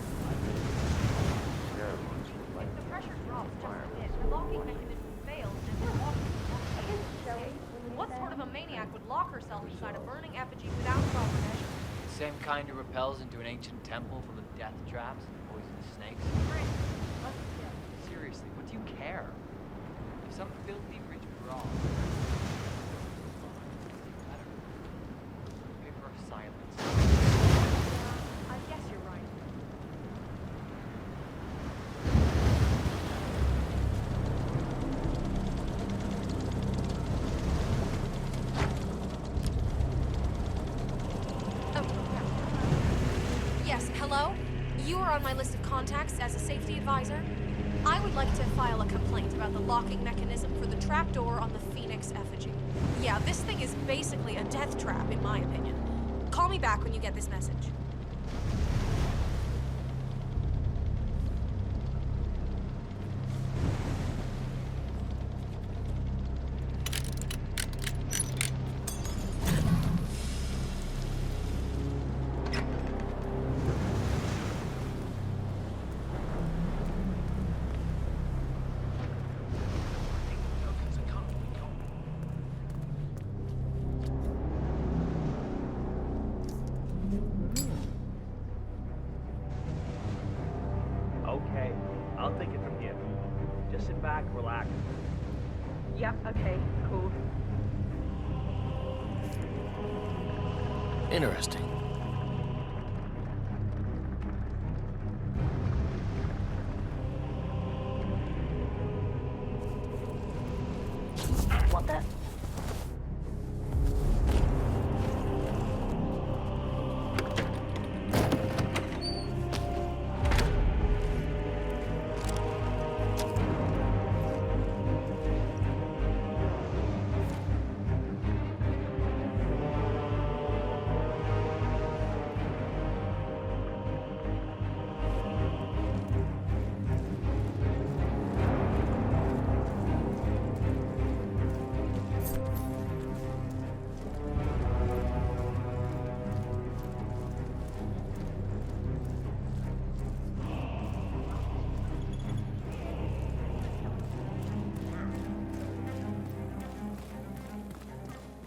If the pressure drops just a bit, the locking mechanism fails and the water what sort of a maniac would lock herself inside a burning effigy without proper measure? Same kind who repels into an ancient temple full of death traps and poisonous snakes. Seriously, what do you care? If some filthy rich broad. I don't know. Paper of silence. I guess you're right. Yes, hello? You are on my list of contacts as a safety advisor. I would like to file a complaint about the locking mechanism for the trapdoor on the Phoenix effigy. Yeah, this thing is basically a death trap, in my opinion. Call me back when you get this message. Okay, I'll take it from here. Just sit back, relax. Yep, okay, cool. Interesting. What the?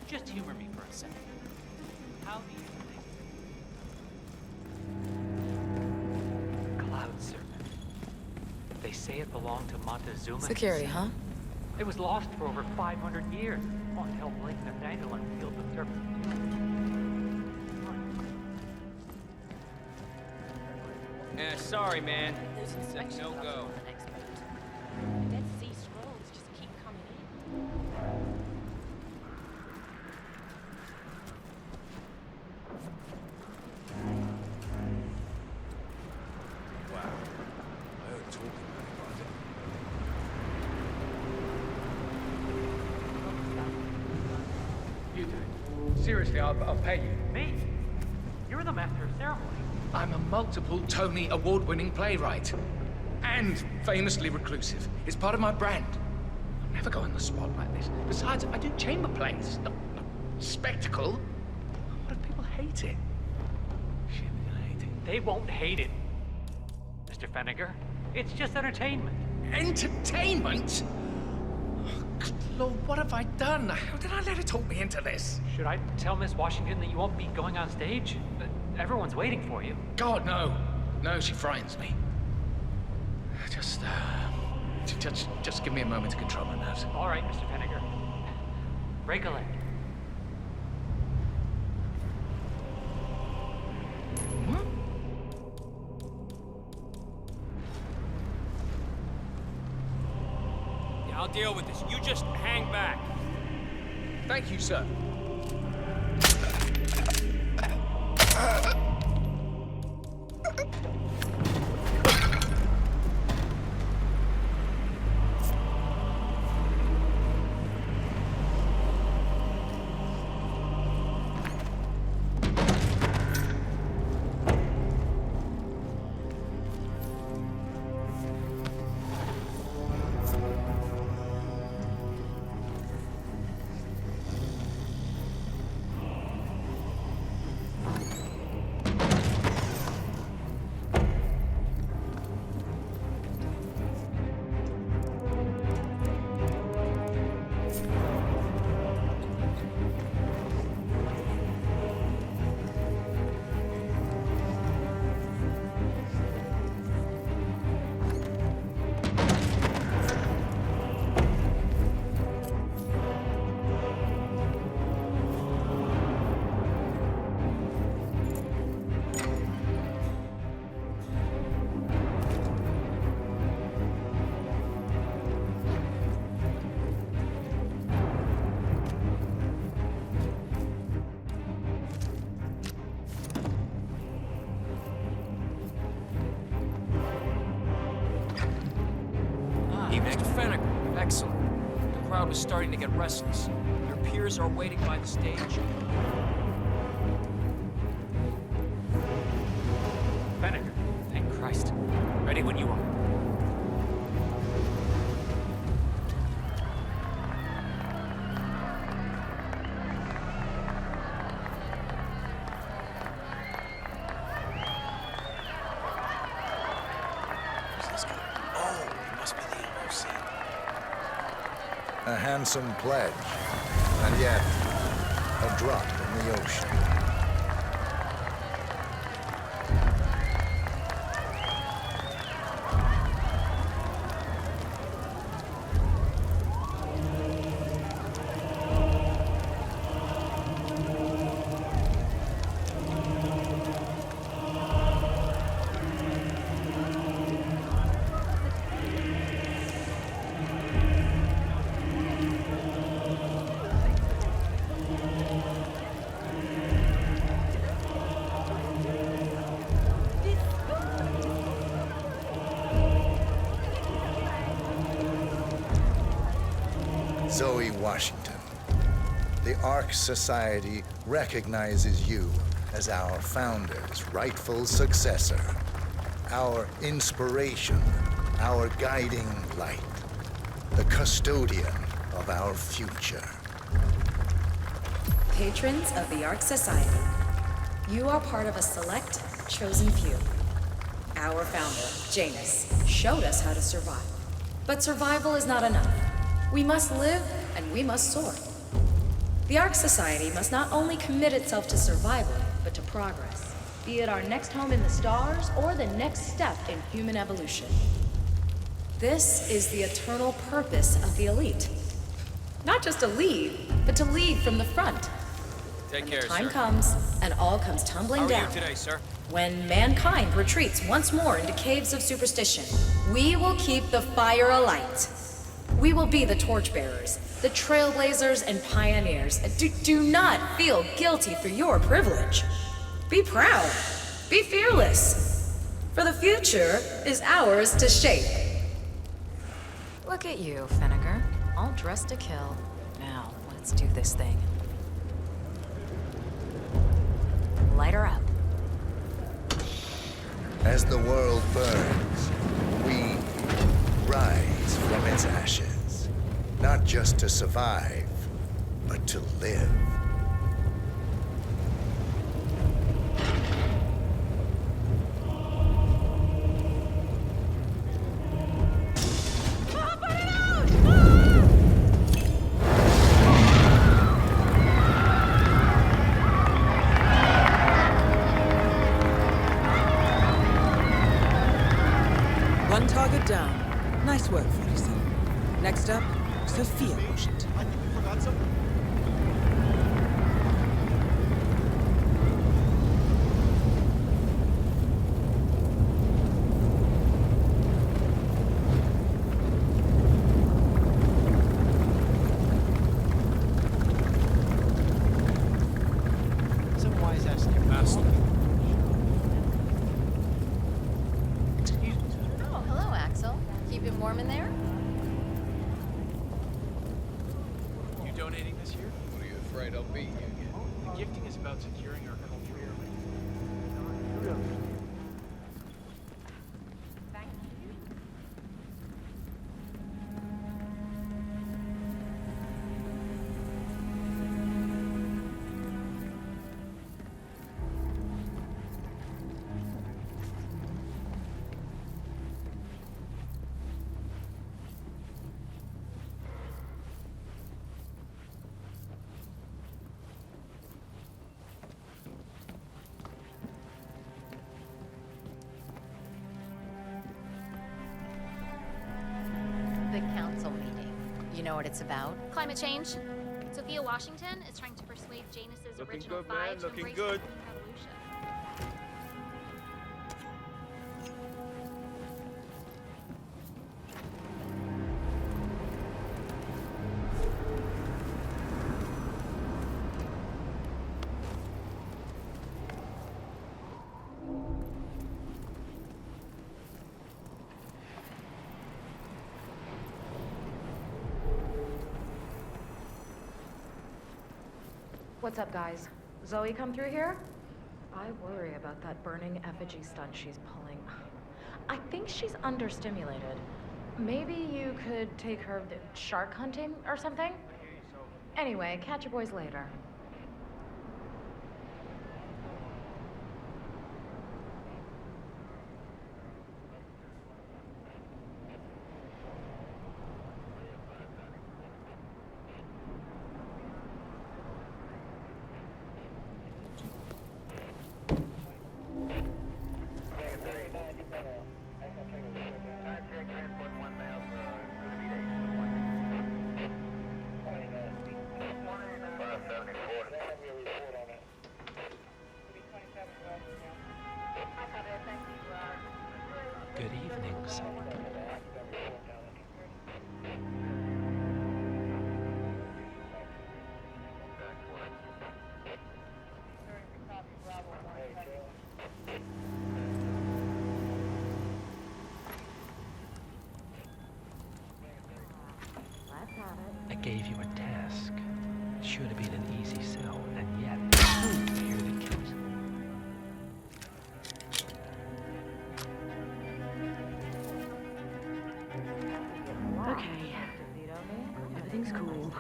Just humor me for a second. How do you think? Cloud serpent. They say it belonged to Montezuma. Security, huh? It was lost for over 500 years. Oh, until Blink and Dangler killed the serpent. Yeah, sorry, man. That's no go. Dead Sea Scrolls just keep coming in. Wow. I heard talking about it. You do it. Seriously, I'll pay you. Me? You're the master of ceremony. I'm a multiple Tony award-winning playwright. and famously reclusive. It's part of my brand. I'll never go on the spot like this. Besides, I do chamber plays, not spectacle. What if people hate it? Shit, they're gonna hate it. They won't hate it, Mr. Fenniger. It's just entertainment. Entertainment? Oh, good Lord, what have I done? How did I let her talk me into this? Should I tell Miss Washington that you won't be going on stage? Everyone's waiting for you. God, no. No, she frightens me. Just give me a moment to control my nerves. All right, Mr. Fenniger. Break a leg. Yeah, I'll deal with this. You just hang back. Thank you, sir. Excellent. The crowd was starting to get restless. Your peers are waiting by the stage. Fenniger, thank Christ. Ready when you are. A handsome pledge, and yet a drop in the ocean. Zoe Washington, the Ark Society recognizes you as our founder's rightful successor, our inspiration, our guiding light, the custodian of our future. Patrons of the Ark Society, you are part of a select, chosen few. Our founder, Janus, showed us how to survive. But survival is not enough. We must live and we must soar. The Ark Society must not only commit itself to survival, but to progress, be it our next home in the stars or the next step in human evolution. This is the eternal purpose of the elite. Not just to lead, but to lead from the front. Take care, Time sir. comes, and all comes tumbling How are down. you today, sir? When mankind retreats once more into caves of superstition, we will keep the fire alight. We will be the torchbearers, the trailblazers and pioneers. Do not feel guilty for your privilege. Be proud. Be fearless. For the future is ours to shape. Look at you, Fenniger. All dressed to kill. Now, let's do this thing. Light her up. As the world burns, we rise from its ashes, not just to survive, but to live. One target down. Nice work, 47. Next up, Sophia Washington. I think we forgot something. Some wise ass near master. Oh, hello, Axel. Keeping warm in there? You donating this year? What are you afraid I'll beat you again? The gifting is about securing our cultural. The council meeting. You know what it's about? Climate change. Sophia Washington is trying to persuade Janus's Looking original good, man, five to looking embrace good. the green revolution. What's up, guys? Zoe come through here? I worry about that burning effigy stunt she's pulling. I think she's understimulated. Maybe you could take her shark hunting or something? Anyway, catch you boys later. Good evening, sir. I gave you a task. It should have been an easy sell, and yet, here the kids. Okay. Everything's cool.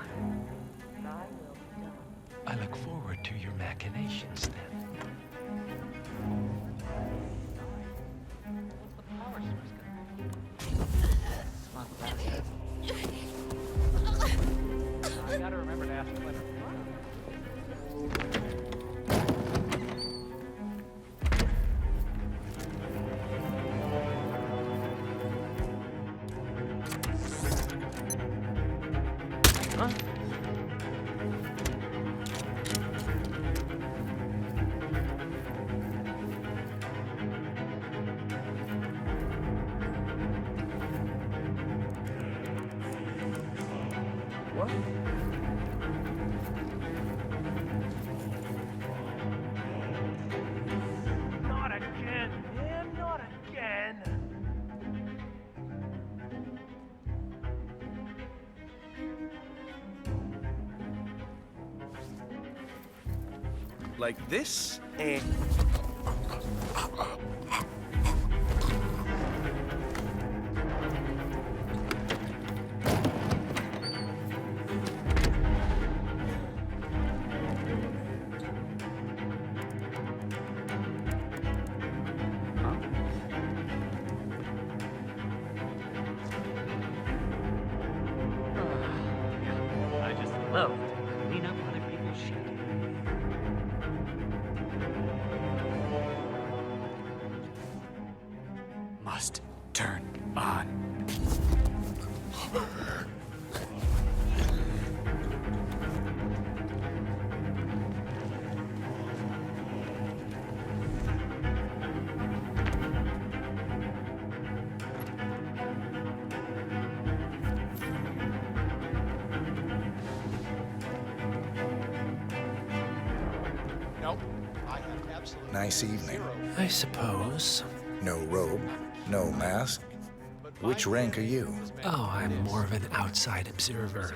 I look forward to your machinations then. I gotta remember to ask Clinton. Huh? What? Not again, man, not again. Like this, and... must turn on. Nope. I have absolutely Nice evening. I suppose. No robe, no mask. Which rank are you? Oh, I'm more of an outside observer.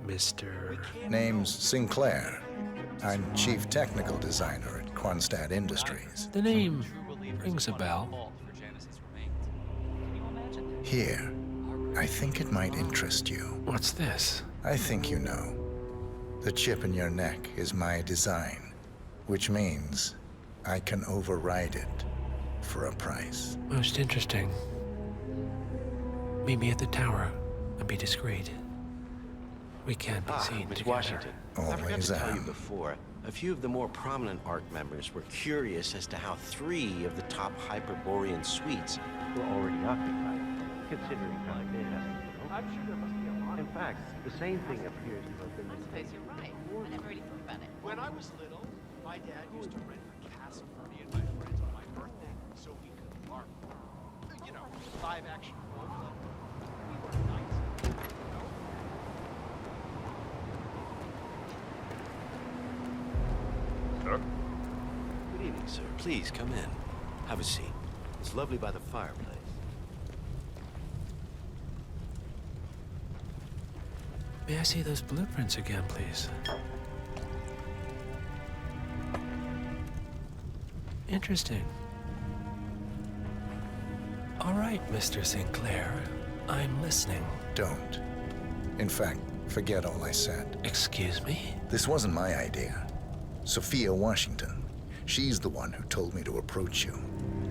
Mr. Name's Sinclair. I'm Chief Technical Designer at Quonset Industries. The name rings a bell. Here, I think it might interest you. What's this? I think you know. The chip in your neck is my design, which means I can override it for a price. Most interesting. Meet me at the tower and be discreet. We can't be seen Miss together. Washington. I forgot Always to tell you am. before, a few of the more prominent ARC members were curious as to how 3 of the top Hyperborean suites were already occupied. Considering how they have, I'm sure there must be a lot. In fact, the same thing appears to have been the case. You're right. I never really thought about it. When I was little, my dad used to rent a castle for me and my friends on my birthday so we could LARP. You know, live-action role play. We were knights. Sir? Good evening, sir. Please come in. Have a seat. It's lovely by the fireplace. May I see those blueprints again, please? Interesting. All right, Mr. Sinclair. I'm listening. Don't. In fact, forget all I said. Excuse me? This wasn't my idea. Sophia Washington. She's the one who told me to approach you.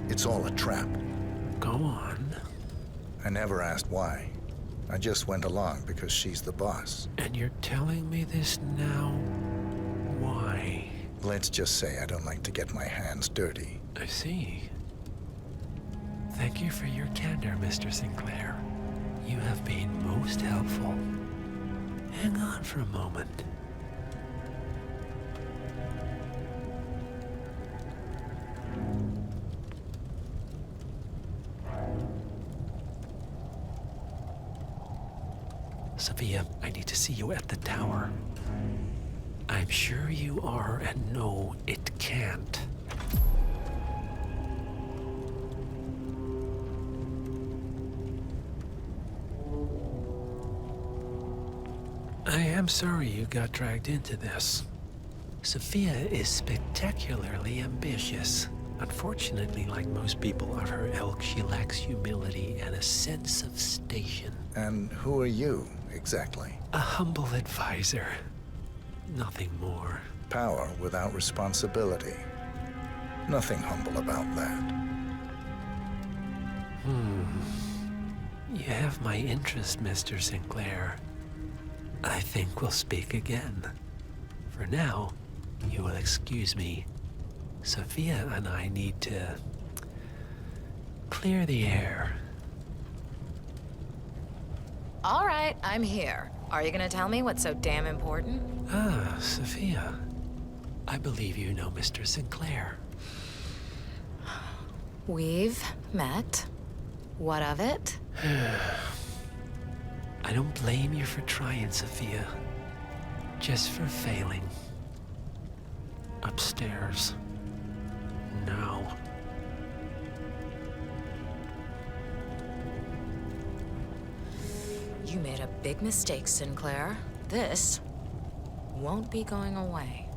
It's all a trap. Go on. I never asked why. I just went along because she's the boss. And you're telling me this now? Why? Let's just say I don't like to get my hands dirty. I see. Thank you for your candor, Mr. Sinclair. You have been most helpful. Hang on for a moment. Sophia, I need to see you at the tower. I'm sure you are, and no, it can't. I am sorry you got dragged into this. Sophia is spectacularly ambitious. Unfortunately, like most people of her ilk, she lacks humility and a sense of station. And who are you, exactly? A humble advisor. Nothing more. Power without responsibility. Nothing humble about that. You have my interest, Mr. Sinclair. I think we'll speak again. For now, you will excuse me. Sophia and I need to clear the air. All right, I'm here. Are you gonna tell me what's so damn important? Ah, Sophia. I believe you know Mr. Sinclair. We've met. What of it? I don't blame you for trying, Sophia. Just for failing. Upstairs. Now. You made a big mistake, Sinclair. This won't be going away.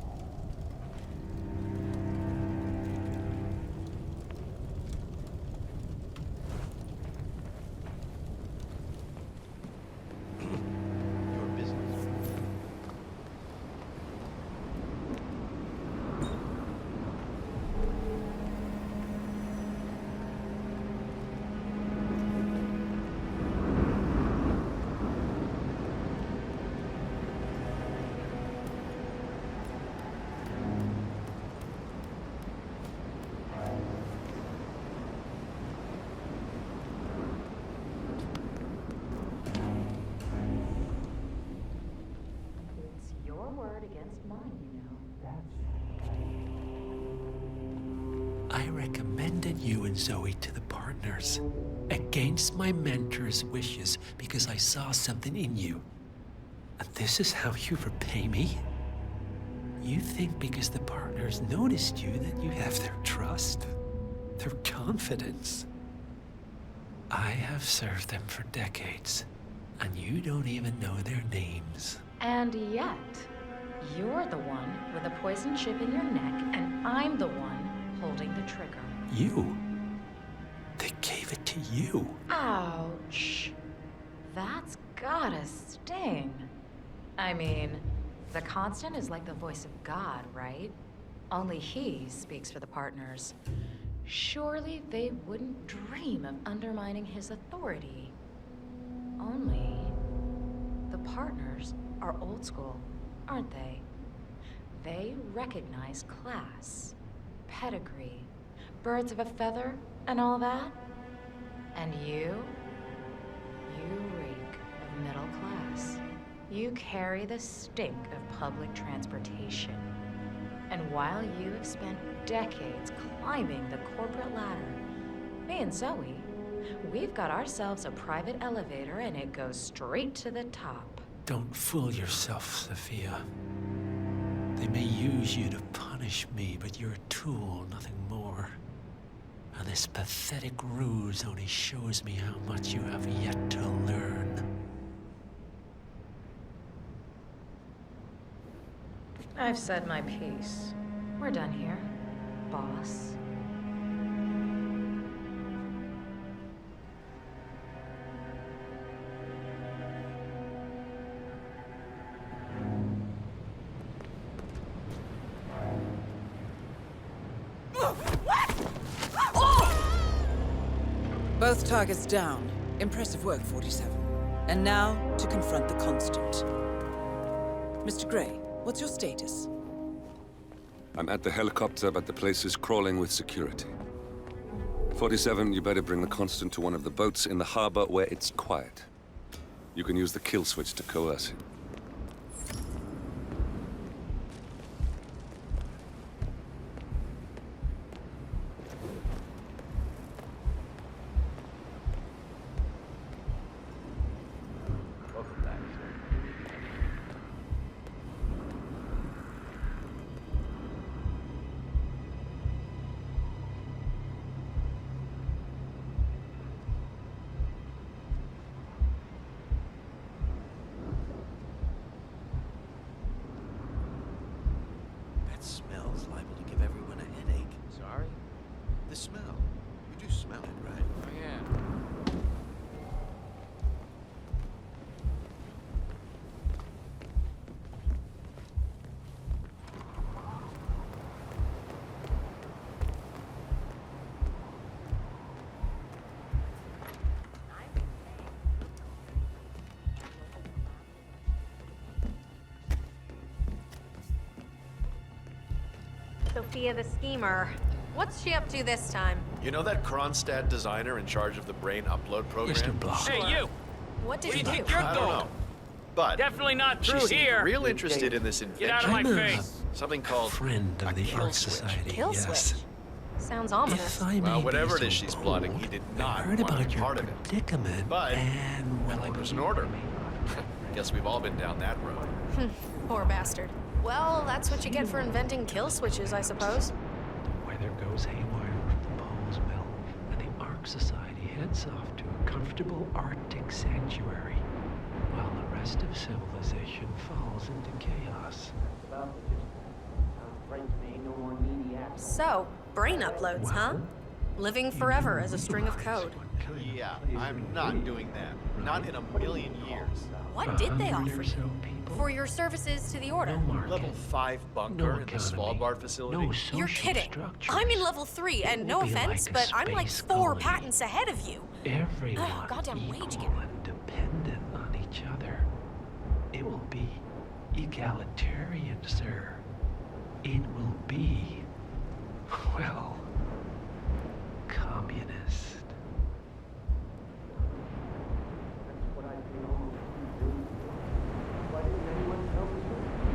I recommended you and Zoe to the partners, against my mentor's wishes, because I saw something in you. And this is how you repay me? You think because the partners noticed you that you have their trust, their confidence. I have served them for decades, and you don't even know their names. And yet, you're the one with a poison chip in your neck, and I'm the one holding the trigger. You? They gave it to you. Ouch. That's gotta sting. I mean, the Constant is like the voice of God, right? Only he speaks for the partners. Surely they wouldn't dream of undermining his authority. Only the partners are old school, aren't they? They recognize class, pedigree, birds of a feather, and all that. And you reek of middle class. You carry the stink of public transportation. And while you have spent decades climbing the corporate ladder, me and Zoe, we've got ourselves a private elevator and it goes straight to the top. Don't fool yourself, Sophia. They may use you to punish me, but you're a tool, nothing more. And this pathetic ruse only shows me how much you have yet to learn. I've said my piece. We're done here, boss. Both targets down. Impressive work, 47. And now, to confront the Constant. Mr. Gray, what's your status? I'm at the helicopter, but the place is crawling with security. 47, you better bring the Constant to one of the boats in the harbor where it's quiet. You can use the kill switch to coerce him. Smells liable to give everyone a headache. Sorry? The smell. You do smell it, right? Oh, yeah. Sophia the schemer. What's she up to this time? You know that Kronstadt designer in charge of the brain upload program? Mr. Block. Hey, you! What did Where you do you do? think you're I don't going? know. But Definitely not she through seemed here. real interested in this invention. Get out of my I'm a face. Something called friend of the kill Art switch. Society, Kill yes. switch. Sounds ominous. If I may Well, be whatever it so is she's bold, plotting, he did not I heard want to about be your part of it. predicament, But, and well, I orders believe an order. me. Guess we've all been down that road. Poor bastard. Well, that's what you get for inventing kill switches, I suppose. Weather goes haywire with the Poles mill, and the Ark Society heads off to a comfortable Arctic sanctuary, while the rest of civilization falls into chaos. So, brain uploads, huh? Living forever as a string of code. Yeah, I'm not doing that. Not in a million years. What did they offer you? For your services to the Order? Level 5 bunker in the Svalbard facility. You're kidding. I'm in level 3, and no offense, but I'm like 4 patents ahead of you. Everyone Goddamn wage equal giver. and dependent on each other. It will be egalitarian, sir. It will be, well, communist.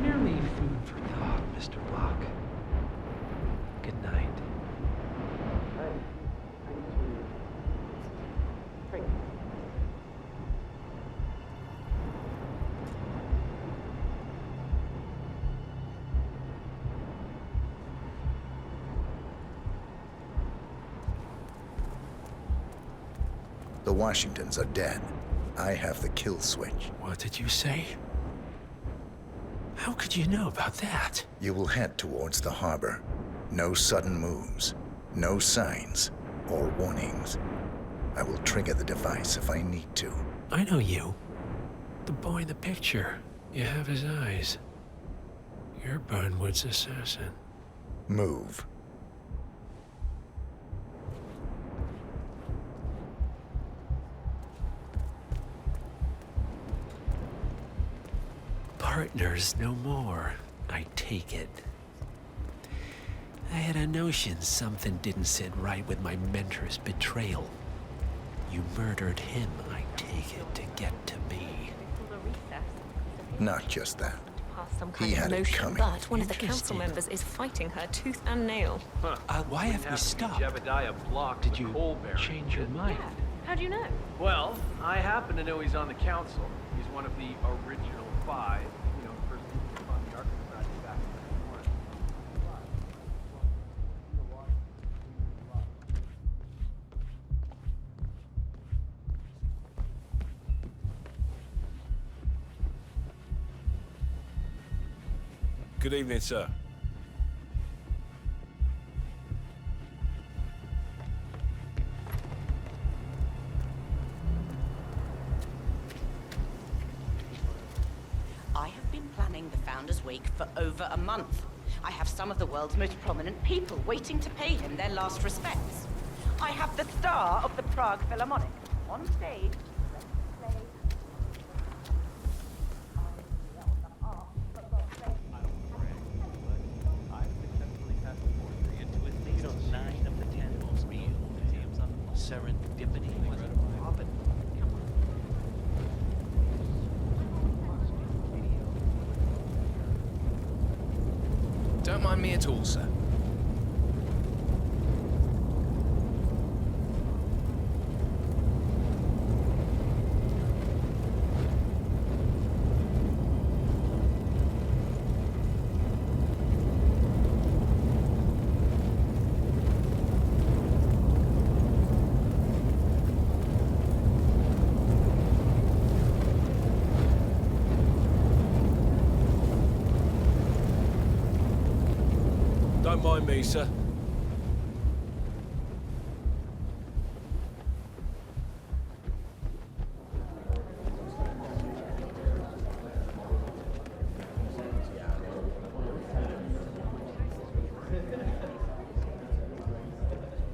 Merely food for thought, Mr. Block. Good night. The Washingtons are dead. I have the kill switch. What did you say? How could you know about that? You will head towards the harbor. No sudden moves, no signs or warnings. I will trigger the device if I need to. I know you. The boy in the picture. You have his eyes. You're Burnwood's assassin. Move. Partners no more, I take it. I had a notion something didn't sit right with my mentor's betrayal. You murdered him, I take it, to get to me. Not just that. Some He kind had of it notion, coming. but one of the council Interesting. members is fighting her tooth and nail. Why have we stopped? Jebediah blocked Did the you coal barrel. change your mind? How do you know? Well, I happen to know he's on the council. He's one of the original 5. You know, the person who fund the Ark Society back in 1991. Good evening, sir. I have been planning the Founders Week for over a month. I have some of the world's most prominent people waiting to pay him their last respects. I have the star of the Prague Philharmonic on stage. Serendipity. Don't mind me at all, sir. Don't mind me, sir.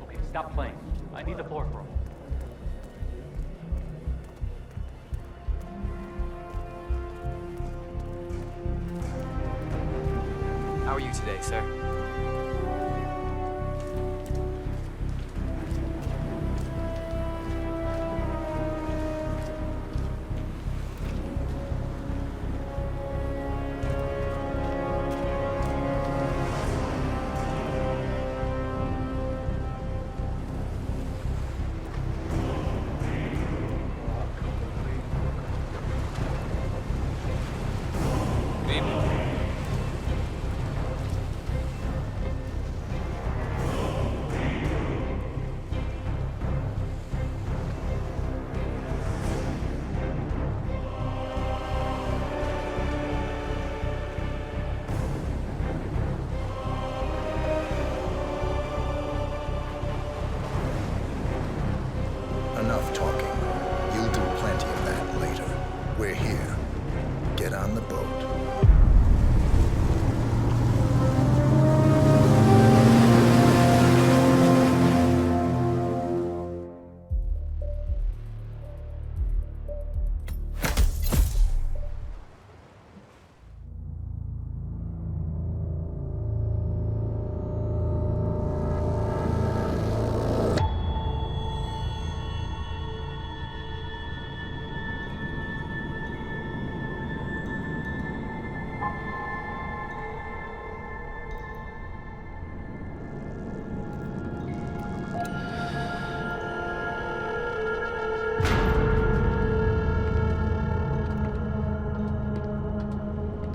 Okay, stop playing. I need the floor roll. How are you today, sir?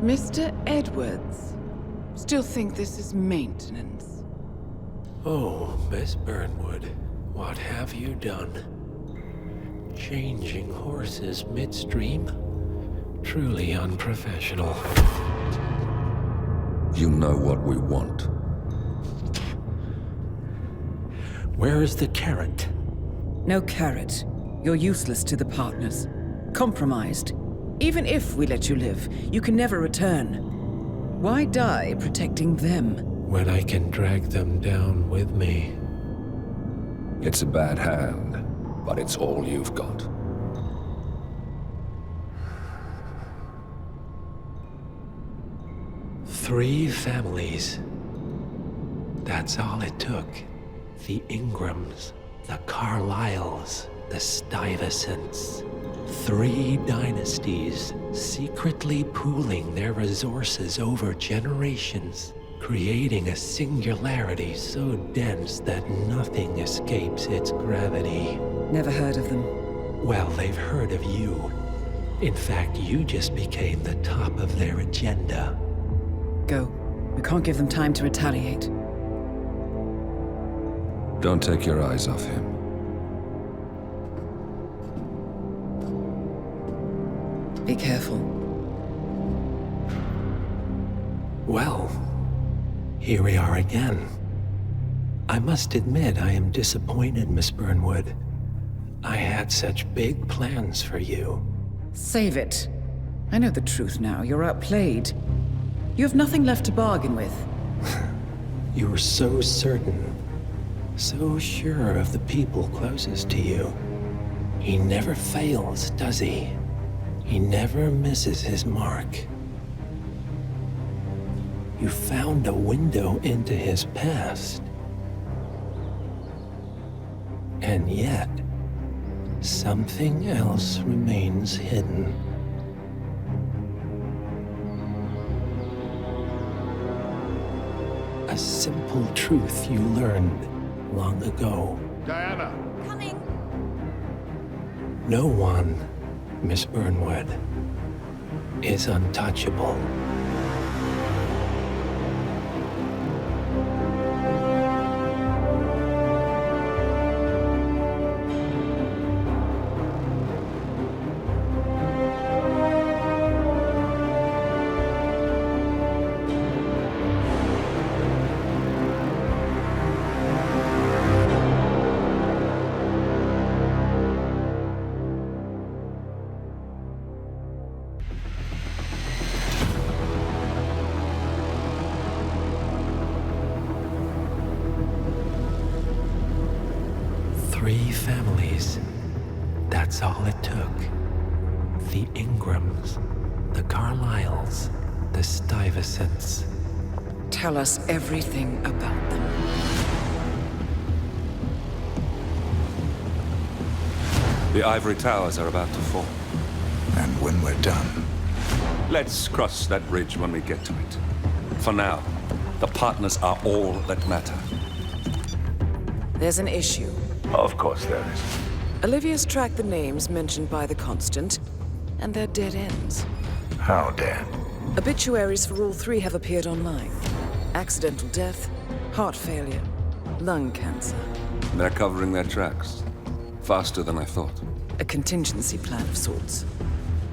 Mr. Edwards. Still think this is maintenance? Oh, Miss Burnwood, what have you done? Changing horses midstream? Truly unprofessional. You know what we want. Where is the carrot? No carrot. You're useless to the partners. Compromised. Even if we let you live, you can never return. Why die protecting them? When I can drag them down with me. It's a bad hand, but it's all you've got. Three families. That's all it took. The Ingrams, the Carlyles, the Stuyvesants. 3 dynasties secretly pooling their resources over generations, creating a singularity so dense that nothing escapes its gravity. Never heard of them. Well, they've heard of you. In fact, you just became the top of their agenda. Go. We can't give them time to retaliate. Don't take your eyes off him. Be careful. Well, here we are again. I must admit I am disappointed, Miss Burnwood. I had such big plans for you. Save it. I know the truth now. You're outplayed. You have nothing left to bargain with. You were so certain, so sure of the people closest to you. He never fails, does he? He never misses his mark. You found a window into his past. And yet, something else remains hidden. A simple truth you learned long ago. Diana! Coming! No one, Miss Burnwood, is untouchable. Three families. That's all it took. The Ingrams, the Carlyles, the Stuyvesants. Tell us everything about them. The ivory towers are about to fall. And when we're done, Let's cross that bridge when we get to it. For now, the partners are all that matter. There's an issue. Of course there is. Olivia's tracked the names mentioned by the Constant, and they're dead ends. how dead? Obituaries for all 3 have appeared online. Accidental death, heart failure, lung cancer. They're covering their tracks. Faster than I thought. A contingency plan of sorts.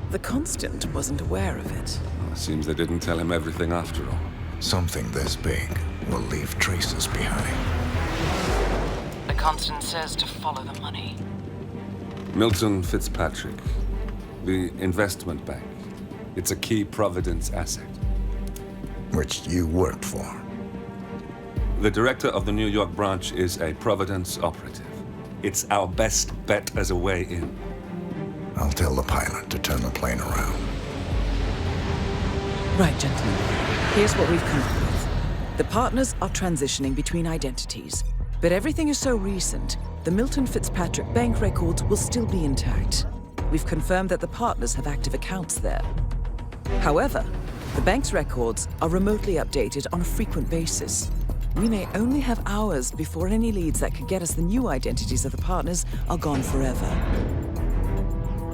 The Constant wasn't aware of it. Seems they didn't tell him everything after all. Something this big will leave traces behind. The Constant says to follow the money. Milton Fitzpatrick. The investment bank. It's a key Providence asset. Which you worked for. The director of the New York branch is a Providence operative. It's our best bet as a way in. I'll tell the pilot to turn the plane around. Right, gentlemen. Here's what we've come up with. The partners are transitioning between identities. But everything is so recent, the Milton Fitzpatrick bank records will still be intact. We've confirmed that the partners have active accounts there. However, the bank's records are remotely updated on a frequent basis. We may only have hours before any leads that could get us the new identities of the partners are gone forever.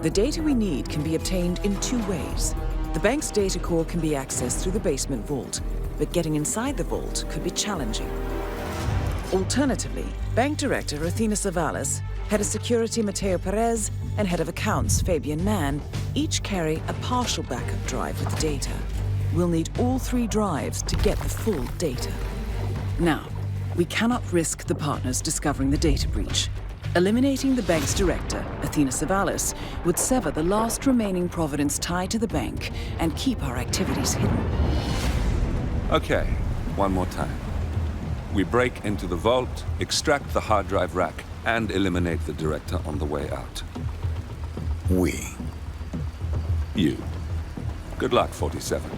The data we need can be obtained in 2 ways. The bank's data core can be accessed through the basement vault, but getting inside the vault could be challenging. Alternatively, Bank Director Athena Savalas, Head of Security Mateo Perez, and Head of Accounts Fabian Mann each carry a partial backup drive with the data. We'll need all 3 drives to get the full data. Now, we cannot risk the partners discovering the data breach. Eliminating the bank's director, Athena Savalas, would sever the last remaining providence tie to the bank and keep our activities hidden. Okay, one more time. We break into the vault, extract the hard drive rack, and eliminate the director on the way out. We. You. Good luck, 47.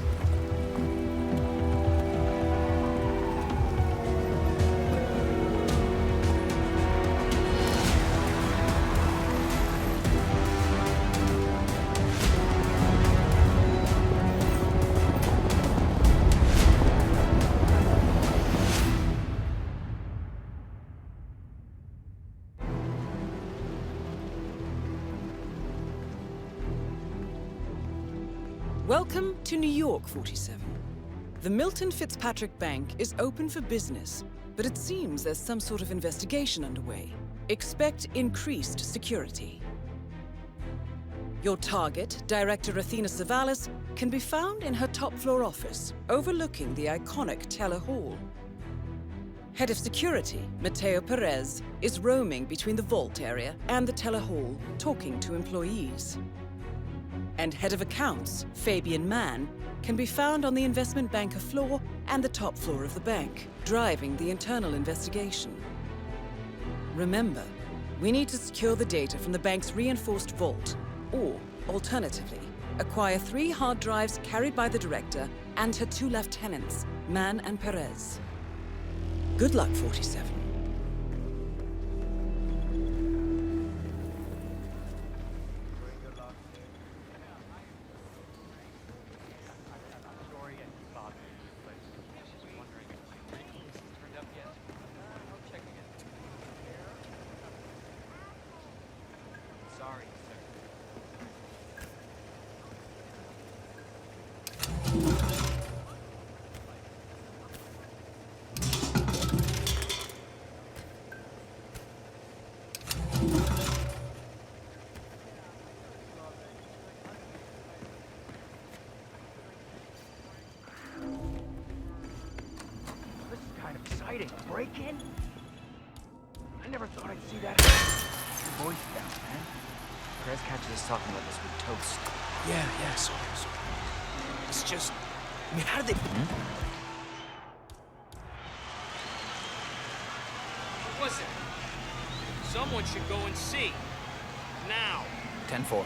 Welcome to New York, 47. The Milton Fitzpatrick Bank is open for business, but it seems there's some sort of investigation underway. Expect increased security. Your target, Director Athena Savalas, can be found in her top-floor office, overlooking the iconic Teller Hall. Head of Security, Mateo Perez, is roaming between the vault area and the Teller Hall, talking to employees. And Head of Accounts, Fabian Mann, can be found on the investment banker floor and the top floor of the bank, driving the internal investigation. Remember, we need to secure the data from the bank's reinforced vault, or, alternatively, acquire 3 hard drives carried by the director and her 2 lieutenants, Mann and Perez. Good luck, 47. Break-in? I never thought I'd see that. Your voice down, man. Perez catches us talking about this with toast. Yeah, sorry. It's just... I mean, how did they... What was it? Someone should go and see. Now. 10-4.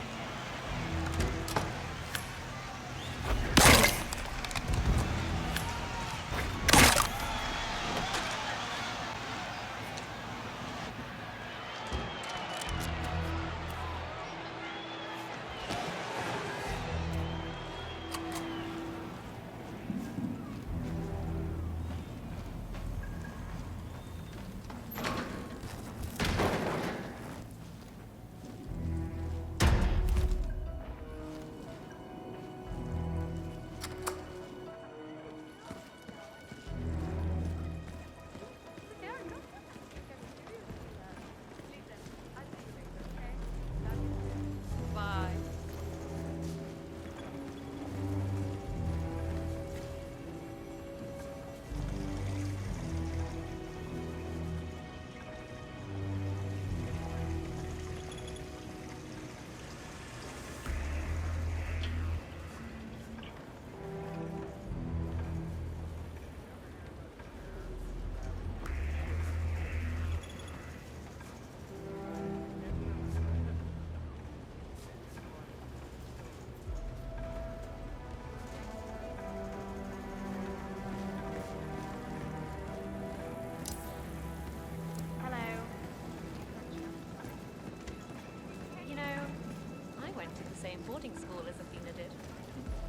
Same boarding school as Athena did,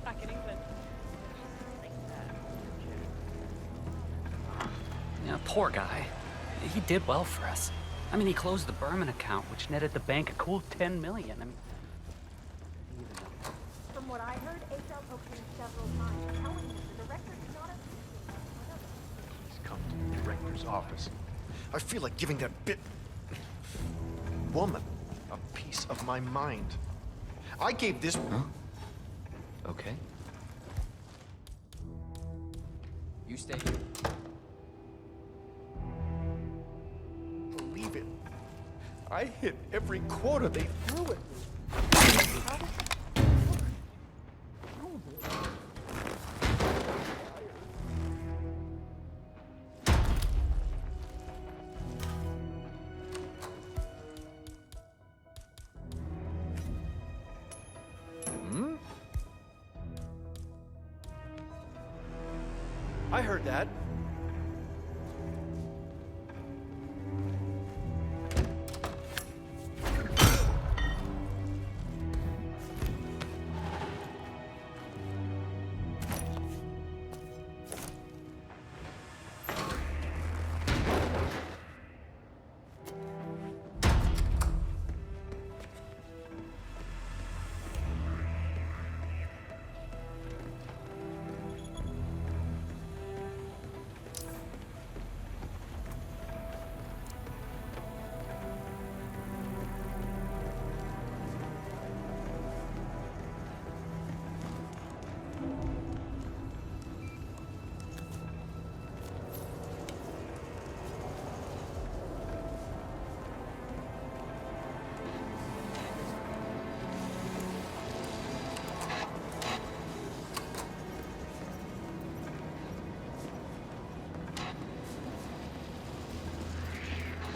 back in England. Yeah, poor guy. He did well for us. I mean, he closed the Berman account, which netted the bank a cool $10 million. I mean, From what I heard, HL spoke to him several times, telling him the director did not Please come to the director's office. I feel like giving that woman a piece of my mind. I gave this... Huh? Okay. You stay here. Believe it. I hit every quota they threw at me. I heard that.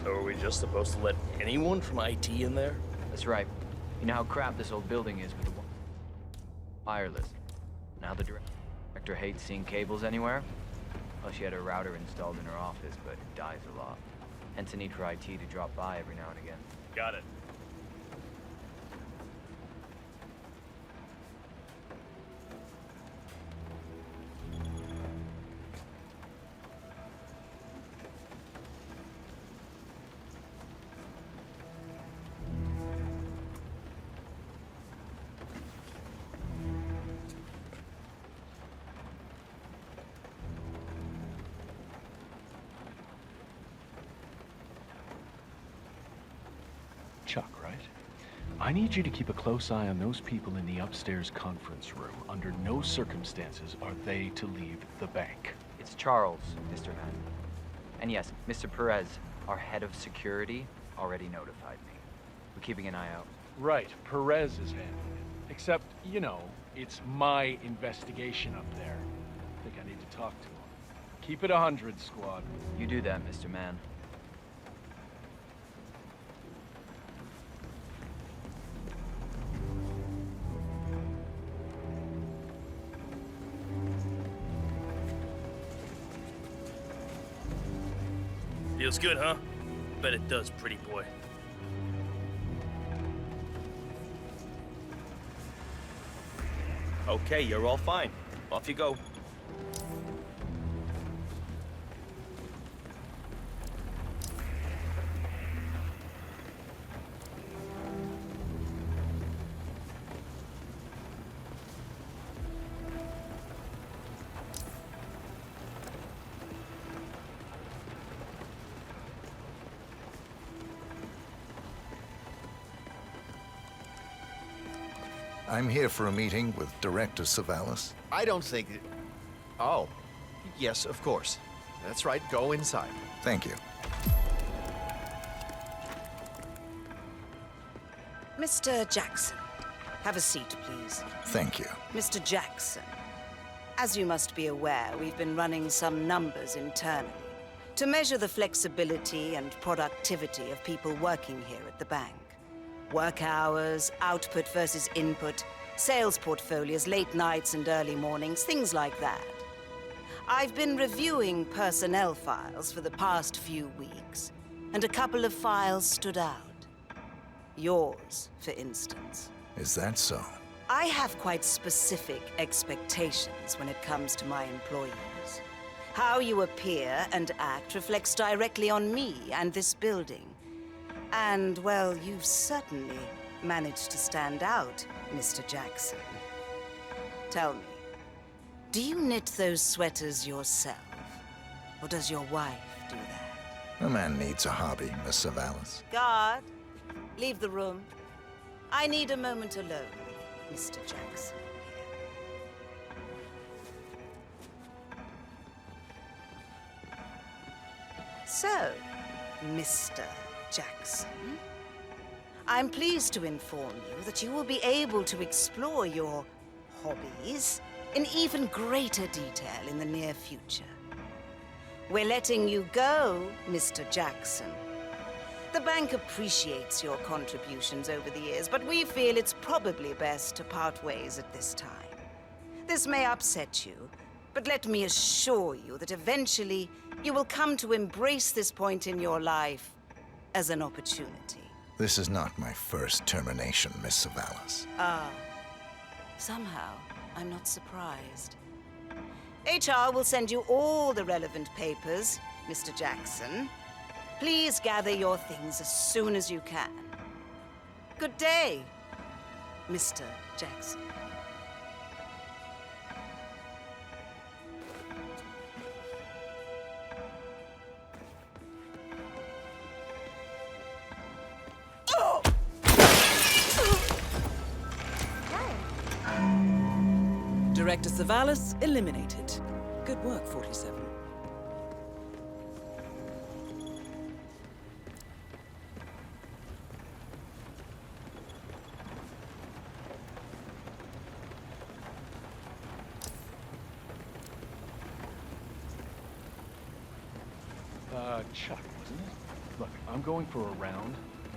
So are we just supposed to let anyone from IT in there? That's right. You know how crap this old building is with the wireless. Now the director hates seeing cables anywhere. Well, she had a router installed in her office, but it dies a lot. Hence a need for IT to drop by every now and again. Got it. Chuck, right? I need you to keep a close eye on those people in the upstairs conference room. Under no circumstances are they to leave the bank. It's Charles, Mr. Mann. And yes, Mr. Perez, our head of security, already notified me. We're keeping an eye out. Right, Perez is handling it. Except, you know, it's my investigation up there. I think I need to talk to him. Keep it 100, squad. You do that, Mr. Mann. Feels good, huh? Bet it does, pretty boy. Okay, you're all fine. Off you go. I'm here for a meeting with Director Savalas. I don't think... Oh. Yes, of course. That's right. Go inside. Thank you. Mr. Jackson, have a seat, please. Thank you. Mr. Jackson, as you must be aware, we've been running some numbers internally to measure the flexibility and productivity of people working here at the bank. Work hours, output versus input, sales portfolios, late nights and early mornings, things like that. I've been reviewing personnel files for the past few weeks, and a couple of files stood out. Yours, for instance. Is that so? I have quite specific expectations when it comes to my employees. How you appear and act reflects directly on me and this building. And, well, you've certainly managed to stand out, Mr. Jackson. Tell me, do you knit those sweaters yourself? Or does your wife do that? A man needs a hobby, Miss Savalas. Guard, leave the room. I need a moment alone with Mr. Jackson. So, Mr. Jackson, I'm pleased to inform you that you will be able to explore your hobbies in even greater detail in the near future. We're letting you go, Mr. Jackson. The bank appreciates your contributions over the years, but we feel it's probably best to part ways at this time. This may upset you, but let me assure you that eventually you will come to embrace this point in your life as an opportunity. This is not my first termination, Miss Savalas. Ah, somehow I'm not surprised. HR will send you all the relevant papers, Mr. Jackson. Please gather your things as soon as you can. Good day, Mr. Jackson. Director Savalas eliminated. Good work, 47. Chuck, wasn't it? Look, I'm going for a round.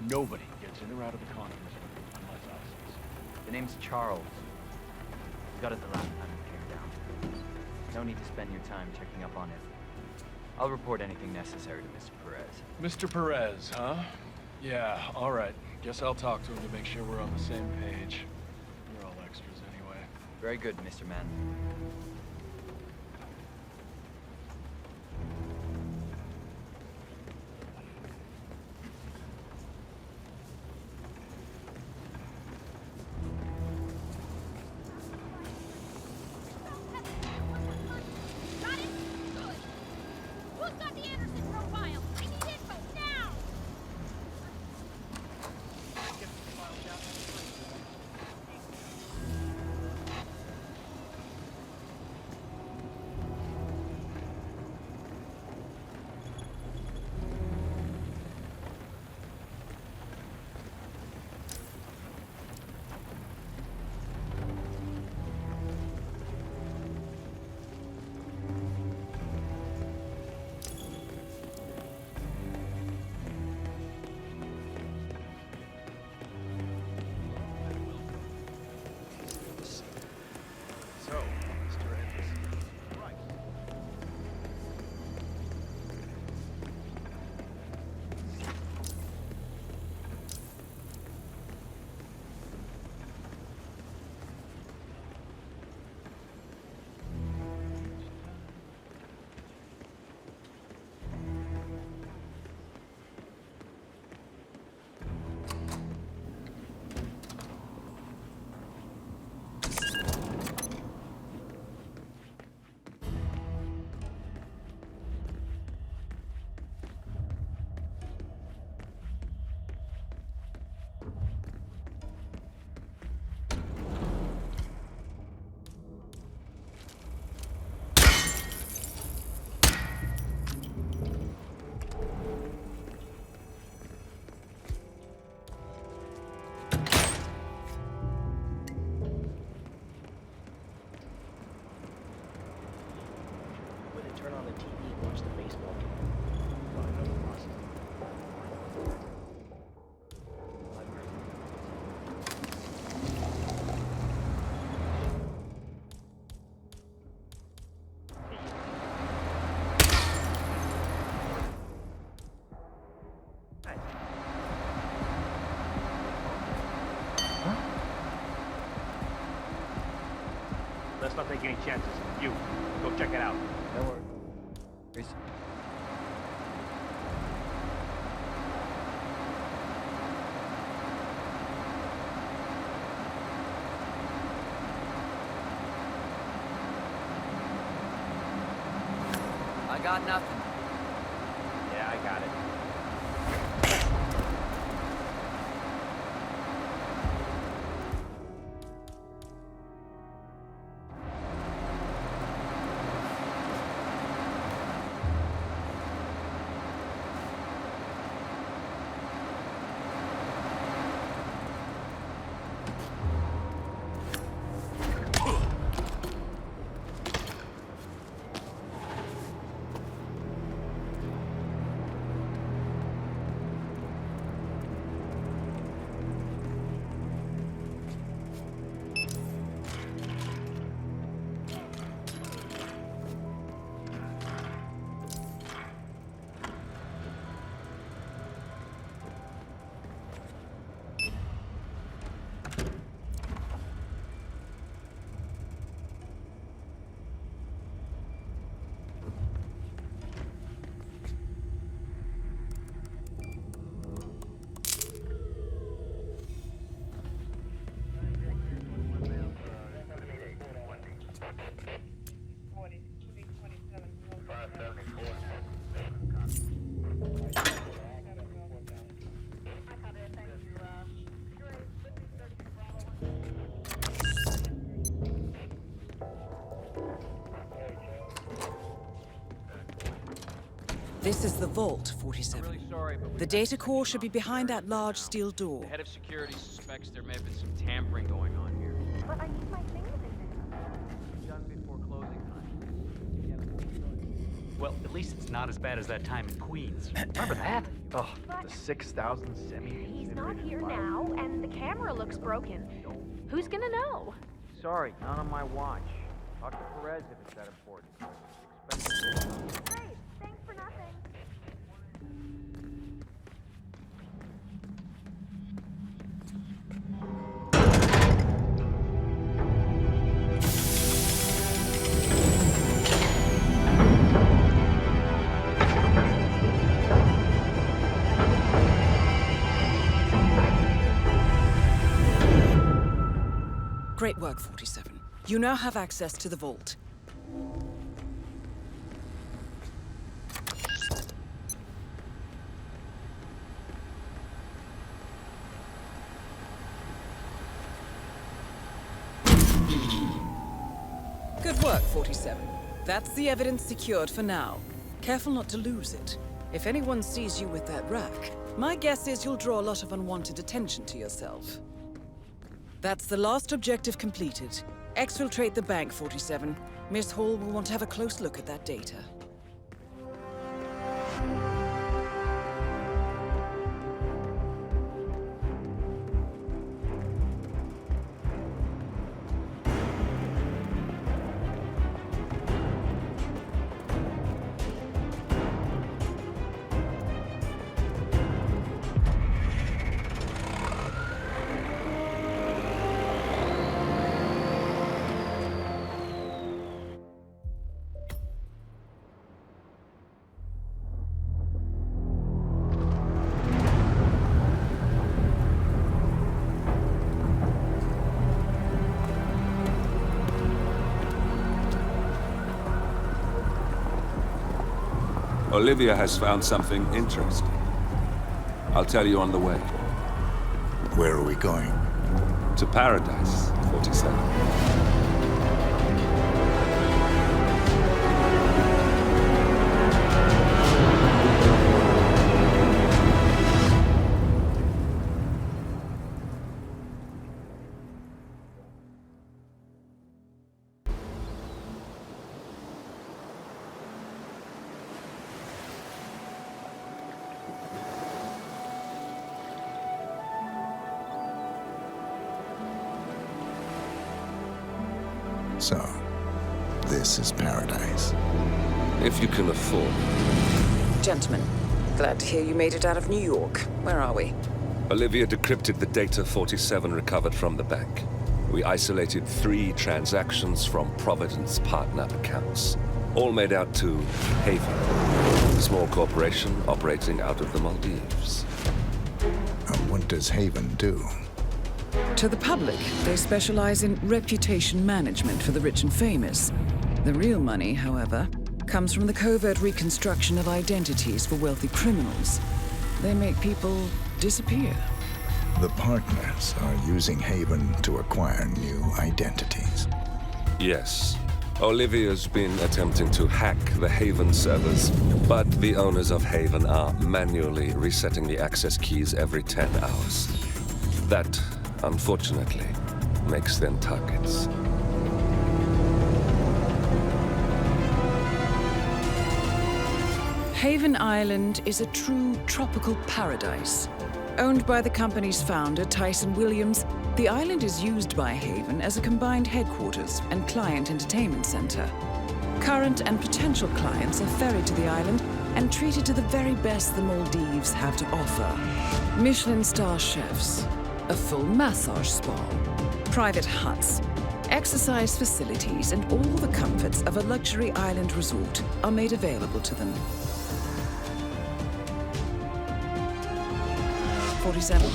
Nobody gets in or out of the conference room unless I say so. The name's Charles. You got it the last time you came down. No need to spend your time checking up on it. I'll report anything necessary to Mr. Perez. Mr. Perez, huh? Yeah, all right. Guess I'll talk to him to make sure we're on the same page. We're all extras anyway. Very good, Mr. Mann. Turn on the TV and watch the baseball game. Let's not take any chances. You, go check it out. Don't worry. Here's... I got nothing. Yeah, I got it. This is the vault, 47. I'm really sorry, but The data core should be behind that large steel door. the head of security suspects there may have been some tampering going on here. But I need my things in there. Done before closing time. Well, at least it's not as bad as that time in Queens. Remember that? Oh, the 6,000 semi. He's not here now, and the camera looks broken. Who's gonna know? Sorry, not on my watch. Talk to Perez if it's that important. Great, thanks for nothing. Great work, 47. You now have access to the vault. Good work, 47. That's the evidence secured for now. Careful not to lose it. If anyone sees you with that rack, my guess is you'll draw a lot of unwanted attention to yourself. That's the last objective completed. Exfiltrate the bank, 47. Miss Hall will want to have a close look at that data. Olivia has found something interesting. I'll tell you on the way. Where are we going? To paradise, 47. So, this is paradise. If you can afford. Gentlemen, glad to hear you made it out of New York. Where are we? Olivia decrypted the data 47 recovered from the bank. We isolated 3 transactions from Providence partner accounts, all made out to Haven, a small corporation operating out of the Maldives. And what does Haven do? To the public, they specialize in reputation management for the rich and famous. The real money, however, comes from the covert reconstruction of identities for wealthy criminals. They make people disappear. The partners are using Haven to acquire new identities. Yes. Olivia's been attempting to hack the Haven servers, but the owners of Haven are manually resetting the access keys every 10 hours. That, unfortunately, makes them targets. Haven Island is a true tropical paradise. Owned by the company's founder, Tyson Williams, the island is used by Haven as a combined headquarters and client entertainment center. Current and potential clients are ferried to the island and treated to the very best the Maldives have to offer. Michelin star chefs, a full massage spa, private huts, exercise facilities, and all the comforts of a luxury island resort are made available to them. 47.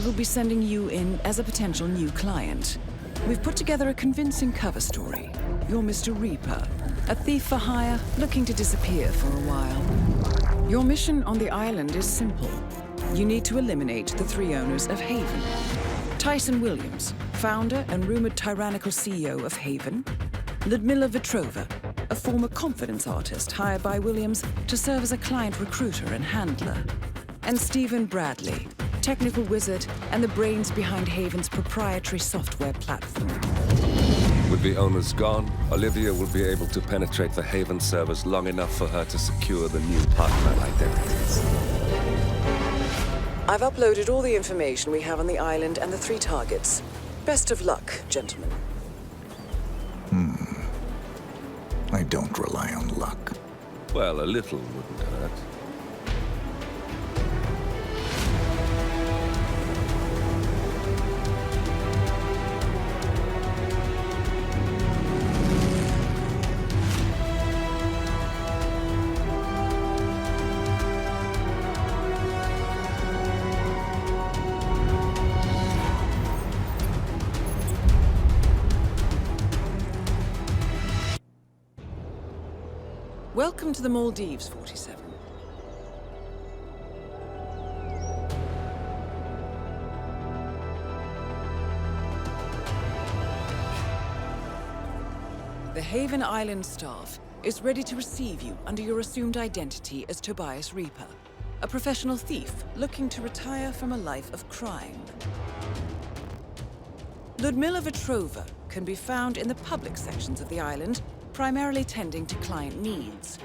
We'll be sending you in as a potential new client. We've put together a convincing cover story. You're Mr. Reaper, a thief for hire looking to disappear for a while. Your mission on the island is simple. You need to eliminate the 3 owners of Haven. Tyson Williams, founder and rumored tyrannical CEO of Haven. Ludmila Vetrova, a former confidence artist hired by Williams to serve as a client recruiter and handler. And Stephen Bradley, technical wizard and the brains behind Haven's proprietary software platform. With the owners gone, Olivia will be able to penetrate the Haven servers long enough for her to secure the new partner identities. I've uploaded all the information we have on the island and the 3 targets. Best of luck, gentlemen. I don't rely on luck. Well, a little wouldn't hurt. Welcome to the Maldives, 47. The Haven Island staff is ready to receive you under your assumed identity as Tobias Reaper, a professional thief looking to retire from a life of crime. Ludmila Vetrova can be found in the public sections of the island, primarily tending to client needs.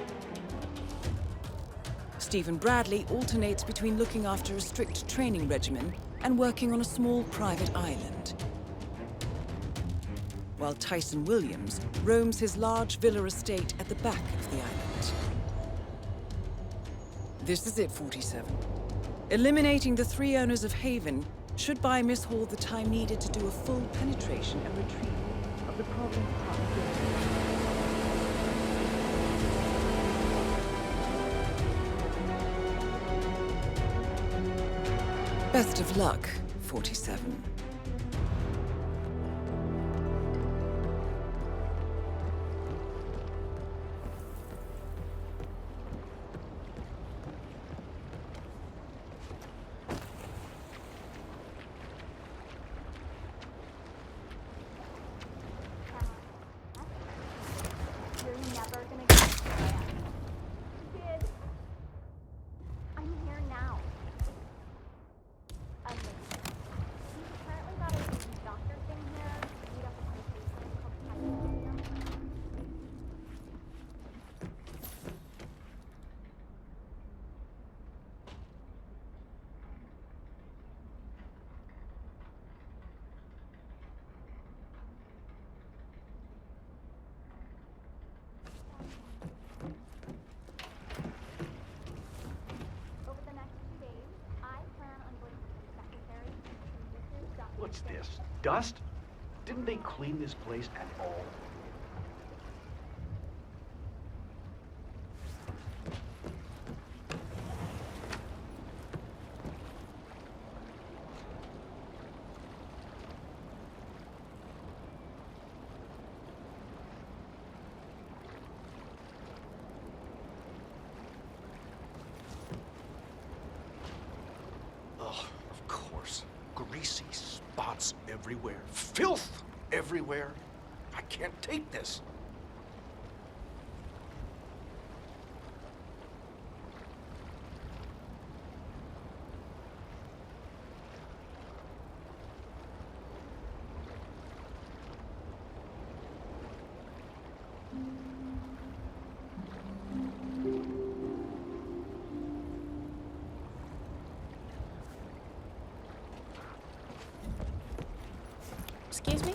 Stephen Bradley alternates between looking after a strict training regimen and working on a small private island. While Tyson Williams roams his large villa estate at the back of the island. This is it, 47. Eliminating the 3 owners of Haven should buy Miss Hall the time needed to do a full penetration and retrieval of the problem Best of luck, 47. What's this? Dust? Didn't they clean this place at all? greasy spots everywhere. Filth everywhere. I can't take this. Excuse me?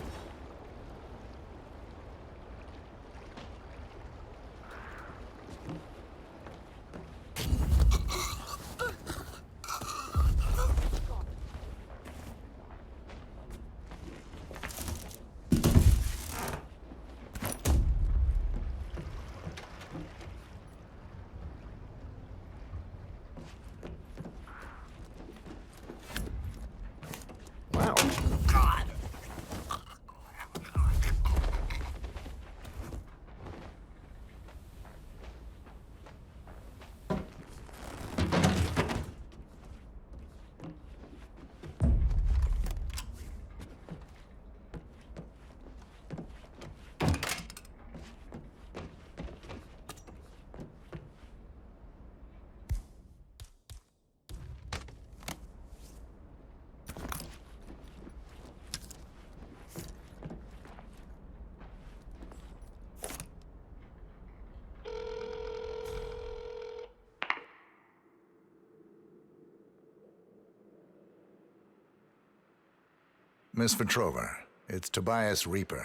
Miss Petrova, it's Tobias Reaper.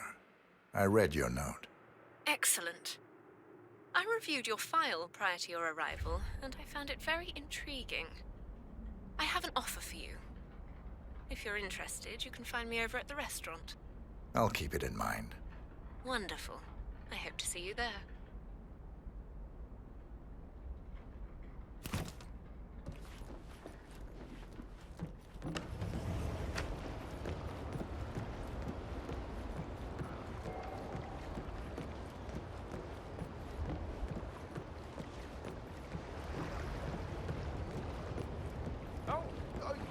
I read your note. Excellent. I reviewed your file prior to your arrival, and I found it very intriguing. I have an offer for you. If you're interested, you can find me over at the restaurant. I'll keep it in mind. Wonderful. I hope to see you there.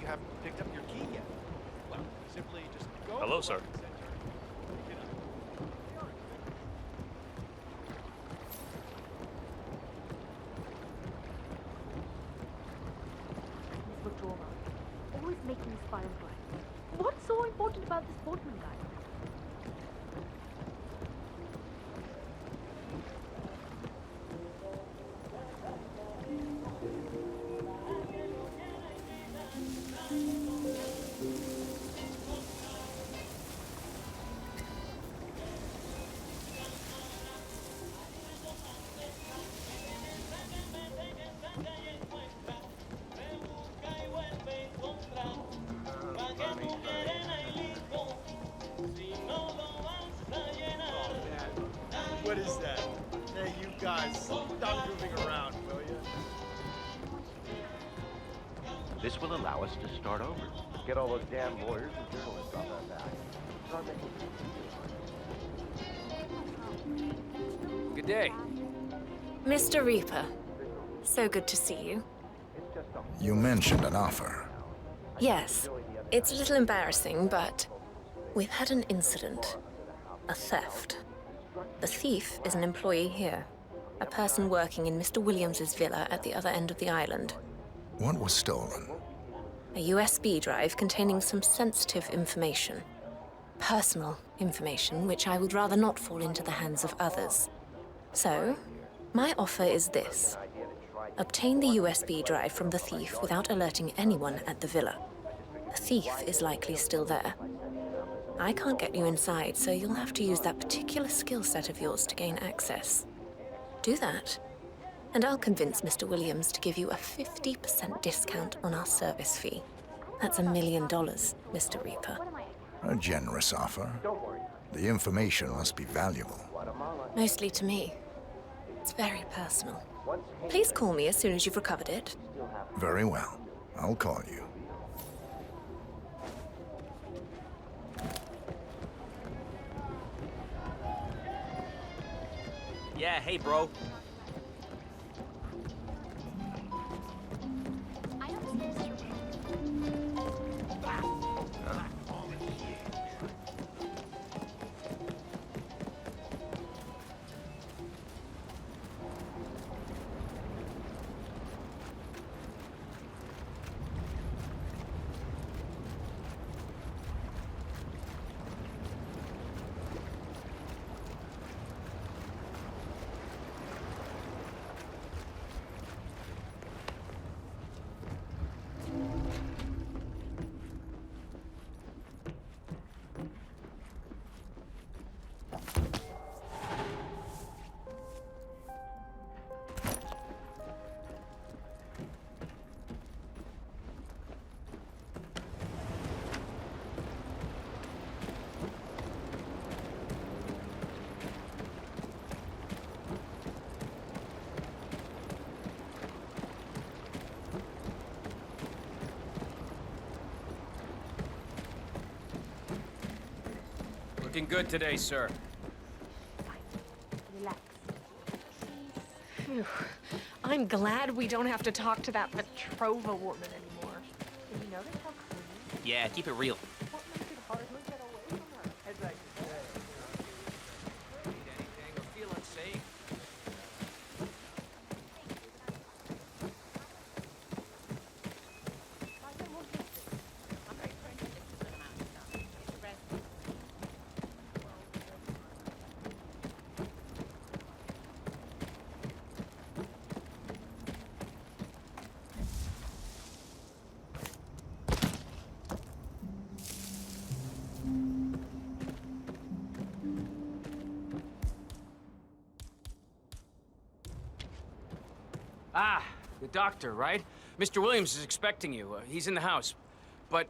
You haven't picked up your key yet. Well, simply just go. Hello, sir. Miss Petrova, always making his files right. What's so important about this boatman guy? What is that? Hey, you guys, stop moving around, will you? This will allow us to start over. Get all those damn lawyers and journalists off our back. Start making Good day. Mr. Reaper, so good to see you. You mentioned an offer. Yes, it's a little embarrassing, but we've had an incident. A theft. The thief is an employee here. A person working in Mr. Williams's villa at the other end of the island. What was stolen? A USB drive containing some sensitive information. Personal information, which I would rather not fall into the hands of others. So, my offer is this. Obtain the USB drive from the thief without alerting anyone at the villa. The thief is likely still there. I can't get you inside, so you'll have to use that particular skill set of yours to gain access. Do that, and I'll convince Mr. Williams to give you a 50% discount on our service fee. That's $1 million, Mr. Reaper. A generous offer. The information must be valuable. Mostly to me. It's very personal. Please call me as soon as you've recovered it. Very well. I'll call you. Yeah, hey, bro. Looking good today, sir. Relax. Phew. I'm glad we don't have to talk to that Petrova woman anymore. Did you notice how clean? Yeah, keep it real. What makes it hard to get away from her? As I said, Need anything or feel unsafe? Ah, the doctor, right? Mr. Williams is expecting you. He's in the house. But,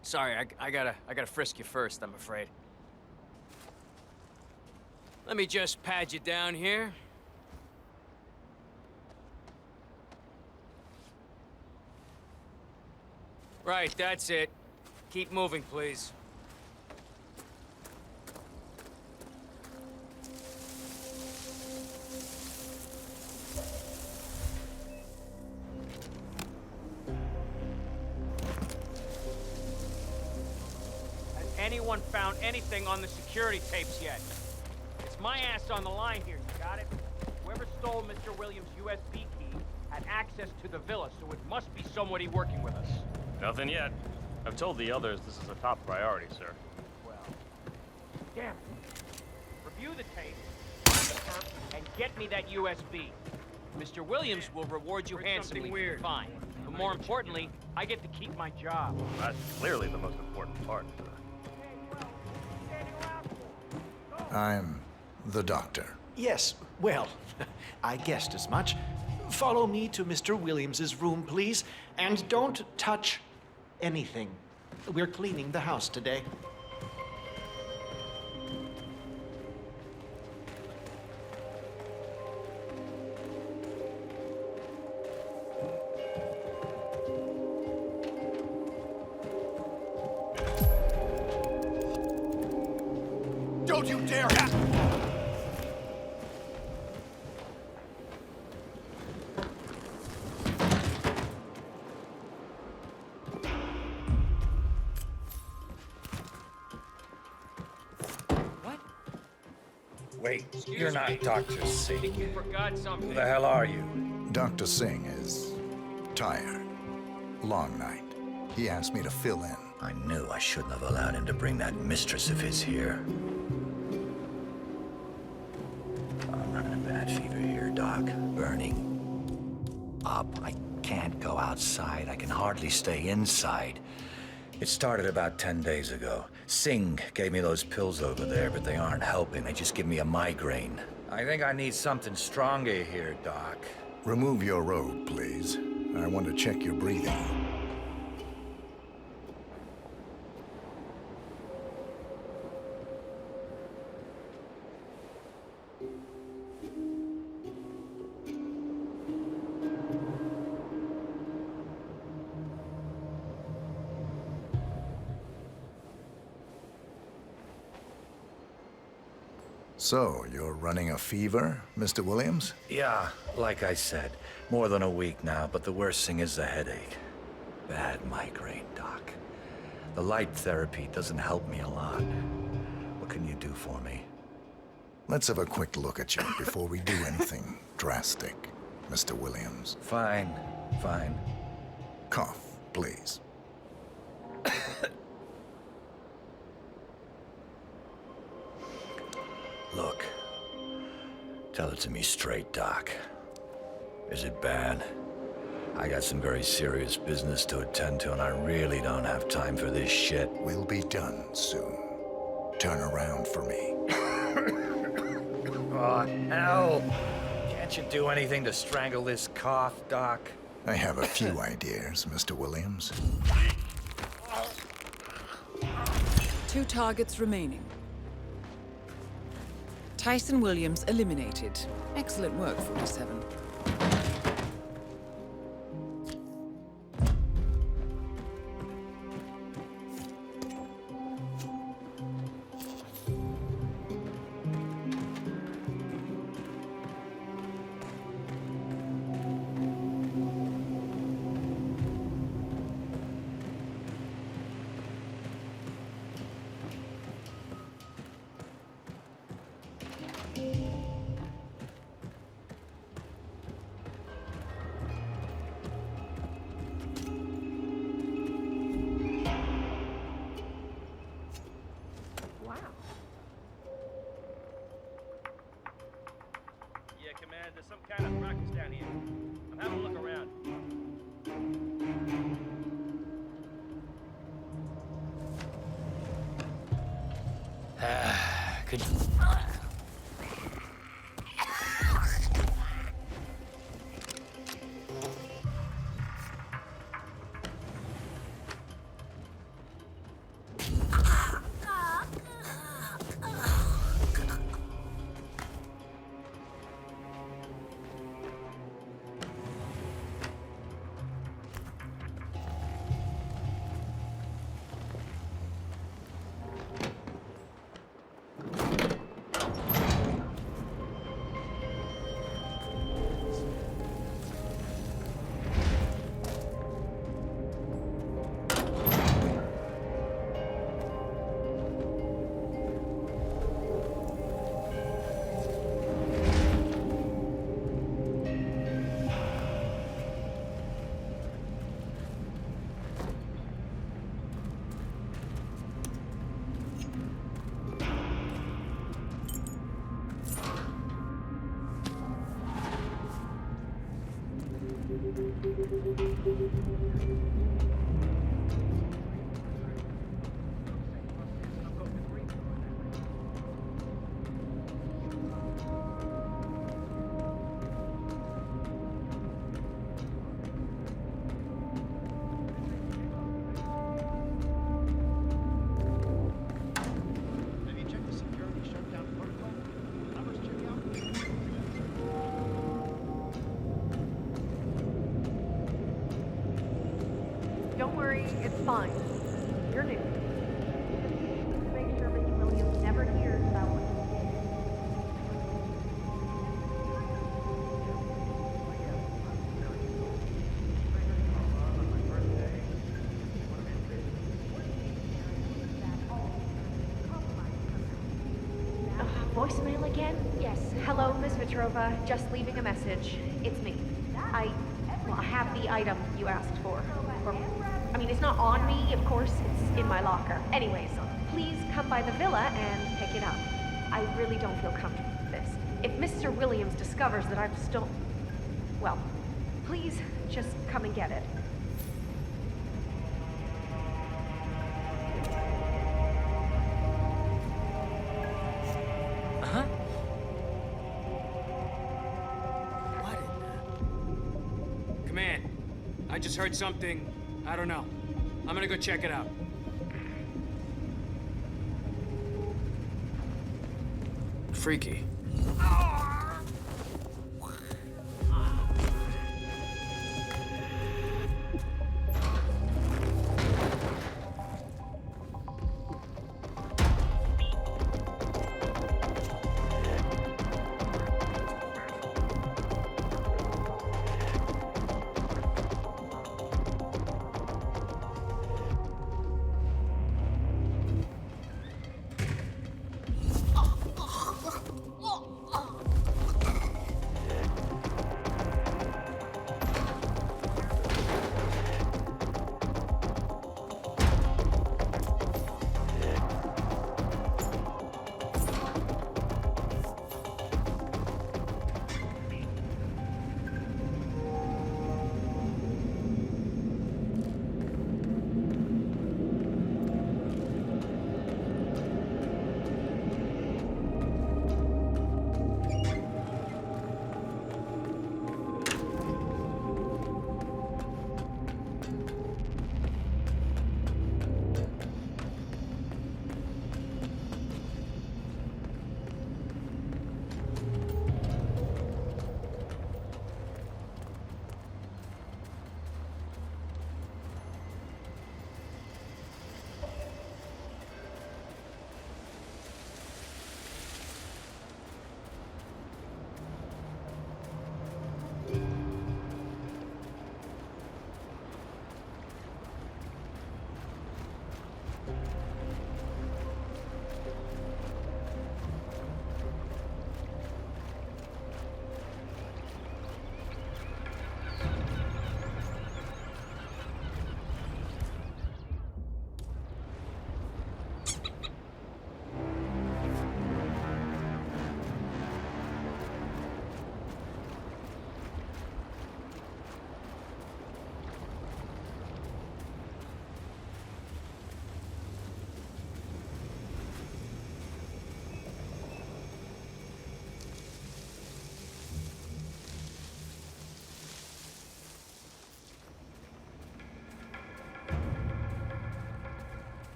sorry, I gotta frisk you first, I'm afraid. Let me just pad you down here. Right, that's it. Keep moving, please. Anyone found anything on the security tapes yet? It's my ass on the line here, you got it? Whoever stole Mr. Williams' USB key had access to the villa, so it must be somebody working with us. Nothing yet. I've told the others this is a top priority, sir. well, damn it. Review the tape, find the perp, and get me that USB. Mr. Williams will reward you handsomely for your fine. But more importantly, I get to keep my job. That's clearly the most important part, sir. I'm the doctor. Yes, well, I guessed as much. Follow me to Mr. Williams's room, please, and don't touch anything. We're cleaning the house today. Don't you dare! Wait, you're not Dr. Singh. You forgot something. Who the hell are you? Dr. Singh is tired. Long night. He asked me to fill in. I knew I shouldn't have allowed him to bring that mistress of his here. I'm running a bad fever here, Doc. Burning up. I can't go outside. I can hardly stay inside. It started about 10 days ago. Singh gave me those pills over there, but they aren't helping. They just give me a migraine. I think I need something stronger here, Doc. Remove your robe, please. I want to check your breathing. So, you're running a fever, Mr. Williams? Yeah, like I said, more than a week now, but the worst thing is the headache. Bad migraine, Doc. The light therapy doesn't help me a lot. What can you do for me? Let's have a quick look at you before we do anything drastic, Mr. Williams. Fine, fine. Cough, please. Look, tell it to me straight, Doc. Is it bad? I got some very serious business to attend to, and I really don't have time for this shit. We'll be done soon. Turn around for me. Oh, hell! Can't you do anything to strangle this cough, Doc? I have a few ideas, Mr. Williams. 2 targets remaining. Tyson Williams eliminated. Excellent work, 47. Could... Don't worry, it's fine. You're new. Just make sure Mr. Williams never hears about what Voicemail again? Yes. Hello, Miss Petrova. Just leaving a message. It's me. I have the item you asked for. I mean, it's not on me, of course. It's in my locker. Anyways, please come by the villa and pick it up. I really don't feel comfortable with this. If Mr. Williams discovers that I've well, please just come and get it. Uh-huh. Command, I just heard something. I don't know. I'm gonna go check it out. Freaky.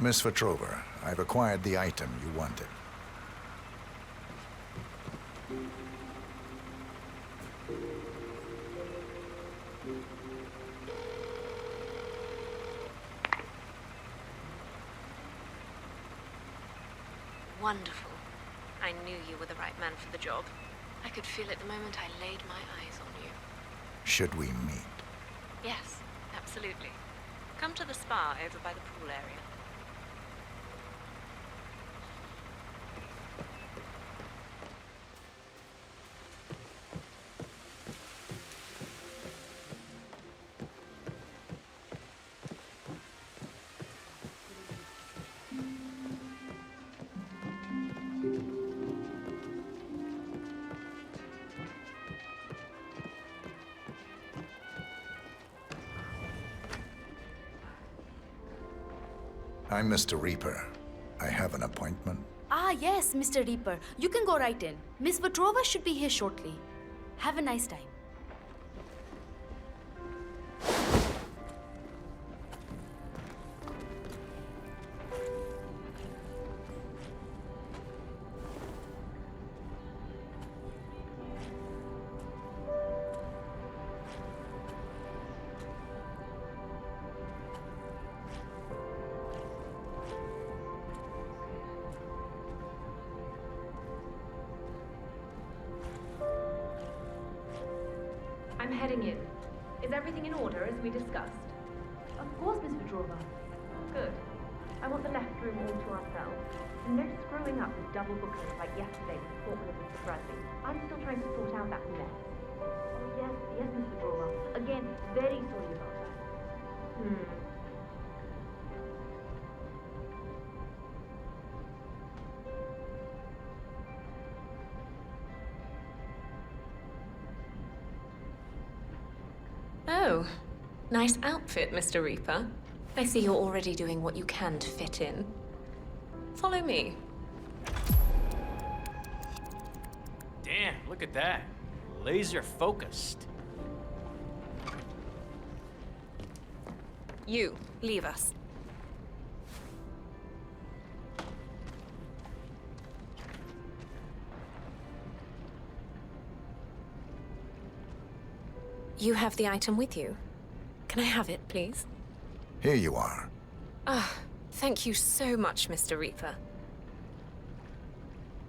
Miss Vetrova, I've acquired the item you wanted. Wonderful. I knew you were the right man for the job. I could feel it the moment I laid my eyes on you. Should we meet? Yes, absolutely. Come to the spa over by the pool area. I'm Mr. Reaper. I have an appointment. Ah, yes, Mr. Reaper. You can go right in. Miss Vetrova should be here shortly. Have a nice time. I'm heading in. Is everything in order as we discussed? Of course, Miss Vetrova. Good. I want the left room all to ourselves. And no screwing up with double bookings like yesterday with Portman and Mr. Bradley. I'm still trying to sort out that mess. Oh, yes, Miss Vetrova. Again, very sorry about that. Oh, nice outfit, Mr. Reaper. I see you're already doing what you can to fit in. Follow me. Damn, look at that. Laser focused. You, leave us. You have the item with you. Can I have it, please? Here you are. Ah, thank you so much, Mr. Reaper.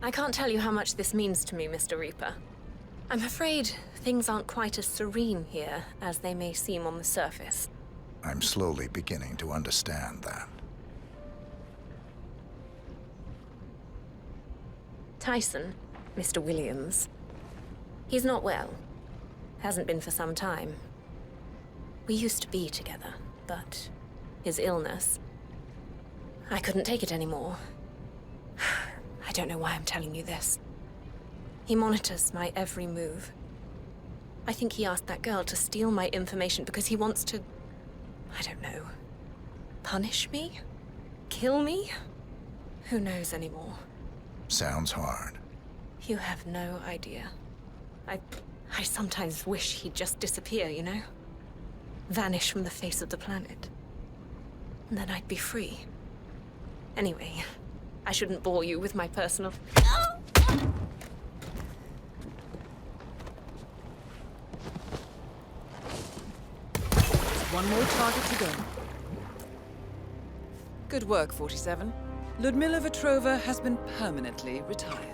I can't tell you how much this means to me, Mr. Reaper. I'm afraid things aren't quite as serene here as they may seem on the surface. I'm slowly beginning to understand that. Tyson, Mr. Williams. He's not well. Hasn't been for some time. We used to be together, but his illness... I couldn't take it anymore. I don't know why I'm telling you this. He monitors my every move. I think he asked that girl to steal my information because he wants to... I don't know. Punish me? Kill me? Who knows anymore? Sounds hard. You have no idea. I sometimes wish he'd just disappear, you know? Vanish from the face of the planet. And then I'd be free. Anyway, I shouldn't bore you with my personal... One more target to go. Good work, 47. Ludmila Vetrova has been permanently retired.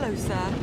Hello, sir.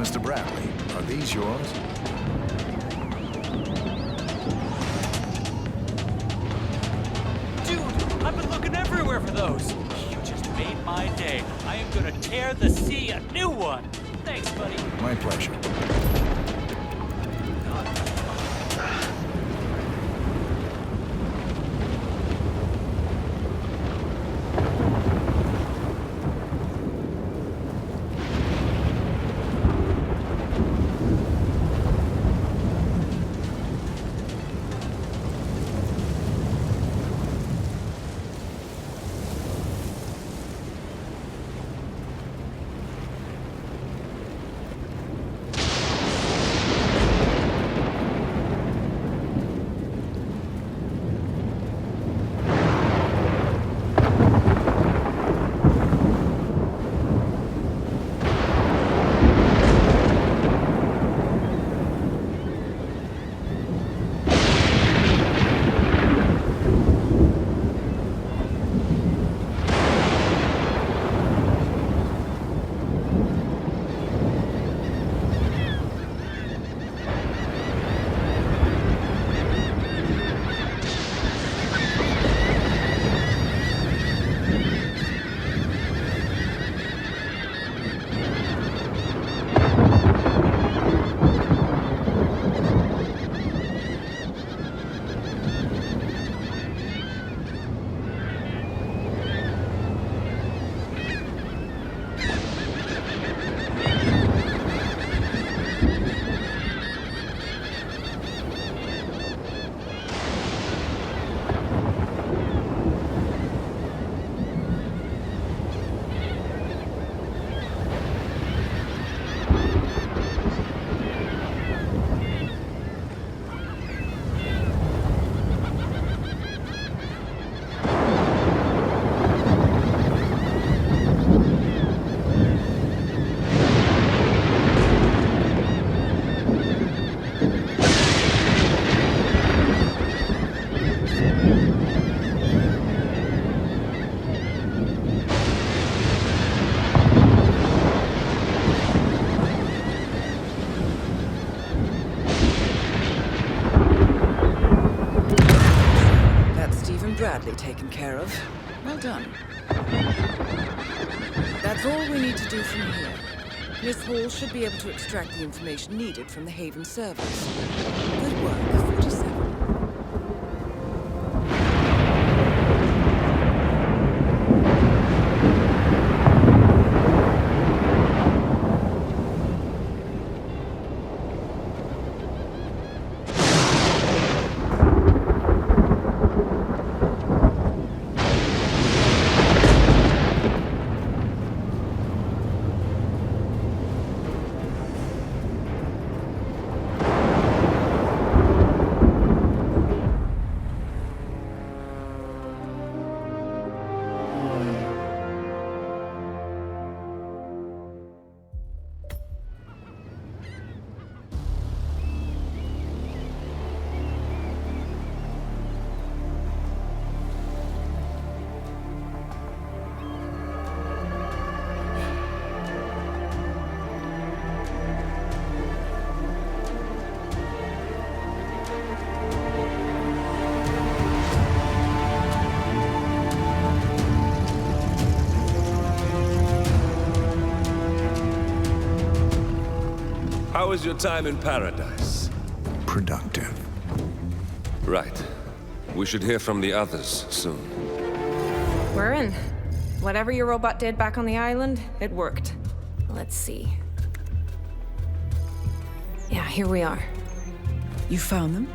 Mr. Bradley, are these yours? Dude, I've been looking everywhere for those. You just made my day. I am gonna tear the sea a new one. Thanks, buddy. My pleasure. Bradley taken care of. Well done. That's all we need to do from here. Miss Hall should be able to extract the information needed from the Haven servers. Good work, 47. How was your time in paradise? Productive. Right. We should hear from the others soon. We're in. Whatever your robot did back on the island, it worked. Let's see. here we are. You found them?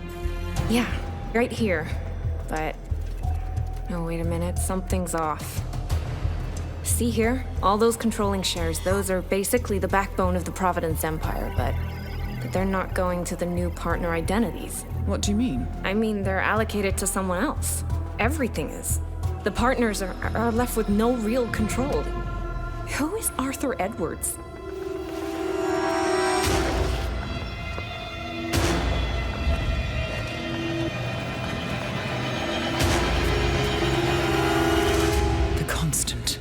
Yeah, right here. But... oh, wait a minute, something's off. See here? All those controlling shares, those are basically the backbone of the Providence Empire, but they're not going to the new partner identities. What do you mean? I mean, they're allocated to someone else. Everything is. The partners are left with no real control. Who is Arthur Edwards? The Constant.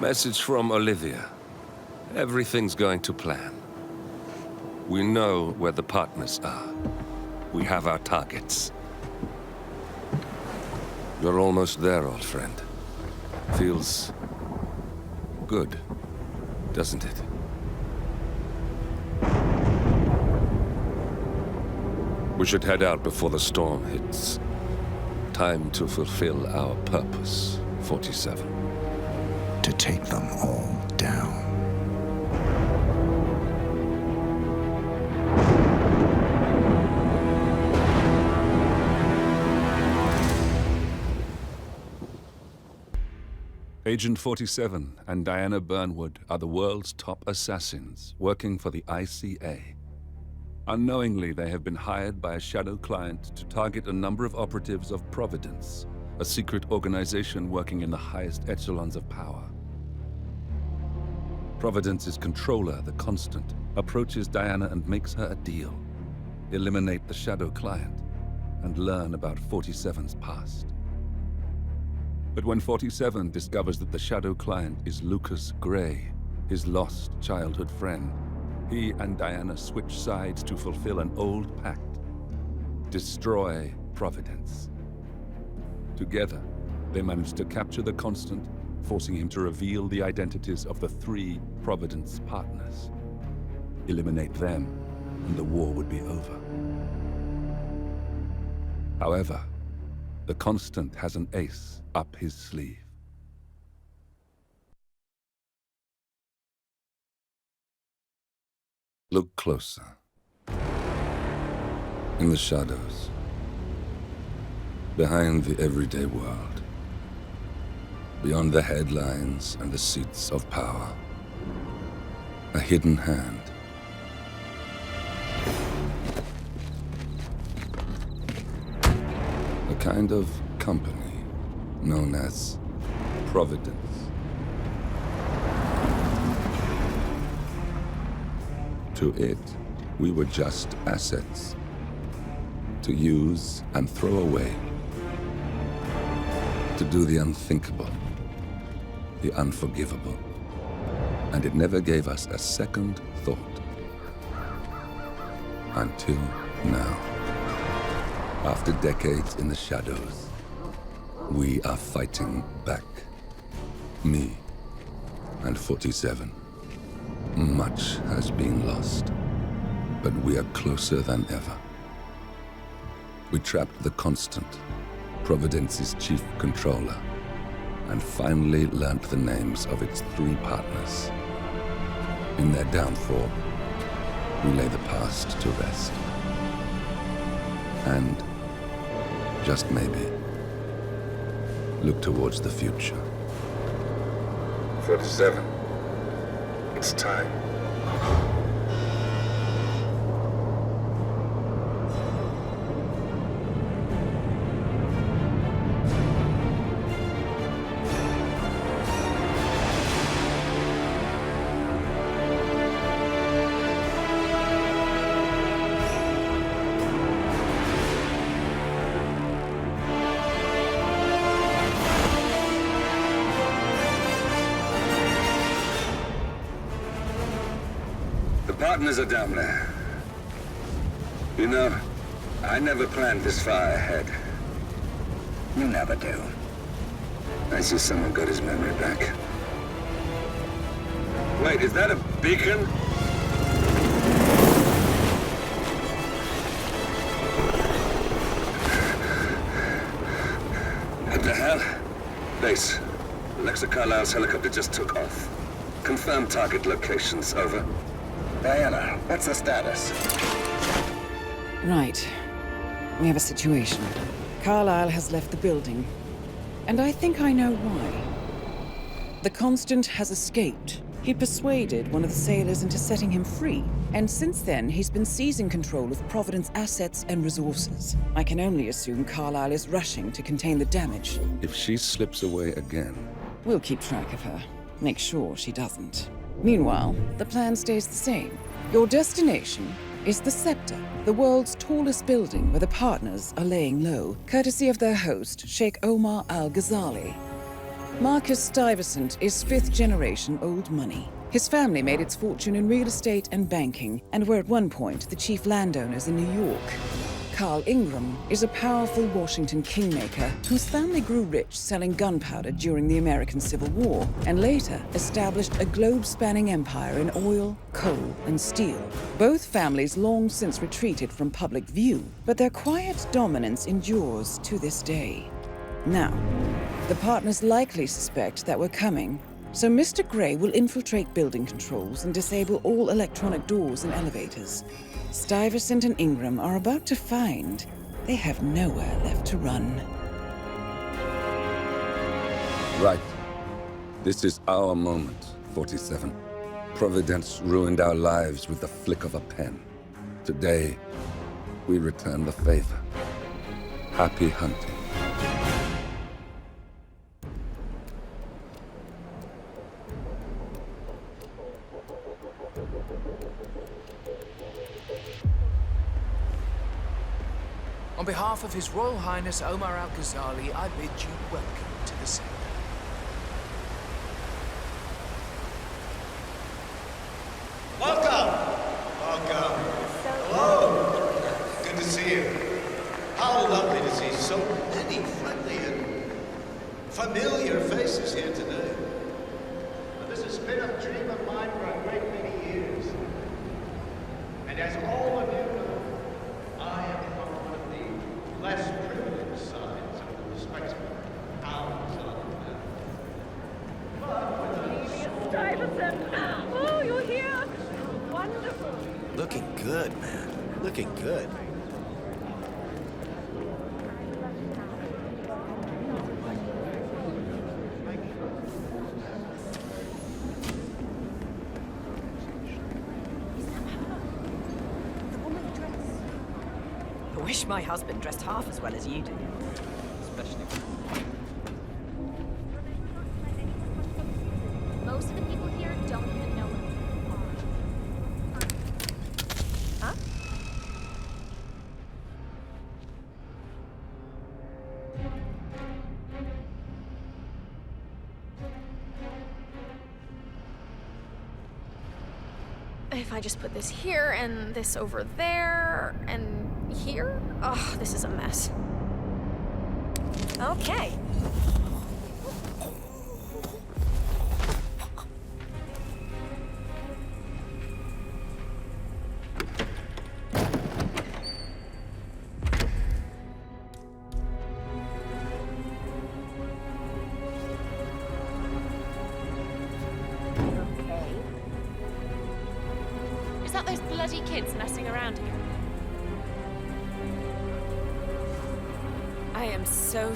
Message from Olivia. Everything's going to plan. We know where the partners are. We have our targets. You're almost there, old friend. Feels good, doesn't it? We should head out before the storm hits. Time to fulfill our purpose, 47. To take them all down. Agent 47 and Diana Burnwood are the world's top assassins working for the ICA. Unknowingly, they have been hired by a shadow client to target a number of operatives of Providence, a secret organization working in the highest echelons of power. Providence's controller, the Constant, approaches Diana and makes her a deal. Eliminate the shadow client and learn about 47's past. But when 47 discovers that the shadow client is Lucas Gray, his lost childhood friend, he and Diana switch sides to fulfill an old pact. Destroy Providence. Together, they manage to capture the Constant, forcing him to reveal the identities of the 3 Providence partners. Eliminate them, and the war would be over. However, the Constant has an ace up his sleeve. Look closer. In the shadows. Behind the everyday world. Beyond the headlines and the seats of power. A hidden hand. A kind of company known as Providence. To it, we were just assets. To use and throw away. To do the unthinkable. The unforgivable. And it never gave us a second thought. Until now. After decades in the shadows, we are fighting back. Me and 47. Much has been lost, but we are closer than ever. We trapped the Constant, Providence's chief controller, and finally learnt the names of its 3 partners. In their downfall, we lay the past to rest. And, just maybe, look towards the future. 47. It's time. Partners are down there. You know, I never planned this far ahead. You never do. I see someone got his memory back. Wait, is that a Beacon? What the hell? Base. Alexa Carlisle's helicopter just took off. Confirm target locations, over. Diana, what's the status? Right. We have a situation. Carlisle has left the building. And I think I know why. The Constant has escaped. He persuaded one of the sailors into setting him free. And since then, he's been seizing control of Providence assets and resources. I can only assume Carlisle is rushing to contain the damage. If she slips away again... We'll keep track of her. Make sure she doesn't. Meanwhile, the plan stays the same. Your destination is the Scepter, the world's tallest building where the partners are laying low, courtesy of their host, Sheikh Omar Al-Ghazali. Marcus Stuyvesant is fifth-generation old money. His family made its fortune in real estate and banking, and were at one point the chief landowners in New York. Carl Ingram is a powerful Washington kingmaker whose family grew rich selling gunpowder during the American Civil War, and later established a globe-spanning empire in oil, coal, and steel. Both families long since retreated from public view, but their quiet dominance endures to this day. Now, the partners likely suspect that we're coming, so Mr. Gray will infiltrate building controls and disable all electronic doors and elevators. Stuyvesant and Ingram are about to find they have nowhere left to run. Right. This is our moment, 47. Providence ruined our lives with the flick of a pen. Today, we return the favor. Happy hunting. On behalf of His Royal Highness Omar Al-Ghazali, I bid you welcome to the Scepter. Welcome! Welcome. Hello. Good to see you. How lovely to see so many friendly and familiar faces here today. Now, this has been a dream of mine for a great many years. And as all of you know, I am from one of the less privileged sides of the respectable powers of Stuyvesant! Oh, you're here! Wonderful! Looking good, man. Looking good. I wish my husband dressed half as well as you do. Especially Most of the people here don't even know what you are. Huh? If I just put this here and this over there and here? Oh, this is a mess. Okay. Is that those bloody kids messing around here? I am so...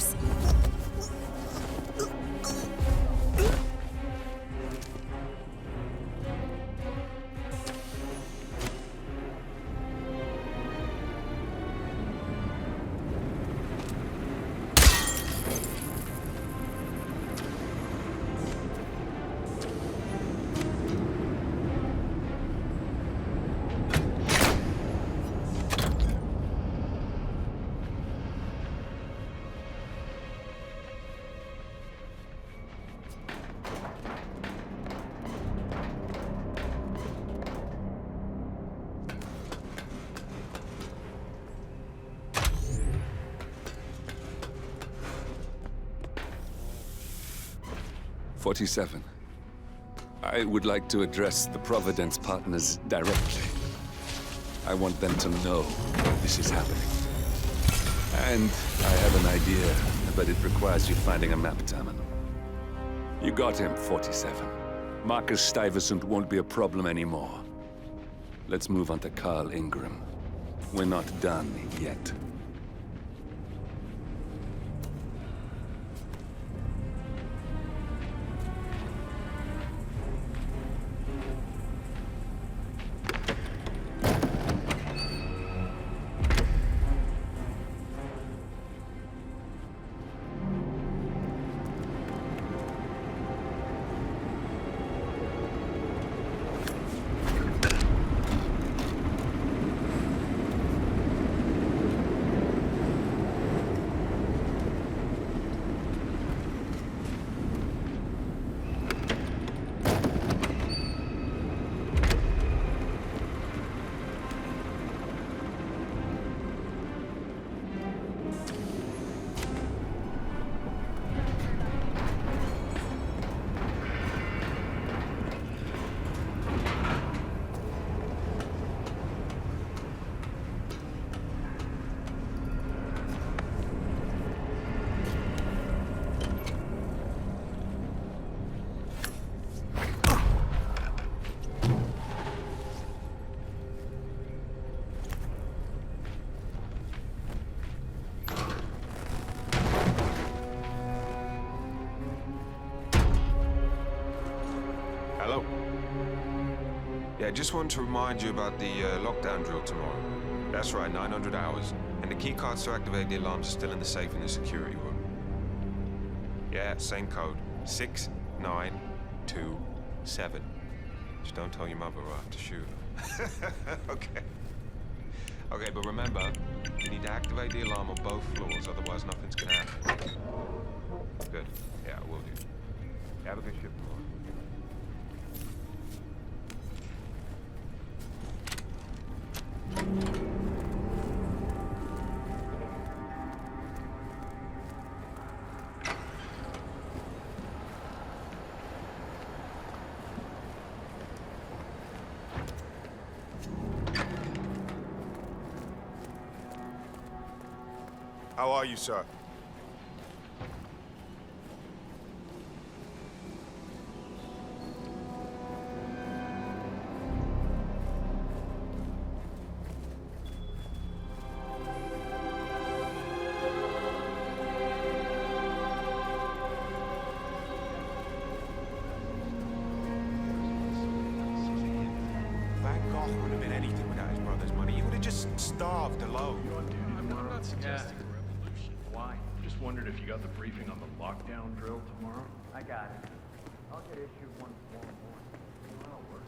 "47. I would like to address the Providence partners directly. I want them to know this is happening. And I have an idea, but it requires you finding a map terminal. You got him, 47. Marcus Stuyvesant won't be a problem anymore. Let's move on to Carl Ingram. We're not done yet. Hello. Yeah, just wanted to remind you about the lockdown drill tomorrow. That's right, 900 hours. And the keycards to activate the alarms are still in the safe in the security room. Yeah, same code. 6927. Just don't tell your mother or I have to shoot her. Okay. Okay, but remember, you need to activate the alarm on both floors, otherwise nothing's gonna happen. Good. Yeah, I will do. Have a good shift tomorrow. How are you, sir? Van Gogh would have been anything without his brother's money. He would have just starved alone. I'm not suggesting a revolution. Why? Just wondered if you got the briefing on the lockdown drill tomorrow. I got it. I'll get issue 1 tomorrow morning. Tomorrow work.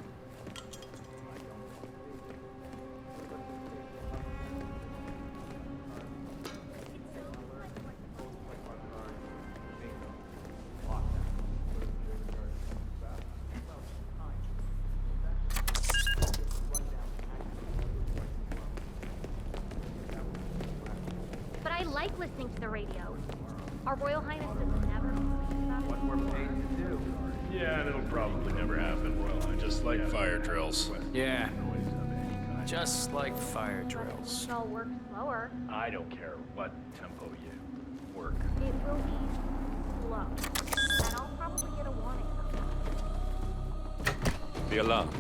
But I like listening to the radio. Our Royal Highness does never What we're paid to do. Yeah, and it'll probably never happen. Just like fire drills. Yeah. Just like fire drills. It all work slower. I don't care what tempo you work. It will be slow. And I'll probably get a warning sometime. The alarm.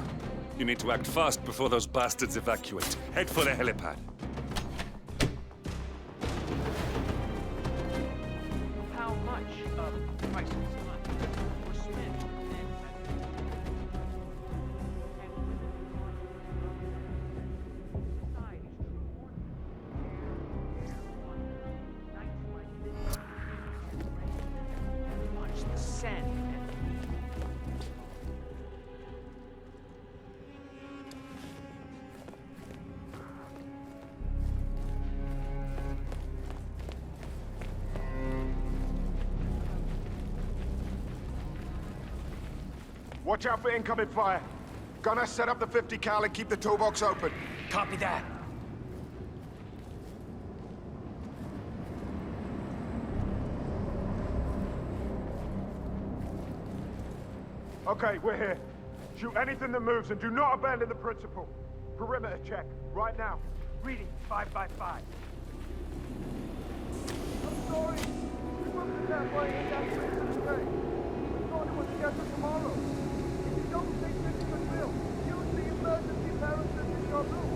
You need to act fast before those bastards evacuate. Head for the helipad. How much of price was spent? Watch the sand. Watch out for incoming fire. Gonna set up the 50 cal and keep the toolbox open. Copy that. Okay, we're here. Shoot anything that moves and do not abandon the principle. Perimeter check, right now. Reading 555. I'm sorry. We wasn't that way in that place today. We thought it was scheduled tomorrow. If you don't think this is a drill, use the emergency parachute in your room.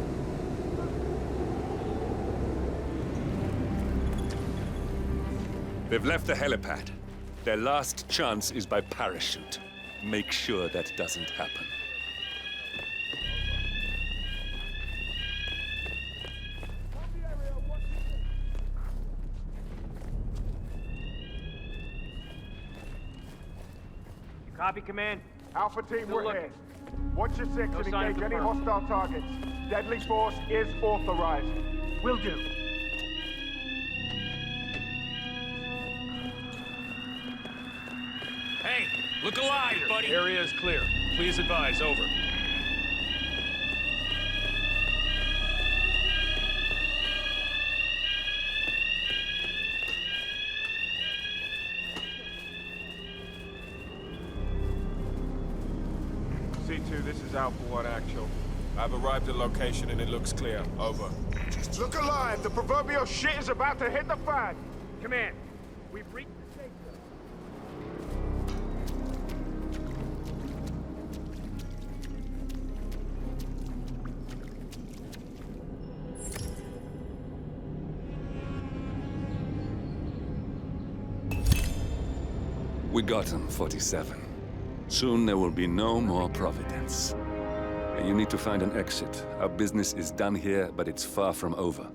They've left the helipad. Their last chance is by parachute. Make sure that doesn't happen. Copy, Command. Alpha team, we're here. Watch your six and engage any hostile targets. Deadly force is authorized. Will do. Hey, look alive, buddy! Area is clear. Please advise, over. C2, this is Alpha 1 actual. I've arrived at location and it looks clear. Over. Look alive! The proverbial shit is about to hit the fan! Command, we've reached the safe zone. We got him, 47. Soon there will be no more Providence. You need to find an exit. Our business is done here, but it's far from over.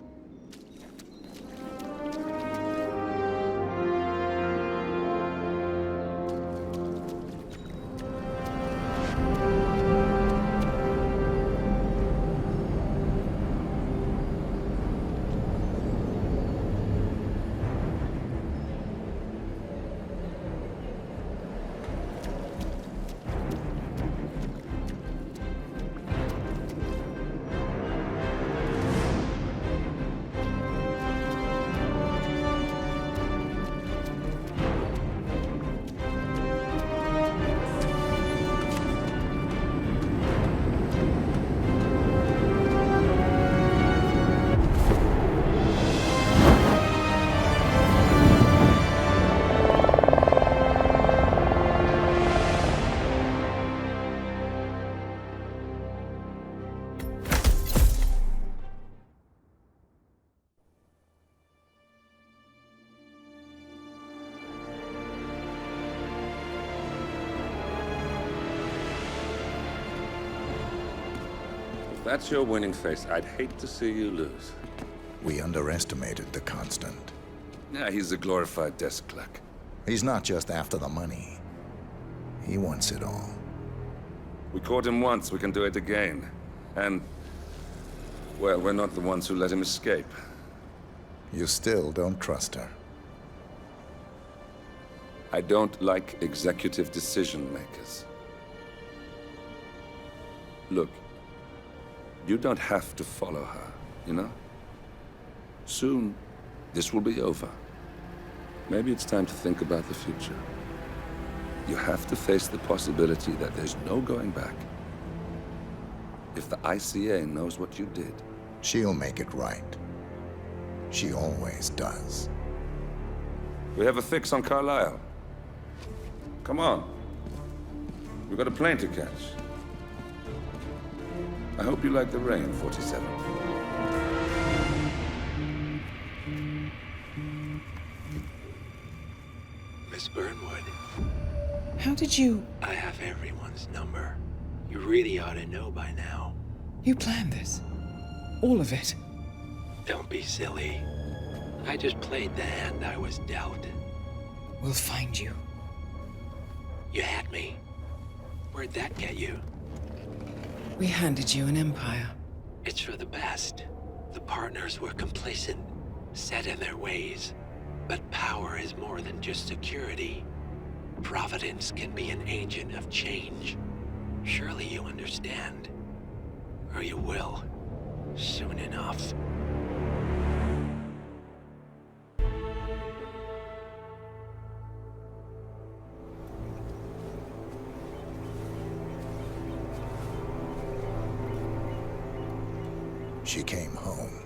If that's your winning face, I'd hate to see you lose. We underestimated the Constant. Yeah, he's a glorified desk clerk. He's not just after the money. He wants it all. We caught him once, we can do it again. And, well, we're not the ones who let him escape. You still don't trust her. I don't like executive decision makers. Look, you don't have to follow her, you know? Soon, this will be over. Maybe it's time to think about the future. You have to face the possibility that there's no going back. If the ICA knows what you did, she'll make it right. She always does. We have a fix on Carlisle. Come on. We've got a plane to catch. I hope you like the rain, 47. Miss Burnwood. How did you... I have everyone's number. You really ought to know by now. You planned this? All of it? Don't be silly. I just played the hand I was dealt. We'll find you. You had me. Where'd that get you? We handed you an empire. It's for the best. The partners were complacent, set in their ways. But power is more than just security. Providence can be an agent of change. Surely you understand. Or you will. Soon enough. she came home.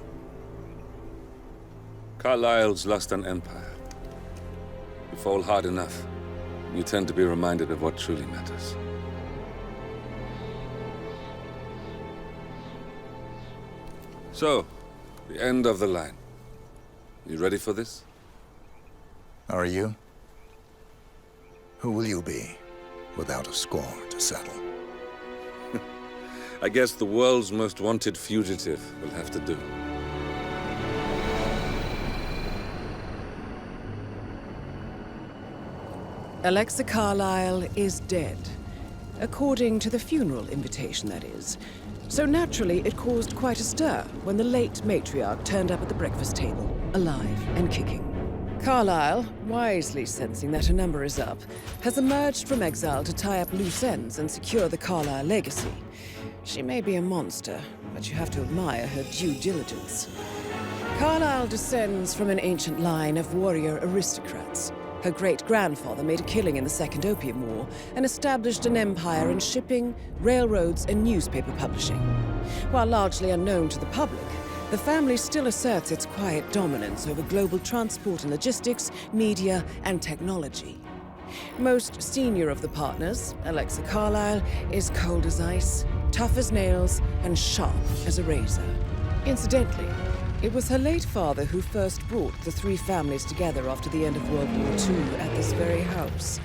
Carlyle's lost an empire. You fall hard enough, you tend to be reminded of what truly matters. So, the end of the line. You ready for this? Are you? Who will you be, without a score to settle? I guess the world's most wanted fugitive will have to do. Alexa Carlyle is dead. According to the funeral invitation, that is. So naturally, it caused quite a stir when the late matriarch turned up at the breakfast table, alive and kicking. Carlyle, wisely sensing that her number is up, has emerged from exile to tie up loose ends and secure the Carlyle legacy. She may be a monster, but you have to admire her due diligence. Carlyle descends from an ancient line of warrior aristocrats. Her great-grandfather made a killing in the Second Opium War and established an empire in shipping, railroads, and newspaper publishing. While largely unknown to the public, the family still asserts its quiet dominance over global transport and logistics, media, and technology. Most senior of the partners, Alexa Carlyle, is cold as ice, tough as nails, and sharp as a razor. Incidentally, it was her late father who first brought the three families together after the end of World War II at this very house,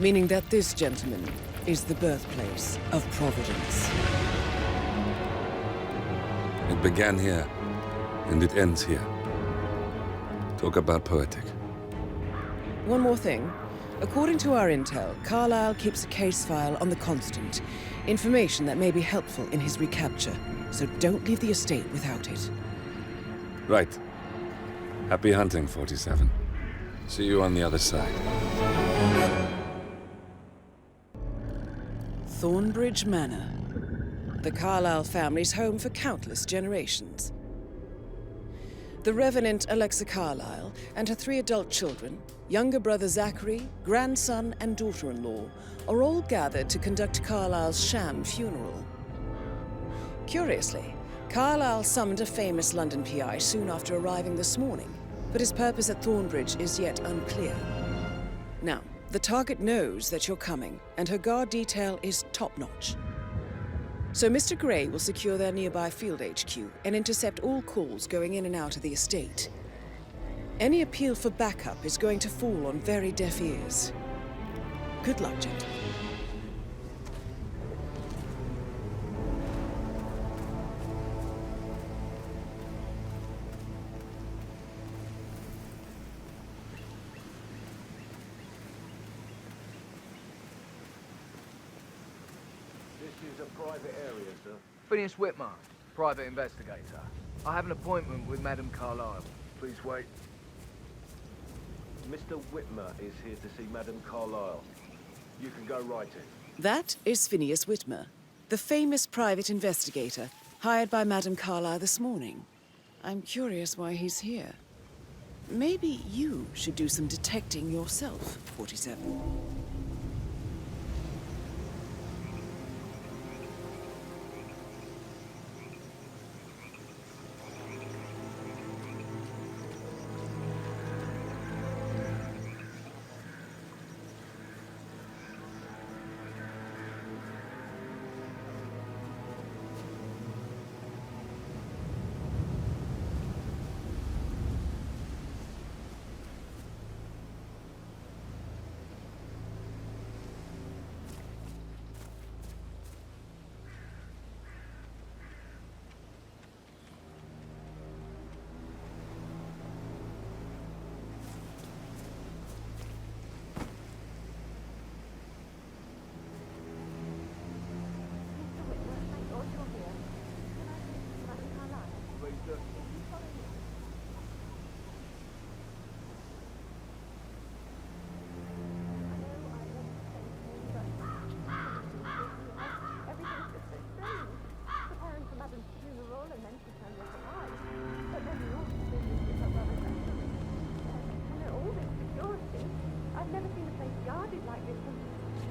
meaning that this gentleman is the birthplace of Providence. It began here, and it ends here. Talk about poetic. One more thing. According to our intel, Carlyle keeps a case file on the Constant, information that may be helpful in his recapture, so don't leave the estate without it. Right. Happy hunting, 47. See you on the other side. Thornbridge Manor. The Carlyle family's home for countless generations. The Revenant Alexa Carlyle and her 3 adult children, younger brother Zachary, grandson, and daughter-in-law, are all gathered to conduct Carlyle's sham funeral. Curiously, Carlyle summoned a famous London PI soon after arriving this morning, but his purpose at Thornbridge is yet unclear. Now, the target knows that you're coming, and her guard detail is top-notch. So Mr. Gray will secure their nearby field HQ and intercept all calls going in and out of the estate. Any appeal for backup is going to fall on very deaf ears. Good luck, gentlemen. Private area, sir. Phineas Whitmer, private investigator. I have an appointment with Madame Carlyle. Please wait. Mr. Whitmer is here to see Madame Carlyle. You can go right in. That is Phineas Whitmer, the famous private investigator hired by Madame Carlyle this morning. I'm curious why he's here. Maybe you should do some detecting yourself, 47.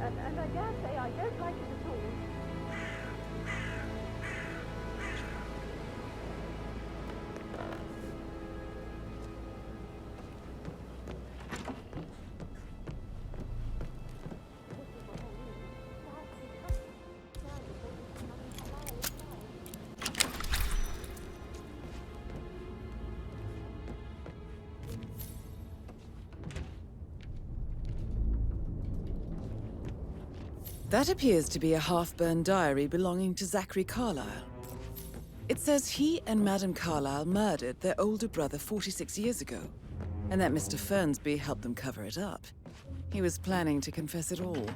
And I dare say I don't like it at all. That appears to be a half-burned diary belonging to Zachary Carlyle. It says he and Madame Carlyle murdered their older brother 46 years ago, and that Mr. Fernsby helped them cover it up. He was planning to confess it all.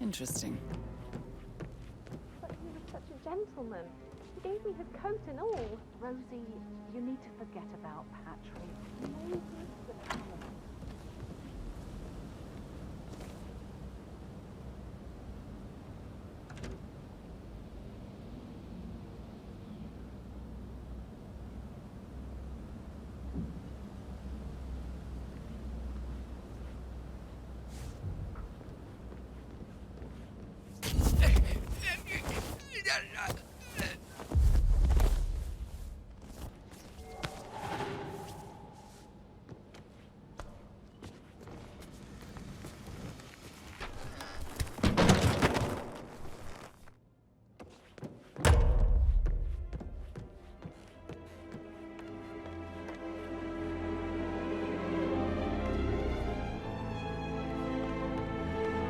Interesting. But he was such a gentleman. He gave me his coat and all. Rosie, you need to forget about Patrick. Maybe the talent.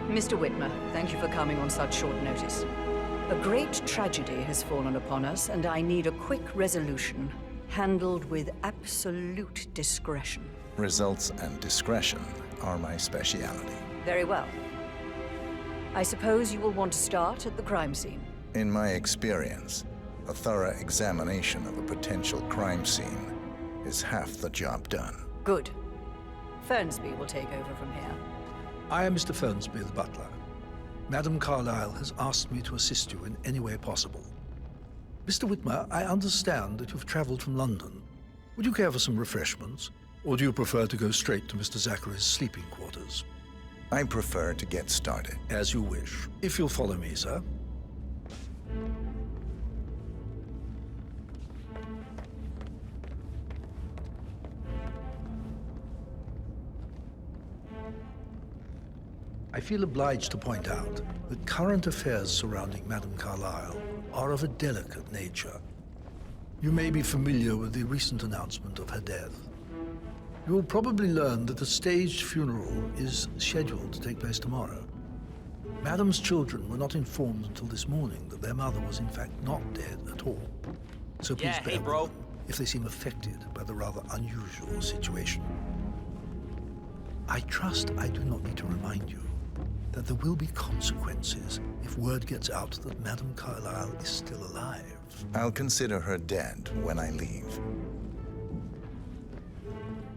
Mr. Whitmer, thank you for coming on such short notice. A great tragedy has fallen upon us, and I need a quick resolution, handled with absolute discretion. Results and discretion are my speciality. Very well. I suppose you will want to start at the crime scene. In my experience, a thorough examination of a potential crime scene is half the job done. Good. Fernsby will take over from here. I am Mr. Fernsby, the butler. Madame Carlyle has asked me to assist you in any way possible. Mr. Whitmer, I understand that you've traveled from London. Would you care for some refreshments? Or do you prefer to go straight to Mr. Zachary's sleeping quarters? I prefer to get started. As you wish. If you'll follow me, sir. I feel obliged to point out that current affairs surrounding Madame Carlyle are of a delicate nature. You may be familiar with the recent announcement of her death. You will probably learn that a staged funeral is scheduled to take place tomorrow. Madame's children were not informed until this morning that their mother was in fact not dead at all. So please bear with them if they seem affected by the rather unusual situation. I trust I do not need to remind you that there will be consequences if word gets out that Madame Carlyle is still alive. I'll consider her dead when I leave.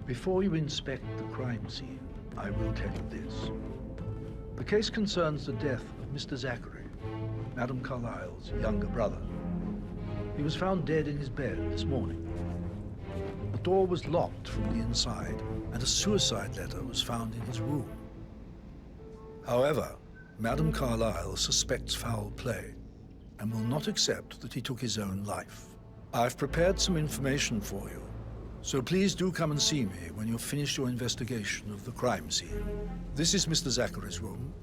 Before you inspect the crime scene, I will tell you this. The case concerns the death of Mr. Zachary, Madame Carlyle's younger brother. He was found dead in his bed this morning. The door was locked from the inside, and a suicide letter was found in his room. However, Madame Carlyle suspects foul play and will not accept that he took his own life. I've prepared some information for you, so please do come and see me when you've finished your investigation of the crime scene. This is Mr. Zachary's room,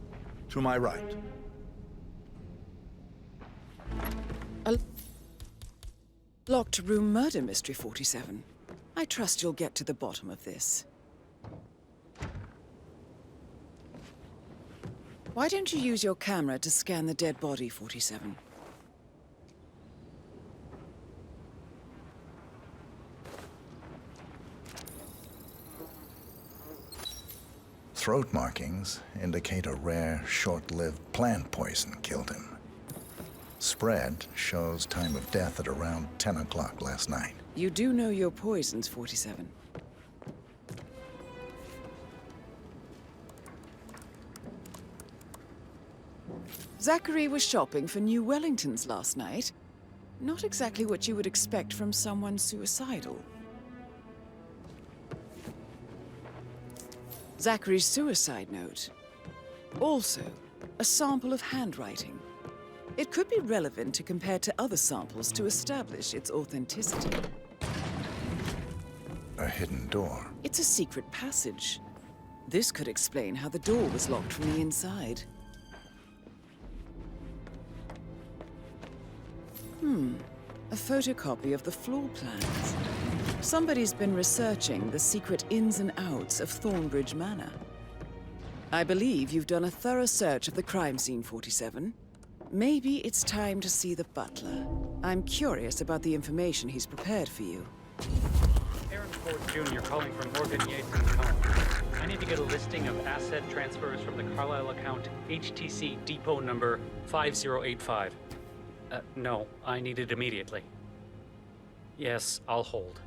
to my right. A locked room murder mystery, 47. I trust you'll get to the bottom of this. Why don't you use your camera to scan the dead body, 47? Throat markings indicate a rare, short-lived plant poison killed him. Spread shows time of death at around 10 o'clock last night. You do know your poisons, 47. Zachary was shopping for new Wellingtons last night. Not exactly what you would expect from someone suicidal. Zachary's suicide note. Also, a sample of handwriting. It could be relevant to compare to other samples to establish its authenticity. A hidden door. It's a secret passage. This could explain how the door was locked from the inside. A photocopy of the floor plans. Somebody's been researching the secret ins and outs of Thornbridge Manor. I believe you've done a thorough search of the crime scene, 47. Maybe it's time to see the butler. I'm curious about the information he's prepared for you. Aaron Ford Jr. calling from Morgan Yates and Home. I need to get a listing of asset transfers from the Carlisle account HTC Depot number 5085. No, I need it immediately. Yes, I'll hold.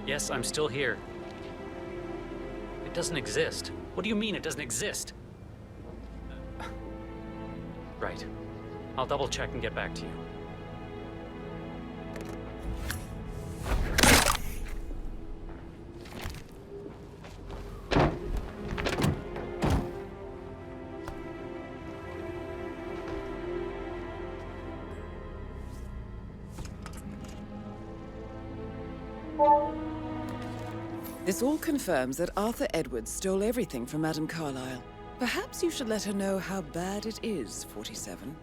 Yes, I'm still here. It doesn't exist. What do you mean it doesn't exist? Right. I'll double check and get back to you. This all confirms that Arthur Edwards stole everything from Madame Carlisle. Perhaps you should let her know how bad it is, 47.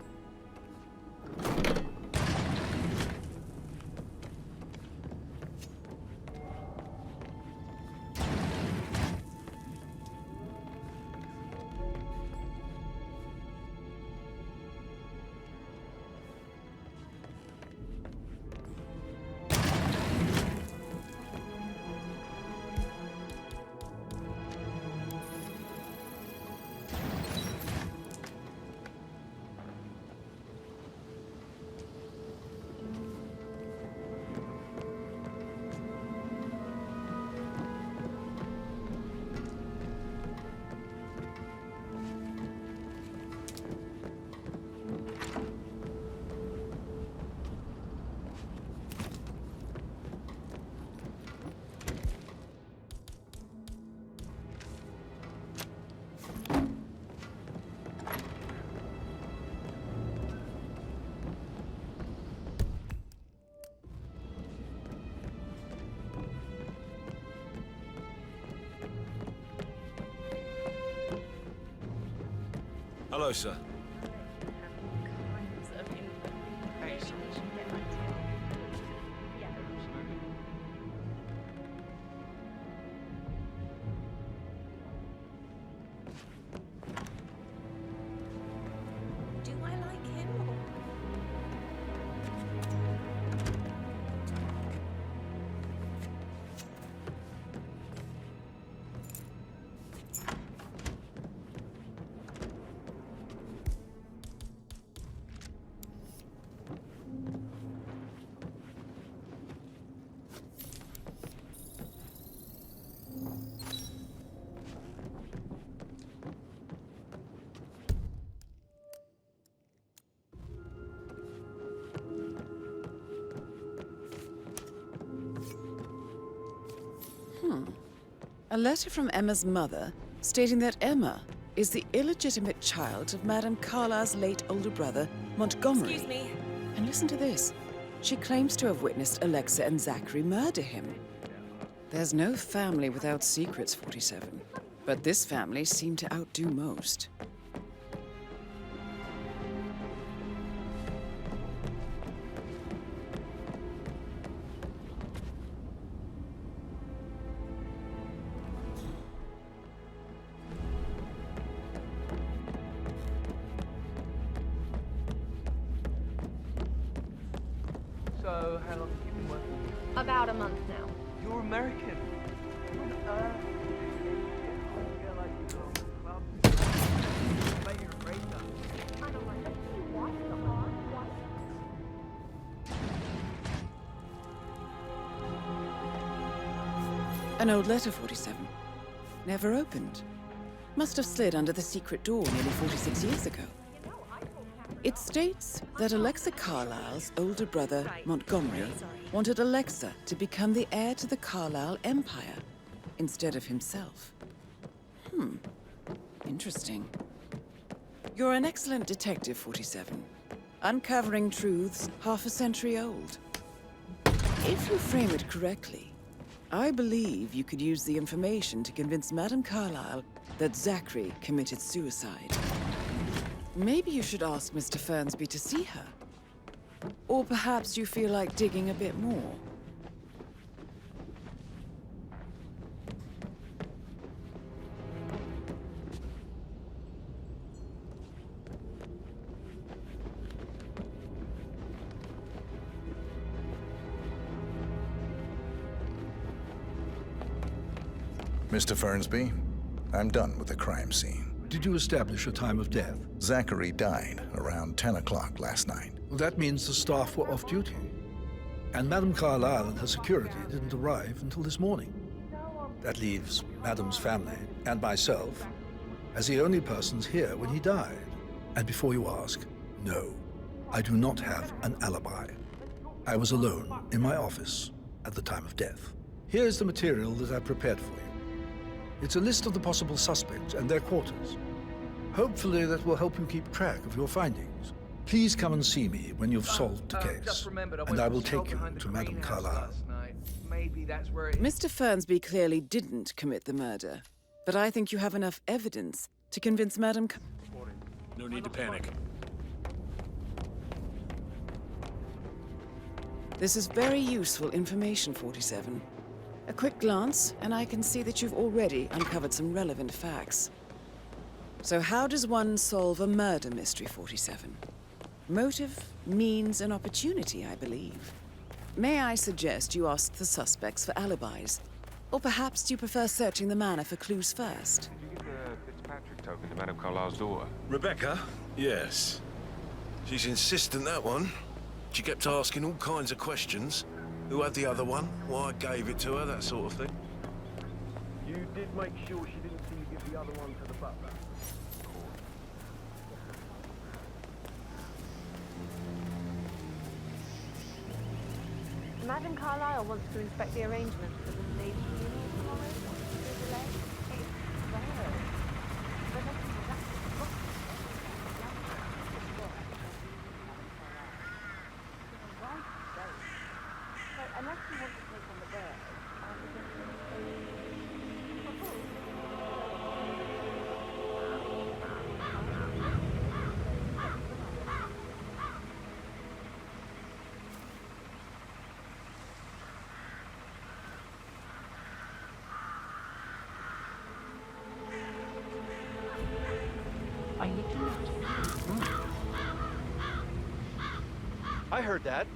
Hello, sir. A letter from Emma's mother stating that Emma is the illegitimate child of Madame Carlisle's late older brother, Montgomery. Excuse me. And listen to this. She claims to have witnessed Alexa and Zachary murder him. There's no family without secrets, 47. But this family seemed to outdo most. So, how long have you been working here? About a month now. You're American. When earth did you get like you go club? But you're great though. I don't like that. You watch the hard one. An old letter, 47. Never opened. Must have slid under the secret door nearly 46 years ago. It states that Alexa Carlisle's older brother, Montgomery, wanted Alexa to become the heir to the Carlisle Empire instead of himself. Interesting. You're an excellent detective, 47. Uncovering truths half a century old. If you frame it correctly, I believe you could use the information to convince Madame Carlisle that Zachary committed suicide. Maybe you should ask Mr. Fernsby to see her. Or perhaps you feel like digging a bit more. Mr. Fernsby, I'm done with the crime scene. Did you establish a time of death? Zachary died around 10 o'clock last night. Well, that means the staff were off duty. And Madame Carlyle and her security didn't arrive until this morning. That leaves Madame's family and myself as the only persons here when he died. And before you ask, no, I do not have an alibi. I was alone in my office at the time of death. Here's the material that I prepared for you. It's a list of the possible suspects and their quarters. Hopefully that will help you keep track of your findings. Please come and see me when you've solved the case, and I will take you to Madame Carlyle. Mr. Fernsby clearly didn't commit the murder, but I think you have enough evidence to convince Madame... No need to panic. This is very useful information, 47. A quick glance, and I can see that you've already uncovered some relevant facts. So how does one solve a murder mystery, 47? Motive, means, and opportunity, I believe. May I suggest you ask the suspects for alibis? Or perhaps do you prefer searching the manor for clues first? Did you give the Fitzpatrick token to Madame Carlyle's daughter? Rebecca? Yes. She's insistent, that one. She kept asking all kinds of questions. Who had the other one? Why I gave it to her, that sort of thing. You did make sure she didn't see you give the other one to the butler. Madame Carlyle wants to inspect the arrangements for the stage funeral tomorrow. What's the delay? It's there. Unless you want to take on the bird, I need to know. I heard that.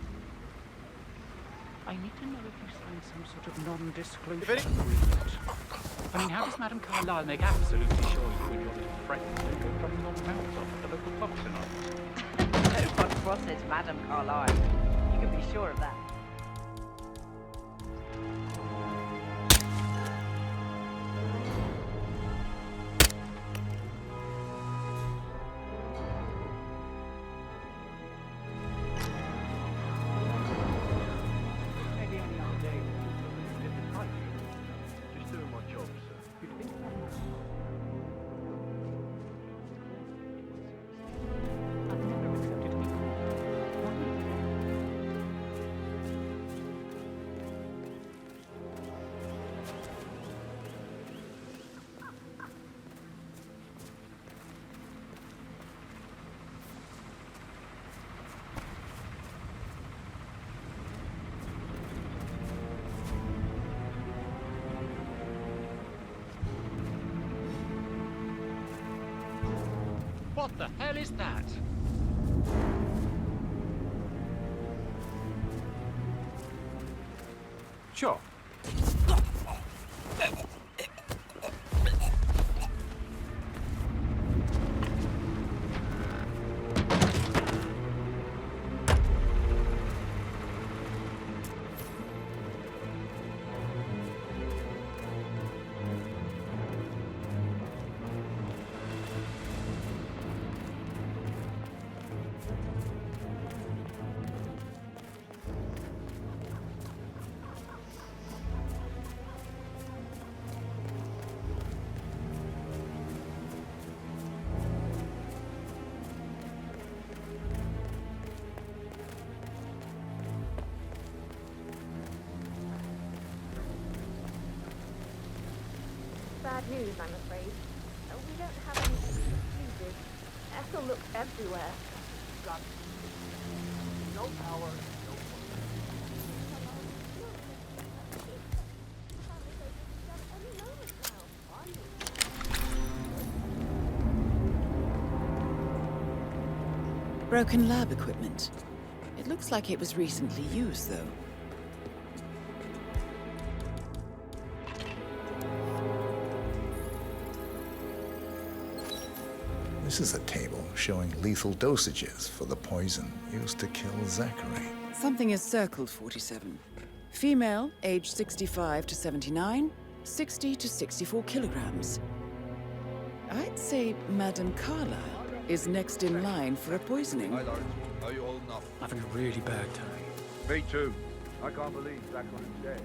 I need to know if you signed some sort of non-disclosure agreement. I mean, how does Madame Carlyle make absolutely sure you and your little friend don't go running your mouths off at the local pub tonight? No one crosses Madame Carlyle. You can be sure of that. What the hell is that? Sure. Bad news, I'm afraid. We don't have any excuses. Ethel looked everywhere. Got no power, no Broken lab equipment. It looks like it was recently used, though. This is a table showing lethal dosages for the poison used to kill Zachary. Something is circled, 47. Female, age 65 to 79, 60 to 64 kilograms. I'd say Madame Carlyle is next in line for a poisoning. Hi, Lawrence. Are you old enough? Having a really bad time. Me too. I can't believe Zachary's dead.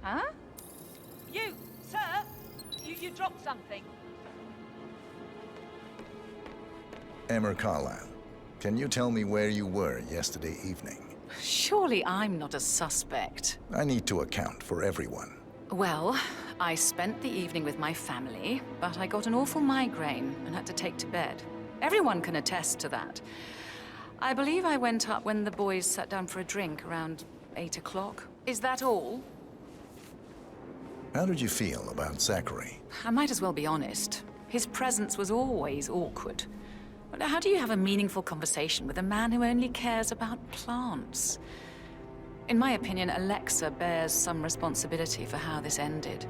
Huh? You, sir? You dropped something. Emmer Carlyle, can you tell me where you were yesterday evening? Surely I'm not a suspect. I need to account for everyone. Well, I spent the evening with my family, but I got an awful migraine and had to take to bed. Everyone can attest to that. I believe I went up when the boys sat down for a drink around 8 o'clock. Is that all? How did you feel about Zachary? I might as well be honest. His presence was always awkward. But how do you have a meaningful conversation with a man who only cares about plants? In my opinion, Alexa bears some responsibility for how this ended.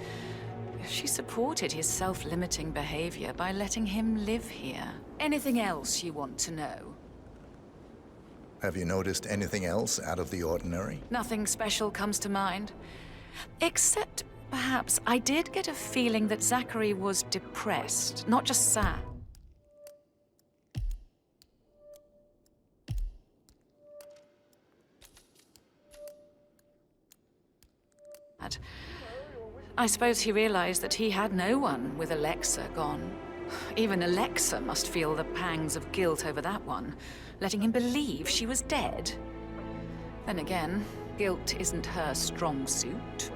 She supported his self-limiting behavior by letting him live here. Anything else you want to know? Have you noticed anything else out of the ordinary? Nothing special comes to mind. Except, perhaps, I did get a feeling that Zachary was depressed, not just sad. I suppose he realized that he had no one with Alexa gone. Even Alexa must feel the pangs of guilt over that one, letting him believe she was dead. Then again, guilt isn't her strong suit.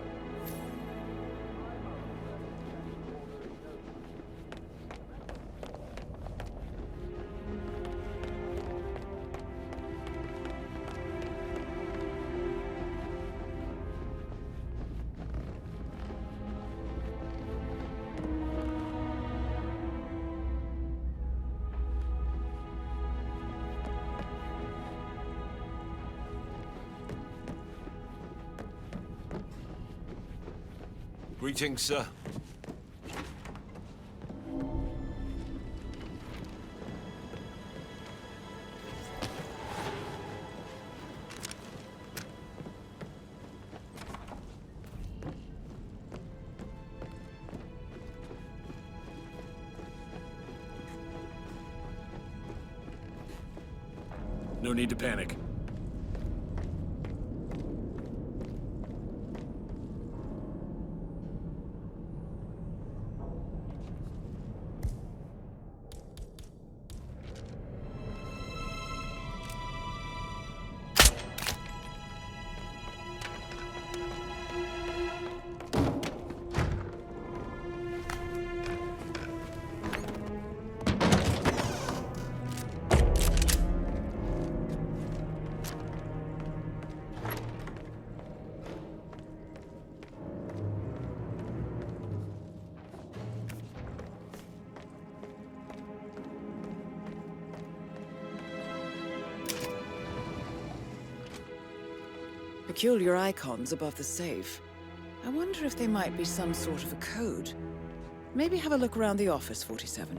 Greetings, sir. No need to panic. Peculiar icons above the safe. I wonder if they might be some sort of a code. Maybe have a look around the office, 47.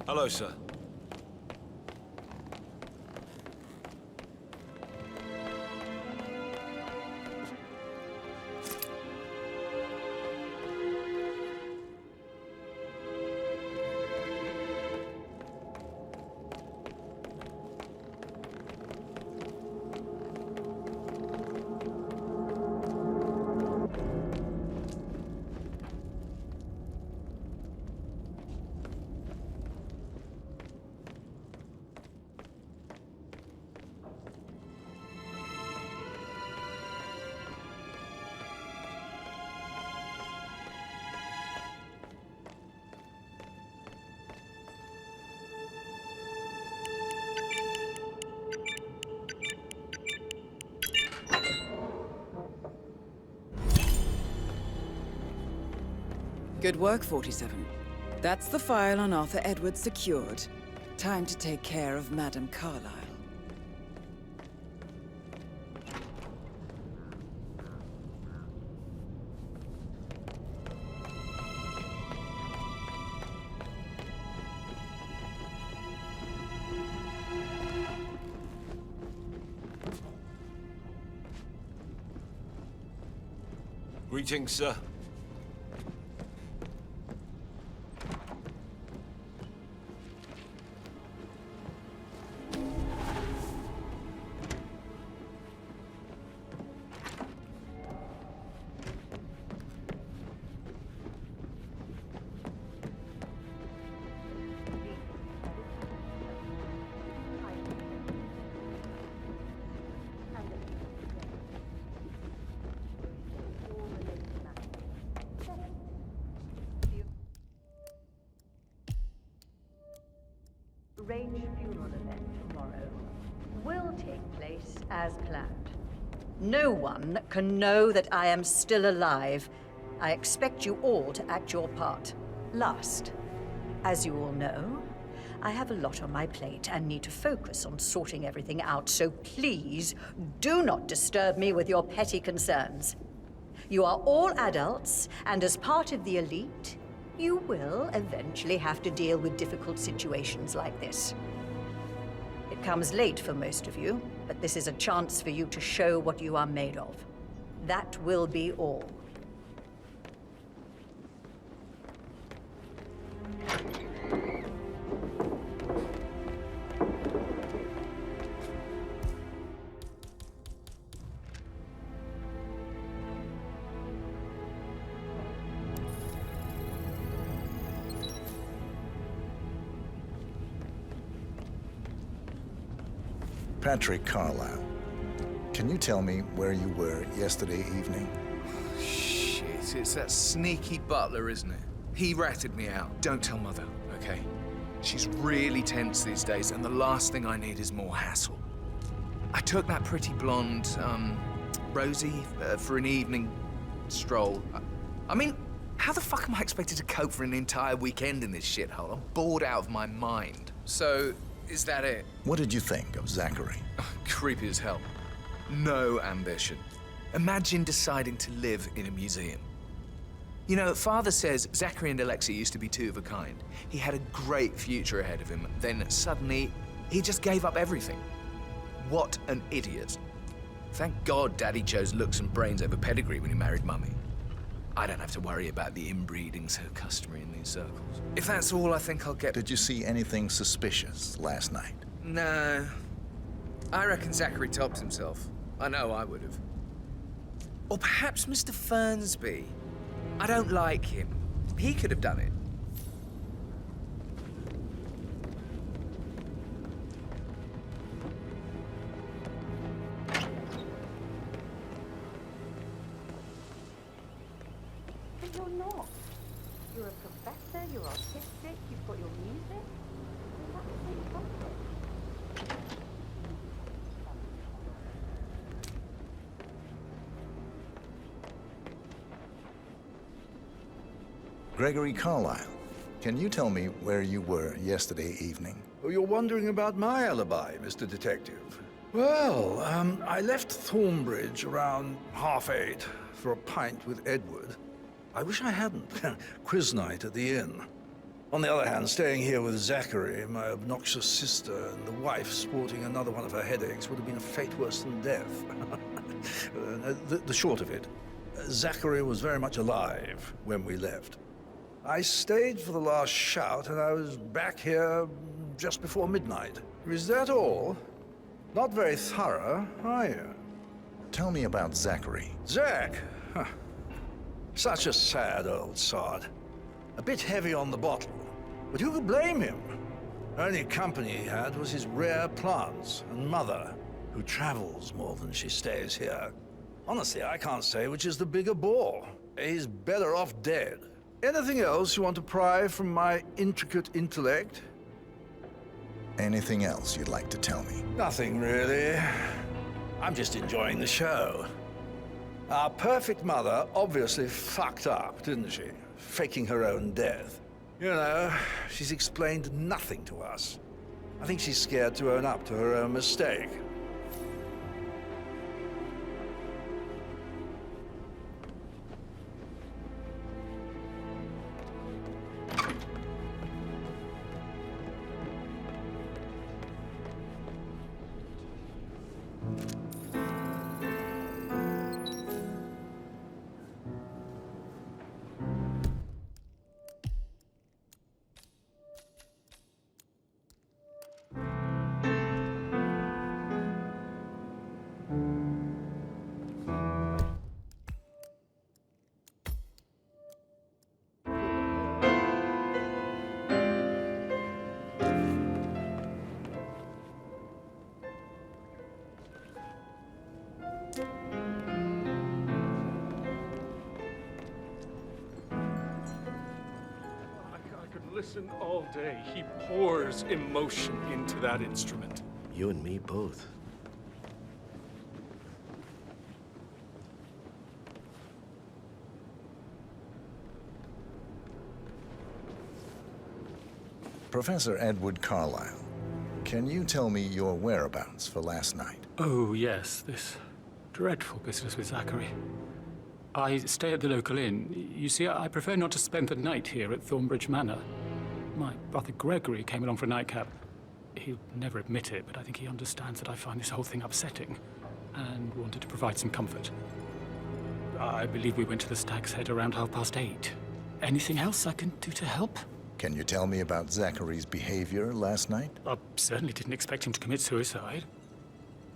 Hello, sir. Good work, 47. That's the file on Arthur Edwards secured. Time to take care of Madame Carlyle. Greetings, sir. Range funeral event tomorrow will take place as planned. No one can know that I am still alive. I expect you all to act your part. Last, as you all know, I have a lot on my plate and need to focus on sorting everything out, so please do not disturb me with your petty concerns. You are all adults, and as part of the elite, you will eventually have to deal with difficult situations like this. It comes late for most of you, but this is a chance for you to show what you are made of. That will be all. Patrick Carlyle, can you tell me where you were yesterday evening? Shit, it's that sneaky butler, isn't it? He ratted me out. Don't tell Mother, okay? She's really tense these days, and the last thing I need is more hassle. I took that pretty blonde, Rosie, for an evening stroll. I mean, how the fuck am I expected to cope for an entire weekend in this shithole? I'm bored out of my mind. So, is that it? What did you think of Zachary? Creepy as hell. No ambition. Imagine deciding to live in a museum. You know, Father says Zachary and Alexei used to be two of a kind. He had a great future ahead of him. Then suddenly, he just gave up everything. What an idiot. Thank God Daddy chose looks and brains over pedigree when he married Mummy. I don't have to worry about the inbreeding so customary in these circles. If that's all, I think I'll get... Did you see anything suspicious last night? No. I reckon Zachary topped himself. I know I would have. Or perhaps Mr. Fernsby. I don't like him. He could have done it. But you're not. You're a professor, you're artistic, you've got your music. That's fantastic. Gregory Carlyle, can you tell me where you were yesterday evening? Oh, you're wondering about my alibi, Mr. Detective. Well, I left Thornbridge around 8:30 for a pint with Edward. I wish I hadn't. Quiz night at the inn. On the other hand, staying here with Zachary, my obnoxious sister, and the wife sporting another one of her headaches would have been a fate worse than death. The short of it, Zachary was very much alive when we left. I stayed for the last shout, and I was back here just before midnight. Is that all? Not very thorough, are you? Tell me about Zachary. Zach? Huh. Such a sad old sod. A bit heavy on the bottle, but who could blame him? Only company he had was his rare plants and mother, who travels more than she stays here. Honestly, I can't say which is the bigger bore. He's better off dead. Anything else you want to pry from my intricate intellect? Anything else you'd like to tell me? Nothing, really. I'm just enjoying the show. Our perfect mother obviously fucked up, didn't she? faking her own death. You know, she's explained nothing to us. I think she's scared to own up to her own mistake. Listen all day. He pours emotion into that instrument. You and me both. Professor Edward Carlyle, can you tell me your whereabouts for last night? Oh, yes, this dreadful business with Zachary. I stay at the local inn. You see, I prefer not to spend the night here at Thornbridge Manor. My brother Gregory came along for a nightcap. He'll never admit it, but I think he understands that I find this whole thing upsetting and wanted to provide some comfort. I believe we went to the Stag's Head around 8:30. Anything else I can do to help? Can you tell me about Zachary's behavior last night? I certainly didn't expect him to commit suicide.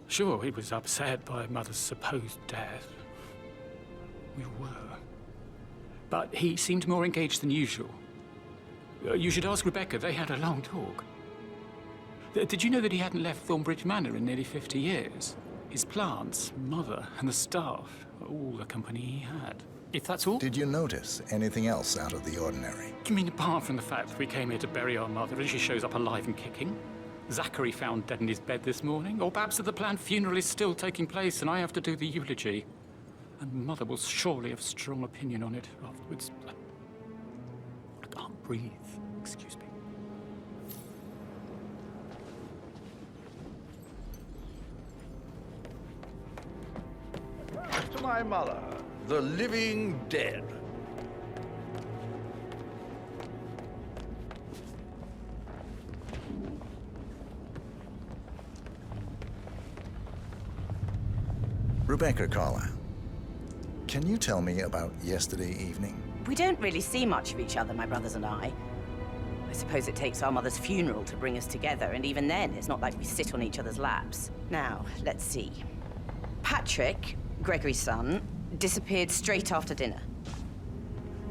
Sure, he was upset by Mother's supposed death. We were. But he seemed more engaged than usual. You should ask Rebecca. They had a long talk. Did you know that he hadn't left Thornbridge Manor in nearly 50 years? His plants, Mother, and the staff, all the company he had. If that's all? Did you notice anything else out of the ordinary? You mean apart from the fact that we came here to bury our mother and she shows up alive and kicking? Zachary found dead in his bed this morning? Or perhaps that the planned funeral is still taking place and I have to do the eulogy? And Mother will surely have a strong opinion on it afterwards. I can't breathe. Excuse me. To my mother, the living dead. Rebecca Carlyle, can you tell me about yesterday evening? We don't really see much of each other, my brothers and I. I suppose it takes our mother's funeral to bring us together, and even then, it's not like we sit on each other's laps. Now, let's see. Patrick, Gregory's son, disappeared straight after dinner.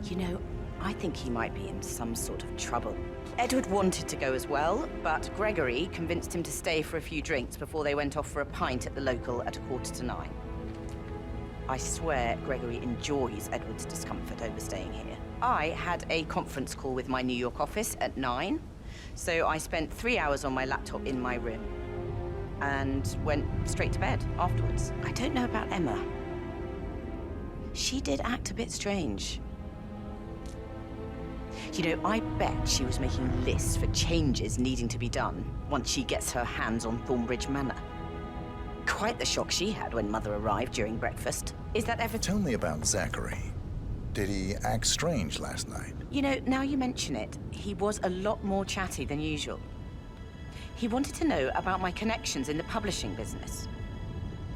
You know, I think he might be in some sort of trouble. Edward wanted to go as well, but Gregory convinced him to stay for a few drinks before they went off for a pint at the local at 9:15. I swear Gregory enjoys Edward's discomfort over staying here. I had a conference call with my New York office at 9, so I spent 3 hours on my laptop in my room and went straight to bed afterwards. I don't know about Emma. She did act a bit strange. You know, I bet she was making lists for changes needing to be done once she gets her hands on Thornbridge Manor. Quite the shock she had when Mother arrived during breakfast. Is that ever... Tell me about Zachary. Did he act strange last night? You know, now you mention it, he was a lot more chatty than usual. He wanted to know about my connections in the publishing business.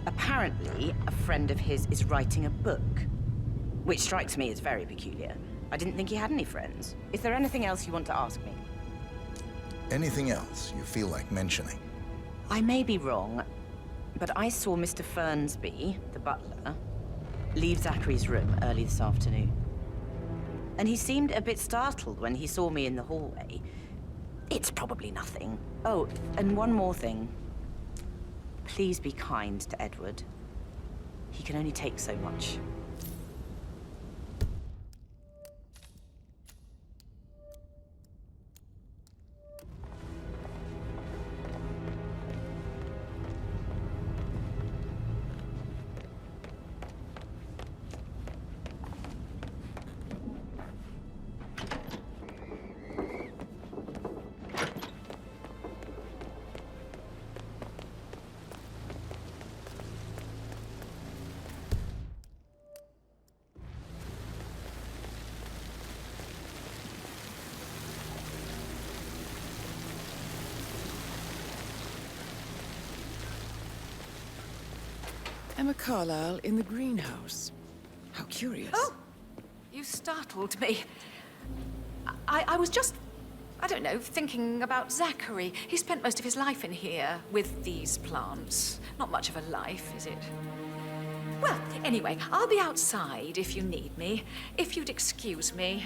Apparently, a friend of his is writing a book, which strikes me as very peculiar. I didn't think he had any friends. Is there anything else you want to ask me? Anything else you feel like mentioning? I may be wrong, but I saw Mr. Fernsby, the butler, leave Zachary's room early this afternoon. And he seemed a bit startled when he saw me in the hallway. It's probably nothing. Oh, and one more thing. Please be kind to Edward. He can only take so much. Emma Carlyle in the greenhouse. How curious. Oh! You startled me. I was just, I don't know, thinking about Zachary. He spent most of his life in here with these plants. Not much of a life, is it? Well, anyway, I'll be outside if you need me. If you'd excuse me.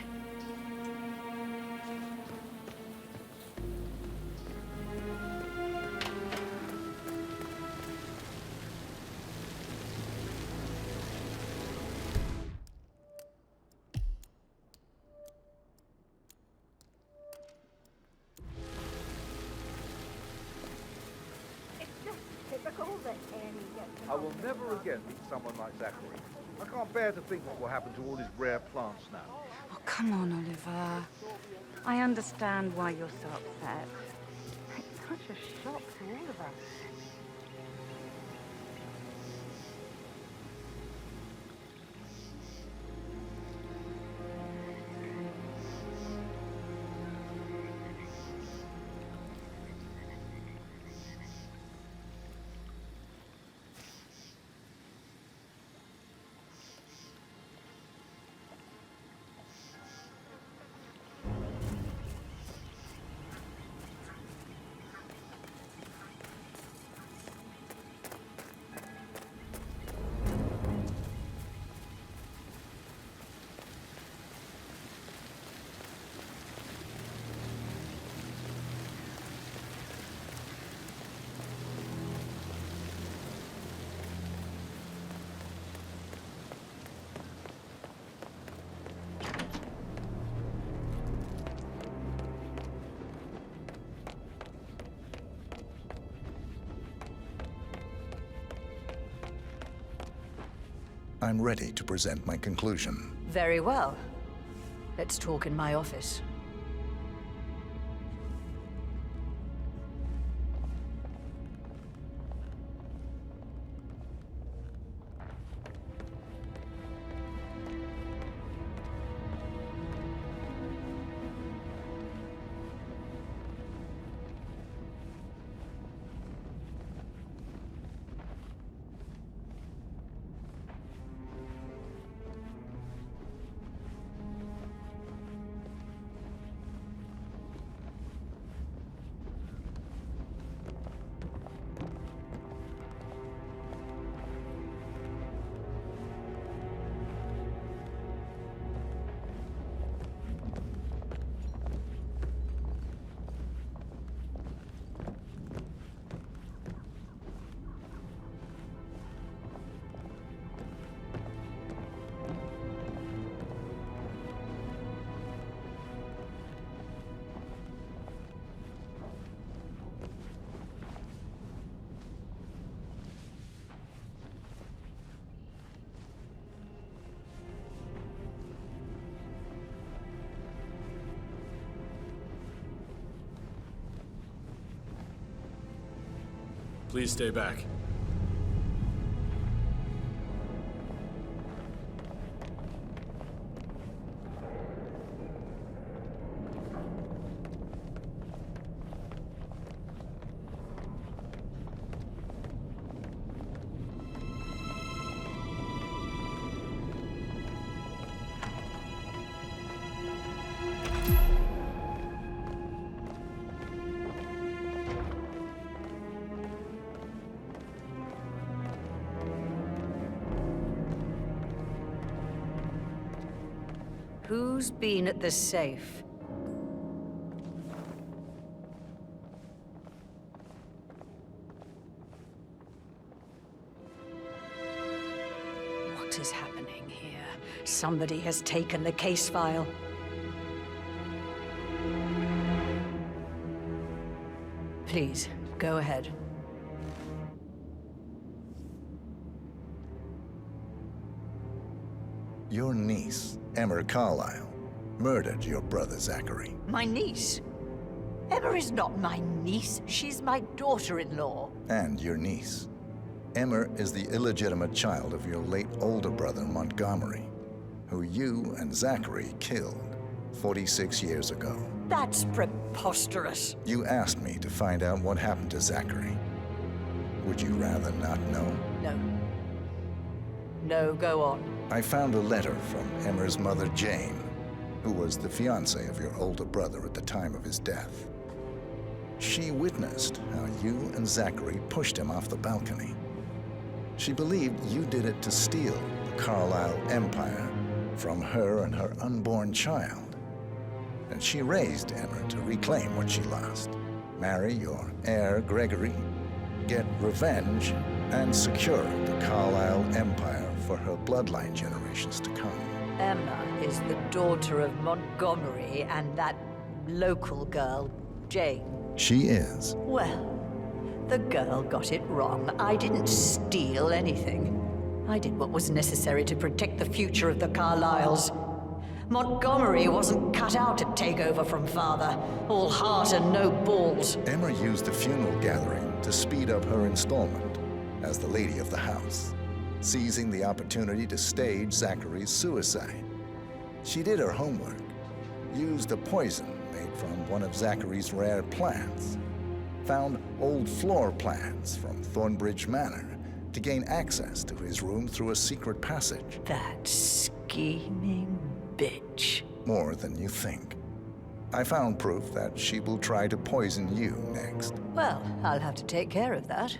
I will never again meet someone like Zachary. I can't bear to think what will happen to all his rare plants now. Oh, come on, Oliver. I understand why you're so upset. It's such a shock to all of us. I'm ready to present my conclusion. Very well. Let's talk in my office. Please stay back. Who's been at the safe? What is happening here? Somebody has taken the case file. Please, go ahead. Your niece, Emma Carlyle, murdered your brother Zachary. My niece? Emma is not my niece. She's my daughter-in-law. And your niece. Emma is the illegitimate child of your late older brother, Montgomery, who you and Zachary killed 46 years ago. That's preposterous. You asked me to find out what happened to Zachary. Would you rather not know? No. No, go on. I found a letter from Emmer's mother, Jane, who was the fiancée of your older brother at the time of his death. She witnessed how you and Zachary pushed him off the balcony. She believed you did it to steal the Carlisle Empire from her and her unborn child. And she raised Emmer to reclaim what she lost. Marry your heir, Gregory, get revenge, and secure the Carlisle Empire for her bloodline generations to come. Emma is the daughter of Montgomery and that local girl, Jane. She is. Well, the girl got it wrong. I didn't steal anything. I did what was necessary to protect the future of the Carlyles. Montgomery wasn't cut out to take over from Father. All heart and no balls. Emma used the funeral gathering to speed up her installment as the lady of the house, seizing the opportunity to stage Zachary's suicide. She did her homework, used a poison made from one of Zachary's rare plants, found old floor plans from Thornbridge Manor to gain access to his room through a secret passage. That scheming bitch. More than you think. I found proof that she will try to poison you next. Well, I'll have to take care of that.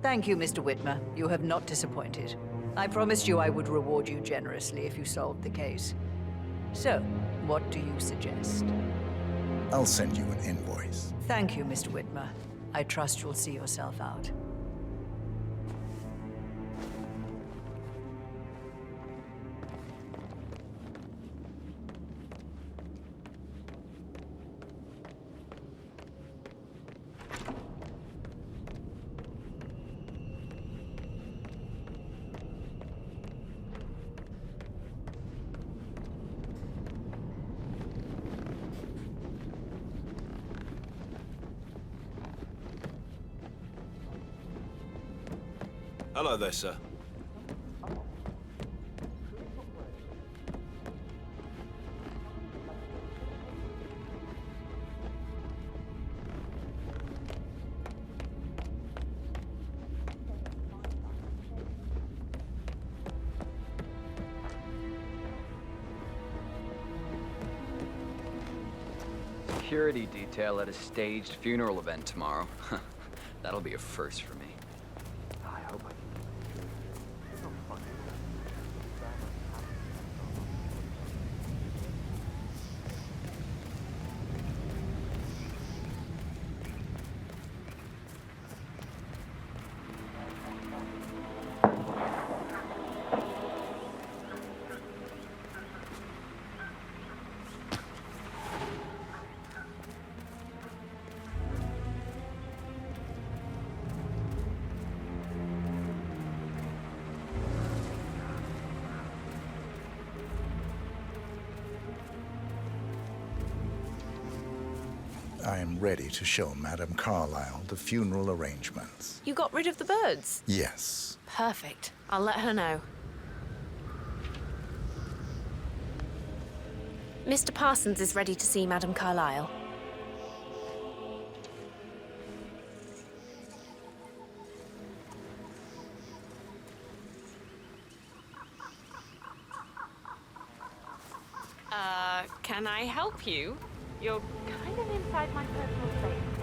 Thank you, Mr. Whitmer. You have not disappointed. I promised you I would reward you generously if you solved the case. So, what do you suggest? I'll send you an invoice. Thank you, Mr. Whitmer. I trust you'll see yourself out. Hello there, sir. Security detail at a staged funeral event tomorrow. That'll be a first for me. I hope I can. I am ready to show Madame Carlisle the funeral arrangements. You got rid of the birds? Yes. Perfect. I'll let her know. Mr. Parsons is ready to see Madame Carlisle. Can I help you? You're Kind of inside my personal space.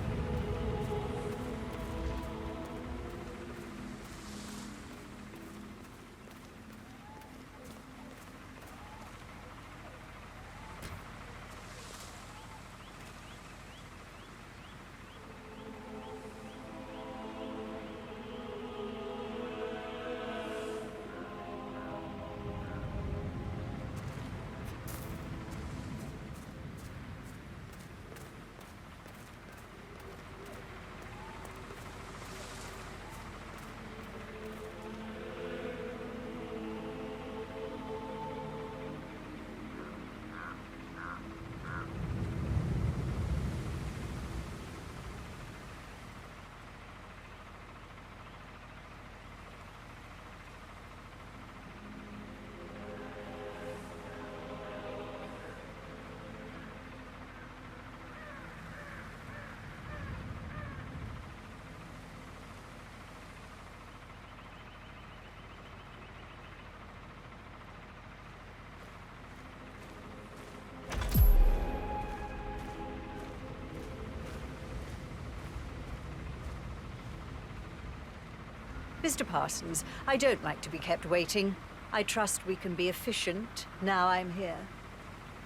Mr. Parsons, I don't like to be kept waiting. I trust we can be efficient now I'm here.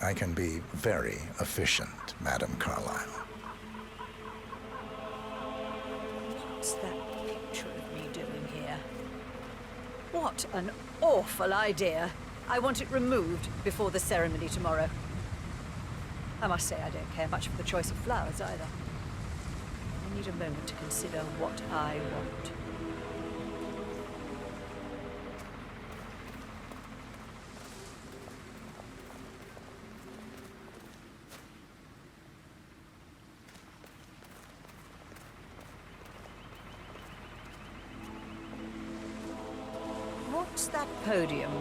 I can be very efficient, Madam Carlyle. What's that picture of me doing here? What an awful idea. I want it removed before the ceremony tomorrow. I must say I don't care much for the choice of flowers either. I need a moment to consider what I want. What's that podium?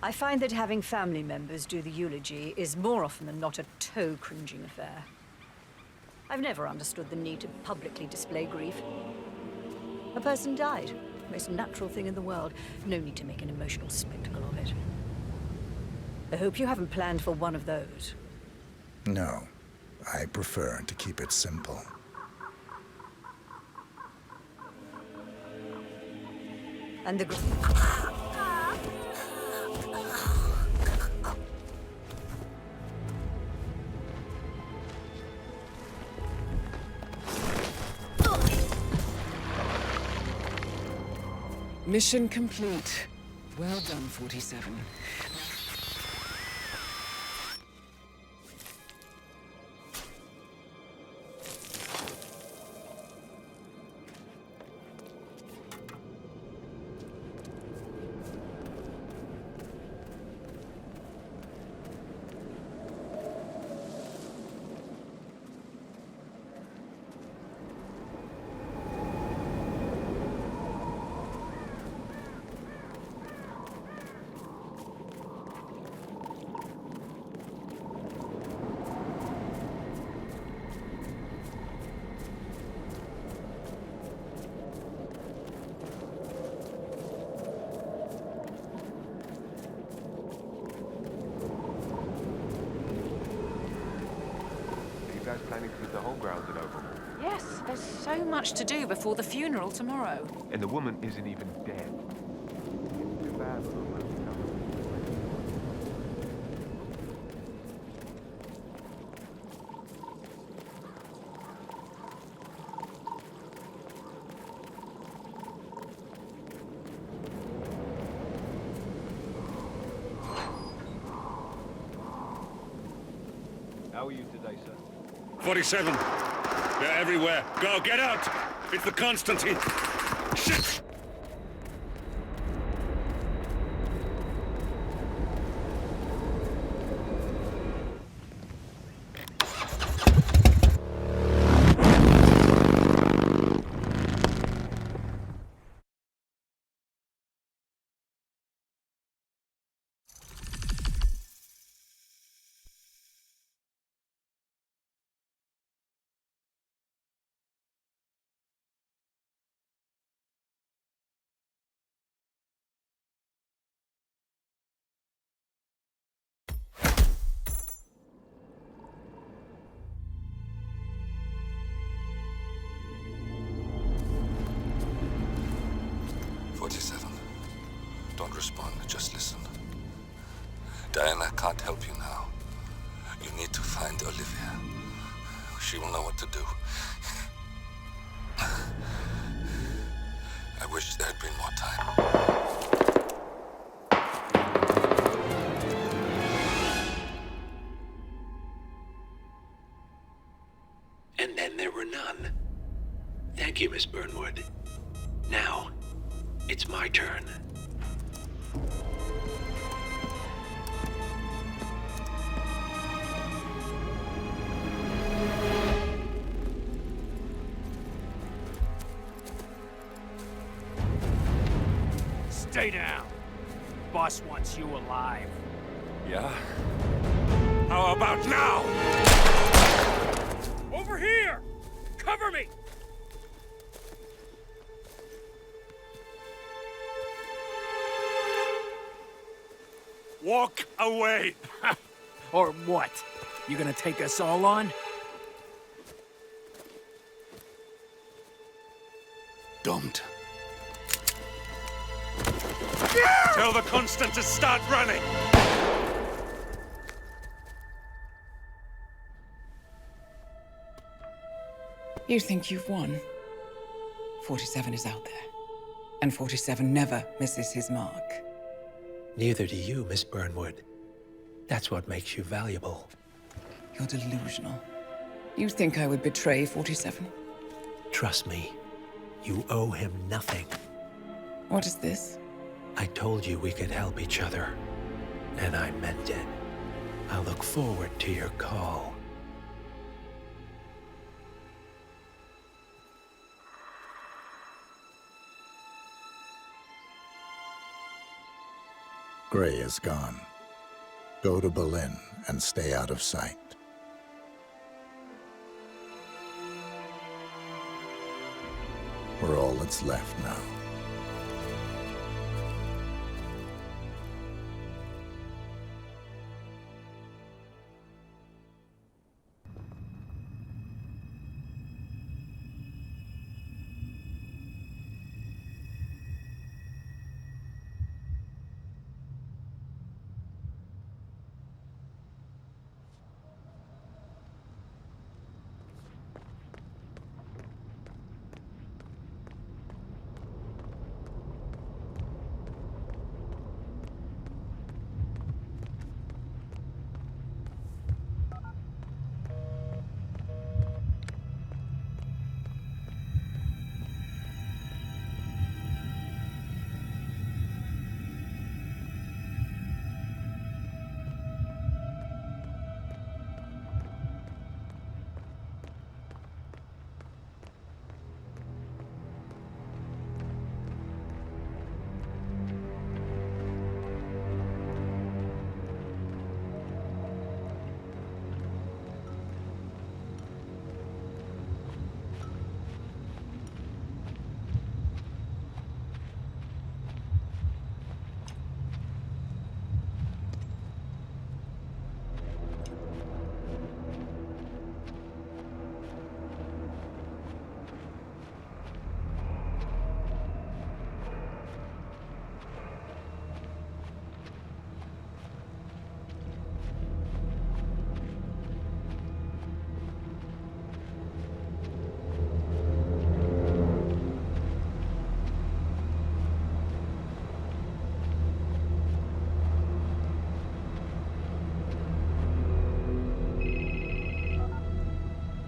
I find that having family members do the eulogy is more often than not a toe-cringing affair. I've never understood the need to publicly display grief. A person died. Most natural thing in the world. No need to make an emotional spectacle of it. I hope you haven't planned for one of those. No. I prefer to keep it simple. And the Mission complete. Well done, 47. Planning to put the whole ground in overhaul. Yes, there's so much to do before the funeral tomorrow. And the woman isn't even dead. It's too bad for the woman. How are you today, sir? 47. They're everywhere. Go, get out! It's the Constantine. Shit! Don't respond, just listen. Diana can't help you now. You need to find Olivia. She will know what to do. I wish there had been more time. And then there were none. Thank you, Miss Burnwood. Now, it's my turn. Stay down. Boss wants you alive. Yeah? How about now? Over here! Cover me! Walk away! Or what? You gonna take us all on? Don't. Tell the Constant to start running! You think you've won? 47 is out there. And 47 never misses his mark. Neither do you, Miss Burnwood. That's what makes you valuable. You're delusional. You think I would betray 47? Trust me, you owe him nothing. What is this? I told you we could help each other, and I meant it. I look forward to your call. Gray is gone. Go to Berlin and stay out of sight. We're all that's left now.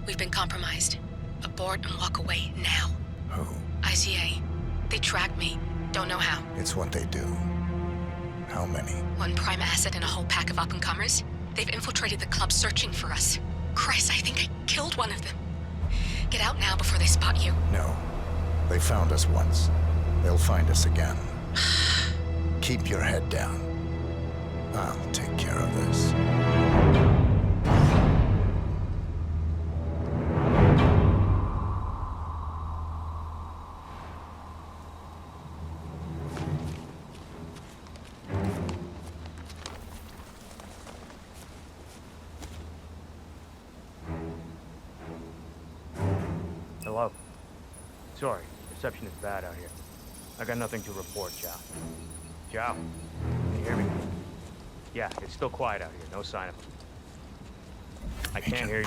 We've been compromised. Abort and walk away now. Who? ICA. They tracked me. Don't know how. It's what they do. How many? One prime asset and a whole pack of up-and-comers. They've infiltrated the club searching for us. Christ, I think I killed one of them. Get out now before they spot you. No. They found us once. They'll find us again. Keep your head down. I'll take care of this. Hello? Sorry, reception is bad out here. I got nothing to report, Chow. Chow, can you hear me? Yeah, it's still quiet out here. No sign of him. I can't hear you.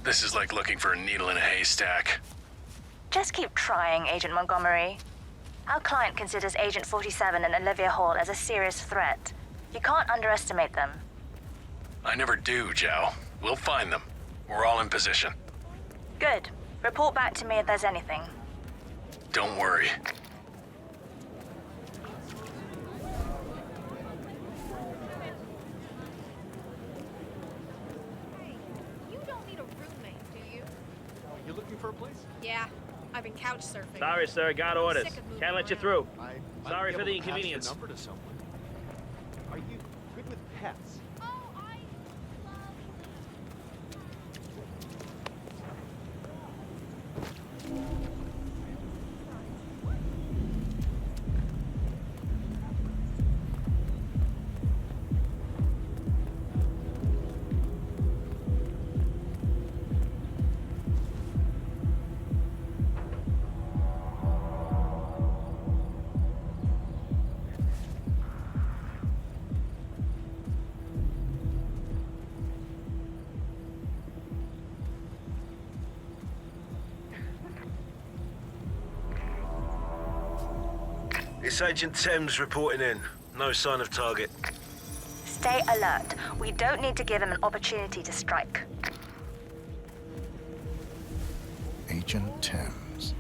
This is like looking for a needle in a haystack. Just keep trying, Agent Montgomery. Our client considers Agent 47 and Olivia Hall as a serious threat. You can't underestimate them. I never do, Joe. We'll find them. We're all in position. Good. Report back to me if there's anything. Don't worry. You looking for a place? Yeah, I've been couch surfing. Sorry, sir. Got orders. Can't let you through. Sorry for the Pass inconvenience. the number to someone. Are you good with pets? It's Agent Thames reporting in. No sign of target. Stay alert. We don't need to give him an opportunity to strike. Agent Thames.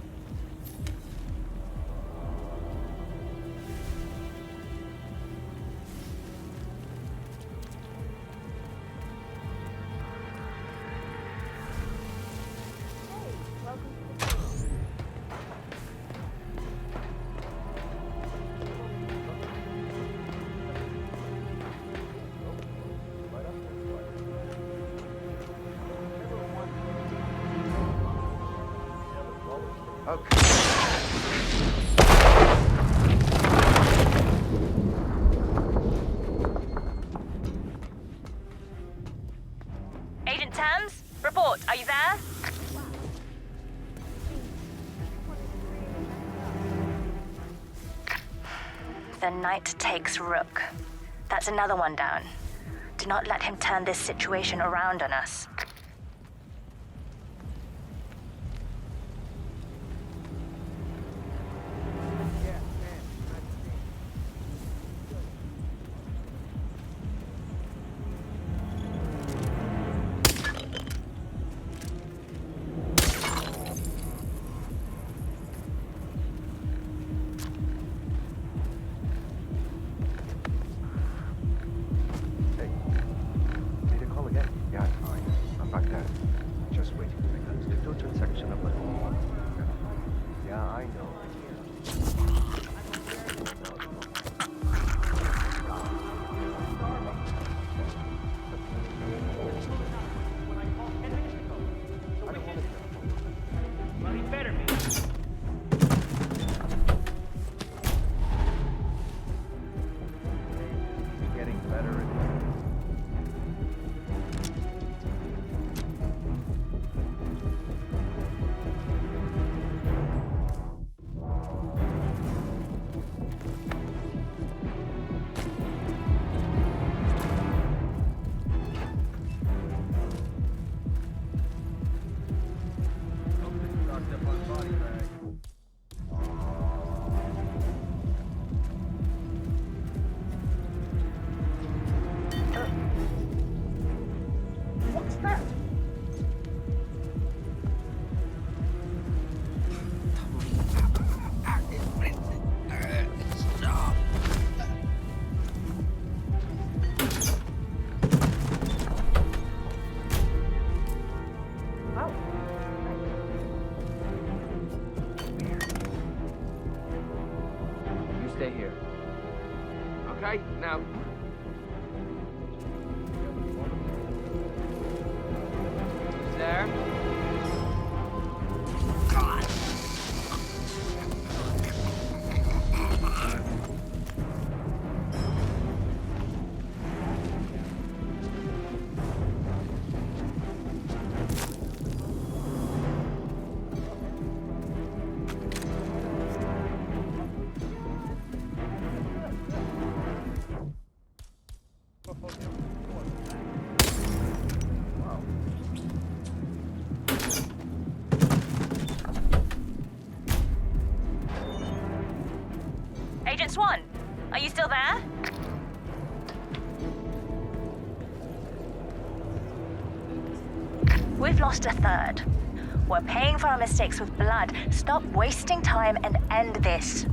Agent Thames, report. Are you there? The knight takes rook. That's another one down. Do not let him turn this situation around on us. Stay here. Okay, now. There. God. Agent Swan, are you still there? We've lost a third. We're paying for our mistakes with blood. Stop wasting time and end this.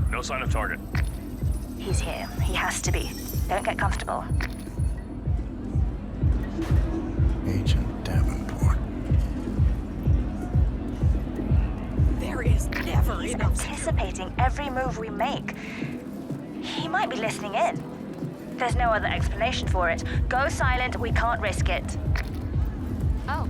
No sign of target. He's here. He has to be. Don't get comfortable. Agent Davenport. There is never He's anticipating every move we make. He might be listening in. There's no other explanation for it. Go silent. We can't risk it. Oh.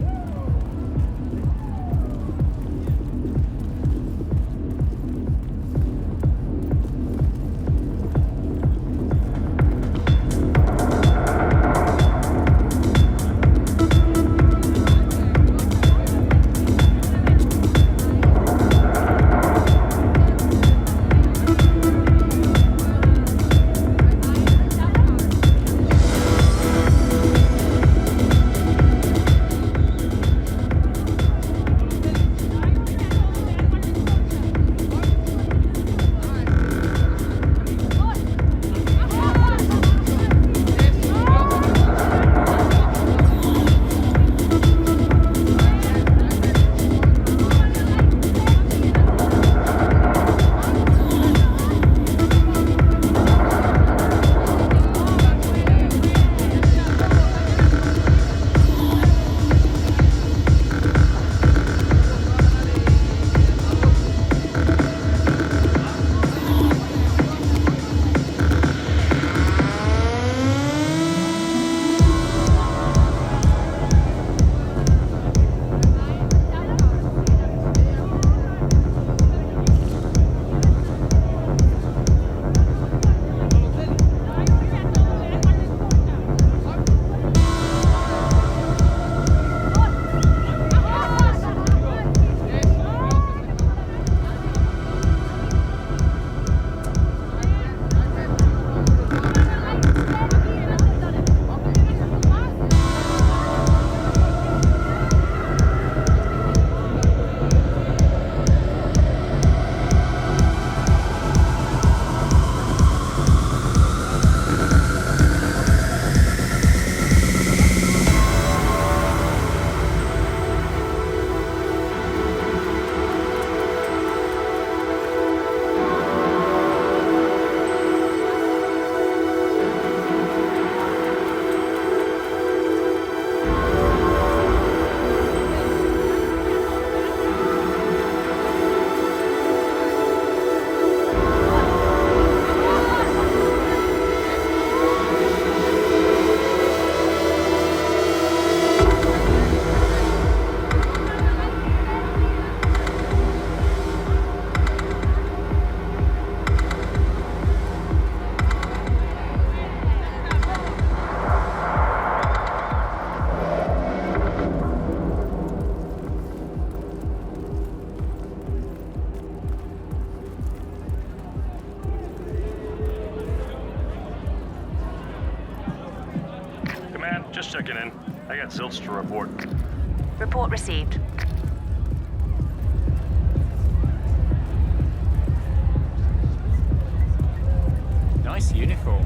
Just checking in. I got zilch to report. Report received. Nice uniform.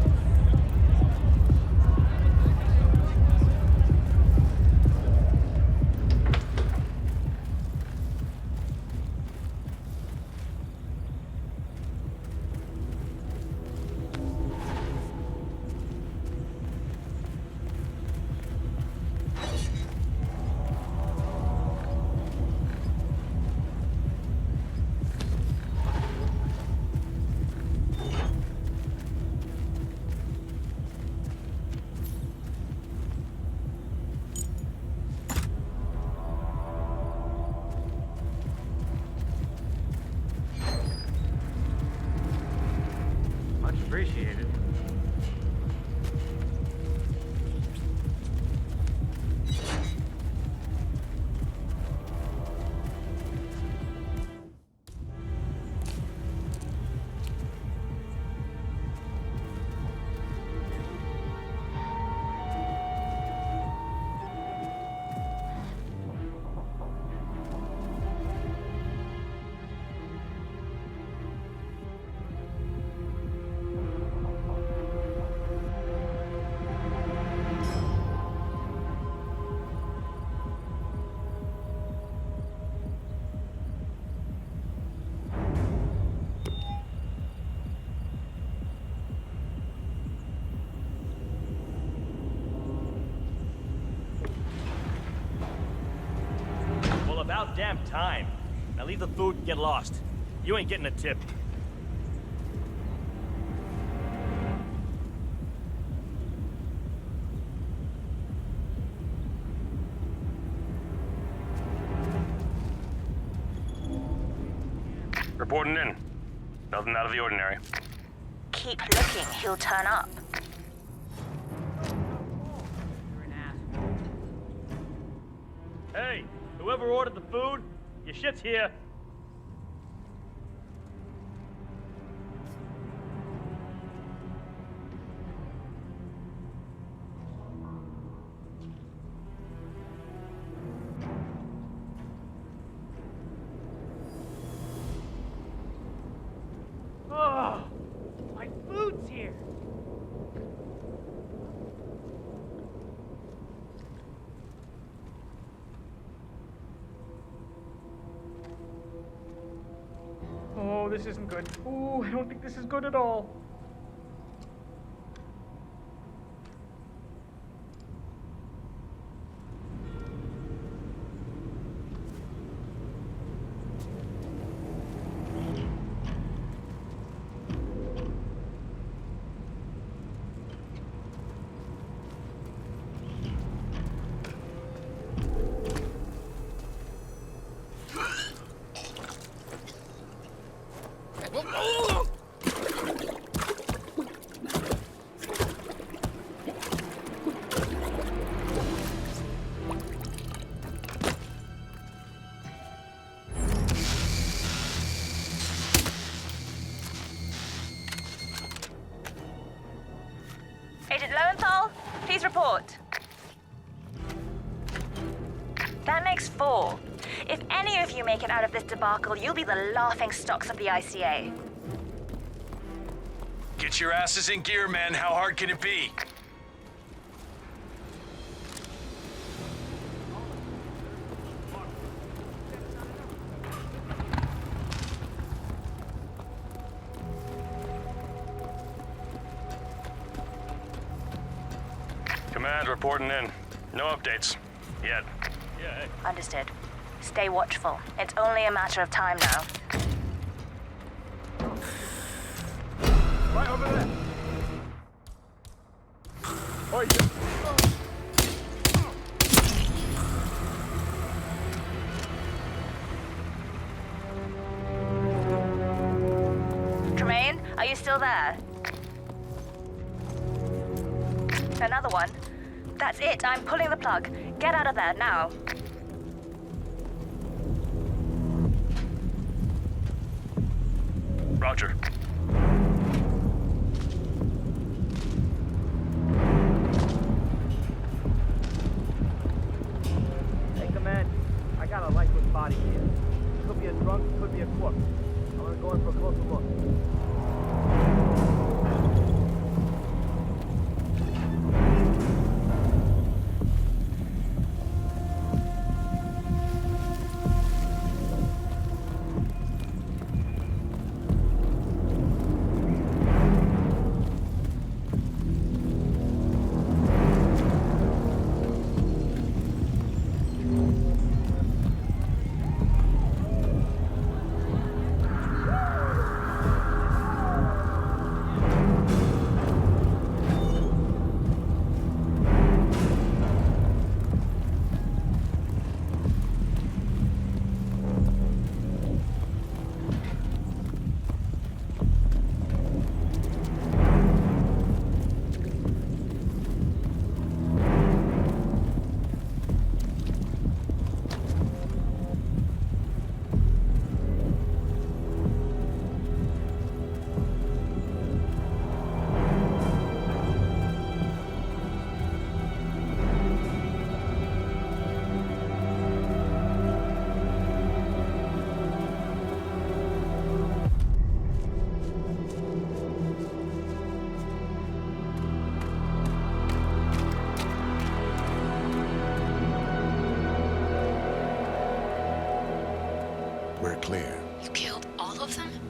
Appreciated. About damn time. Now leave the food and get lost. You ain't getting a tip. Reporting in. Nothing out of the ordinary. Keep looking, he'll turn up. Hey, whoever ordered the food, your shit's here. Oh, my food's here. Oh, this isn't good. Ooh, I don't think this is good at all. Agent Lowenthal, please report. That makes 4. If any of you make it out of this debacle, you'll be the laughing stocks of the ICA. Get your asses in gear, men. How hard can it be? Command reporting in. No updates. Yet. Yeah, hey. Understood. Stay watchful. It's only a matter of time now. Right over there. Oi, Tremaine, are you still there? Another one. That's it. I'm pulling the plug. Get out of there now. Roger.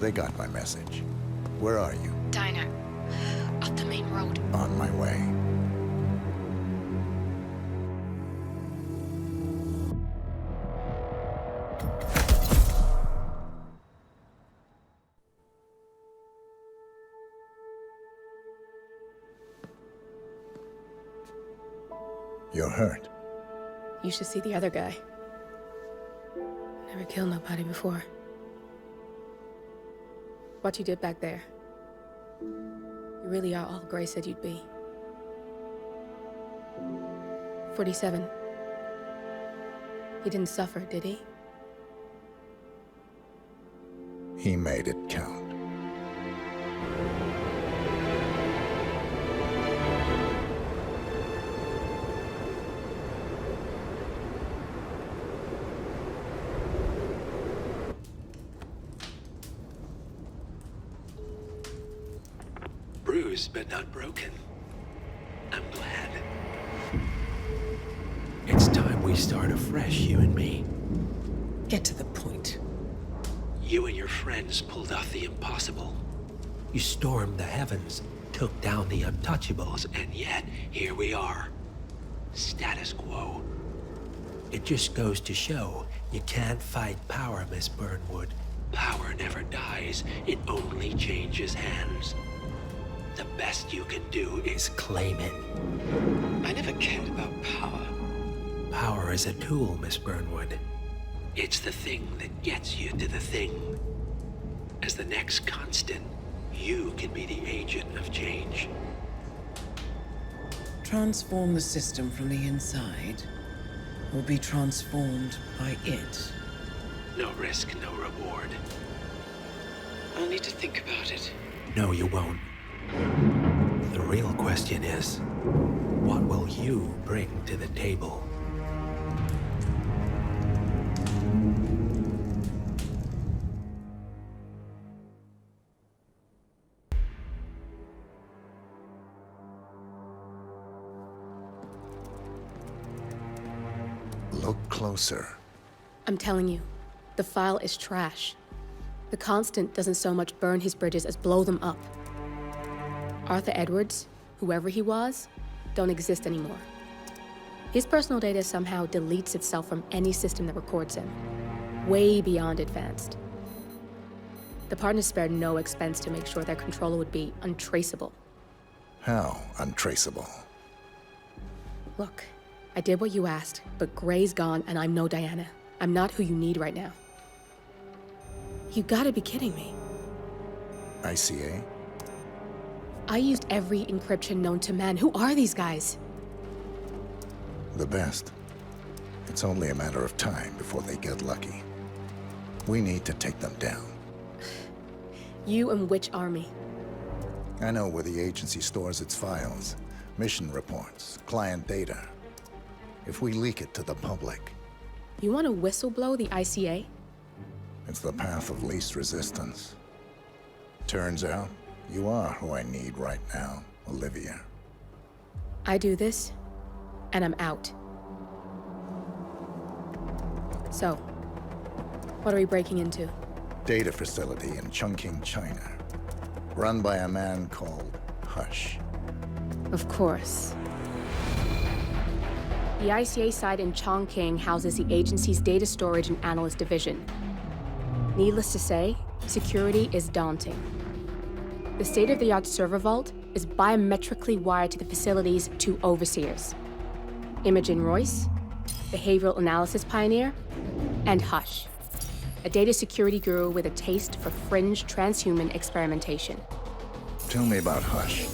They got my message. Where are you? Diner. Up the main road. On my way. You're hurt. You should see the other guy. Never killed nobody before. What you did back there. You really are all Gray said you'd be. 47. He didn't suffer, did he? He made it count. Bruised but not broken. I'm glad. It's time we start afresh, you and me. Get to the point. You and your friends pulled off the impossible. You stormed the heavens, took down the untouchables, And yet, here we are. Status quo. it just goes to show you can't fight power, Miss Burnwood. Power never dies, it only changes hands. The best you can do is claim it. I never cared about power. Power is a tool, Miss Burnwood. It's the thing that gets you to the thing. As the next constant, you can be the agent of change. Transform the system from the inside, or be transformed by it. No risk, no reward. I'll need to think about it. No, you won't. The real question is, what will you bring to the table? Look closer. I'm telling you, the file is trash. The Constant doesn't so much burn his bridges as blow them up. Arthur Edwards, whoever he was, don't exist anymore. His personal data somehow deletes itself from any system that records him. Way beyond advanced. The partners spared no expense to make sure their controller would be untraceable. How untraceable? Look, I did what you asked, but Gray's gone and I'm no Diana. I'm not who you need right now. You gotta be kidding me. ICA? I used every encryption known to man. Who are these guys? The best. It's only a matter of time before they get lucky. We need to take them down. You and which army? I know where the agency stores its files, mission reports, client data. If we leak it to the public... You want to whistleblow the ICA? It's the path of least resistance. Turns out, you are who I need right now, Olivia. I do this, and I'm out. So, what are we breaking into? Data facility in Chongqing, China. Run by a man called Hush. Of course. The ICA site in Chongqing houses the agency's data storage and analyst division. Needless to say, security is daunting. The state-of-the-art server vault is biometrically wired to the facility's two overseers. Imogen Royce, behavioral analysis pioneer, and Hush, a data security guru with a taste for fringe transhuman experimentation. Tell me about Hush.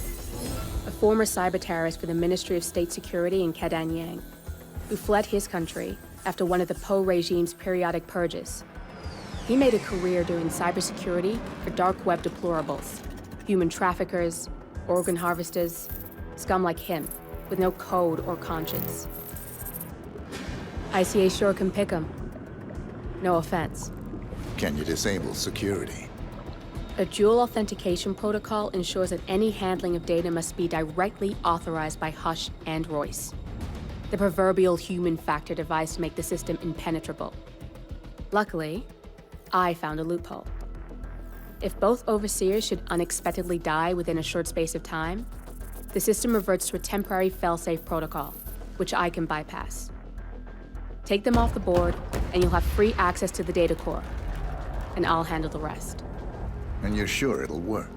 A former cyber terrorist for the Ministry of State Security in Kadanyang, who fled his country after one of the Po regime's periodic purges. He made a career doing cybersecurity for dark web deplorables, human traffickers, organ harvesters, scum like him, with no code or conscience. ICA sure can pick 'em. No offense. Can you disable security? A dual authentication protocol ensures that any handling of data must be directly authorized by Hush and Royce. The proverbial human factor device to make the system impenetrable. Luckily, I found a loophole. If both overseers should unexpectedly die within a short space of time, the system reverts to a temporary fail-safe protocol, which I can bypass. Take them off the board, and you'll have free access to the data core. And I'll handle the rest. And you're sure it'll work?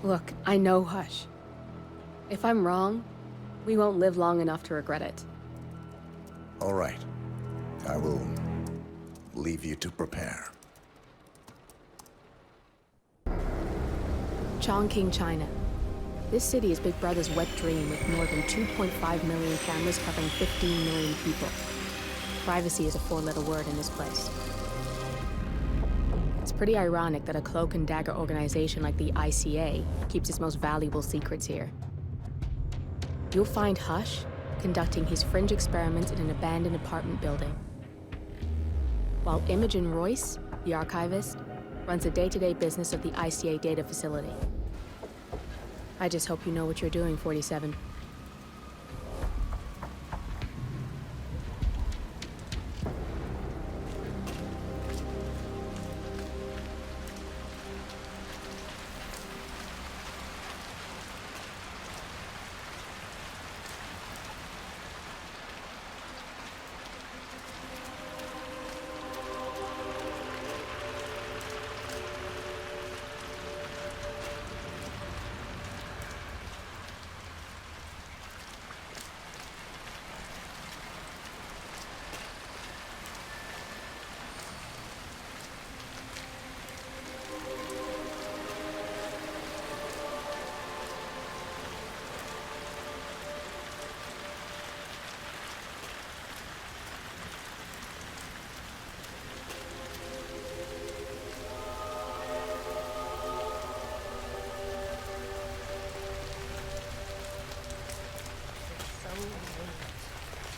Look, I know Hush. If I'm wrong, we won't live long enough to regret it. All right. I will leave you to prepare. Chongqing, China. This city is Big Brother's wet dream with more than 2.5 million cameras covering 15 million people. Privacy is a four-letter word in this place. It's pretty ironic that a cloak and dagger organization like the ICA keeps its most valuable secrets here. You'll find Hush conducting his fringe experiments in an abandoned apartment building, while Imogen Royce, the archivist, runs the day-to-day business of the ICA data facility. I just hope you know what you're doing, 47.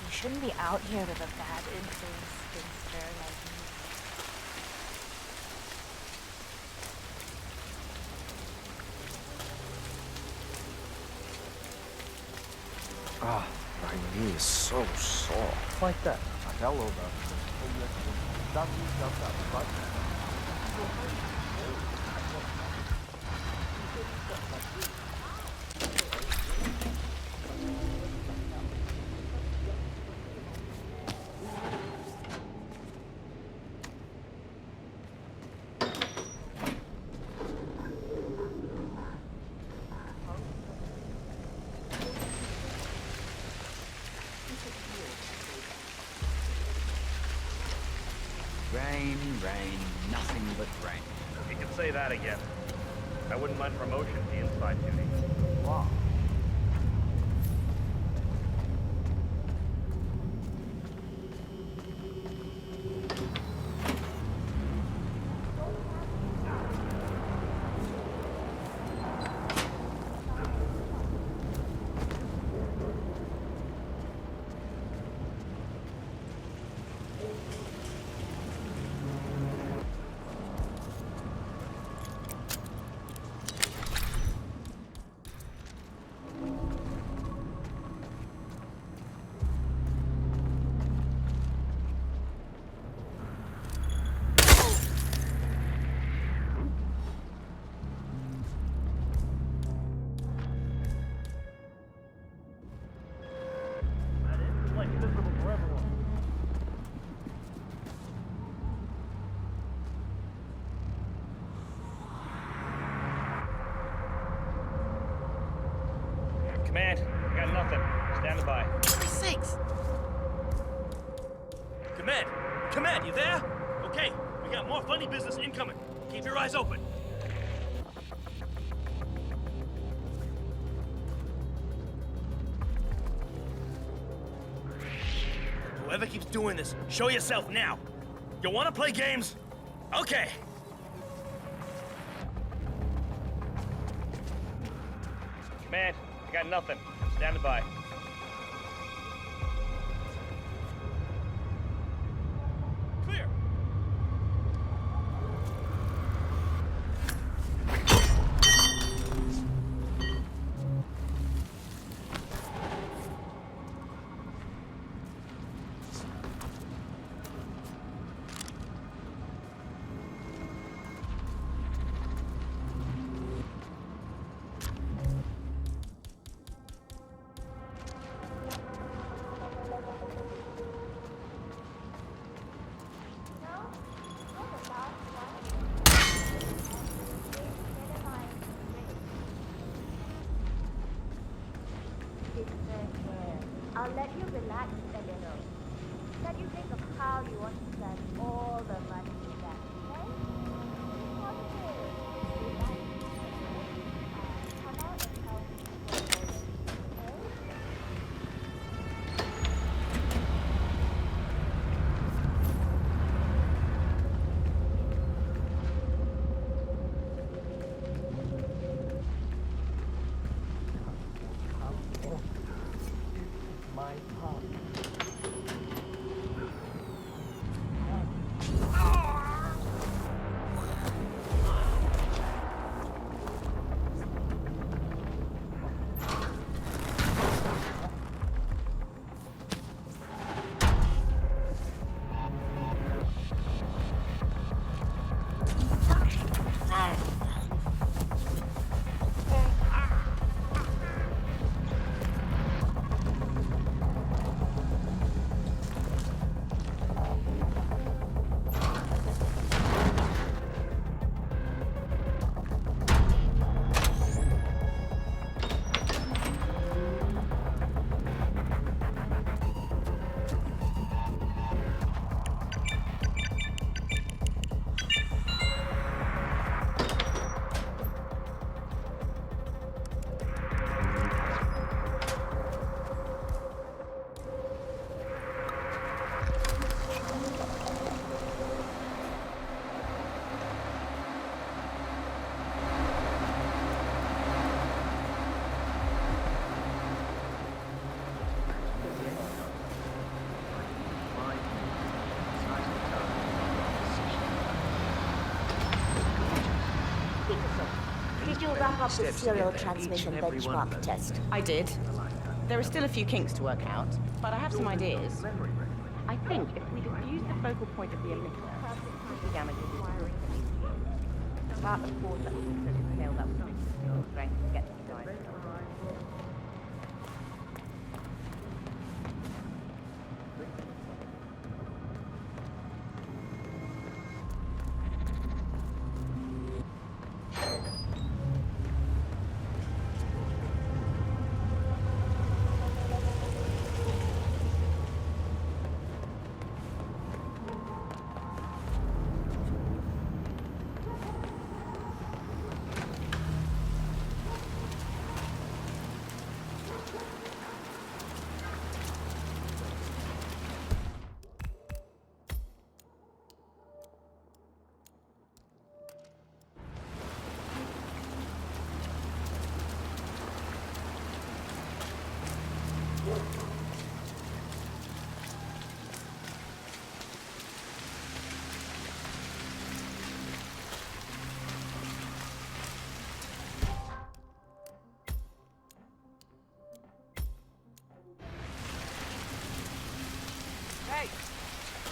You shouldn't be out here with a bad influence spinster like me. Ah, my knee is so sore. Like that. I fell over. Rain, rain, nothing but rain. You can say that again. I wouldn't mind promotion to inside duty. Wow. Command, I got nothing. Standing by. For sakes! Command! Command, you there? Okay, we got more funny business incoming. Keep your eyes open. Whoever keeps doing this, show yourself now. You want to play games? Okay. Command, I got nothing. Standing by. Clear. I'll let you relax a little. Let you think of how you want to spend all the money you get, okay? Come out and help me. Did you wrap up the serial transmission benchmark test? I did. There are still a few kinks to work out, but I have some ideas. I think if we diffuse the focal point of the emitter, the damages will but of course that will also entail that with strength to get the design.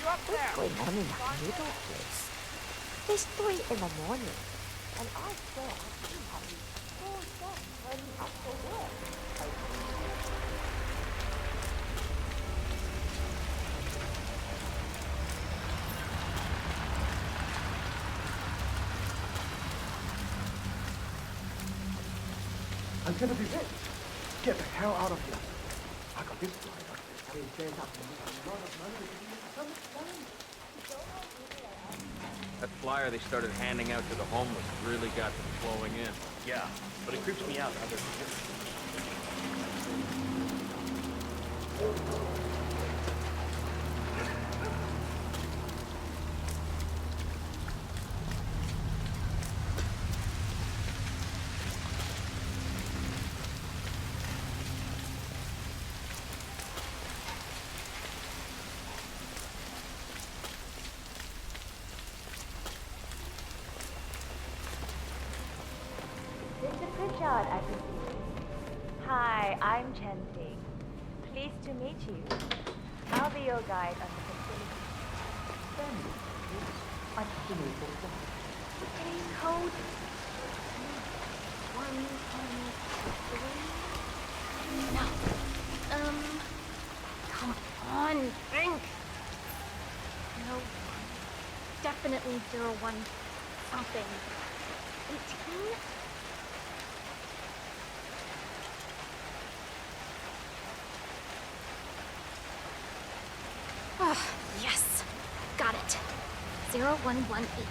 What's going on in that little place? It's 3 in the morning, and I still have to have you full set ready up for work. I'm gonna be rich. Get the hell out of here. I got this flyer. I mean, there's up to a lot of money. That flyer they started handing out to the homeless really got them flowing in. Yeah, but it creeps me out how they're Hi, I'm Chensi. Pleased to meet you. I'll be your guide on the facility. Getting cold. 1, 2, 3. No. Come on, think. No. Definitely 01 something. 18? 0118.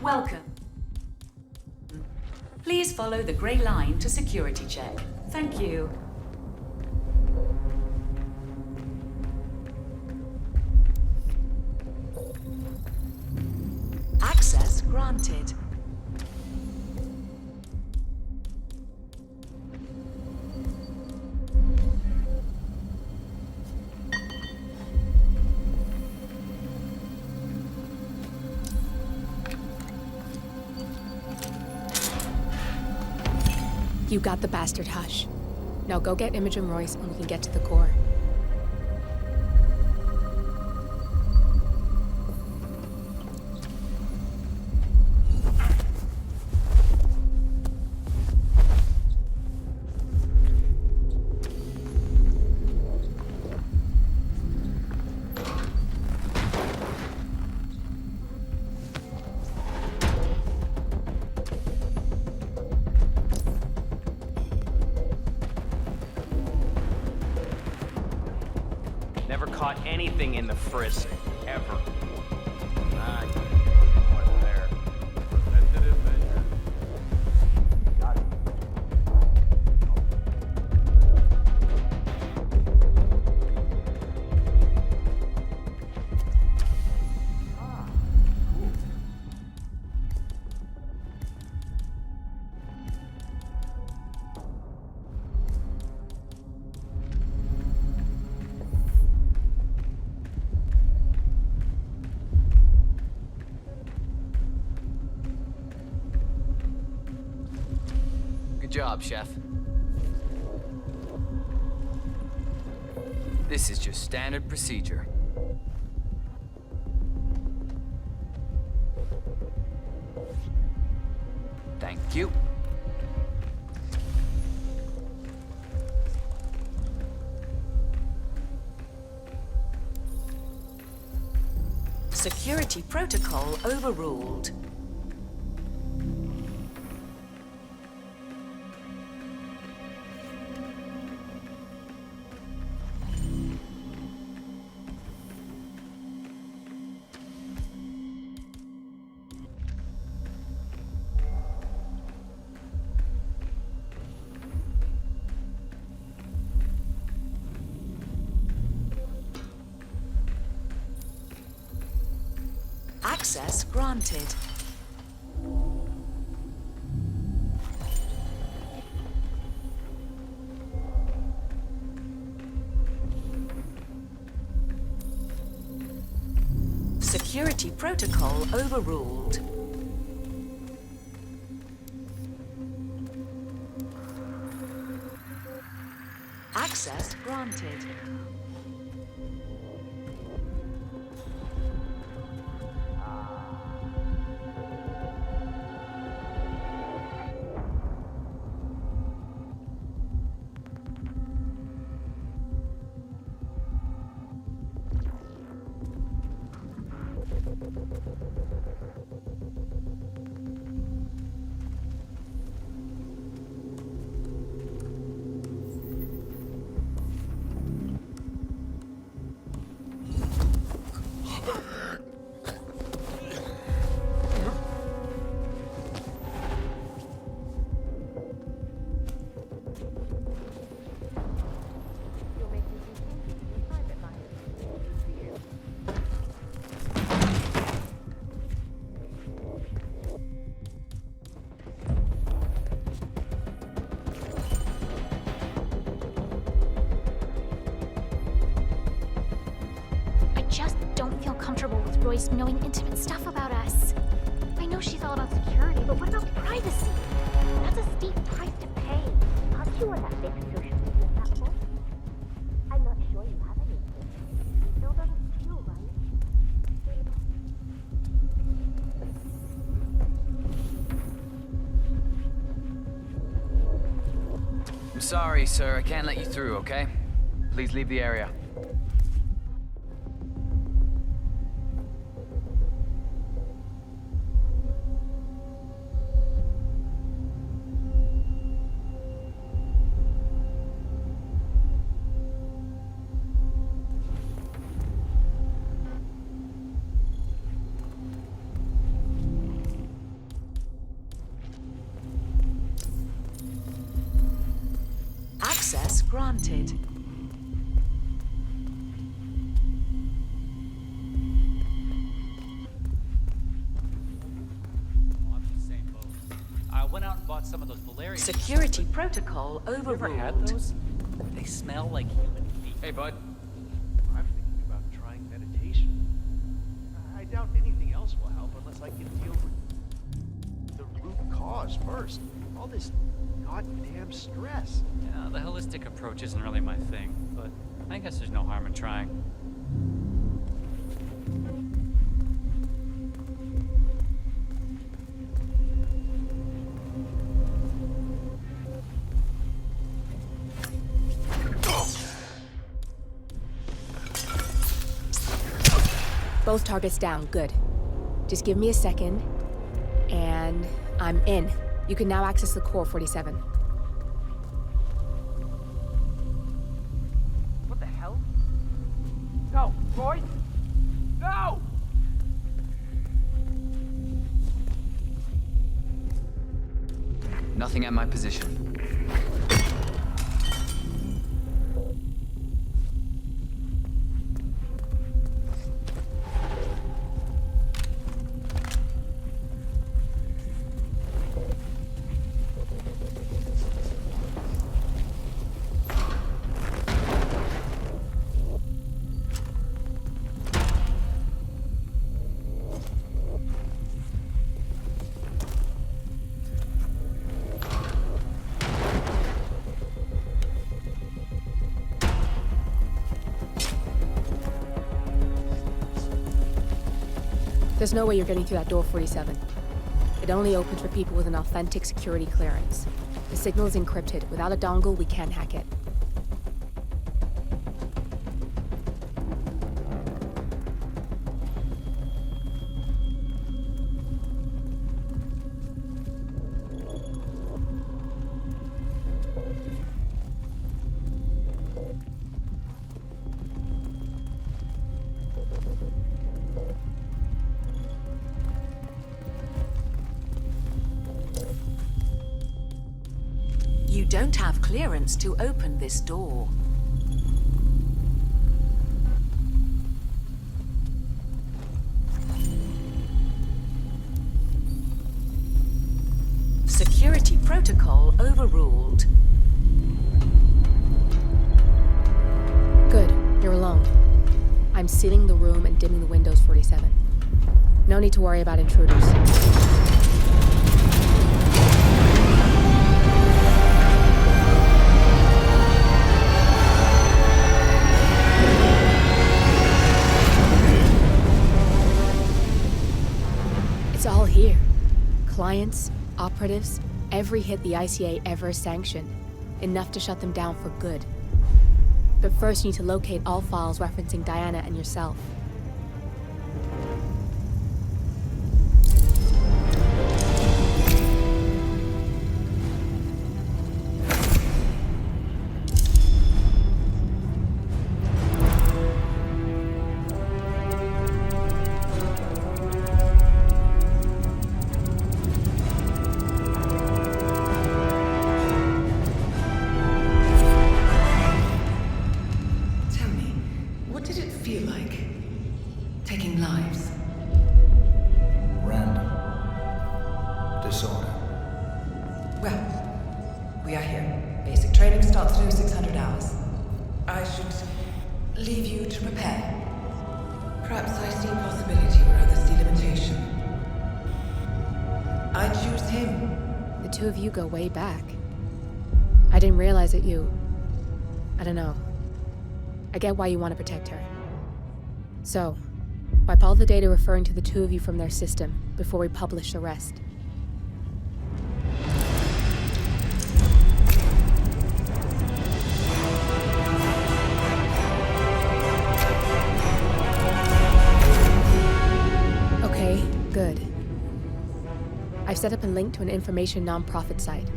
Welcome. Please follow the grey line to security check. Thank you. Access granted. You got the bastard, Hush. Now go get Imogen Royce and we can get to the core. Never caught anything in the frisk, ever. Ah, what's there? Preventative measures. Got it. Good job, Chef. This is just standard procedure. Thank you. Security protocol overruled. Access granted. Security protocol overruled. Access granted. Royce knowing intimate stuff about us. I know she's all about security, but what about privacy? That's a steep price to pay. Aren't you on that big social media platform? I'm not sure you have any. It still doesn't feel right. I'm sorry, sir. I can't let you through, okay? Please leave the area. Access granted. I went out and bought some of those Valerian. Security protocol You ever overruled. had those? They smell like human feet. Hey, bud. I'm thinking about trying meditation. I doubt anything else will help unless I can deal with the root cause first. All this goddamn stress. Yeah, the holistic approach isn't really my thing, but I guess there's no harm in trying. Both targets down, good. Just give me a second, and I'm in. You can now access the core 47. What the hell? No, Roy! No! Nothing at my position. There's no way you're getting through that door 47. It only opens for people with an authentic security clearance. The signal is encrypted. Without a dongle, we can't hack it. You don't have clearance to open this door. Security protocol overruled. Good, you're alone. I'm sealing the room and dimming the windows 47. No need to worry about intruders. It's all here. Clients, operatives, every hit the ICA ever sanctioned. Enough to shut them down for good. But first you need to locate all files referencing Diana and yourself. Go way back. I didn't realize that I don't know. I get why you want to protect her. So, wipe all the data referring to the two of you from their system before we publish the rest. Okay, good. I've set up a link to an information non-profit site.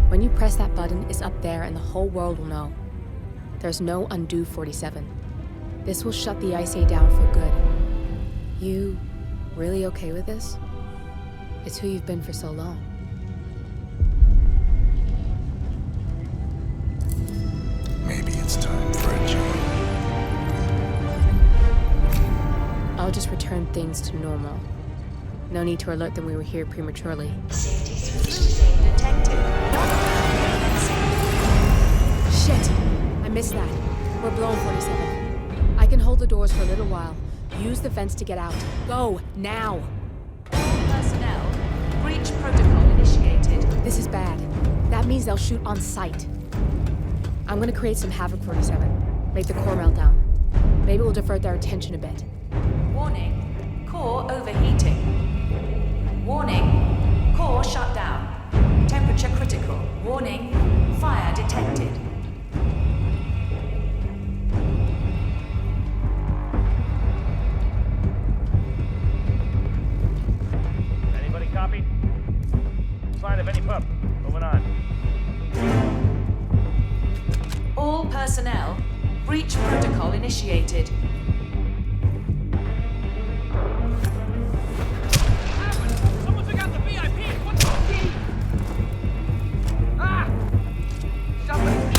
When you press that button, it's up there and the whole world will know. There's no undo 47. This will shut the ICA down for good. You really okay with this? It's who you've been for so long. maybe it's time for a change. I'll just return things to normal. No need to alert them we were here prematurely. Detected. Shit! I missed that. We're blown, 47. I can hold the doors for a little while. Use the vents to get out. Go, now! Personnel, breach protocol initiated. This is bad. That means they'll shoot on sight. I'm gonna create some havoc, 47. Make the core melt down. Maybe we'll divert their attention a bit. Warning, core overheating. Warning, core shut down. Temperature critical. Warning, fire detected. Anybody copy? Sign of any pup. Moving on. All personnel, breach protocol initiated. Someone took out the VIP! What the fuck? Ah! Somebody!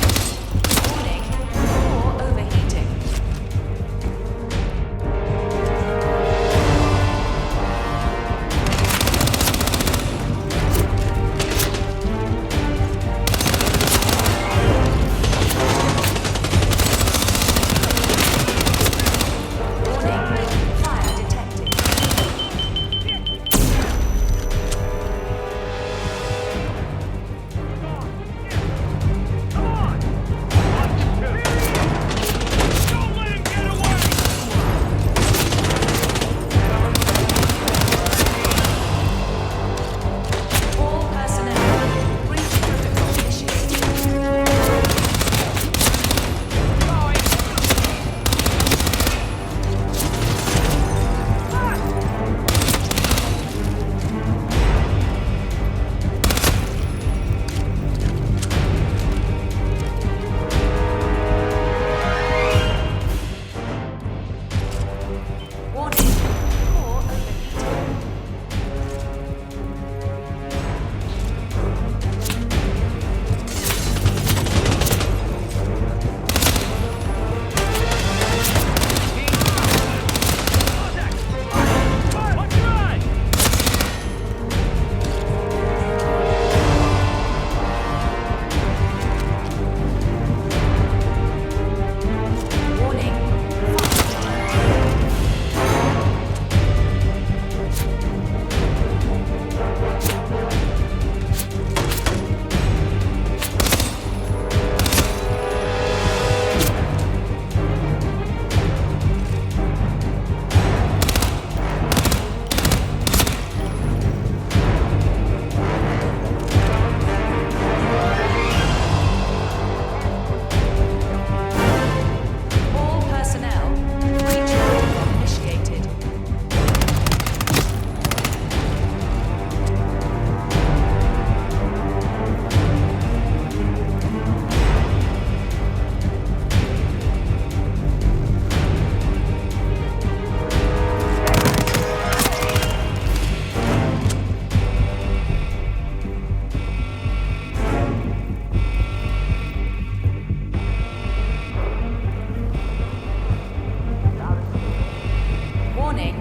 Warning,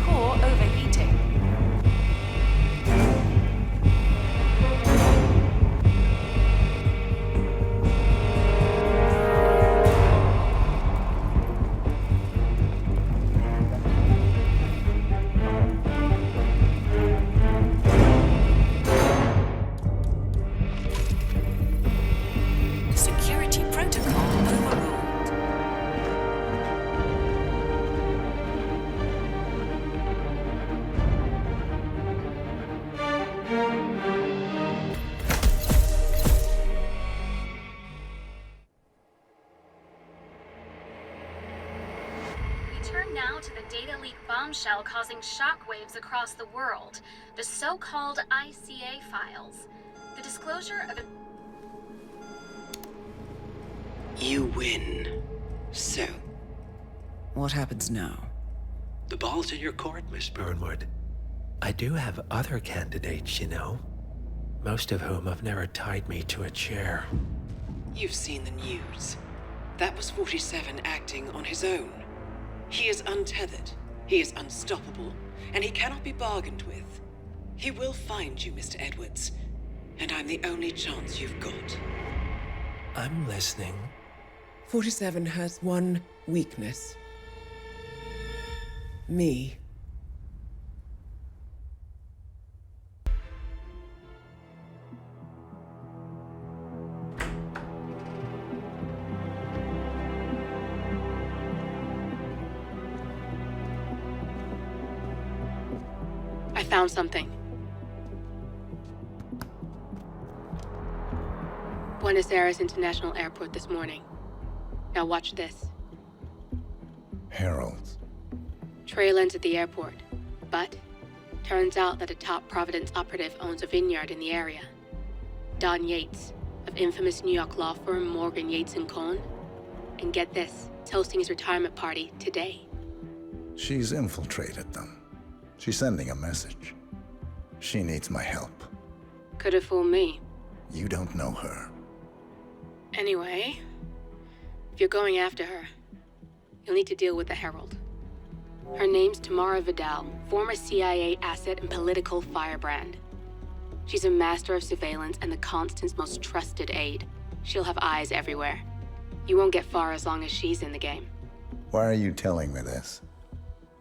core overheating. Turn now to the data leak bombshell causing shockwaves across the world, the so-called ICA files. The disclosure of You win. So, What happens now? the ball's in your court, Miss Burnwood, I do have other candidates, you know. Most of whom have never tied me to a chair. You've seen the news. That was 47 acting on his own. He is untethered, he is unstoppable, and he cannot be bargained with. He will find you, Mr. Edwards, and I'm the only chance you've got. I'm listening. 47 has one weakness. Me. I found something. Buenos Aires International Airport this morning. Now watch this. Heralds. Trail ends at the airport, but turns out that a top Providence operative owns a vineyard in the area. Don Yates, of infamous New York law firm Morgan, Yates & Cohn. And get this, he's hosting his retirement party today. She's infiltrated them. She's sending a message. She needs my help. Could have fooled me. You don't know her. Anyway, if you're going after her, you'll need to deal with the Herald. Her name's Tamara Vidal, former CIA asset and political firebrand. She's a master of surveillance and the Constant's most trusted aide. She'll have eyes everywhere. You won't get far as long as she's in the game. Why are you telling me this?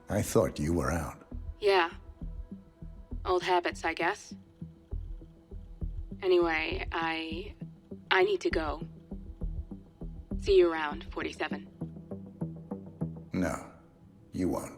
I thought you were out. Yeah. Old habits, I guess. Anyway, I need to go. See you around, 47. No, you won't.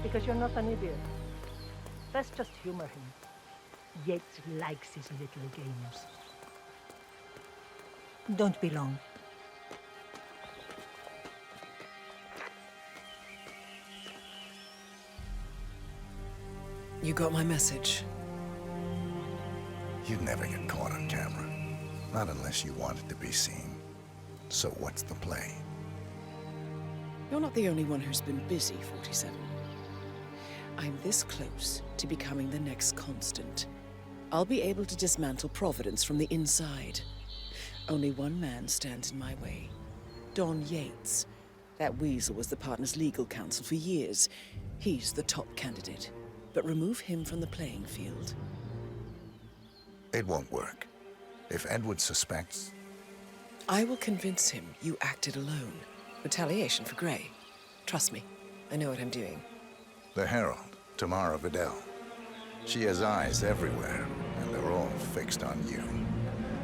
Because you're not an idiot. Let's just humor him. Yates likes his little games. Don't be long. You got my message. You'd never get caught on camera. Not unless you wanted to be seen. So what's the play? You're not the only one who's been busy, 47. I'm this close to becoming the next Constant. I'll be able to dismantle Providence from the inside. Only one man stands in my way. Don Yates. That weasel was the partner's legal counsel for years. He's the top candidate. But remove him from the playing field. It won't work. If Edward suspects... I will convince him you acted alone. Retaliation for Grey. Trust me, I know what I'm doing. The Herald, Tamara Vidal. She has eyes everywhere, and they're all fixed on you.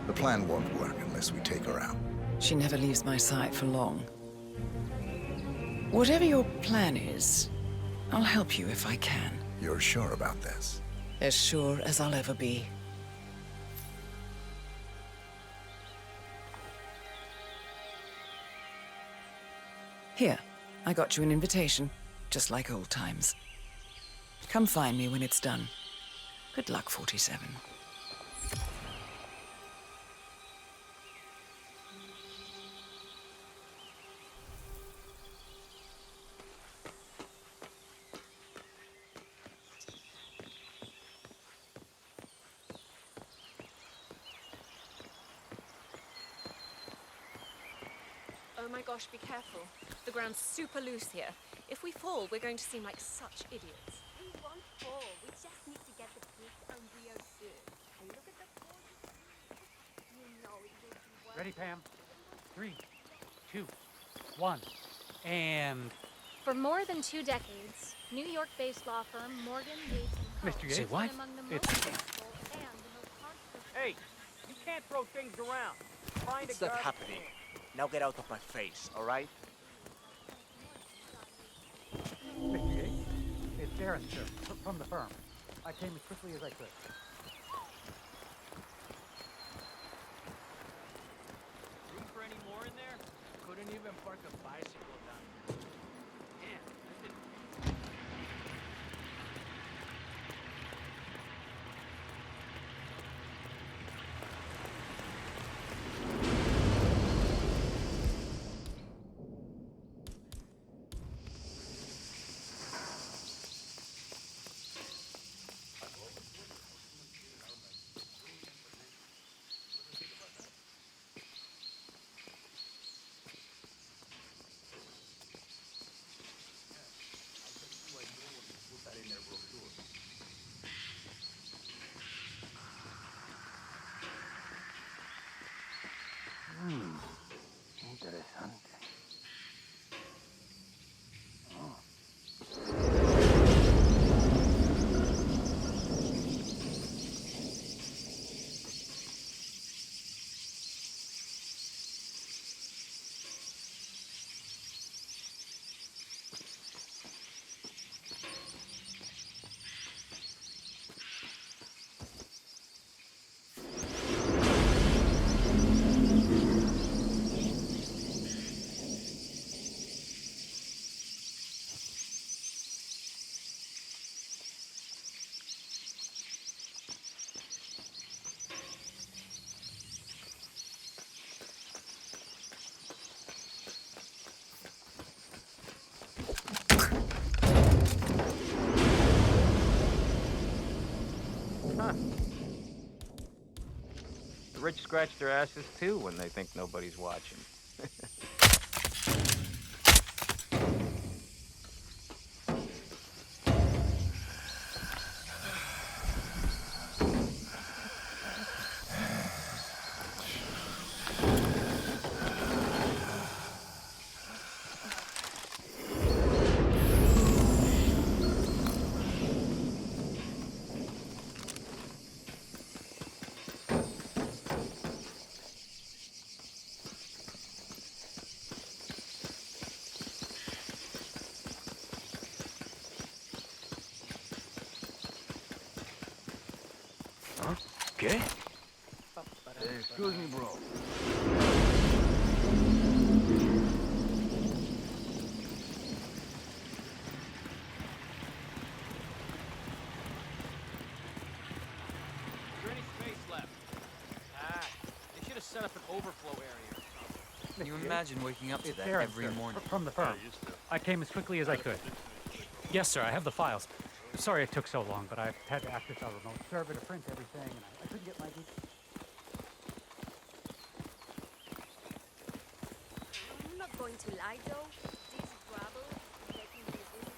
The plan won't work unless we take her out. She never leaves my sight for long. Whatever your plan is, I'll help you if I can. You're sure about this? As sure as I'll ever be. Here, I got you an invitation, just like old times. Come find me when it's done. Good luck, 47. Oh my gosh, be careful. The ground's super loose here. If we fall, we're going to seem like such idiots. We won't fall. We just need to get the peak and we are good. And look at the gorgeous view. You know it will be worth. Ready, Pam? 3, 2, 1, and... For more than 2 decades, New York-based law firm Morgan, Yates & Co. Mr. Yates? has been among the most successful and the most controversial... Hey, you can't throw things around. Find What's a that guy... happening? Now get out of my face, all right? Mr. Yates? It's Darren, sir, from the firm. I came as quickly as I could. Room for any more in there? Couldn't even park a bicycle down there. Damn, I've been rich scratch their asses too when they think nobody's watching. Okay. Excuse me, bro. Is there any space left? They should have set up an overflow area or something. Can you imagine waking up to It's that Aaron, every sir, morning? From the firm. I came as quickly as I could. Yes, sir, I have the files. Sorry it took so long, but I had to access our remote server to print everything, and I couldn't get my... I'm not going to lie though, this gravel making me really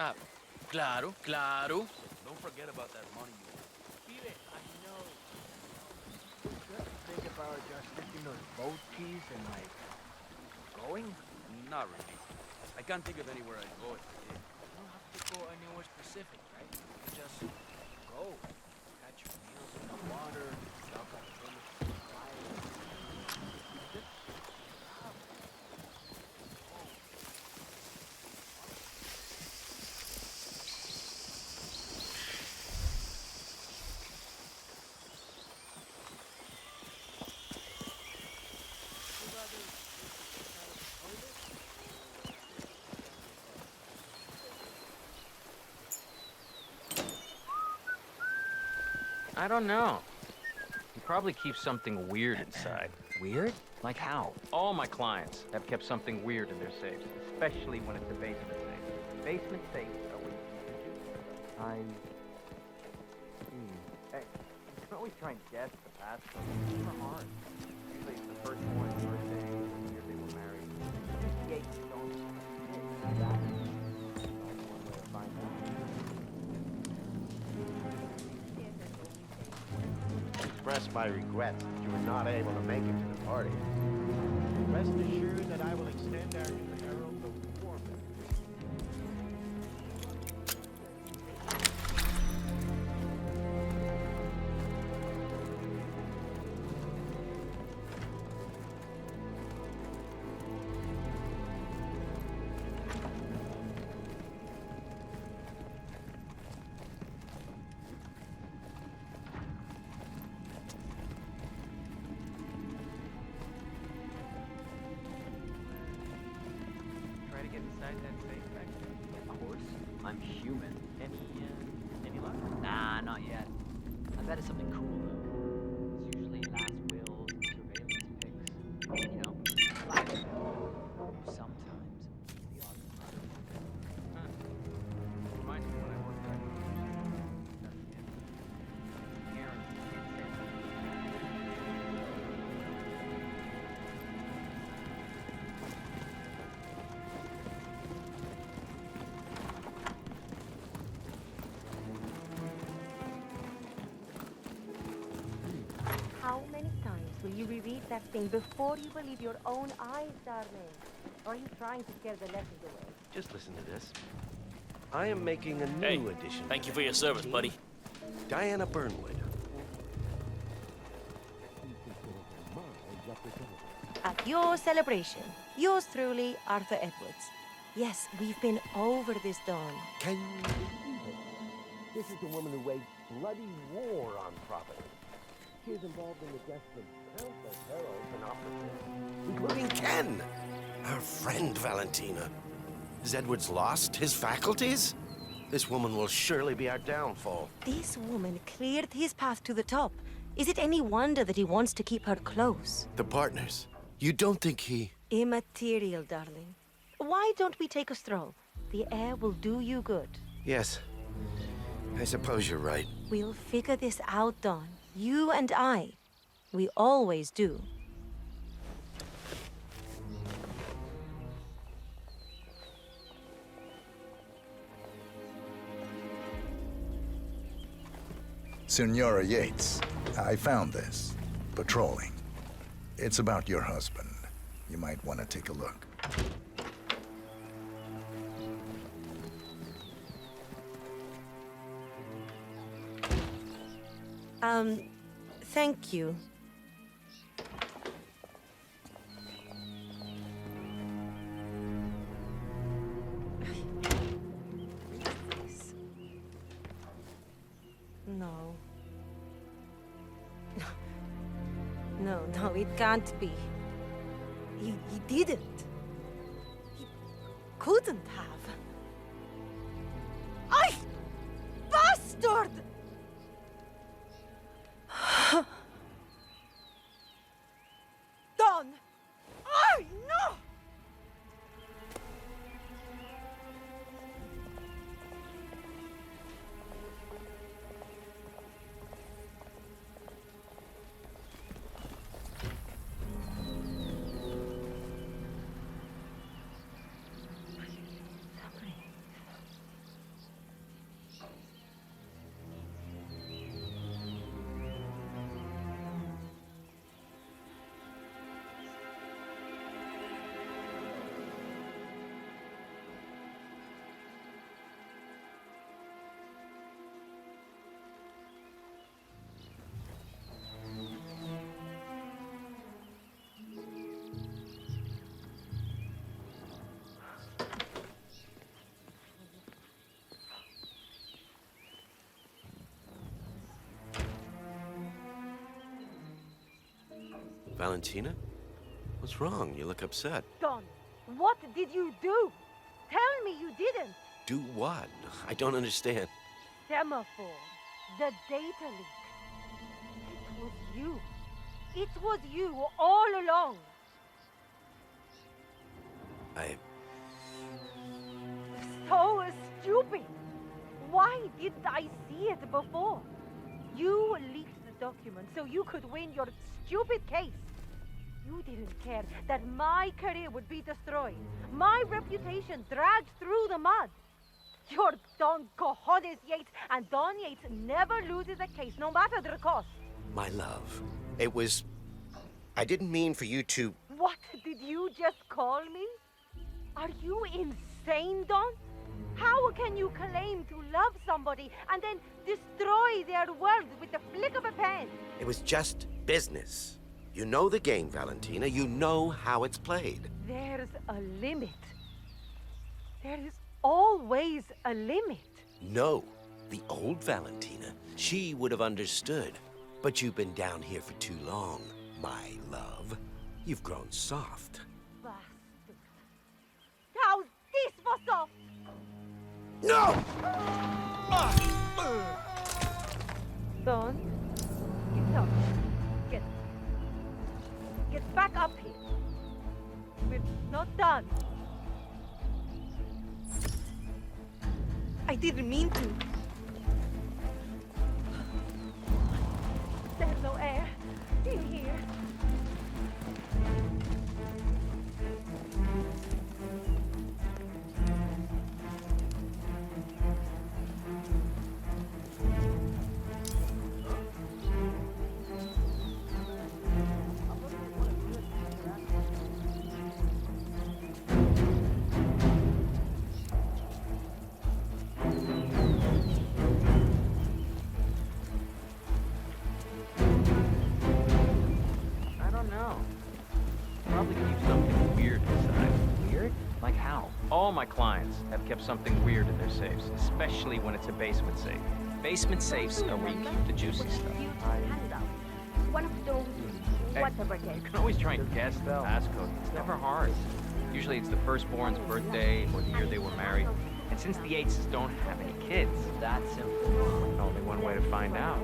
Ah, claro, claro. Don't forget about that money you owe. Feel it, I know. Think about just sticking those boat keys and like going? Not really. I can't think of anywhere I'd go if I did. You don't have to go anywhere specific, right? Just go. Catch your meals in the water, duck up in the fire. Just stop. I don't know. He probably keeps something weird inside. Weird? Like how? All my clients have kept something weird in their safes, especially when it's a basement safe. Basement safes are where you keep the juice. Hey, you can always try and guess the passcode. It's super hard. Usually it's the first one, first day, the year they were married. 58 don't fit. That's one way to find out. Express my regret that you were not able to make it to the party. Rest assured that I will extend our new herald the warmth. Try to get inside that safe back there. Of course. I'm human. Any luck? Nah, not yet. I bet it's something cool though. It's usually last wills, surveillance pics. You know, sometimes the odd murder. Reminds me when I worked at Aaron. will you reread that thing before you believe your own eyes, darling? Or are you trying to scare the lessons away? Just listen to this. I am making a new edition. Thank you for your service, buddy. Diana Burnwood. At your celebration, yours truly, Arthur Edwards. Yes, we've been over this, Dawn. Can you believe it? This is the woman who waged bloody war on property. She is involved in the deaths of countless heralds and operatives, including Ken, our friend Valentina. Is Edwards lost his faculties? This woman will surely be our downfall. This woman cleared his path to the top. Is it any wonder that he wants to keep her close? The partners. You don't think he... Immaterial, darling. Why don't we take a stroll? The air will do you good. Yes. I suppose you're right. We'll figure this out, Dawn. You and I. We always do. Senora Yates, I found this. Patrolling. It's about your husband. You might want to take a look. Thank you. No. No, it can't be. He didn't. He couldn't have. I bastard! Done! I know! Valentina? What's wrong? You look upset. Don, what did you do? Tell me you didn't. Do what? I don't understand. Semaphore. The data leak. It was you. It was you all along. So stupid. Why didn't I see it before? You leaked the document so you could win your stupid case. You didn't care that my career would be destroyed. My reputation dragged through the mud. You're Don Cojones Yates, and Don Yates never loses a case, no matter the cost. My love, it was... I didn't mean for you to... What did you just call me? Are you insane, Don? How can you claim to love somebody and then destroy their world with the flick of a pen? It was just business. You know the game, Valentina. You know how it's played. There's a limit. There is always a limit. No. The old Valentina, she would have understood. But you've been down here for too long, my love. You've grown soft. Bastard. How's this for soft? No! Don, get up. Get back up here. We're not done. I didn't mean to. There's no air in here. All my clients have kept something weird in their safes, especially when it's a basement safe. Basement safes are where you keep the juicy stuff. One of those whatever You days. can always try and guess the passcode. It's never hard. Usually it's the firstborn's birthday or the year they were married. And since the Yateses don't have any kids, that's simple. Only one way to find out.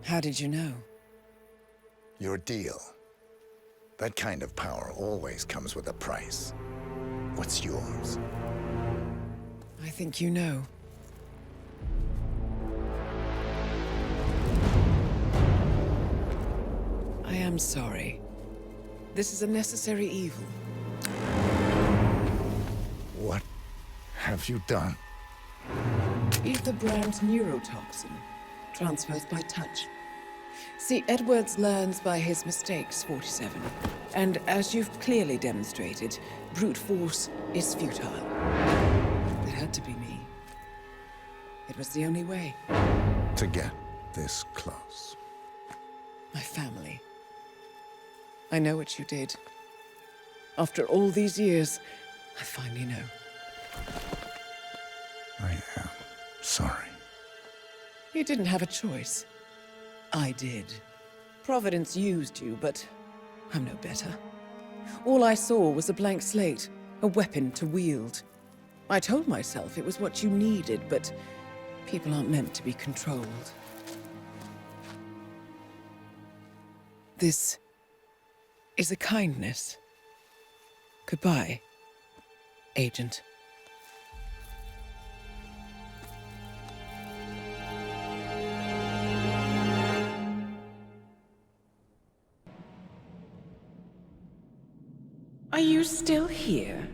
How did you know? Your deal. That kind of power always comes with a price. What's yours? I think you know. I am sorry. This is a necessary evil. What have you done? Ether brand neurotoxin. Transfers by touch. See, Edwards learns by his mistakes, 47. And as you've clearly demonstrated, brute force is futile. It had to be me. It was the only way. To get this close. My family. I know what you did. After all these years, I finally know. I am sorry. You didn't have a choice. I did. Providence used you, but I'm no better. All I saw was a blank slate, a weapon to wield. I told myself it was what you needed, but people aren't meant to be controlled. This is a kindness. Goodbye, Agent. Are you still here?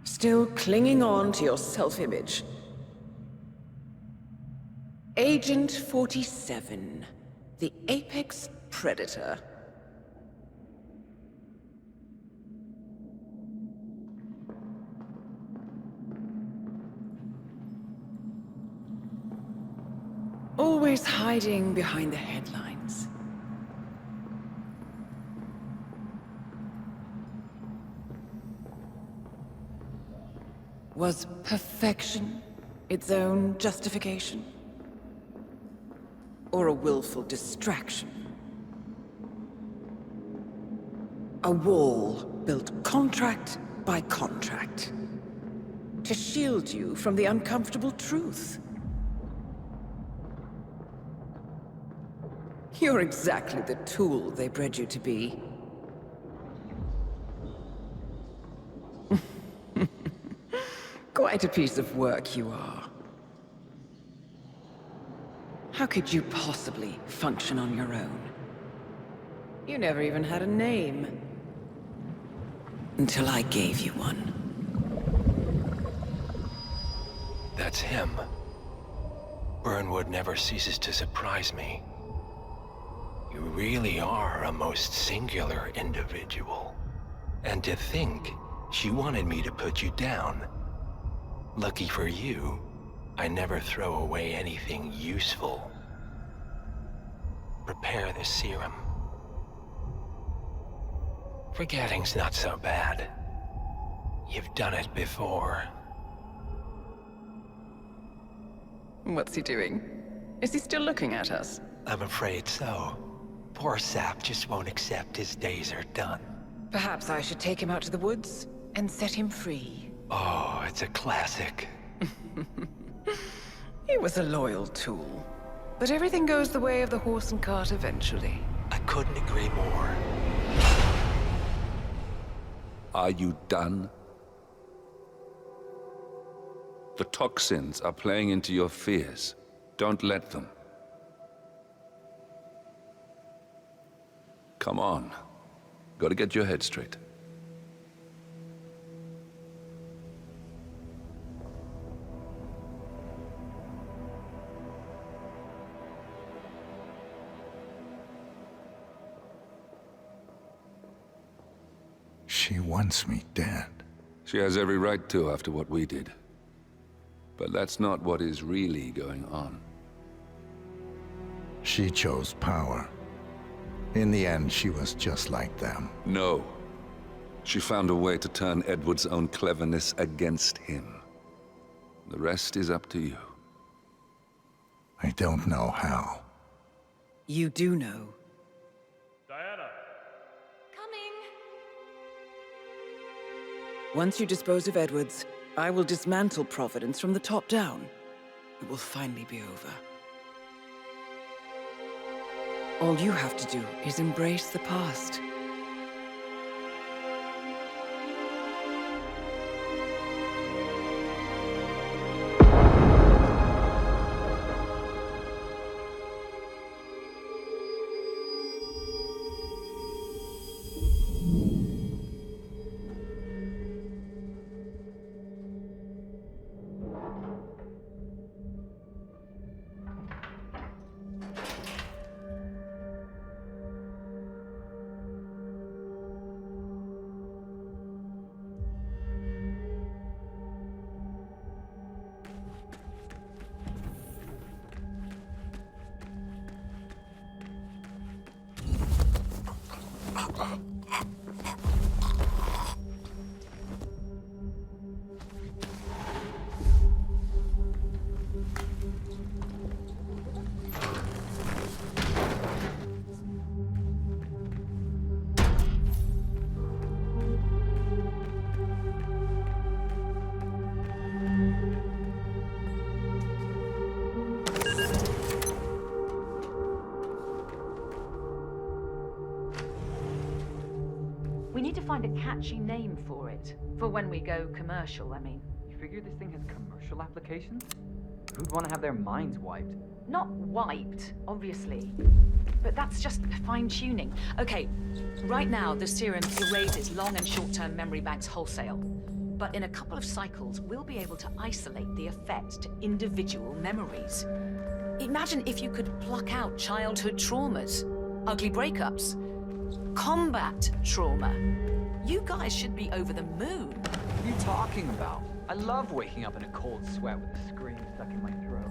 Still clinging on to your self-image? Agent 47, the apex predator. Always hiding behind the headlines. Was perfection its own justification? Or a willful distraction? A wall built contract by contract to shield you from the uncomfortable truth. You're exactly the tool they bred you to be. Quite a piece of work you are. How could you possibly function on your own? You never even had a name. Until I gave you one. That's him. Burnwood never ceases to surprise me. You really are a most singular individual. And to think she wanted me to put you down. Lucky for you, I never throw away anything useful. Prepare the serum. Forgetting's not so bad. You've done it before. What's he doing? Is he still looking at us? I'm afraid so. Poor sap just won't accept his days are done. Perhaps I should take him out to the woods and set him free. Oh, it's a classic. He was a loyal tool. But everything goes the way of the horse and cart eventually. I couldn't agree more. Are you done? The toxins are playing into your fears. Don't let them. Come on. Gotta get your head straight. She wants me dead. She has every right to after what we did. But that's not what is really going on. She chose power. In the end, she was just like them. No. She found a way to turn Edward's own cleverness against him. The rest is up to you. I don't know how. You do know. Diana! Once you dispose of Edwards, I will dismantle Providence from the top down. It will finally be over. All you have to do is embrace the past. We need to find a catchy name for it. For when we go commercial, I mean. You figure this thing has commercial applications? Who'd want to have their minds wiped? Not wiped, obviously. But that's just fine-tuning. Okay, right now the serum erases long and short-term memory banks wholesale. But in a couple of cycles, we'll be able to isolate the effect to individual memories. Imagine if you could pluck out childhood traumas, ugly breakups, combat trauma. You guys should be over the moon. What are you talking about? I love waking up in a cold sweat with a scream stuck in my throat.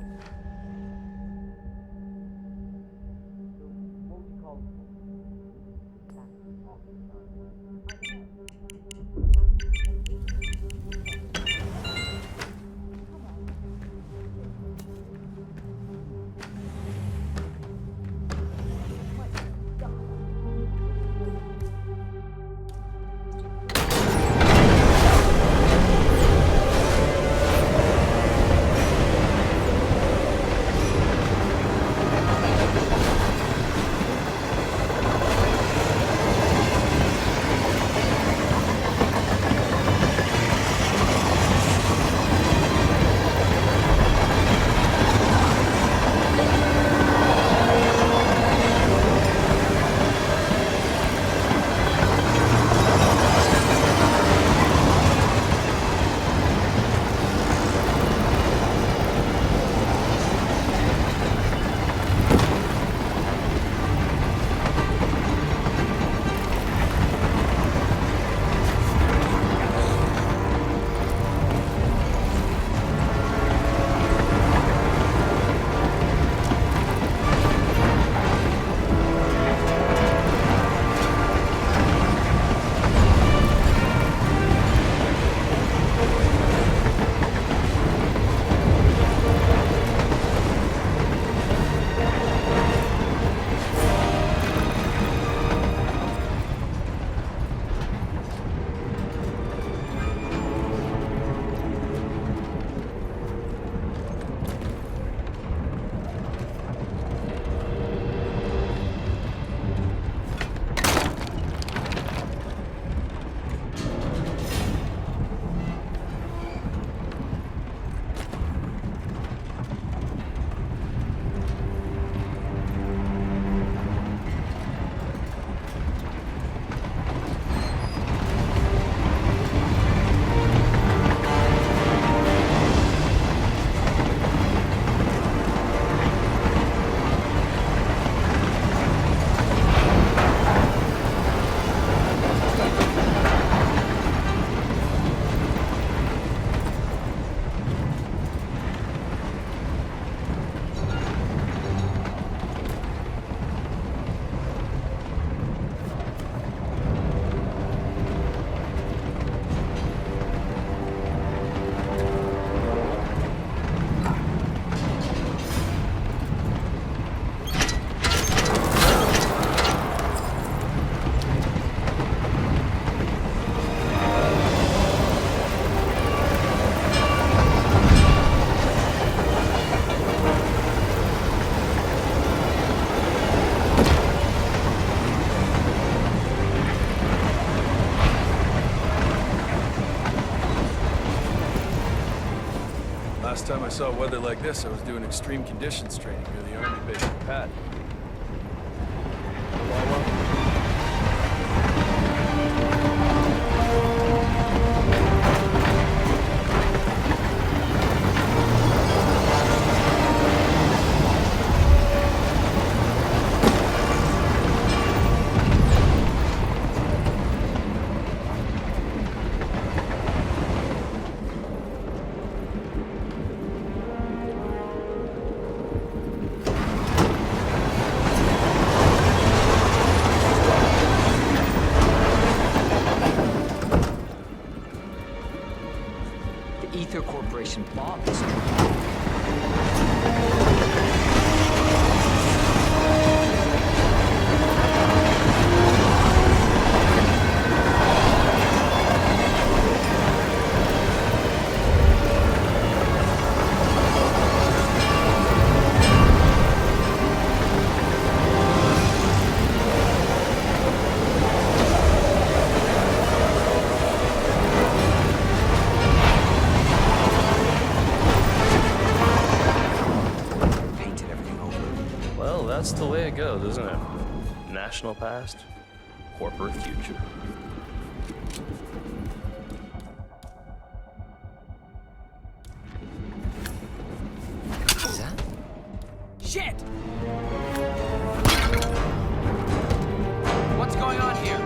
Last time I saw weather like this, I was doing extreme conditions training near the army base in Pat. Ether Corporation bought this. That's the way it goes, isn't it? National past, corporate future. Is that? Shit! What's going on here?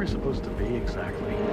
we supposed to be exactly?